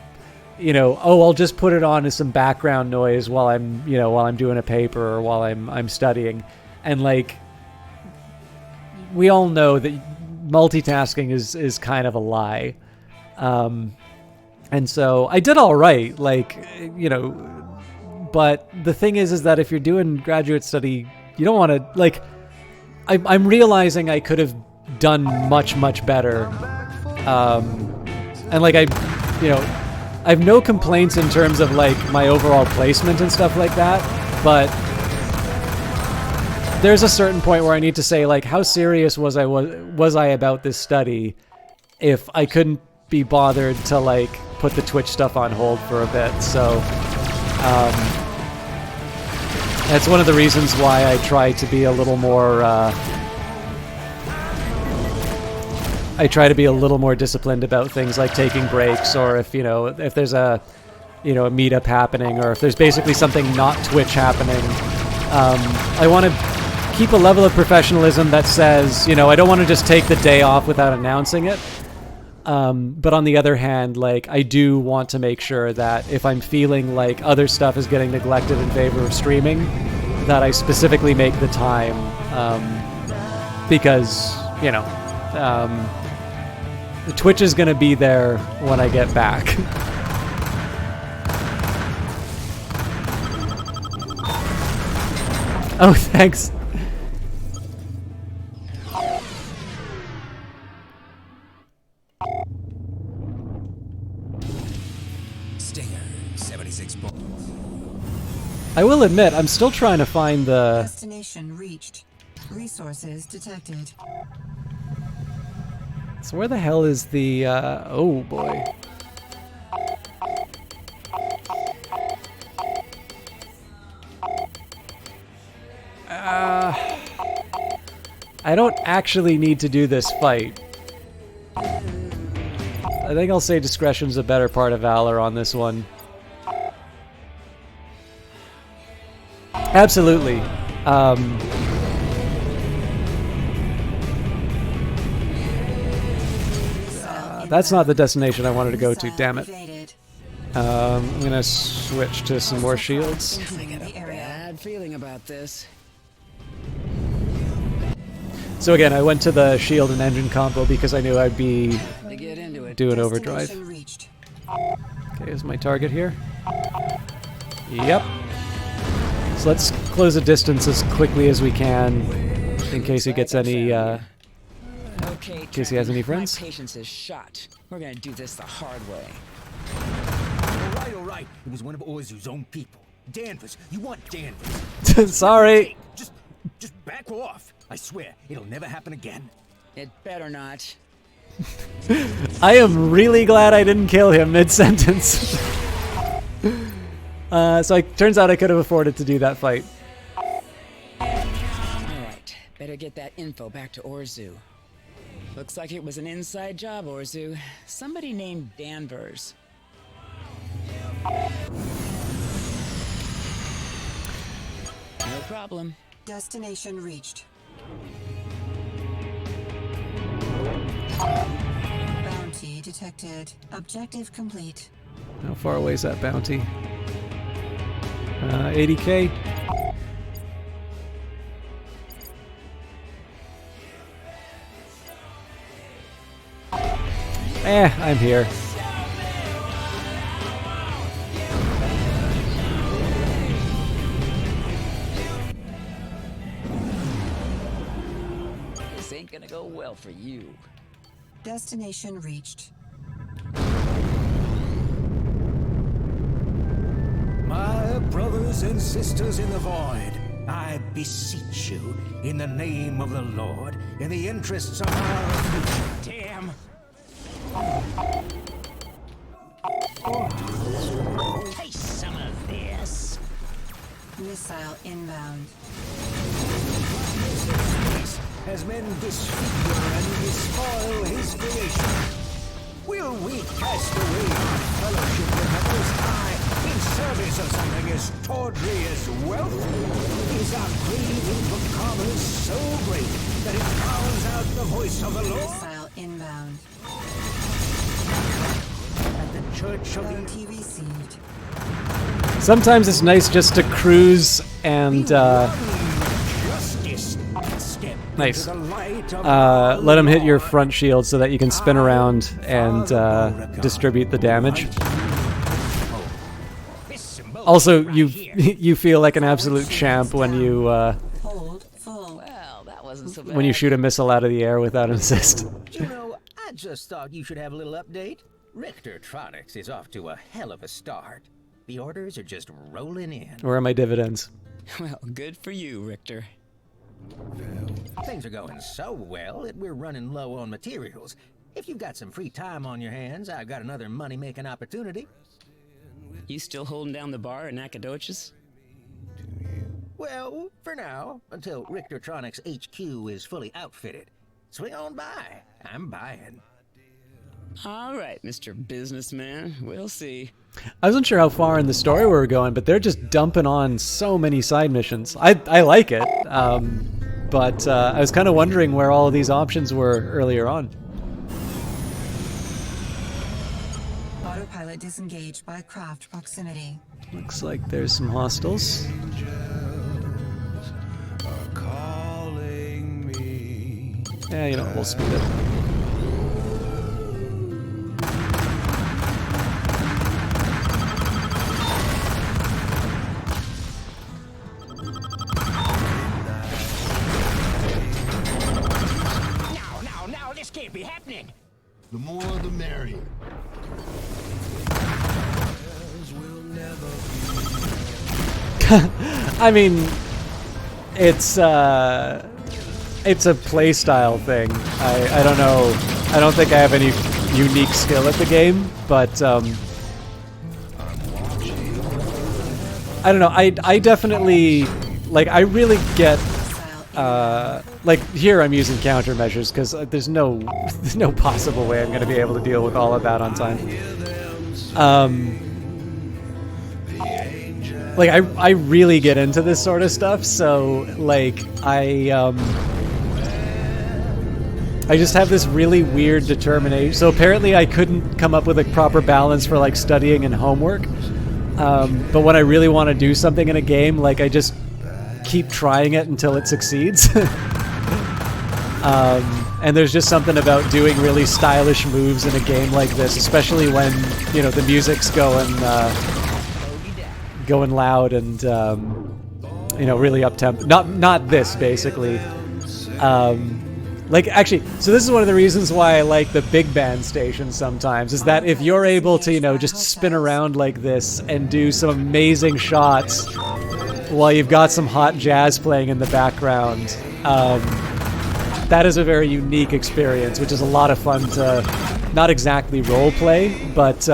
you know, oh, I'll just put it on as some background noise while I'm, you know, while I'm doing a paper or while I'm studying. And like, we all know that multitasking is kind of a lie. And so I did all right, like, you know, but the thing is that if you're doing graduate study, you don't want to, like, I'm realizing I could have done much, much better. And like, I have no complaints in terms of like my overall placement and stuff like that, but there's a certain point where I need to say, like, how serious was I about this study if I couldn't be bothered to like put the Twitch stuff on hold for a bit. So that's one of the reasons why I try to be a little more disciplined about things like taking breaks, or if there's a meetup happening, or if there's basically something not Twitch happening. I want to keep a level of professionalism that says, I don't want to just take the day off without announcing it. But on the other hand, like, I do want to make sure that if I'm feeling like other stuff is getting neglected in favor of streaming, that I specifically make the time, because, Twitch is going to be there when I get back. Oh, thanks. Stinger, 76 points. I will admit, I'm still trying to find the... Destination reached. Resources detected. So where the hell is the, oh boy. I don't actually need to do this fight. I think I'll say discretion's a better part of valor on this one. Absolutely. That's not the destination I wanted to go to, damn it. I'm gonna switch to some more shields. I got a bad feeling about this. So again, I went to the shield and engine combo because I knew I'd be doing overdrive. Okay, is my target here? Yep. So let's close the distance as quickly as we can in case he gets any, Okay, in case he has any friends. My patience is shot. We're gonna do this the hard way. All right. It was one of Orzu's own people. Danvers. You want Danvers. Sorry. Just back off. I swear, it'll never happen again. It better not. I am really glad I didn't kill him mid-sentence. So it turns out I could have afforded to do that fight. Alright, better get that info back to Orzu. Looks like it was an inside job, Orzu. Somebody named Danvers. No problem. Destination reached. Bounty detected. Objective complete. How far away is that bounty? 80k. I'm here. This ain't gonna go well for you. Destination reached. My brothers and sisters in the void, I beseech you, in the name of the Lord, in the interests of our future. Damn. Taste some of this. Missile inbound. As men disfigure and despoil his creation, will we cast away our fellowship with the Most High in service of something as tawdry as wealth? Is our craving for commerce so great that it drowns out the voice of the Lord? Missile inbound. At the Church of Bounty received. Sometimes it's nice just to cruise and nice. Let him hit your front shield so that you can spin around and distribute the damage. Also, you feel like an absolute champ when you when you shoot a missile out of the air without an assist. Juno, I just thought you should have a little update. Richtertronics is off to a hell of a start. The orders are just rolling in. Where are my dividends? Well, good for you, Richter. Things are going so well that we're running low on materials. If you've got some free time on your hands, I've got another money-making opportunity. You still holding down the bar in Nacogdoches? Well, for now, until Richtertronics HQ is fully outfitted. Swing on by. I'm buying. All right, Mr. Businessman. We'll see. I wasn't sure how far in the story we were going, but they're just dumping on so many side missions. I like it, but I was kind of wondering where all of these options were earlier on. Autopilot disengaged by craft proximity. Looks like there's some hostiles. Yeah, you know, we'll speed it. Now, this can't be happening. The more the merrier. I mean, it's a play style thing. I don't know. I don't think I have any unique skill at the game, but I don't know. I definitely like. I really get like here I'm using countermeasures because there's no possible way I'm going to be able to deal with all of that on time. Like I really get into this sort of stuff, so like I just have this really weird determination. So apparently I couldn't come up with a proper balance for like studying and homework. But when I really want to do something in a game, like I just keep trying it until it succeeds. And there's just something about doing really stylish moves in a game like this, especially when, you know, the music's going loud and, you know, really up-tempo. Not this, basically. Like, actually, so this is one of the reasons why I like the big band station sometimes, is that if you're able to, you know, just spin around like this and do some amazing shots while you've got some hot jazz playing in the background, that is a very unique experience, which is a lot of fun to not exactly role play, but,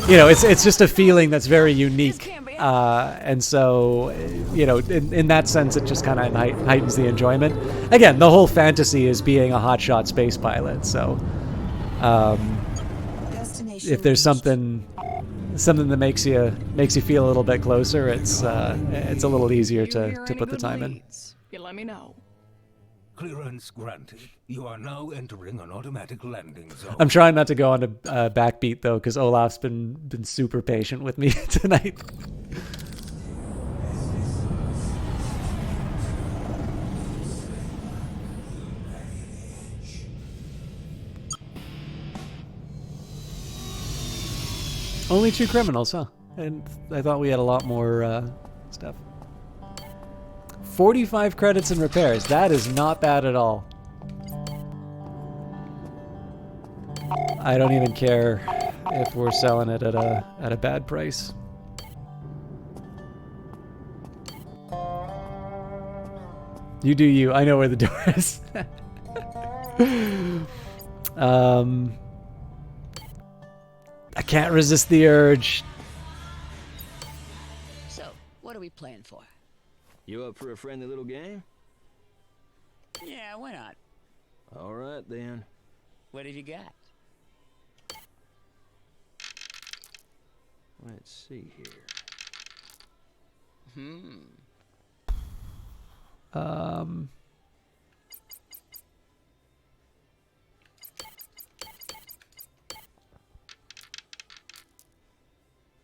you know, it's just a feeling that's very unique. And so, you know, in that sense, it just kind of heightens the enjoyment. Again, the whole fantasy is being a hotshot space pilot. So, if there's something that makes you feel a little bit closer, it's a little easier to put the time in. You let me know. Clearance granted. You are now entering an automatic landing zone. I'm trying not to go on a backbeat though, because Olaf's been super patient with me tonight. Only 2 criminals, huh? And I thought we had a lot more stuff. 45 credits in repairs. That is not bad at all. I don't even care if we're selling it at a bad price. You do you. I know where the door is. I can't resist the urge. So, what are we playing for? You up for a friendly little game? Yeah, why not? All right, then. What have you got? Let's see here.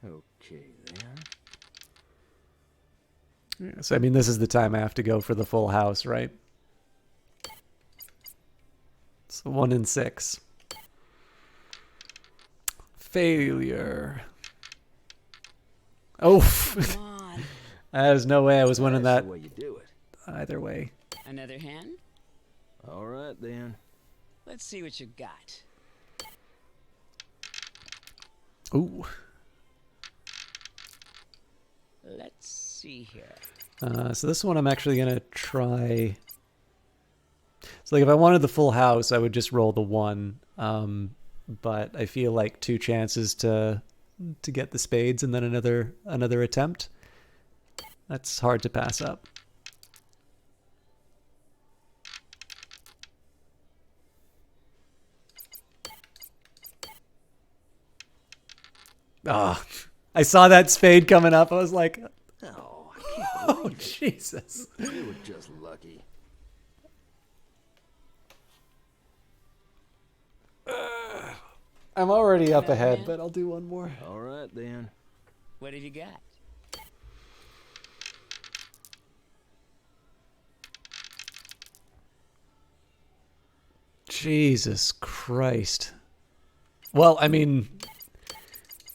Okay, then. So, I mean, this is the time I have to go for the full house, right? So 1 in 6. Failure. Oh, there's no way I was winning that. That's the way you do it. Either way. Another hand? All right, then. Let's see what you got. Ooh. Let's see here. So this one I'm actually going to try. So like if I wanted the full house, I would just roll the 1. But I feel like 2 chances to get the spades and then another attempt. That's hard to pass up. Ah, I saw that spade coming up. I was like, Oh, I can't believe it. Jesus. You were just lucky. I'm already up ahead, but I'll do one more. All right, then. What have you got? Jesus Christ. Well, I mean,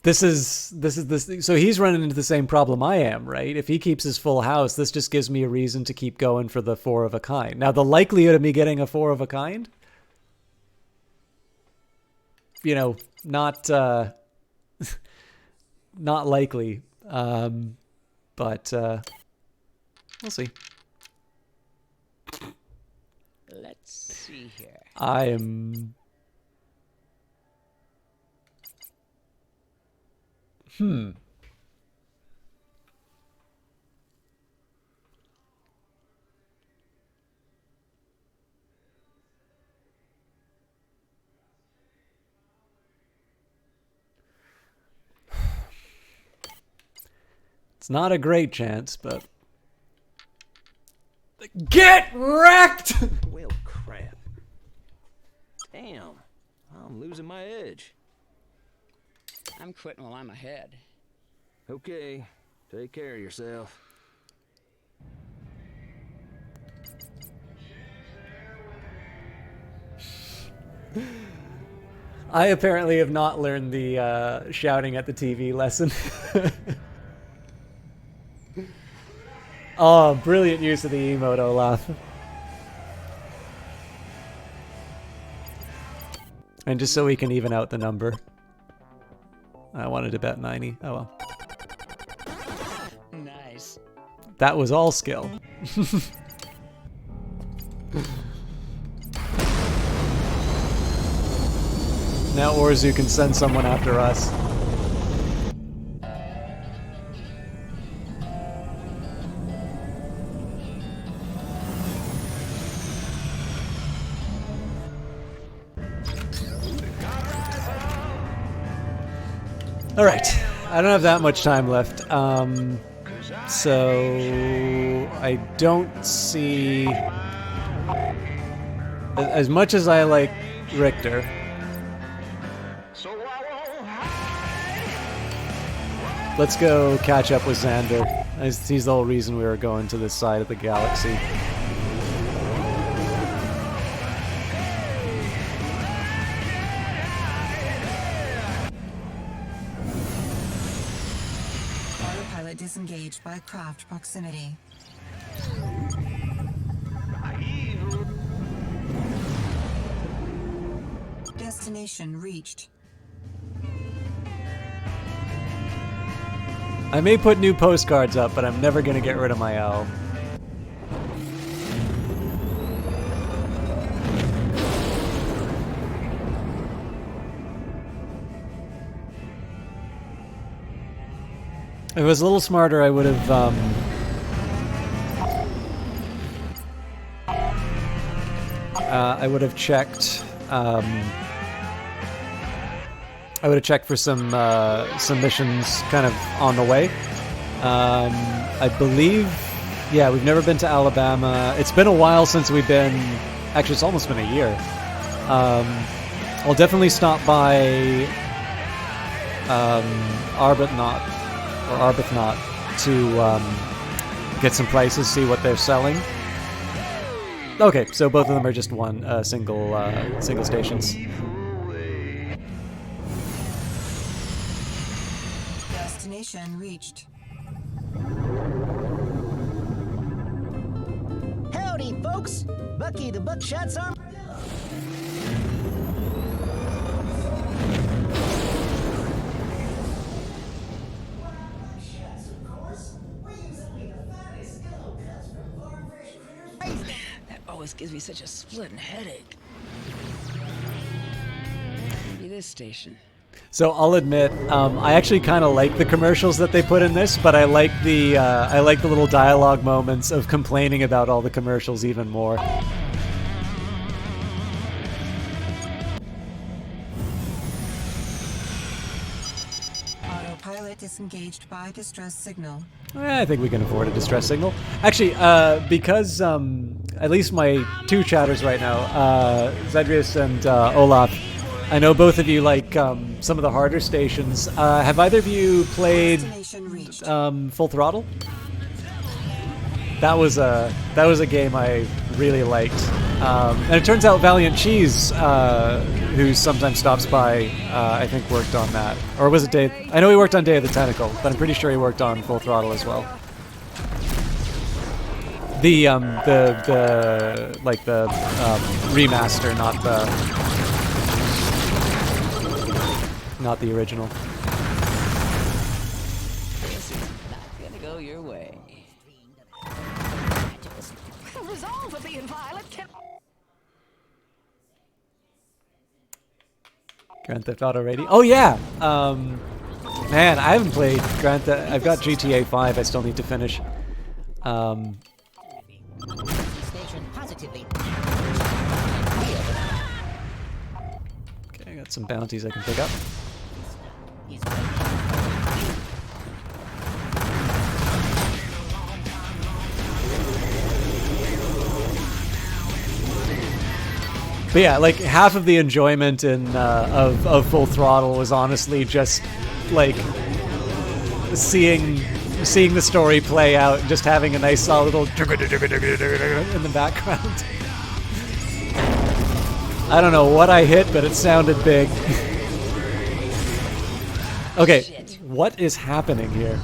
this is this. So he's running into the same problem I am, right? If he keeps his full house, this just gives me a reason to keep going for the 4 of a kind. Now, the likelihood of me getting a 4 of a kind, you know, not not likely. But we'll see. Let's see here. I am. not a great chance, but... Get wrecked! Well, crap. Damn. I'm losing my edge. I'm quitting while I'm ahead. Okay. Take care of yourself. I apparently have not learned the shouting at the TV lesson. Oh, brilliant use of the emote, Olaf. And just so we can even out the number. I wanted to bet 90. Oh well. Nice. That was all skill. Now Orzu can send someone after us. All right, I don't have that much time left, so I don't see, as much as I like Richter, let's go catch up with Xander. He's the whole reason we were going to this side of the galaxy. Disengaged by craft proximity. Destination reached. I may put new postcards up, but I'm never gonna get rid of my owl. If I was a little smarter, I would have checked. I would have checked for some missions kind of on the way. I believe, yeah, we've never been to Alabama. It's been a while since we've been. Actually, it's almost been a year. I'll definitely stop by Arbuthnot to get some prices, see what they're selling. Okay, so both of them are just one single stations. Destination reached. Howdy, folks! Bucky the Buckshot's arm. That always gives me such a splitting headache. Maybe this station. So I'll admit, I actually kind of like the commercials that they put in this, but I like the little dialogue moments of complaining about all the commercials even more. Autopilot disengaged by distress signal. I think we can afford a distress signal. Actually, because at least my two chatters right now, Zedrius and Olaf, I know both of you like some of the harder stations. Have either of you played Full Throttle? That was a game I really liked, and it turns out Valiant Cheese, who sometimes stops by, I think worked on that, or was it Day? I know he worked on Day of the Tentacle, but I'm pretty sure he worked on Full Throttle as well. The remaster, not the original. This is not gonna go your way. Resolve of being violent can... Grand Theft Auto Radio. Oh yeah! Man, I haven't played Grand Theft. I've got GTA 5 I still need to finish. Station positively. Okay, I got some bounties I can pick up. But yeah, like half of the enjoyment in of Full Throttle was honestly just like seeing the story play out and just having a nice solid little in the background. I don't know what I hit, but it sounded big. Okay, what is happening here?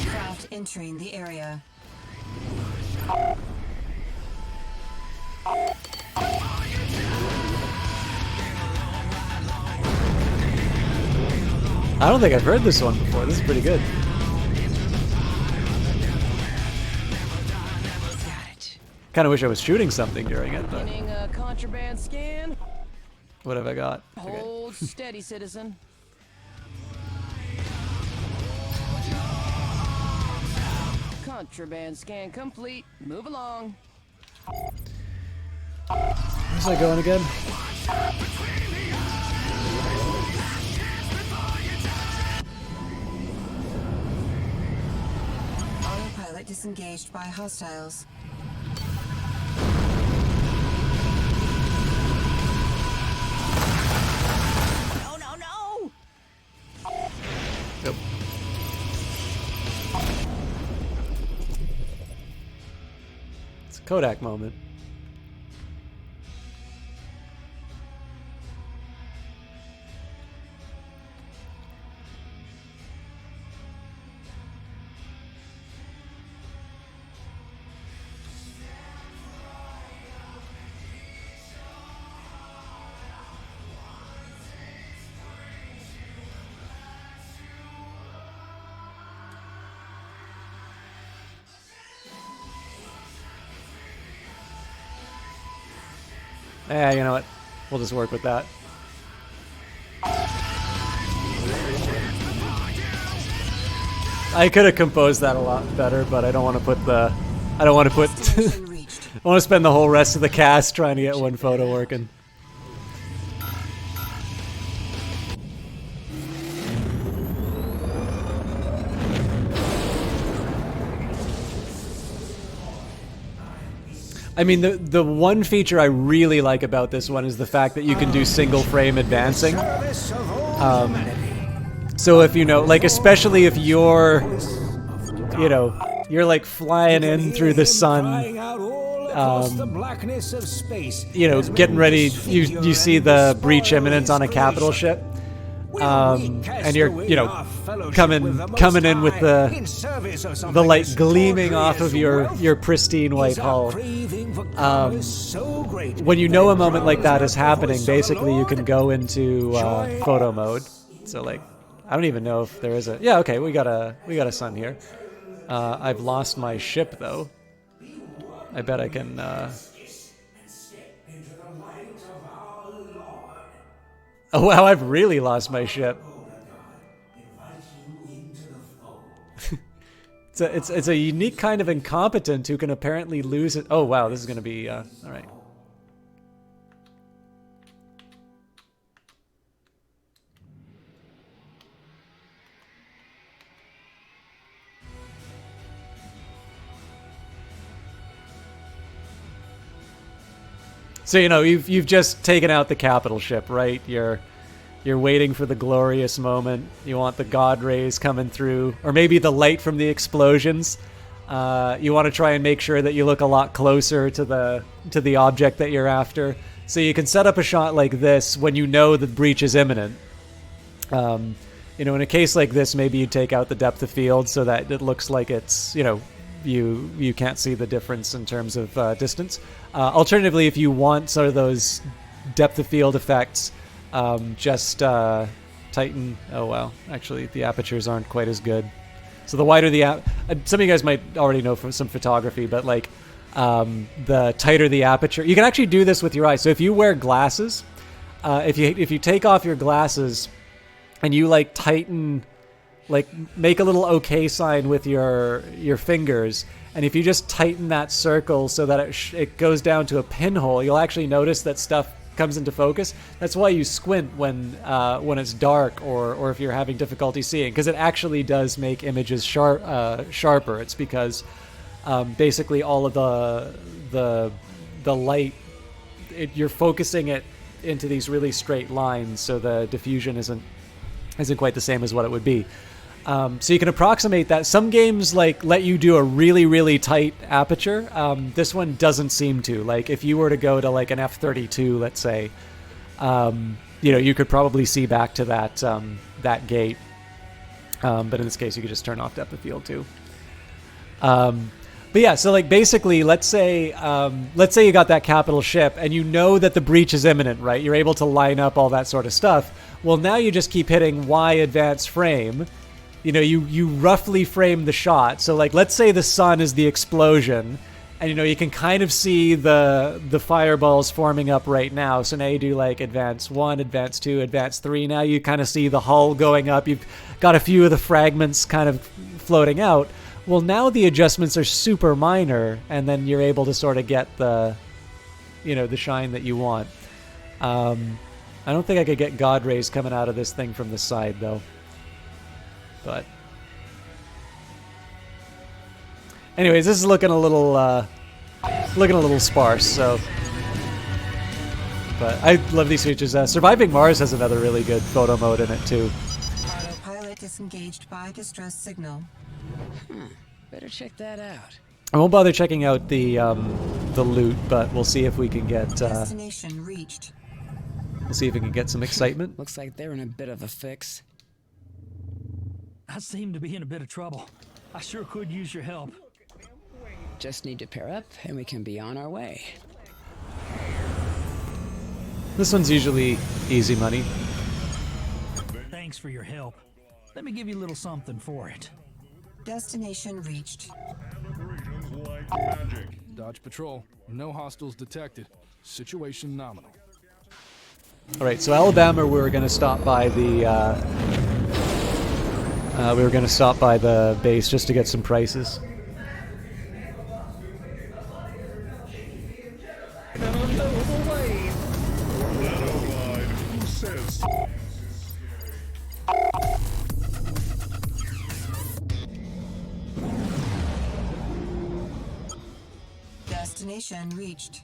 Craft entering the area. I don't think I've heard this one before. This is pretty good. Kind of wish I was shooting something during it, but Beginning a contraband scan. what have I got? Okay. Hold steady, citizen. Contraband scan complete. Move along. Where's I going again? Autopilot disengaged by hostiles. No, no, no! Nope. It's a Kodak moment. Yeah, you know what? We'll just work with that. I could have composed that a lot better, but I don't want to put the... I don't want to put... I want to spend the whole rest of the cast trying to get one photo working. I mean, the one feature I really like about this one is the fact that you can do single frame advancing. So if you know, like especially if you're, you know, you're like flying in through the sun, you know, getting ready, you see the breach imminent on a capital ship. And you're, you know, coming in with the light gleaming off of your pristine white hull. When you know a moment like that is happening, basically you can go into photo mode. So like, I don't even know if there is a. Yeah, okay, we got a sun here. I've lost my ship though. I bet I can. Oh wow, I've really lost my ship. It's a unique kind of incompetent who can apparently lose it. Oh wow, this is gonna be all right. So you know you've just taken out the capital ship, right? You're waiting for the glorious moment. You want the god rays coming through, or maybe the light from the explosions. You want to try and make sure that you look a lot closer to the object that you're after. So you can set up a shot like this when you know the breach is imminent. You know, in a case like this, maybe you take out the depth of field so that it looks like it's, you know, you can't see the difference in terms of distance. Alternatively, if you want sort of those depth of field effects, just tighten. Oh wow, actually the apertures aren't quite as good. So the wider the some of you guys might already know from some photography, but like the tighter the aperture, you can actually do this with your eyes. So if you wear glasses, if you take off your glasses and you like tighten, like make a little OK sign with your fingers, and if you just tighten that circle so that it goes down to a pinhole, you'll actually notice that stuff comes into focus. That's why you squint when it's dark or if you're having difficulty seeing, because it actually does make images sharper. It's because basically all of the light, you're focusing it into these really straight lines, so the diffusion isn't quite the same as what it would be. So you can approximate that. Some games like let you do a really, really tight aperture. This one doesn't seem to. Like if you were to go to like an f32, let's say, you could probably see back to that gate. But in this case, you could just turn off depth of field too. But yeah, so like basically, let's say you got that capital ship and you know that the breach is imminent, right? You're able to line up all that sort of stuff. Well, now you just keep hitting Y advance frame. You roughly frame the shot. So like, let's say the sun is the explosion, and you can kind of see the fireballs forming up right now. So now you do like advance 1, advance 2, advance 3. Now you kind of see the hull going up. You've got a few of the fragments kind of floating out. Well, now the adjustments are super minor, and then you're able to sort of get the shine that you want. I don't think I could get God rays coming out of this thing from the side though. But anyways, this is looking a little sparse. So, but I love these features. Surviving Mars has another really good photo mode in it too. Autopilot disengaged by distress signal. Better check that out. I won't bother checking out the loot, but we'll see if we can get destination reached. We'll see if we can get some excitement. Looks like they're in a bit of a fix. I seem to be in a bit of trouble. I sure could use your help. Just need to pair up and we can be on our way. This one's usually easy money. Thanks for your help. Let me give you a little something for it. Destination reached. Dodge patrol. No hostiles detected. Situation nominal. All right, so Alabama, we were going to stop by the base just to get some prices. Destination reached.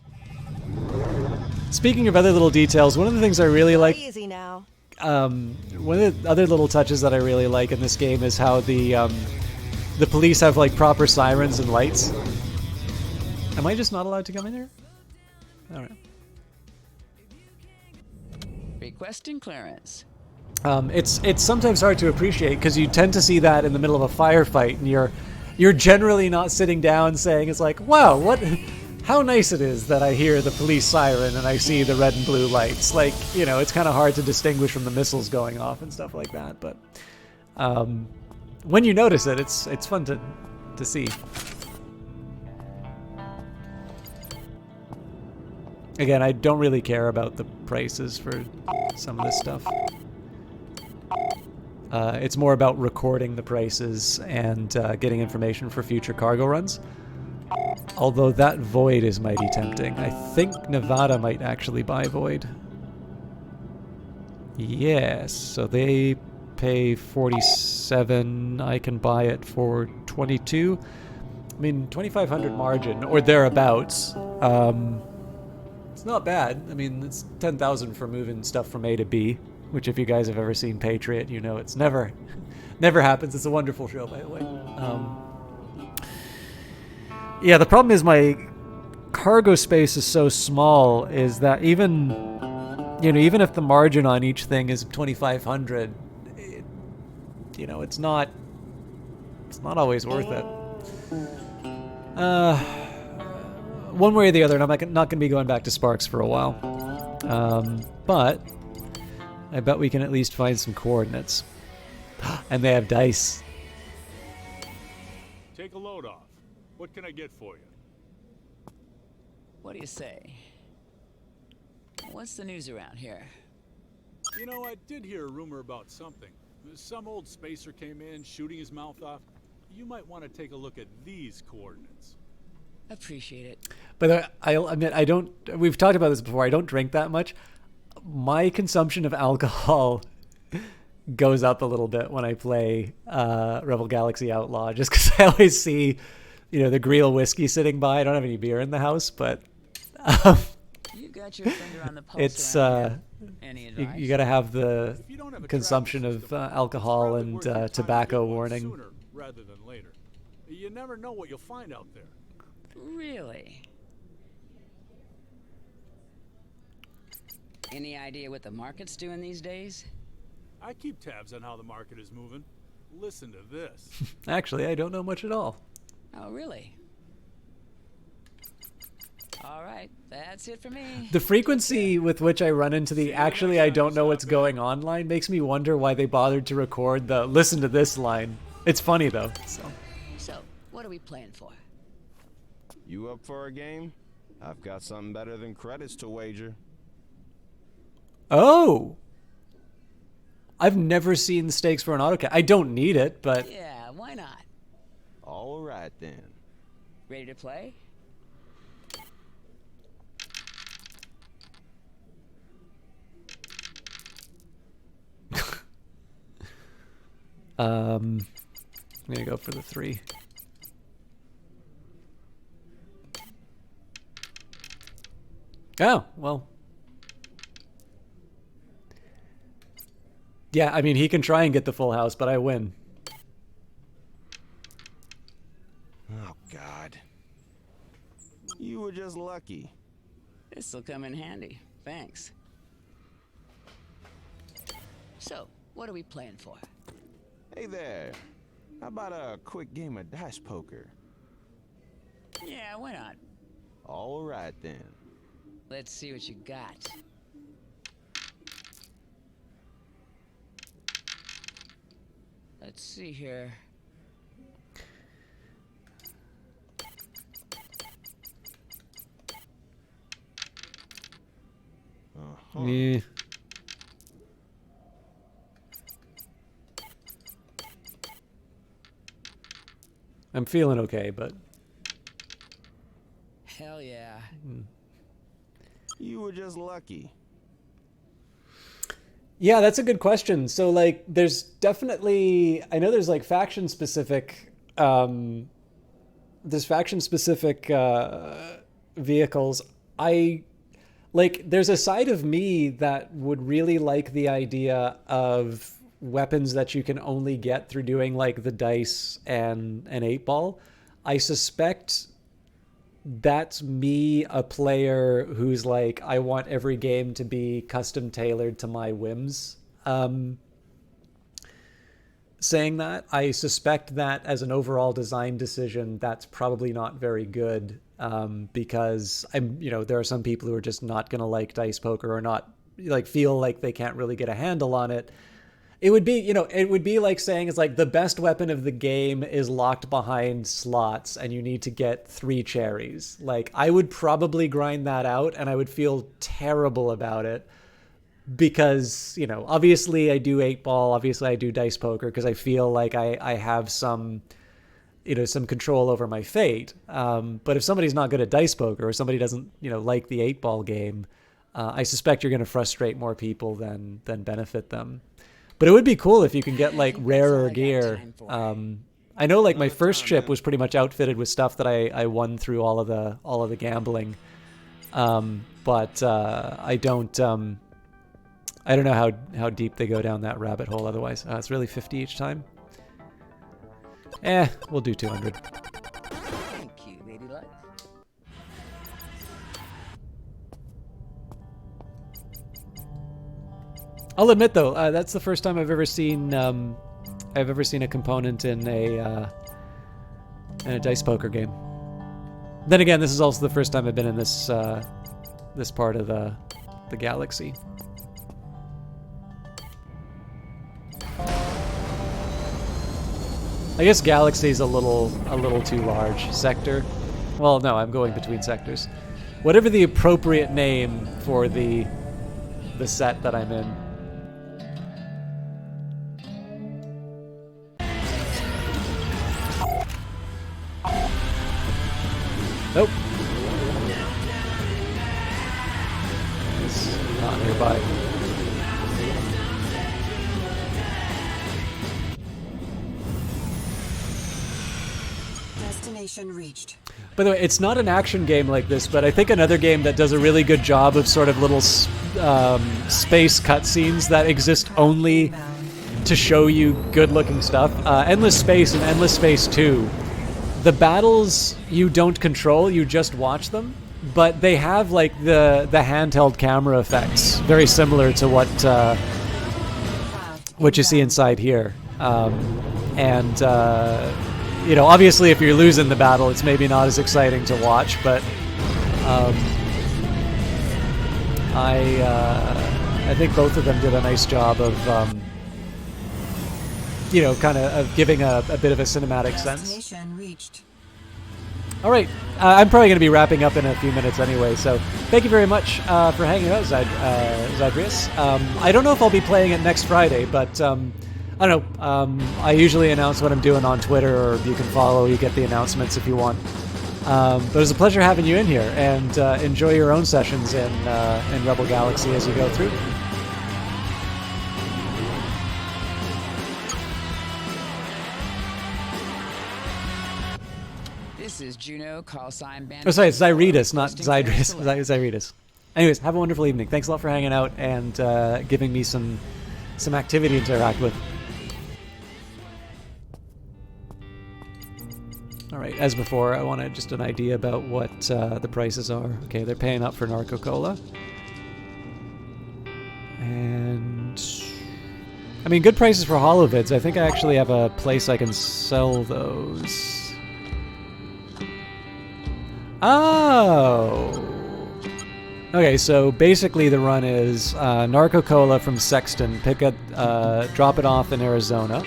Speaking of other little details, one of the things I really like. Easy now. One of the other little touches that I really like in this game is how the police have like proper sirens and lights. Am I just not allowed to come in here? All right. Requesting clearance. It's sometimes hard to appreciate because you tend to see that in the middle of a firefight, and you're generally not sitting down saying it's like, wow, how nice it is that I hear the police siren and I see the red and blue lights. Like, it's kind of hard to distinguish from the missiles going off and stuff like that. But when you notice it, it's fun to see. Again, I don't really care about the prices for some of this stuff. It's more about recording the prices and getting information for future cargo runs. Although that Void is mighty tempting. I think Nevada might actually buy Void. Yes, so they pay 47. I can buy it for 22. I mean, 2,500 margin or thereabouts. It's not bad. I mean, it's 10,000 for moving stuff from A to B. Which, if you guys have ever seen Patriot, you know it's never happens. It's a wonderful show, by the way. Yeah, the problem is my cargo space is so small. Is that even if the margin on each thing is 2,500, it's not always worth it. One way or the other, and I'm not going to be going back to Sparks for a while. But I bet we can at least find some coordinates. And they have dice. Take a load off. What can I get for you? What do you say? What's the news around here? I did hear a rumor about something. Some old spacer came in, shooting his mouth off. You might want to take a look at these coordinates. Appreciate it. But I'll admit, we've talked about this before, I don't drink that much. My consumption of alcohol goes up a little bit when I play Rebel Galaxy Outlaw, just because I always see the Greel whiskey sitting by. I don't have any beer in the house, but You got your finger on the pulse it's around here. Any you advice? got to have the consumption of alcohol and tobacco warning. Sooner rather than later. You never know what you'll find out there. Really? Any idea what the market's doing these days? I keep tabs on how the market is moving. Listen to this. Actually, I don't know much at all. Oh, really? All right, that's it for me. The frequency with which I run into the actually I don't know what's going on line makes me wonder why they bothered to record the listen to this line. It's funny though. So, what are we playing for? You up for a game? I've got something better than credits to wager. Oh! I've never seen the stakes for an AutoCAD. I don't need it, but... Yeah, why not? All right, then. Ready to play? I'm gonna go for the 3. Oh, well. Yeah, I mean, he can try and get the full house, but I win. Oh, God. You were just lucky. This'll come in handy. Thanks. So, what are we playing for? Hey there. How about a quick game of dice poker? Yeah, why not? All right, then. Let's see what you got. Let's see here. Yeah. I'm feeling okay, but... Hell yeah. You were just lucky. Yeah, that's a good question. So, like, there's definitely... I know there's, like, faction-specific... there's faction-specific vehicles. There's a side of me that would really like the idea of weapons that you can only get through doing, like, the dice and an 8-ball. I suspect that's me, a player who's like, I want every game to be custom tailored to my whims. Saying that, I suspect that as an overall design decision, that's probably not very good, because there are some people who are just not going to like dice poker or not feel like they can't really get a handle on it. It would be like saying it's like the best weapon of the game is locked behind slots and you need to get 3 cherries. Like, I would probably grind that out and I would feel terrible about it because, obviously I do 8-ball, obviously I do dice poker because I feel like I have some control over my fate. But if somebody's not good at dice poker or somebody doesn't, like the 8-ball game, I suspect you're going to frustrate more people than benefit them. But it would be cool if you can get like rarer gear. I know like my first ship was pretty much outfitted with stuff that I won through all of the gambling. But I don't know how deep they go down that rabbit hole otherwise. It's really 50 each time. We'll do 200. Thank you, Lady Luck. I'll admit though, that's the first time I've ever seen a component in a dice poker game. Then again, this is also the first time I've been in this this part of the galaxy. I guess galaxy's a little too large. Sector. Well, no, I'm going between sectors. Whatever the appropriate name for the set that I'm in. Nope. It's not nearby. Destination reached. By the way, it's not an action game like this, but I think another game that does a really good job of sort of little space cutscenes that exist only to show you good-looking stuff. Endless Space and Endless Space 2. The battles you don't control, you just watch them, but they have like the handheld camera effects, very similar to what you see inside here. You know, obviously if you're losing the battle, it's maybe not as exciting to watch, but I think both of them did a nice job of you know, kind of giving a bit of a cinematic sense. Destination reached. All right, I'm probably going to be wrapping up in a few minutes anyway, so thank you very much for hanging out, Zydrius. I don't know if I'll be playing it next Friday, but I don't know. I usually announce what I'm doing on Twitter, or you can follow. You get the announcements if you want. But it was a pleasure having you in here, and enjoy your own sessions in Rebel Galaxy as you go through. This is Juno, call sign Bandit. Oh, sorry, it's Zyretus, not Zydrius. Zyretus. Anyways, have a wonderful evening. Thanks a lot for hanging out and giving me some activity to interact with. All right, as before, I wanted just an idea about what the prices are. Okay, they're paying up for Narco Cola. And I mean, good prices for holovids. I think I actually have a place I can sell those. Oh! Okay, so basically the run is Narco Cola from Sexton, drop it off in Arizona.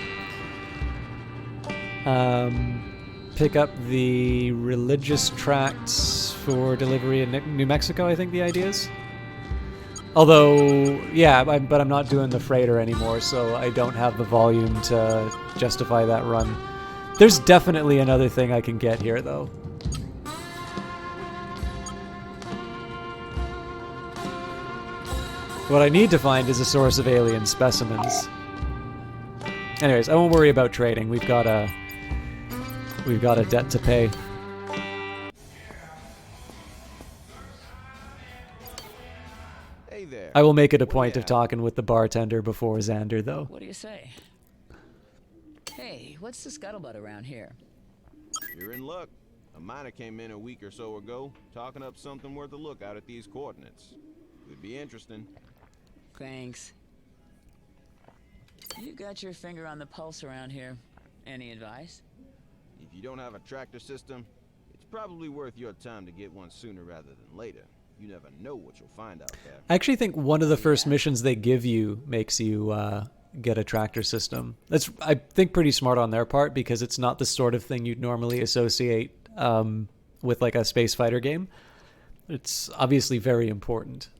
Pick up the religious tracts for delivery in New Mexico, I think the idea is. Although, yeah, but I'm not doing the freighter anymore, so I don't have the volume to justify that run. There's definitely another thing I can get here, though. What I need to find is a source of alien specimens. Anyways, I won't worry about trading. We've got a debt to pay. Hey there. I will make it a point of talking with the bartender before Xander, though. What do you say? Hey, what's the scuttlebutt around here? You're in luck. A miner came in a week or so ago, talking up something worth a look out at these coordinates. Could be interesting. Thanks. You got your finger on the pulse around here. Any advice? If you don't have a tractor system, it's probably worth your time to get one sooner rather than later. You never know what you'll find out there. I actually think one of the first missions they give you makes you get a tractor system. That's, I think, pretty smart on their part, because it's not the sort of thing you'd normally associate with like a space fighter game. It's obviously very important.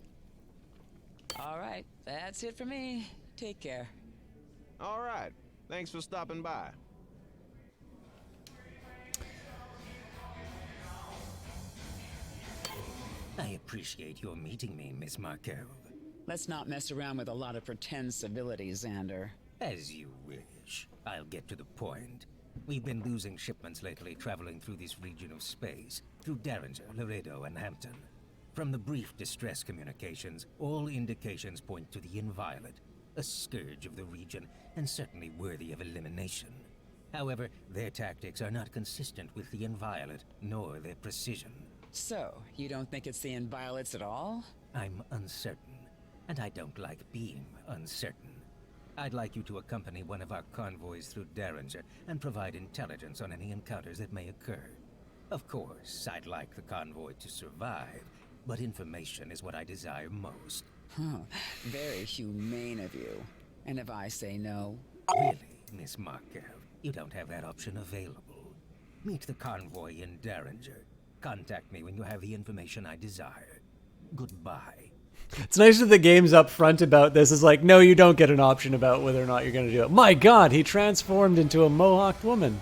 All right, that's it for me. Take care. All right. Thanks for stopping by. I appreciate your meeting me, Miss Markel. Let's not mess around with a lot of pretend civility, Xander. As you wish. I'll get to the point. We've been losing shipments lately traveling through this region of space, through Derringer, Laredo, and Hampton. From the brief distress communications, all indications point to the Inviolate, a scourge of the region, and certainly worthy of elimination. However, their tactics are not consistent with the Inviolate, nor their precision. So, you don't think it's the Inviolates at all? I'm uncertain, and I don't like being uncertain. I'd like you to accompany one of our convoys through Derringer and provide intelligence on any encounters that may occur. Of course, I'd like the convoy to survive, but information is what I desire most. Huh, very humane of you. And if I say no? Really, Miss Markel, you don't have that option available. Meet the convoy in Derringer. Contact me when you have the information I desire. Goodbye. It's nice that the game's up front about this. It's like, no, you don't get an option about whether or not you're going to do it. My God, he transformed into a mohawked woman.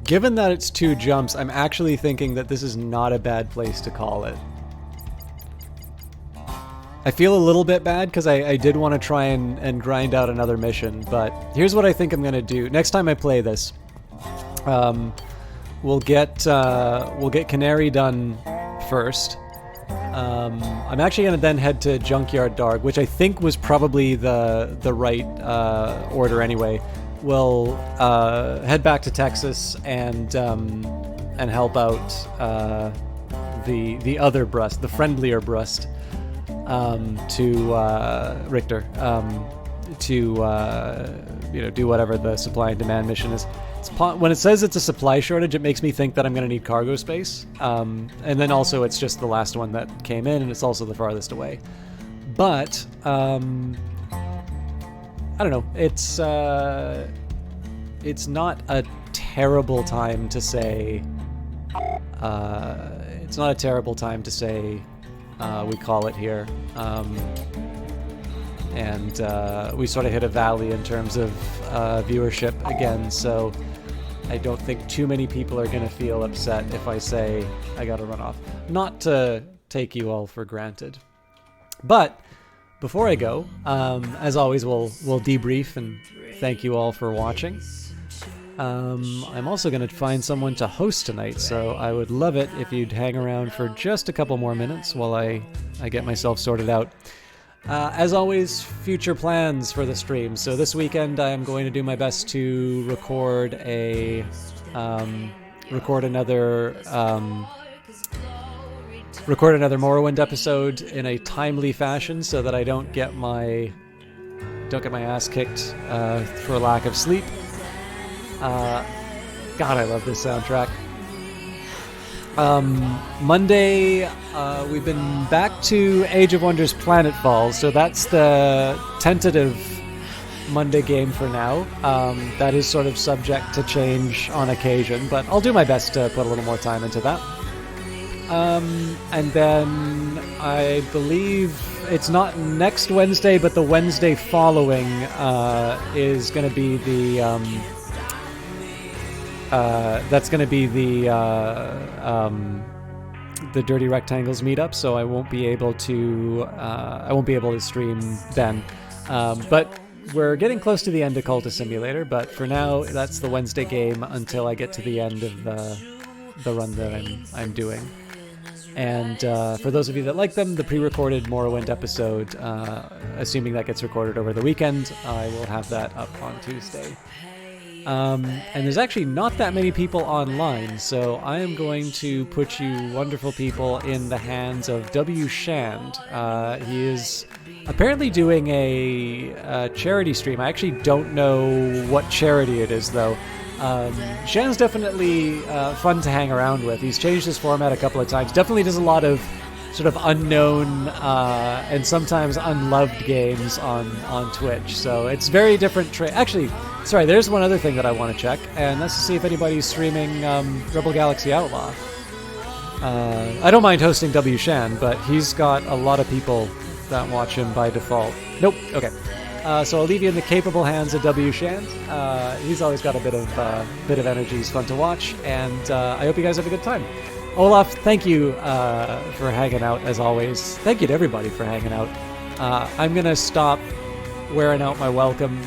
given that it's 2 jumps, I'm actually thinking that this is not a bad place to call it. I feel a little bit bad because I did want to try and grind out another mission, but here's what I think I'm going to do. Next time I play this, we'll get Canary done first. I'm actually going to then head to Junkyard Dog, which I think was probably the right order anyway. We'll head back to Texas and help out the other Brust, the friendlier Brust. To Richter to do whatever the supply and demand mission is. When it says it's a supply shortage, it makes me think that I'm going to need cargo space, and then also it's just the last one that came in, and it's also the farthest away. But I don't know. It's not a terrible time to say. It's not a terrible time to say. We call it here, and we sort of hit a valley in terms of viewership again, so I don't think too many people are going to feel upset if I say I gotta run off. Not to take you all for granted. But before I go, as always, we'll debrief and thank you all for watching. I'm also going to find someone to host tonight, so I would love it if you'd hang around for just a couple more minutes while I get myself sorted out. As always, future plans for the stream. So this weekend I'm going to do my best to record another Morrowind episode in a timely fashion so that I don't get my ass kicked for lack of sleep. God, I love this soundtrack. Monday, we've been back to Age of Wonders Planetfall, so that's the tentative Monday game for now. That is sort of subject to change on occasion, but I'll do my best to put a little more time into that. And then I believe it's not next Wednesday, but the Wednesday following is going to be the... that's going to be the Dirty Rectangles meetup, so I won't be able to stream then. But we're getting close to the end of Cultist Simulator. But for now, that's the Wednesday game until I get to the end of the run that I'm doing. And for those of you that like them, the pre-recorded Morrowind episode, assuming that gets recorded over the weekend, I will have that up on Tuesday. And there's actually not that many people online, so I am going to put you wonderful people in the hands of W. Shand. He is apparently doing a charity stream. I actually don't know what charity it is, though. Shand's definitely fun to hang around with. He's changed his format a couple of times. Definitely does a lot of sort of unknown and sometimes unloved games on Twitch. So it's very different. Actually, sorry, there's one other thing that I want to check, and that's to see if anybody's streaming Rebel Galaxy Outlaw. I don't mind hosting W. Shan, but he's got a lot of people that watch him by default. Nope. Okay. So I'll leave you in the capable hands of W. Shan. He's always got a bit of energy. He's fun to watch, and I hope you guys have a good time. Olaf, thank you for hanging out, as always. Thank you to everybody for hanging out. I'm going to stop wearing out my welcome.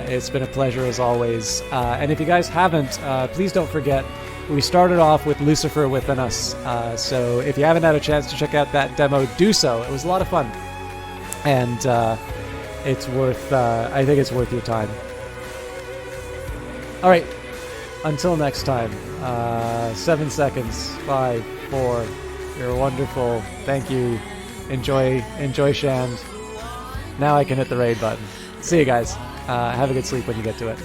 It's been a pleasure, as always. And if you guys haven't, please don't forget, we started off with Lucifer Within Us. So if you haven't had a chance to check out that demo, do so. It was a lot of fun. And it's worth, I think it's worth your time. All right. Until next time, 7 seconds, 5, 4, you're wonderful, thank you, enjoy Shand. Now I can hit the raid button. See you guys, have a good sleep when you get to it.